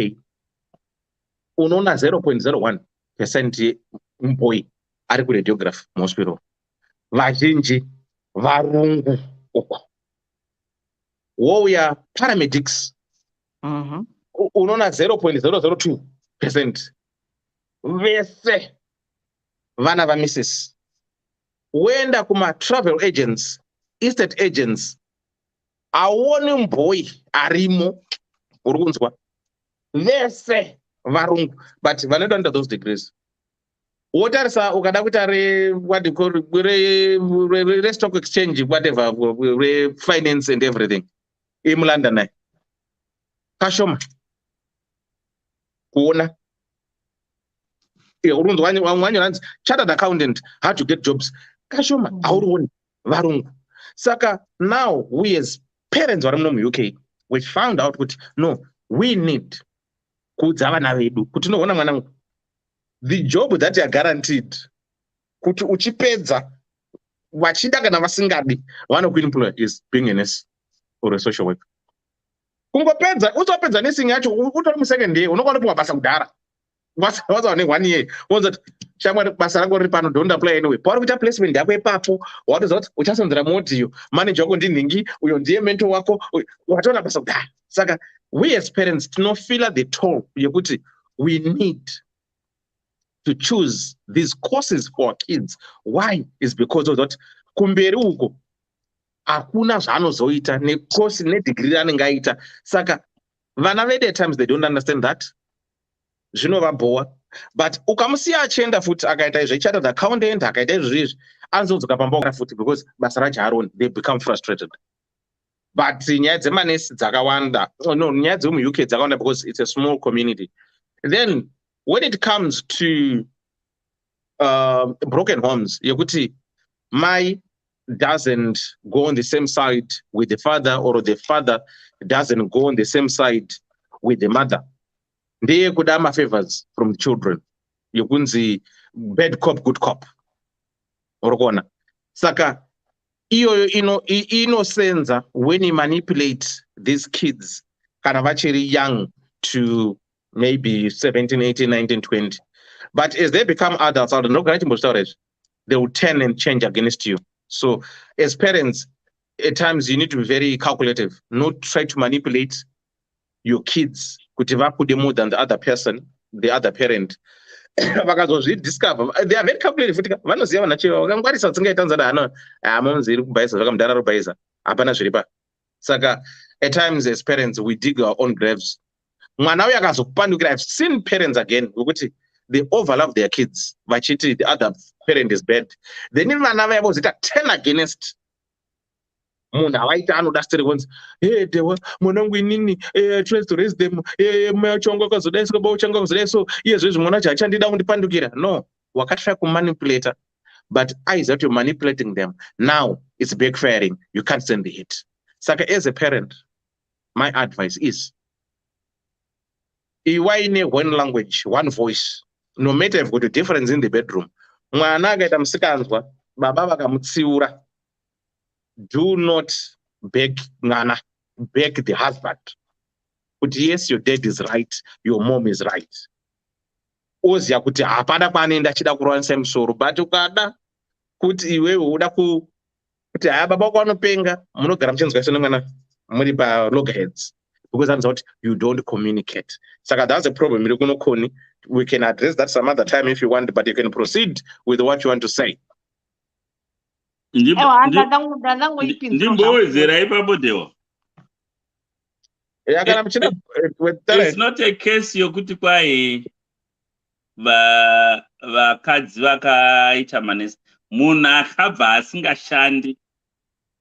Speaker 2: unoona 0.01% mpoi ari kuradiography muhospital. Vazhinji varungu uko. Wouya paramedics. unoona 0.002% vese vana vamisisi. Uenda kuma travel agents, estate agents, aone mboi arimo, uri kunzwa, vese varungu, but vanoenda under those degrees. Wotarisa ukada kuita re stock exchange, whatever, re finance and everything, imuLondon kashoma kuona. Chartered accountant, how to get jobs, kashoma aurioni varungu. Saka now we as parents vari muno muUK, we found out kuti no, we need kuudza vana vedu kuti noona mwanangu, the job that you are guaranteed kuti uchipedza vachida kana vasingadi vanokuemploy is being a nurse or a social worker. Kungopedza uzopedza nursing yacho utori musecond year unokwana kupiwa basa kudhara. Waza ne 1 year wonza shamwari basa rako riri pano, don't apply anyway. Pauri kuita placement yako ipapo watoziva kuti uchasonzera modiyo, manager wako ndinhingi, uyo ndiye mentor wako, watoona basa kudhara. Saka we as parents tinofeel the toll yekuti we need to choose these courses for our kids. Why? Is because of that kumberi uko hakuna zvaanozoita necourse nedegree ranenge aita. Saka vana vedu at times they don't understand that. Zvinovabhowa. But ukamusiya achienda futi akaita izvi chartered accountant, akaita izvi anozodzoka pamba futi because basa racho haroni, they become frustrated. But nyaya dzemanesi dzakawanda, no, nyaya dzemuUK dzakawanda because it's a small community. Then when it comes to broken homes, yekuti mai doesn't go on the same side with the father, or the father doesn't go on the same side with the mother. Ndeye kuda favors from the children. Yokunzi bad cop, good cop. Orokona. Saka iyo inosenza when you manipulate these kids kana vachiri young to maybe 17, 18, 19, 20. But as they become adults, they will turn and change against you. So as parents, at times you need to be very calculative, not try to manipulate your kids kuti vakude more than the other person, the other parent. Vakazozvidiscover, they are very calculative. Vanoziva vanachiva vakangwarisa tsingaita nzada amonzi iri kubaisa zvakamudhara robaisa hapana zviripa. Saka at times as parents we dig our own graves. Mwana uyu akazokupandukira, I've seen parents again wekuti they overlove their kids vachiti the other parent is bad, then vana vaya vozita turn against munhu avaita anoda stori kunzi dewa mwanangu inini tries to raise them, mai acho wangu akazodai, baba uchangu akazodai, so iye zvezvi mwana acho achandida kundipandukira. No, wakatry kumanipulata, but eyes that you're manipulating them, now it's backfiring, you can't stand the hit. Saka as a parent, my advice is iwaine one language, one voice, no matter if you've got a difference in the bedroom. Mwana akaita musikanzwa baba vakamutsiura, do not beg mwana, beg the husband. But yes, your dad is right, your mom is right. Oziya kuti hapana kwaanoenda achida kurwanisa musoro, but ukada kuti iwewe uda kuti haya baba wako anopenga, munogara muchinzwa iso nemwana muri pa loggerheads, because I'm not, you don't communicate. Saka that's a problem. We can address that some other time if you want, but you can proceed with what you want to say.
Speaker 3: Ndimbowedzera ipapo dewa. It's not a case yokuti kwai vakadzi vakaita manesi. Munhu akabva asingashandi,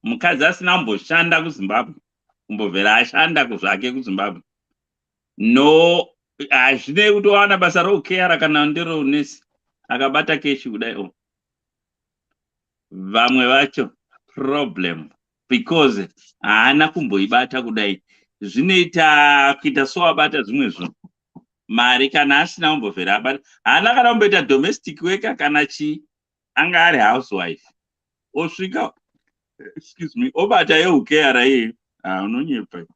Speaker 3: mukadzi asina kumboshanda kuZimbabwe, kumbobvera ashanda zvake kuZimbabwe, no, hazvinei kuti wawana basa roukera kana ndero unesi akabata keshi kudai. Vamwe vacho problem because haana kumboibata kudai, zvinoita kuita so abata zvimwe zvinhu. Mari kana asina kumbobvera abata, haana kana kumboita domestic worker kana chi, anga ari housewife, osvika, excuse me, obata yeukera iye, unonyepa.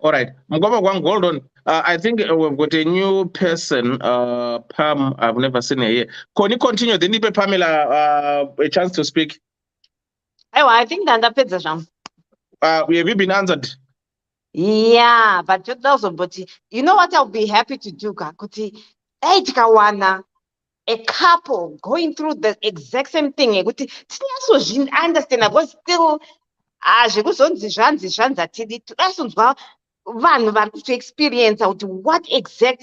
Speaker 2: All right, Mgomo Gwang, hold on. I think we've got a new person, Pam. I've never seen her here. Can you continue? Then give Pamela a chance to speak.
Speaker 13: I think that the pizza jam.
Speaker 2: Have you been answered?
Speaker 13: Yeah, but you know what I'll be happy to do, Kakuti? Kawana, a couple going through the exact same thing. I understand, but still, zvekuzonzi zvanzi hatidi tinasonzwa vanhu vari kutoexperience kuti what exact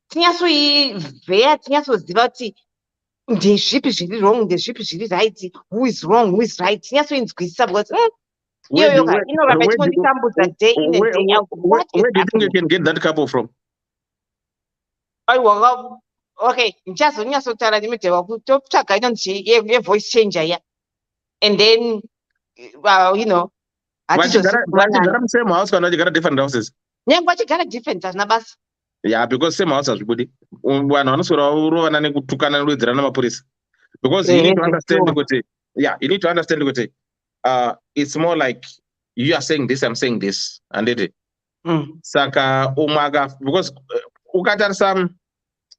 Speaker 13: tinyasoivheya tinyasoziva kuti ndezvipi zviri wrong ndezvipi zviri right, who is wrong, who is right, tinyasoinzwisisa because iyoyo ka inoramba ichingonditambudza day in and day out. What is
Speaker 2: where do you think you
Speaker 13: happening?
Speaker 2: can get that couple from?
Speaker 13: Aiwa, okay, ndichazonyatsotaura nemidheva kuti totsvaga inonzi yevoice changer iya, and then you know,
Speaker 2: vachigara musame house kana vachigara different houses?
Speaker 13: nyange vachigara different hazvina basa.
Speaker 2: Yeah, because same house hazvibudi. Vanhu vanoswera varovana nekutukana nekuwedzerana mapurisa. Because you need to understand kuti, you need to understand kuti, it's more like you are saying this, I'm saying this, and it. Saka because ukatarisa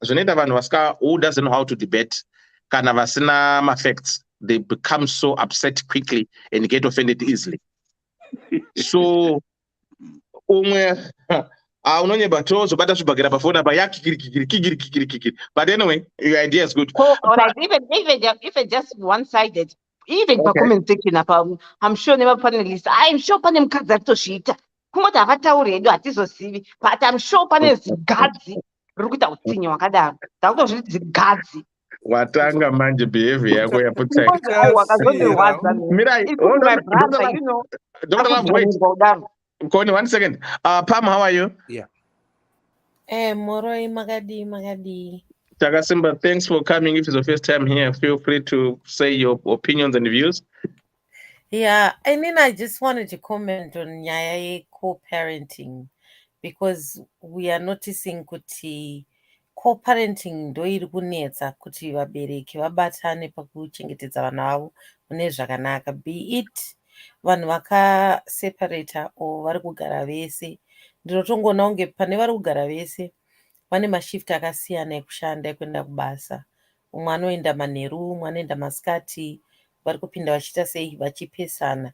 Speaker 2: zvinoita vanhu vasika who doesn't know how to debate kana vasina facts, they become so upset quickly and get offended easily. So umwe unonyeba tozobata zvibhagera pafoni apa yakikirikikiri. But anyway, your idea is good.
Speaker 13: Alright, even just one-sided, even pa comment section apa, I'm sure never panelist, I'm sure pane mukadzi atozviita kumoti havatauri hedu hatizozivi, but I'm sure pane zigadzi riri kuita utsinye hwakadaro, ndakutozviti zigadzi
Speaker 2: watanga manje behavior yako yaputsa.
Speaker 13: wakazondirwadza
Speaker 2: Mirai,
Speaker 13: my brother, you know,
Speaker 2: Dr. Love, wait. Koni, 1 second. Pam, how are you?
Speaker 11: Yeah.
Speaker 4: Moroi Magadi.
Speaker 2: Tagasimba, thanks for coming. If it's your first time here, feel free to say your opinions and views.
Speaker 4: Yeah, I mean, I just wanted to comment on Nyaya co-parenting because we are noticing kuti co-parenting ndo iri kunetsa kuti vabereki vabatane pakuchengetedza vana vavo mune zvakanaka, be it vanhu vakaseparata o vari kugara vese. Ndinotongoona kunge pane vari kugara vese vane mashifti akasiyana ekushanda ekuenda kubasa. Umwe anoenda manheru, umwe anoenda masikati, vari kupinda vachiita sei vachipesana.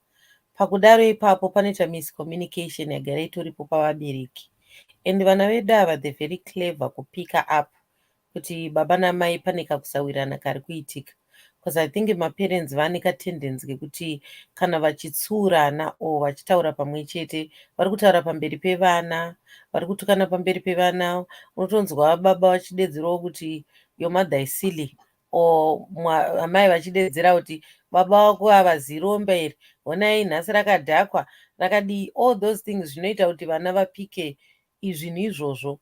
Speaker 4: Pakudaro ipapo panoita miscommunication yagara itoripo pavabereki. And vana vedu ava the very clever kupika up kuti baba namai pane kakusawirirana kari kuitika. Because I think maparents vane katendency kekuti kana vachitsuurana o vachitaura pamwe chete vari kutaura pamberi pevana, vari kutukana pamberi pevana, unotonzwa baba vachidedzerawo kuti your mother is silly, o amai vachidedzera kuti baba vako havaziromba here, honai nhasi rakadhakwa rakadii. All those things zvinoita kuti vana vapike izvi neizvozvo.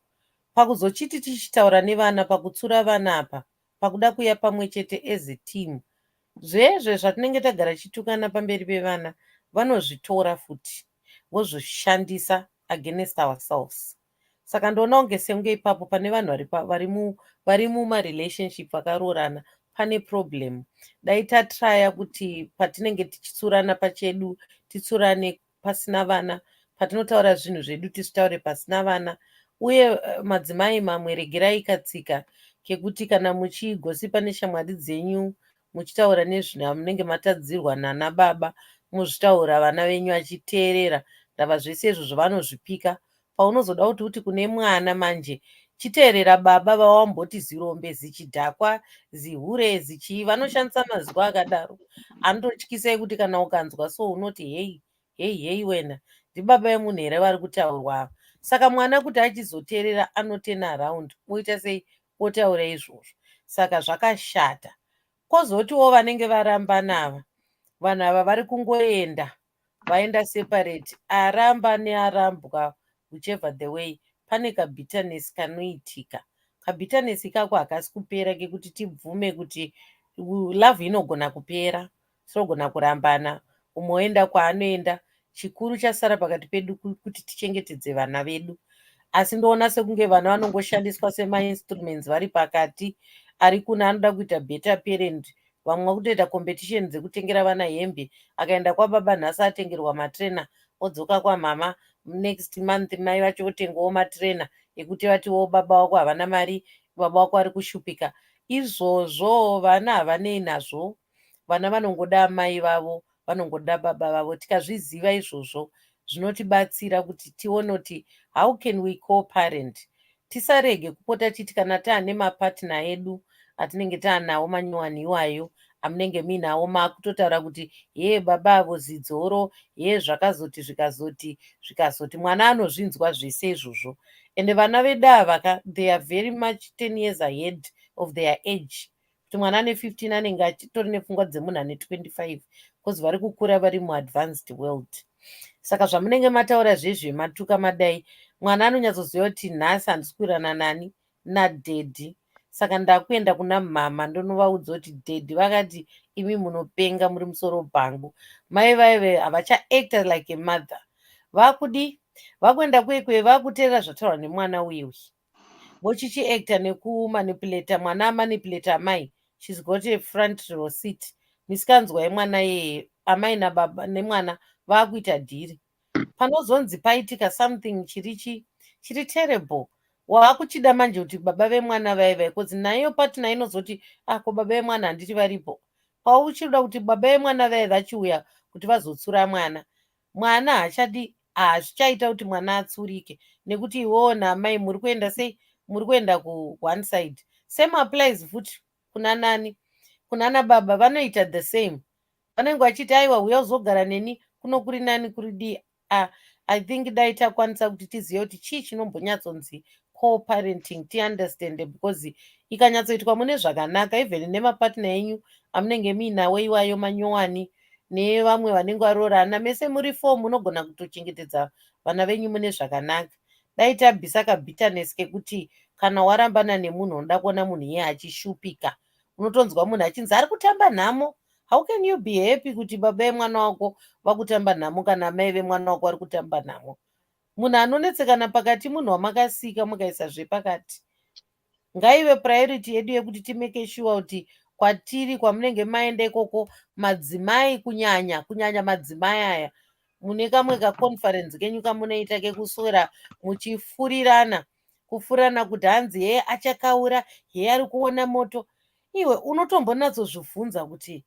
Speaker 4: Pakuzochiti tichitaura nevana pakutsura vana apa pakuda kuya pamwe chete as a team, zvezve zvatinenge tagara chitukana pamberi pevana vanozvitora futi vozvishandisa against ourselves. Saka ndoona kunge senge ipapo pane vanhu vari mumarelationship vakaroorana pane problem. Dai tatraya kuti patinenge tichitsurana pachedu titsurane pasina vana, patinotaura zvinhu zvedu tisitaure pasina vana. Uye madzimai mamwe regerai katsika kekuti kana muchigosipa neshamwari dzenyu muchitaura nezvamunenge matadzirwa nana baba muzvitaura vana venyu vachiteerera, ndava zvese izvo zvavanozvipika. Paunozoda kuti kune mwana manje chiteerera baba vawamboti zirombe zichidhakwa zihure zichii, vanoshandisa maziko akadaro anototyisai kuti kana ukanzwa so unoti hei wena ndibaba vemunhu here vari kutaurwa ava. Saka mwana kuti achizoteerera anotena around moita sei otaura izvozvo. Saka zvakashata. Kwozotiwo vanenge varamba nava vanhu ava vari kungoenda vaenda separate, aramba nearambwa whichever the way pane kabitterness kanoitika. Kabitterness ikako hakasi kupera kekuti tibvume kuti love inogona kupera, tinogona kurambana, umwe oenda kwaanoenda. Chikuru chasara pakati pedu kuti tichengetedze vana vedu. Asi ndoona sekunge vana vanongoshandiswa semainstruments vari pakati, ari kuna anoda kuita better parent, vamwe kutoita competition dzekutengera vana hembe, akaenda kwababa nhasi atengerwa matrena, odzoka kwamama next month mai vacho votengawo matrena ekuti vatiwo baba vako havana mari, baba vako ari kushupika. Izvozvo vana havanei nazvo, vana vanongoda mai vavo, vanongoda baba vavo. Tikazviziva izvozvo zvinotibatsira kuti tione kuti how can we co-parent. Tisarege kupota chiti kana taane mapatna edu atinenge taanawo manyowani iwayo amunenge muinawo makutotaura kuti ye baba avo zidzoro ye zvakazoti zvikazoti mwana anozvinzwa zvese izvozvo. Ende vana vedu ava they are very much 10 years ahead of their age. Kuti mwana ane 15 anenge achitori nepfungwa dzemunhu ane 25 because vari kukura vari muadvanced world. Saka zvamunenge mataura zvezvematuka madai, mwana anonyatsoziva kuti nhasi handisi kuirana nani nadhedhi, saka ndakuenda kuna mama ndonovaudza kuti dhedhi vakati imi munopenga muri musoro bhangu. Mai vaive havachaacta like a mother. Vakudi vakuenda kwekwe vakuteerera zvataurwa nemwana uyu vochichiacta nekumanipulata mwana amanipulata amai. She's got a front row seat. Misikanzwai mwana yeye amai nababa nemwana vakuita dhiri. Panozonzi paitika something chiri terrible. Waakuchida manje kuti baba vemwana vaiva because nayo patina inozoti ko baba vemwana handiti varipo. Pauchida kuti baba vemwana vaiva vachiuya kuti vazotsura mwana. Mwana hachadi hazvichaita kuti mwana atsurike nekuti iwowo namai muri kuenda sei, muri kuenda ku one side. Same applies futi kuna nani, kunana baba vanoita the same. Vanenge vachiti aiwa uya uzogara neni kuno kuri nani kuri di. I think dai takwanisa kuti tizive kuti chii chinombonyatsonzi co-parenting tiunderstand because ikanyatsoitwa mune zvakanaka even nemapatna enyu amunenge muinawo iwayo manyowani nevamwe vanenge varoorana mese muri 4 munogona kutochengetedza vana venyu mune zvakanaka. Dai tabvisa kabitterness kekuti kana warambana nemunhu unoda kuona munhu iye achishupika, unotonzwa munhu achinzi ari kutamba nhamo. How can you be happy kuti baba vemwana wako vakutamba nhamo kana mai vemwana wako vari kutamba nhamo? Munhu anonetsekana pakati munhu wamakasika mukaisa zvepakati. Ngaive priority yedu yekuti timeke sure kuti kwatiri kwamunenge maenda ikoko madzimai kunyanya madzimai aya mune kamwe kaconference kenyu kamunoita kekuswera muchifurirana kufurana kuti hanzi heye achakaura heye ari kuona moto. Iwe unotombonyatsozvibvunza kuti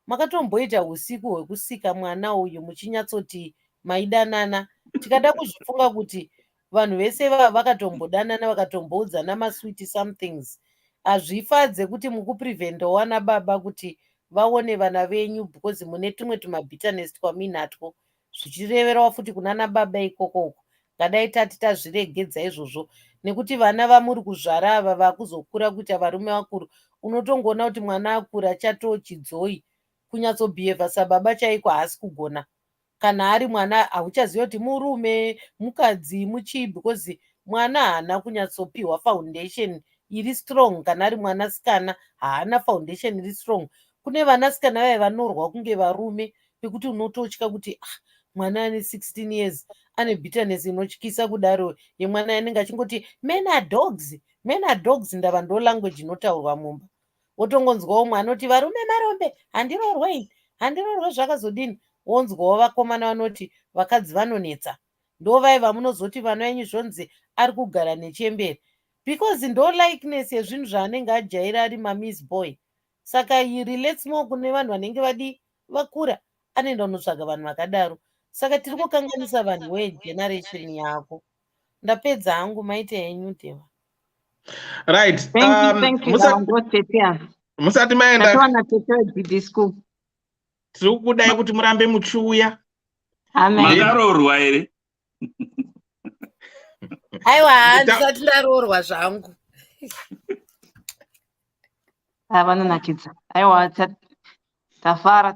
Speaker 4: makatomboita usiku hwekusika mwana uyu muchinyatsoti maidanana. Tikada kuzvifunga kuti vanhu vese vakatombodanana vakatomboudzana masweet somethings. Hazvifadze kuti mukupreventawo vana baba kuti vaone vana venyu because mune tumwe tumabitterness twamuinatwo zvichireverawo futi kunana baba ikokoko. Ngadai tati tazviregedza izvozvo nekuti vana vamuri kuzvara ava vakuzokura kuita varume vakuru, unotongoona kuti mwana akura chatochidzoi kunyatsobhihevha sababa chaiko haasi kugona. Kana ari mwana hauchazivi kuti murume mukadzi muchii because mwana haana kunyatsopiwa foundation iri strong. Kana ari mwanasikana haana foundation iri strong. Kune vanasikana vaya vanorwa kunge varume pekuti unototya kuti mwana ane 16 years ane bitterness inotyisa kudaro yemwana anenge achingoti men are dogs ndava ndo language inotaurwa mumba. Wotongonzwawo mwana kuti varume marombe handirorwei handirorwe zvakazodini. Wonzwawo vakomana vanoti vakadzi vanonetsa. Ndo vaiva munozoti vana venyu zvonzi ari kugara nechemberi because ndo likeness yezvinhu zvaanenge ajaira ari mamiss boy. Saka relates more kune vanhu vanenge vadi vakura anoenda kunotsvaga vanhu vakadaro. Saka tiri kukanganisa vanhu vegeneration yako. Ndapedza hangu maite henyu Deva.
Speaker 2: Right.
Speaker 13: Thank you.
Speaker 2: Musati maenda
Speaker 13: school.
Speaker 2: tiri kudai kuti murambe muchiuya.
Speaker 3: Makarorwa here?
Speaker 4: Aiwa handisati ndaroorwa zvangu.
Speaker 13: Vanonakidza. Aiwa tafara.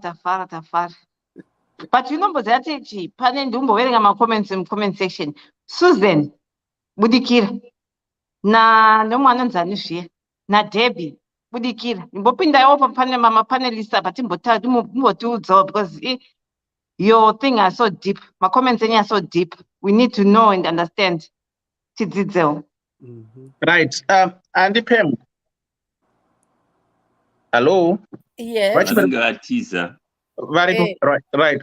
Speaker 13: But unomboziva techi pane ndiumboverenga macomments mucomment section. Susan budikira nomwana anonzi zviye naDebbie budikira imbopindaiwo pane mapanelist apa timbotiudzawo because your thing are so deep, macomments enyu are so deep, we need to know and understand. Tidzidzewo.
Speaker 2: Right. Andy Pem. Hello.
Speaker 4: Yes.
Speaker 2: Very good. Right.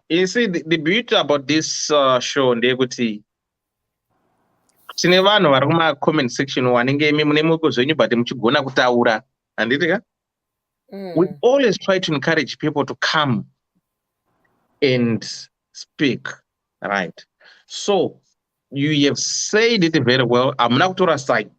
Speaker 2: You see, the beauty about this show ndekuti tine vanhu vari kuma comment section wanenge mune muko zvenyu but muchigona kutaura handitika. We always try to encourage people to come and speak right? So you have said it very well. I'm not to side.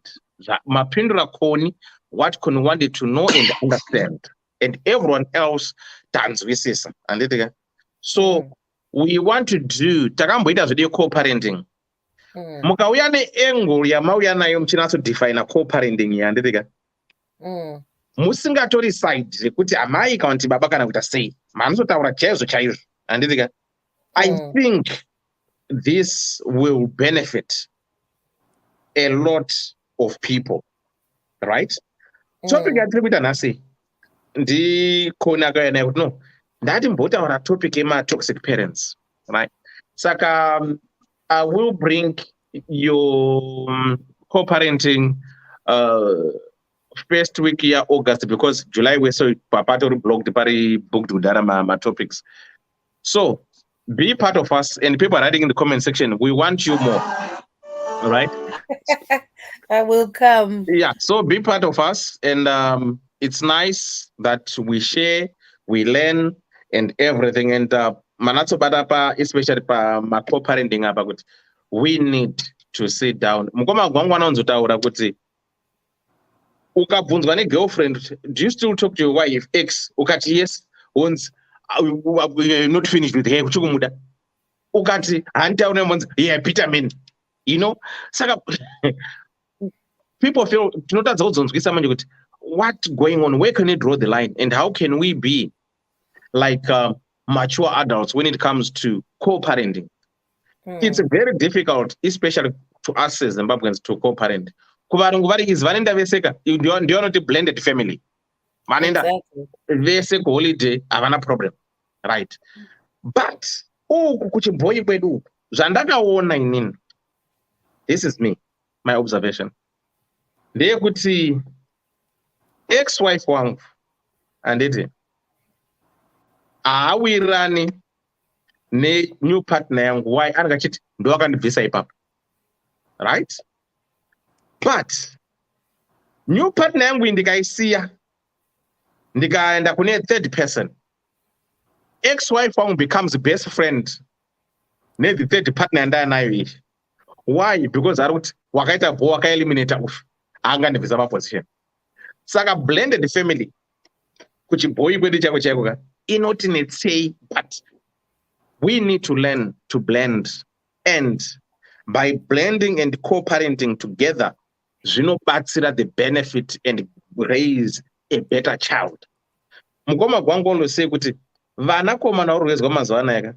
Speaker 2: Mapindura Koni, what Koni wanted to know and understand, and everyone else tanzwisisa. And so we want to do takamboita zvedu co-parenting. Mukauya neangle yamauya nayo muchinatso define co-parenting yanditika. Musingatori side zvekuti amai kana kuti baba kana kuita sei. Manozotaura chaizvo chaizvo. Handitika. I think this will benefit a lot of people, right? Topic yatiri kuita nhasi ndikona akauya nayo kuti no ndatimbotaura topic yema-toxic parents, right? Saka I will bring your co-parenting first week here August, because July we saw papatori blocked pari booked udara ma topics. So be part of us, and people are writing in the comment section. We want you more, right?
Speaker 4: I will come.
Speaker 2: Yeah, so be part of us, and it's nice that we share, we learn, and everything. And manatso badapa, especially pa ma co-parenting about, we need to sit down. Mukoma gwangwana unzotaura kuti ukabvunzwa ne-girlfriend, do you still talk to your wife? Ex, ukati yes, once not finished with her, kuchikumuda. Ukati handitaura nemonzi, yeah, Peter man. You know, saka people feel what's going on, where can you draw the line, and how can we be like mature adults when it comes to co-parenting? It's very difficult, especially to us as Zimbabweans, to co-parent. You are not a blended family. They say holiday, havana problem, right? But kuchiboyi kwedu zvandakaona inini, this is me, my observation. Ndeyekuti ex-wife wangu anditi haawirani ne-new partner yangu. Why? Anakachiti ndo akandibvisa ipapo, right? But new partner yangu ndikaisiya ndikaenda kune third person, ex-wife wangu becomes best friend ne-the third partner yandanayo iyi. Why? Because ari kuti wakaita bho wakaeliminata ufu angandibvisa paposition. Saka blended family kuchibhoyi kwedu chako chaiko ka inotinetsei, but we need to learn to blend, and by blending and co-parenting together zvinobatsira the benefit and raise a better child. Mukoma gwangu unosei kuti vanakomana uri kuwedzwa mazuva anaya ka,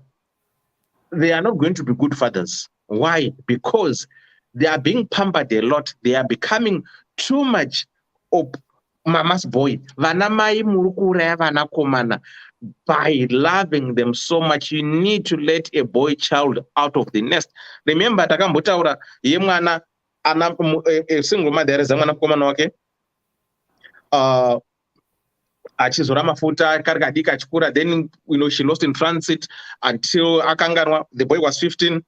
Speaker 2: they are not going to be good fathers. Why? Because they are being pampered a lot. They are becoming too much of mama's boy. Vana mai muri kuuraya vanakomana. By loving them so much, you need to let a boy child out of the nest. Remember, takambotaura ye mwana ana a single mother as mwana komana wake achizora mafuta karikadika achikura, then she lost in transit until akanganwa. The boy was 15.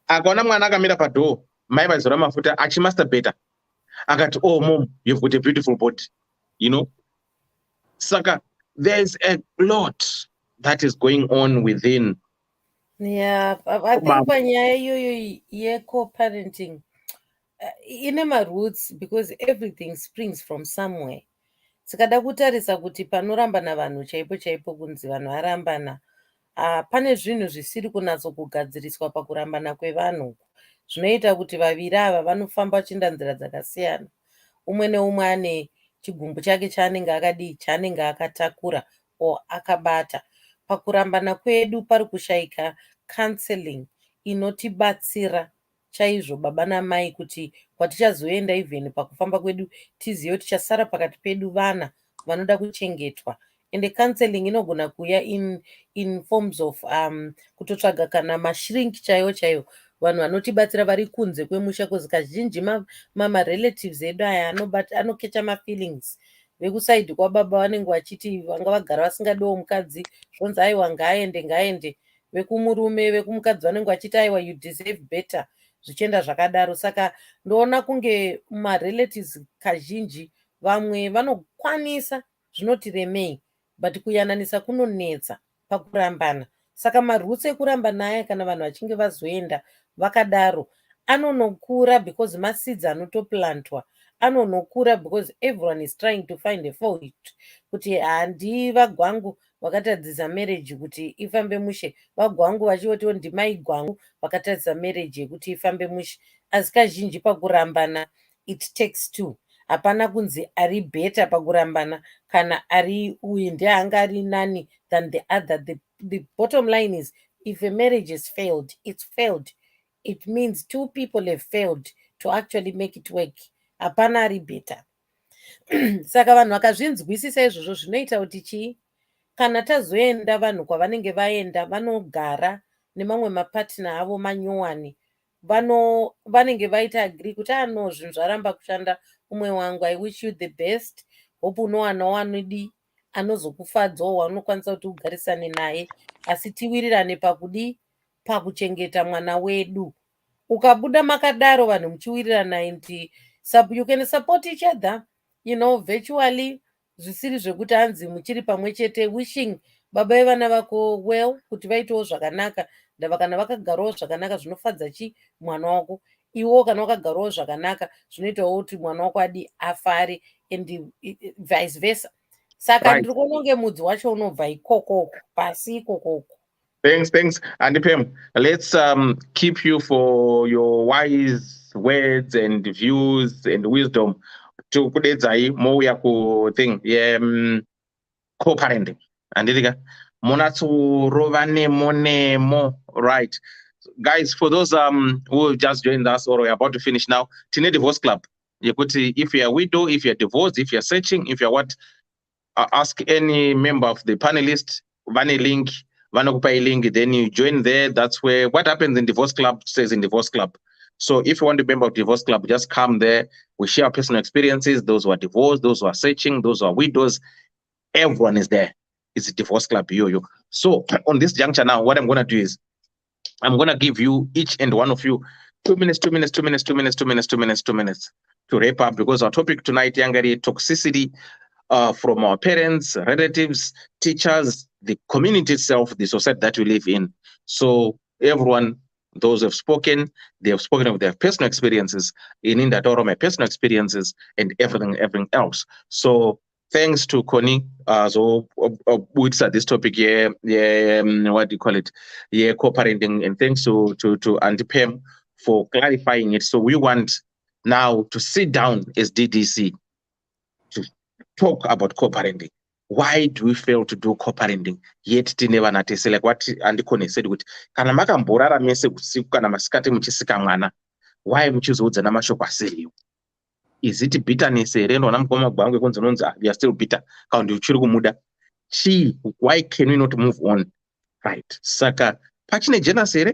Speaker 2: Akaona mwana akamira padoo, mai vazora mafuta achimasturbata, akati, oh mom, you've got a beautiful body, Saka, there's a lot that is going on within.
Speaker 4: Yeah, I think panyaya iyoyo ye-co-parenting ine ma-roots, because everything springs from somewhere. Tikada kutarisa kuti panorambana vanhu chaipo chaipo kunzi vanhu varambana, pane zvinhu zvisiri kunatsokugadziriswa pakurambana kwevanhu, zvinoita kuti vaviri ava vanofamba vachienda nzira dzakasiyana. Umwe neumwe ane chigumbu chake chaanenge akadii, chaanenge akatakura o akabata. Pakurambana kwedu pari kushayika counseling inotibatsira chaizvo baba namai, kuti kwatichazoenda even pakufamba kwedu tizive tichasara pakati pedu vana vanoda kuchengetwa. Ende counseling inogona kuuya in forms of kutotsvaga kana mashrink chaiwo chaiwo, vanhu vanotibatsira vari kunze kwemusha, kozi kazhinji marelatives edu aya anokecha mafeelings. Vekusaidhi kwababa vanenge vachiti vanga vagara vasingadiwo mukadzi, zvonzi aiwa ngaende. Vekumurume vekumukadzi vanenge vachiti aiwa you deserve better, zvichienda zvakadaro. Saka ndoona kunge marelatives kazhinji vamwe vanokwanisa zvinoti remei, but kuyananisa kunonetsa pakurambana. Saka marutsi ekuramba naye kana vanhu vachinge vazoenda vakadaro anonokura because maseeds anotoplantwa anonokura because everyone is trying to find a fault kuti handi vagwangu vakatadzisa marriage kuti ifambe mushe, vagwangu vachivotiwo ndimai gwangu vakatadzisa marriage yekuti ifambe mushe. Asi kazhinji pakurambana it takes two. Hapana kunzi ari beta pakurambana kana ari uyu ndeanga ari nani than the other. The bottom line is if a marriage is failed, it's failed. It means two people have failed to actually make it work. Hapana ari beta. Saka vanhu vakazvinzwisisa izvozvo zvinoita kuti chii, kana tazoenda vanhu kwavanenge vaenda vanogara nemamwe mapatna avo manyowani, vanenge vaita agree kuti ano zvinhu zvaramba kushanda, umwe wangu I wish you the best, hope unowanawo anodi anozokufadzawo waunokwanisa kuti ugarisane naye, asi tiwirirane pakudi pakuchengeta mwana wedu. Ukabuda makadaro vanhu muchiwirirana and you can support each other, you know, virtually, zvisiri zvekuti hanzi muchiri pamwe chete wishing baba vevana vako well kuti vaitewo zvakanaka, ndava kana vakagarawo zvakanaka zvinofadza chi mwana wako, iwo kana wakagarawo zvakanaka zvinoitawo kuti mwana wako adi afare and vice versa. Saka ndiri kuona kunge mudzi wacho unobva ikokoko, pasi ikokoko.
Speaker 2: Thanks. And Pam, let's keep you for your wise words and views and wisdom to kudedzai mouya ku thing co-parenting. Andika monatsurova nemo, right? Guys, for those who just joined us or we're about to finish now, Tine Divorce Club. If you're a widow, if you're divorced, if you're searching, if you're what, ask any member of the panelists, Vani link, Vanakupai link, then you join there. That's where what happens in Divorce Club stays in Divorce Club. So if you want to be a member of Divorce Club, just come there. We share our personal experiences, those who are divorced, those who are searching, those who are widows. Everyone is there. It's a Divorce Club, yo. So on this juncture now, what I'm going to do is I'm going to give you, each and one of you, 2 minutes to wrap up, because our topic tonight, Yangari, toxicity from our parents, relatives, teachers, the community itself, the society that we live in. So everyone, those who have spoken, they have spoken of their personal experiences, in that order, my personal experiences and everything else. So thanks to Connie, so which at this topic, what do you call it? Co-parenting, and thanks to Auntie Pam for clarifying it. So we want now to sit down as DDC to talk about co-parenting. Why do we fail to do co-parenting? Yet never notice, like what Auntie Connie said, with kana makamborara mese usiku kana masikati muchisika mwana. Why muchizoudza namashoko asiri? Is it bitterness? We are still bitter. Why can we not move on? Right. Saka, pachine jena sere,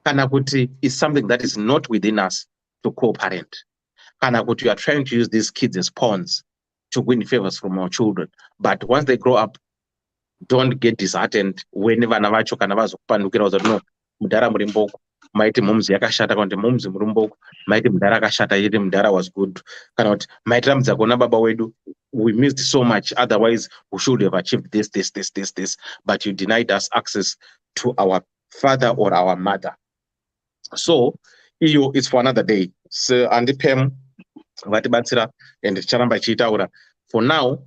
Speaker 2: kana kuti is something that is not within us to co-parent. Kana kuti you are trying to use these kids as pawns to win favors from our children. But once they grow up, don't get disheartened whenever navacho kana vazokupandukira kuti no, mudhara muri mboko. Maiti mumzi yakashata kana kuti mumzi muri mboko. Maiti mudhara akashata yeti mudhara was good. Kana kuti maitira mudzakona baba wedu, we missed so much, otherwise we should have achieved this, but you denied us access to our father or our mother. So it's for another day. So Auntie Pam vatibatsira and charamba chitaura. For now,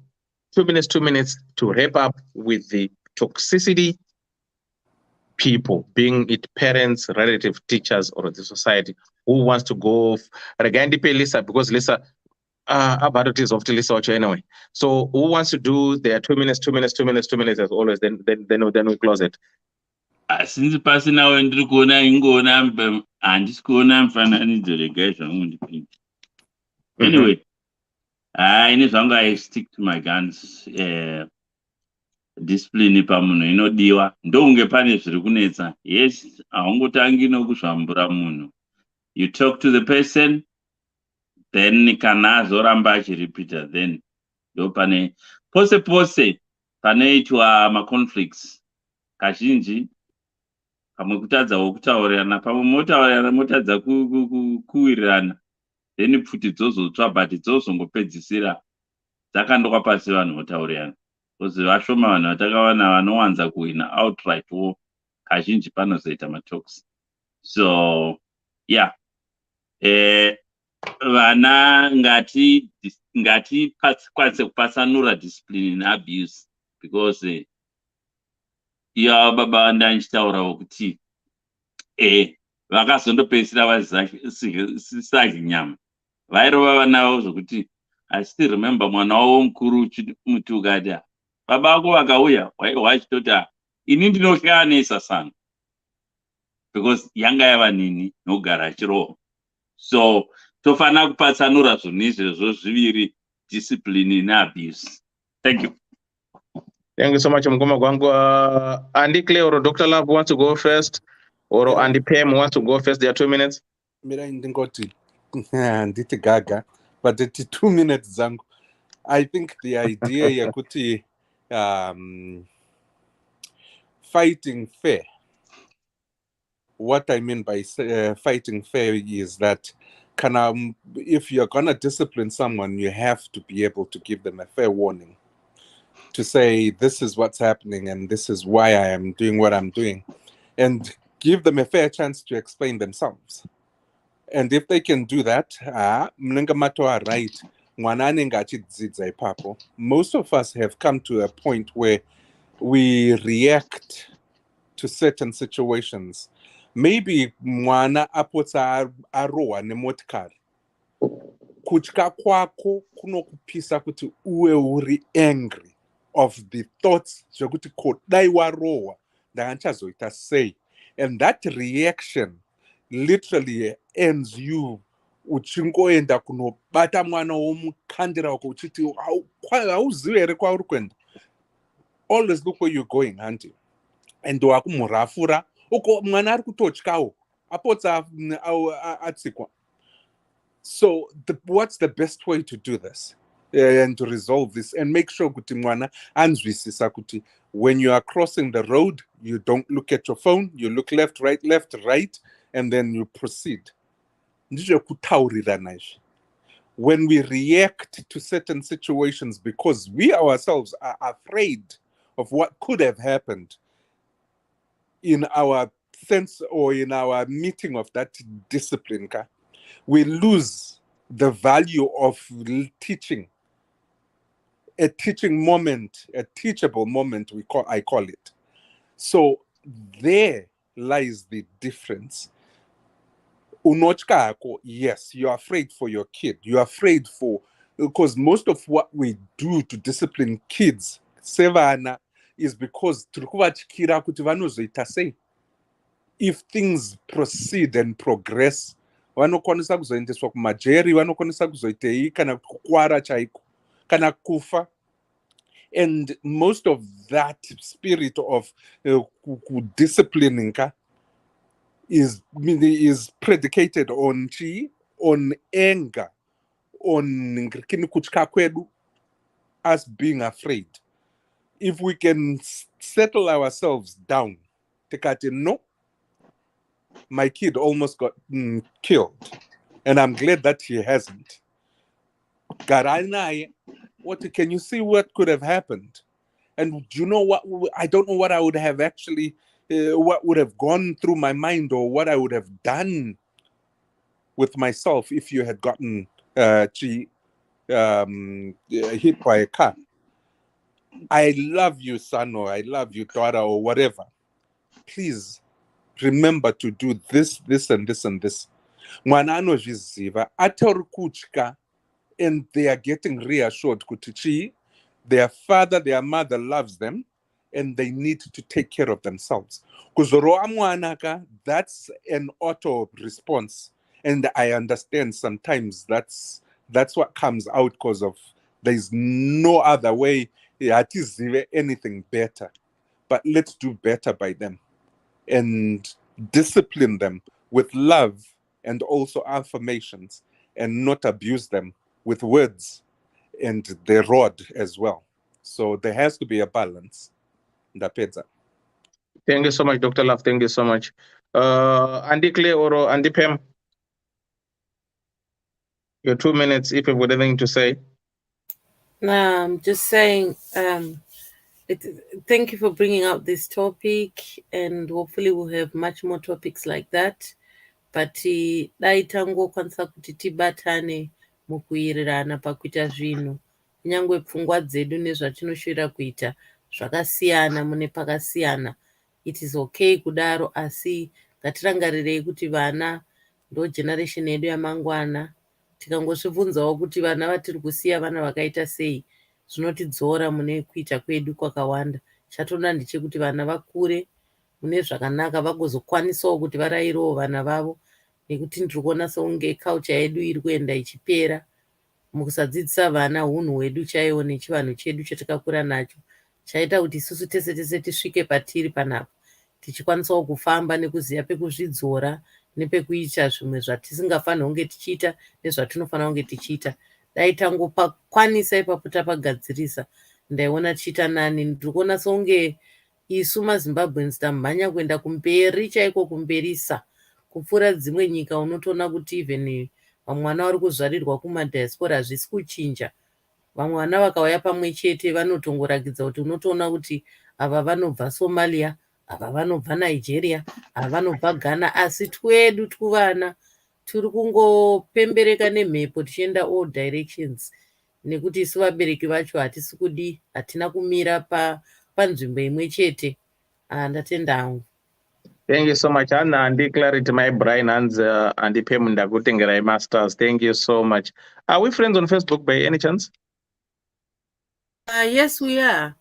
Speaker 2: 2 minutes to wrap up with the toxicity people, being it parents, relative, teachers, or the society. Who wants to go? Regarding Lisa, because Lisa about it is of Lisa anyway. So who wants to do their 2 minutes as always? Then we close it.
Speaker 3: Since passing now and Drukona Ingona and Skona and delegation. Anyway, any longer I stick to my guns. Discipline pamuno diwa ndonge pane zviri kunetsa. Yes, aungotangi nokushambura munhu. You talk to the person, then kana azoramba achirepeata, then ndo pane pose panoitwa ma-conflicts kazhinji, pamwe kutadza wokutaurirana, pamwe motaurirana motadza kuwirirana, then pfuti dzozotsva but dzozongopedzisira dzakandokwa pasi vanhu votaurirana. Because vashoma vanhu vatakawana vanowanza kuwina outright war, kazhinji panozoita matalks. So yeah, vana ngati kwanise kupasanura discipline abuse, because iya baba ndanchitaurawo kuti vakazondopedzisira vasisagi nyama, vairova vana vavo zvokuti I still remember mwana wavo mukuru muti ukati baba vako vakauya wachitoti ini ndinohlanesa sana, because yanga yava nini nogara achirohwa. So tofanira kupatsanura zvinhu izvezvo zviviri, discipline neabuse. Thank you.
Speaker 2: Thank you so much, Mkoma Gwangu. Andy Clay or Dr. Love wants to go first, or
Speaker 11: Yeah.
Speaker 2: Andy Pam wants to go first. There are 2 minutes.
Speaker 11: Mira ndingoti nditi gaga, but it's 2 minutes zangu. I think the idea yakuti fighting fair. What I mean by fighting fair is that if you're gonna discipline someone, you have to be able to give them a fair warning, to say this is what's happening and this is why I am doing what I'm doing, and give them a fair chance to explain themselves. And if they can do that, right. Most of us have come to a point where we react to certain situations. Maybe mwana apotsa arowa nemotikari, kutya kwako kunokupisa kuti uwe uri angry of the thoughts zvekuti ko dai warohwa ndakandichazoita sei, and that reaction literally ends you uchingoenda kunobata mwana womukandira wako uchiti hauzivi here kwauri kuenda. Always look where you're going, auntie. And wakumurafura uko mwana ari kutotyawo apotsa atsikwa. So what's the best way to do this and to resolve this and make sure kuti mwana anzwisisa kuti when you are crossing the road, you don't look at your phone, you look left, right, and then you proceed. When we react to certain situations because we ourselves are afraid of what could have happened in our sense or in our meeting of that discipline, we lose the value of teaching. A teaching moment, a teachable moment, I call it. So there lies the difference. Unochka, yes, you're afraid for your kid. You're afraid because most of what we do to discipline kids, sevana, is because if things proceed and progress, vanokwanisa kuzoendeswa kumajeri, vanokwanisa kuzoitei kana kukwara chaiko kana kufa. And most of that spirit of disciplining is predicated on anger, on kutya kwedu, us being afraid. If we can settle ourselves down, tekati no, my kid almost got killed, and I'm glad that he hasn't. What can you see what could have happened? And do you know what? I don't know what I would have actually, what would have gone through my mind, or what I would have done with myself if you had gotten hit by a car. I love you, son, or I love you, daughter, or whatever. Please remember to do this, this, and this, and this. Mwana anozviziva atauri kutya, and they are getting reassured kuti their father, their mother loves them, and they need to take care of themselves. Kuzoroa mwanaka, that's an auto response, and I understand sometimes that's what comes out because of there's no other way. Anything better, but let's do better by them and discipline them with love and also affirmations, and not abuse them with words and the rod as well. So there has to be a balance.
Speaker 2: Thank you so much, Dr. Love. Thank you so much. Andy Clay or Andy Pam, your 2 minutes, if you've got anything to say.
Speaker 4: No, I'm just saying, Thank you for bringing out this topic, and hopefully we'll have much more topics like that. But dai tangokwanisa kuti tibatane mukuwirirana pakuita zvinhu, kunyange pfungwa dzedu nezvatinoshuvira kuita zvakasiyana mune pakasiyana. It is okay kudaro, asi ngatirangarirei kuti vana ndo generation yedu yamangwana. Tikangozvibvunzawo kuti vana vatiri kusiya vana vakaita sei, zvinotidzora mune kuita kwedu kwakawanda. Chatoda ndechekuti vana vakure mune zvakanaka, vagozokwanisawo kuti varayirewo vana vavo, nekuti ndiri kuona seunge culture yedu iri kuenda ichipera mukusadzidzisa vana unhu hwedu chaiwo nechivanhu chedu chatakakura nacho, chaita kuti isusu tese tese tisvike patiri panapa, tichikwanisawo kufamba nekuziva pekuzvidzora nepekuita zvimwe zvatisingafaniri kunge tichiita nezvatinofanira kunge tichiita. Dai tangokwanisa ipapo tapagadzirisa, ndaiona tichiita nani. Ndiri kuona seunge isu maZimbabweans tamhanya kuenda kumberi chaiko, kumberisa kupfuura dzimwe nyika. Unotoona kuti even vamwe vana vari kuzvarirwa kumadiaspora hazvisi kuchinja. Vamwe vana vakauya pamwe chete vanotongorakidza kuti unotoona kuti ava vanobva Somalia, ava vanobva Nigeria, ava vanobva Ghana, asi twedu twuvana turi kungopembereka nemhepo tichienda all directions, nekuti isu vabereki vacho hatisi kudi, hatina kumira panzvimbo imwe chete. Ndatenda hangu.
Speaker 2: Thank you so much. And clarity, my brain and the payment that masters. Thank you so much. Are we friends on Facebook by any chance?
Speaker 4: Yes, we are.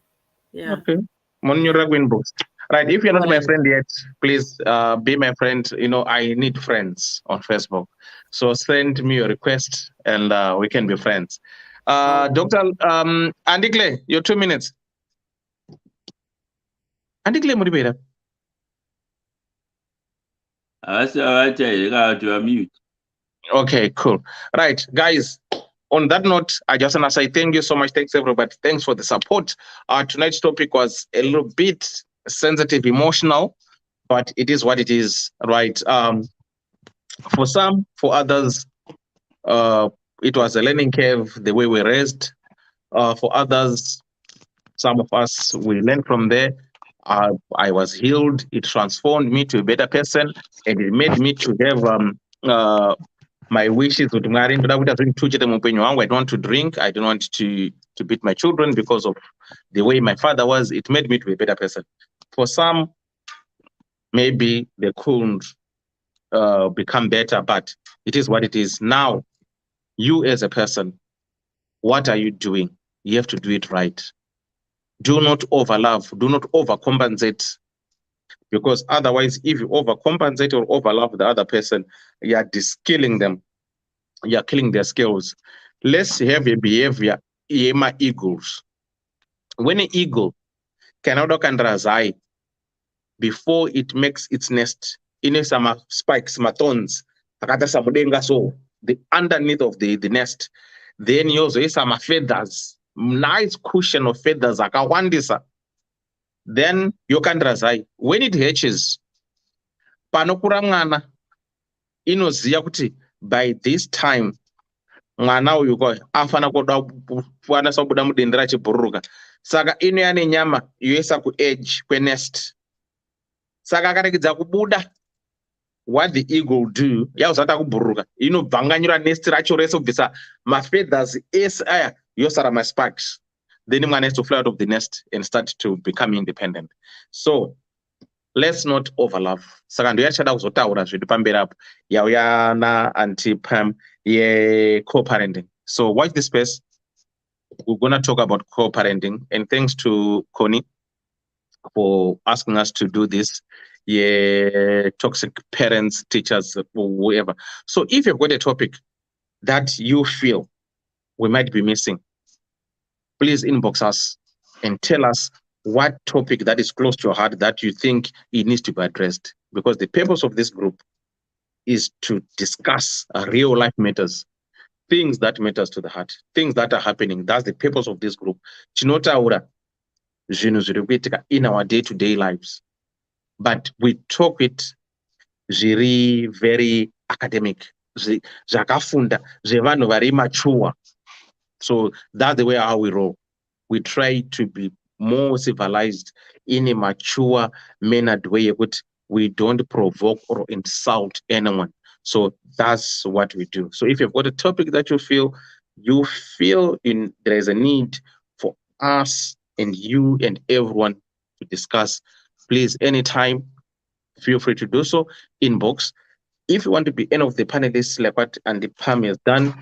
Speaker 4: Yeah.
Speaker 2: Okay. Books. Right. If you're not my friend yet, please be my friend. You know, I need friends on Facebook. So send me a request and we can be friends. Dr. Andikle, your 2 minutes. Andikle Muribera. Okay, cool. Right, guys. On that note, I just want to say thank you so much. Thanks, everybody. Thanks for the support. Tonight's topic was a little bit sensitive, emotional, but it is what it is, right? For some, for others, it was a learning curve, the way we raised. For others, some of us, we learned from there. I was healed. It transformed me to a better person, and it made me to have my wishes. I don't want to drink. I don't want to beat my children because of the way my father was. It made me to be a better person. For some, maybe they couldn't become better, but it is what it is. Now, you as a person, what are you doing? You have to do it right. Do not overlove. Do not overcompensate. Because otherwise, if you overcompensate or overlove the other person, you are de-skilling them. You are killing their skills. Let's have a behavior, Yema eagles. When an eagle cannot razai before it makes its nest, in some spikes, matons, the underneath of the nest, then you also some feathers, nice cushion of feathers, then you can razai. When it hatches, panokurangana, inoziya kuti by this time, mwana uyu afana kuda sabuda mudendera chibhururuka. Saka ino yane nyama yoisa ku edge kwe nest. Saka akaregedza kubuda, what the eagle do, yauzata kubhururuka, inobvanganyura nest racho rese kubvisa mafeathers ese aya yosara masparks. Then mwana has to fly out of the nest and start to become independent. So let's not overlove. Saka ndo yachada kuzotaura zvedu pamberi apo yauya na anti Pam ye co-parenting. So watch this space. We're gonna talk about co-parenting, and thanks to Connie for asking us to do this. Yeah, toxic parents, teachers, whoever. So if you've got a topic that you feel we might be missing, please inbox us and tell us what topic that is close to your heart that you think it needs to be addressed. Because the purpose of this group is to discuss real life matters, things that matters to the heart, things that are happening. That's the purpose of this group. Chinotaura zvinhu zviri kuitika in our day-to-day lives. But we talk it very academic, zvakafunda, zvevanhu vari mature. So that's the way how we roll. We try to be more civilized in a mature mannered way, but we don't provoke or insult anyone. So that's what we do. So if you've got a topic that you feel there is a need for us and you and everyone to discuss, please, anytime, feel free to do so. Inbox. If you want to be any of the panelists, like what Andy Pam has done,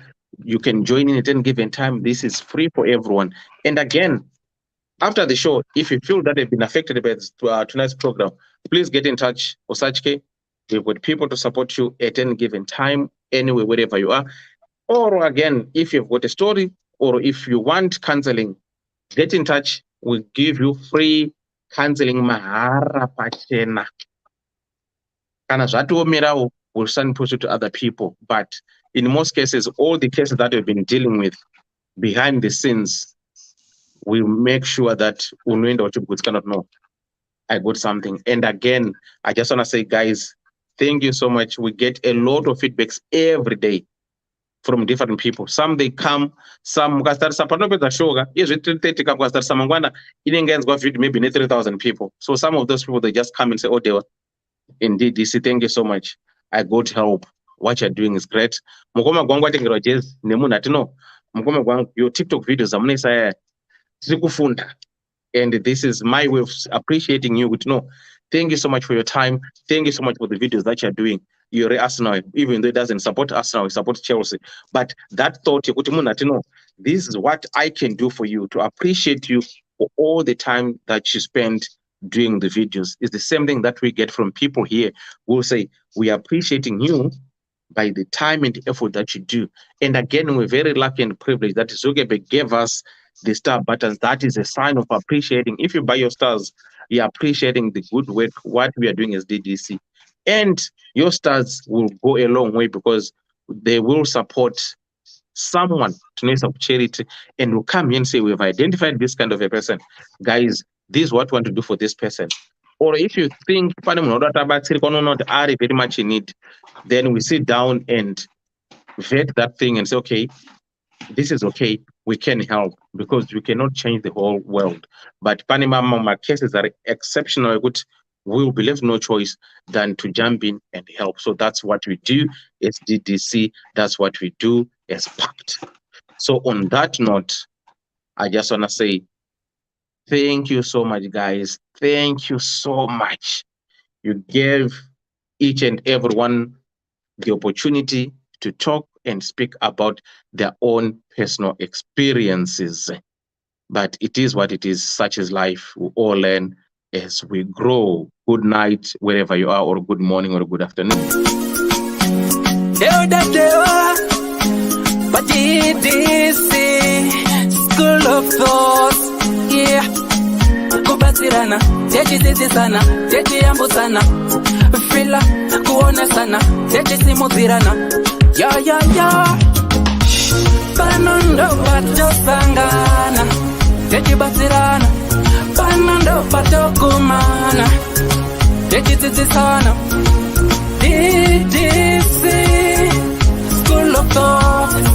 Speaker 2: you can join in at any given time. This is free for everyone. And again, after the show, if you feel that they've been affected by tonight's program, please get in touch. Osachke, we've got people to support you at any given time, anywhere, wherever you are. Or again, if you've got a story or if you want counseling, get in touch. We'll give you free counseling mahara pachena. Kana zvatoomerawo, we'll send push it to other people. But in most cases, all the cases that we've been dealing with behind the scenes, we make sure that unoenda uchibudzi cannot know I got something. And again, I just want to say, guys, thank you so much. We get a lot of feedbacks every day from different people. Some they come, some mukastarisa panopedza shoga izvi 3:30 kamukastarisa mangwana inenge yanzwa video maybe 3,000 people. So some of those people, they just come and say, oh dewa, indeed DC, thank you so much, I got help, what you're doing is great. Mukoma gwangu atengerwa jezi nemunhu atino mukoma gwangu your TikTok videos amunoisa tiri kufunda. And this is my way of appreciating you. No, thank you so much for your time. Thank you so much for the videos that you're doing. You're Arsenal, even though it doesn't support Arsenal, it supports Chelsea. But that thought, this is what I can do for you to appreciate you for all the time that you spend doing the videos. It's the same thing that we get from people here who will say, we are appreciating you by the time and effort that you do. And again, we're very lucky and privileged that Zugebe gave us the star buttons. That is a sign of appreciating. If you buy your stars, you're appreciating the good work, what we are doing as DDC. And your stars will go a long way because they will support someone to know of charity and will come here and say, we've identified this kind of a person. Guys, this is what we want to do for this person. Or if you think very much in need, then we sit down and vet that thing and say, okay, this is okay, we can help, because we cannot change the whole world. But Panama cases are exceptional. We'll be left no choice than to jump in and help. So that's what we do as DDC. That's what we do as Pact. So on that note, I just want to say thank you so much, guys. Thank you so much. You gave each and everyone the opportunity to talk and speak about their own personal experiences. But it is what it is. But is life. We all learn as we grow. Good night, wherever you are, or good morning, or good afternoon.
Speaker 1: School of thoughts, yeah. Kubatsirana, techidzidzisana, techiyambutsana, fila kuonesana, techisimudzirana. Ya pano ndo patosangana, techibatsirana, pano ndo patokumana, techidzidzisana. DDC, School of Thought.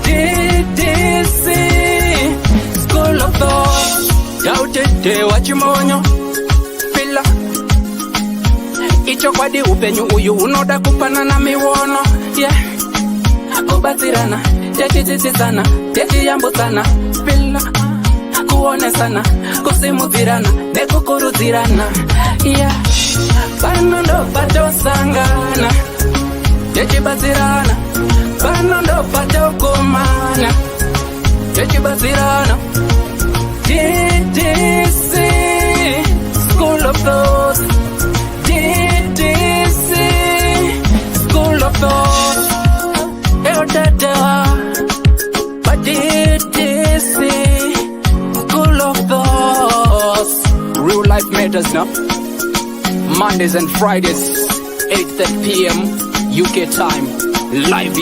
Speaker 1: DDC, School of Thought. Yautete wachimonyo fila icho kwadi upenyu uyu unoda kupanana miwono, yeah. Kubatsirana, techidzidzisana, techiyambutsana, fila kuonesana, kusimudzirana, nekukurudzirana, yeah. Pano ndo patosangana, techibatsirana, pano ndo patokumana, techibatsirana. DDC, School of Thought. DDC, School of Thought. But DDC, School of Thought. Real life matters now. Mondays and Fridays, 8:30 p.m. UK time. Live.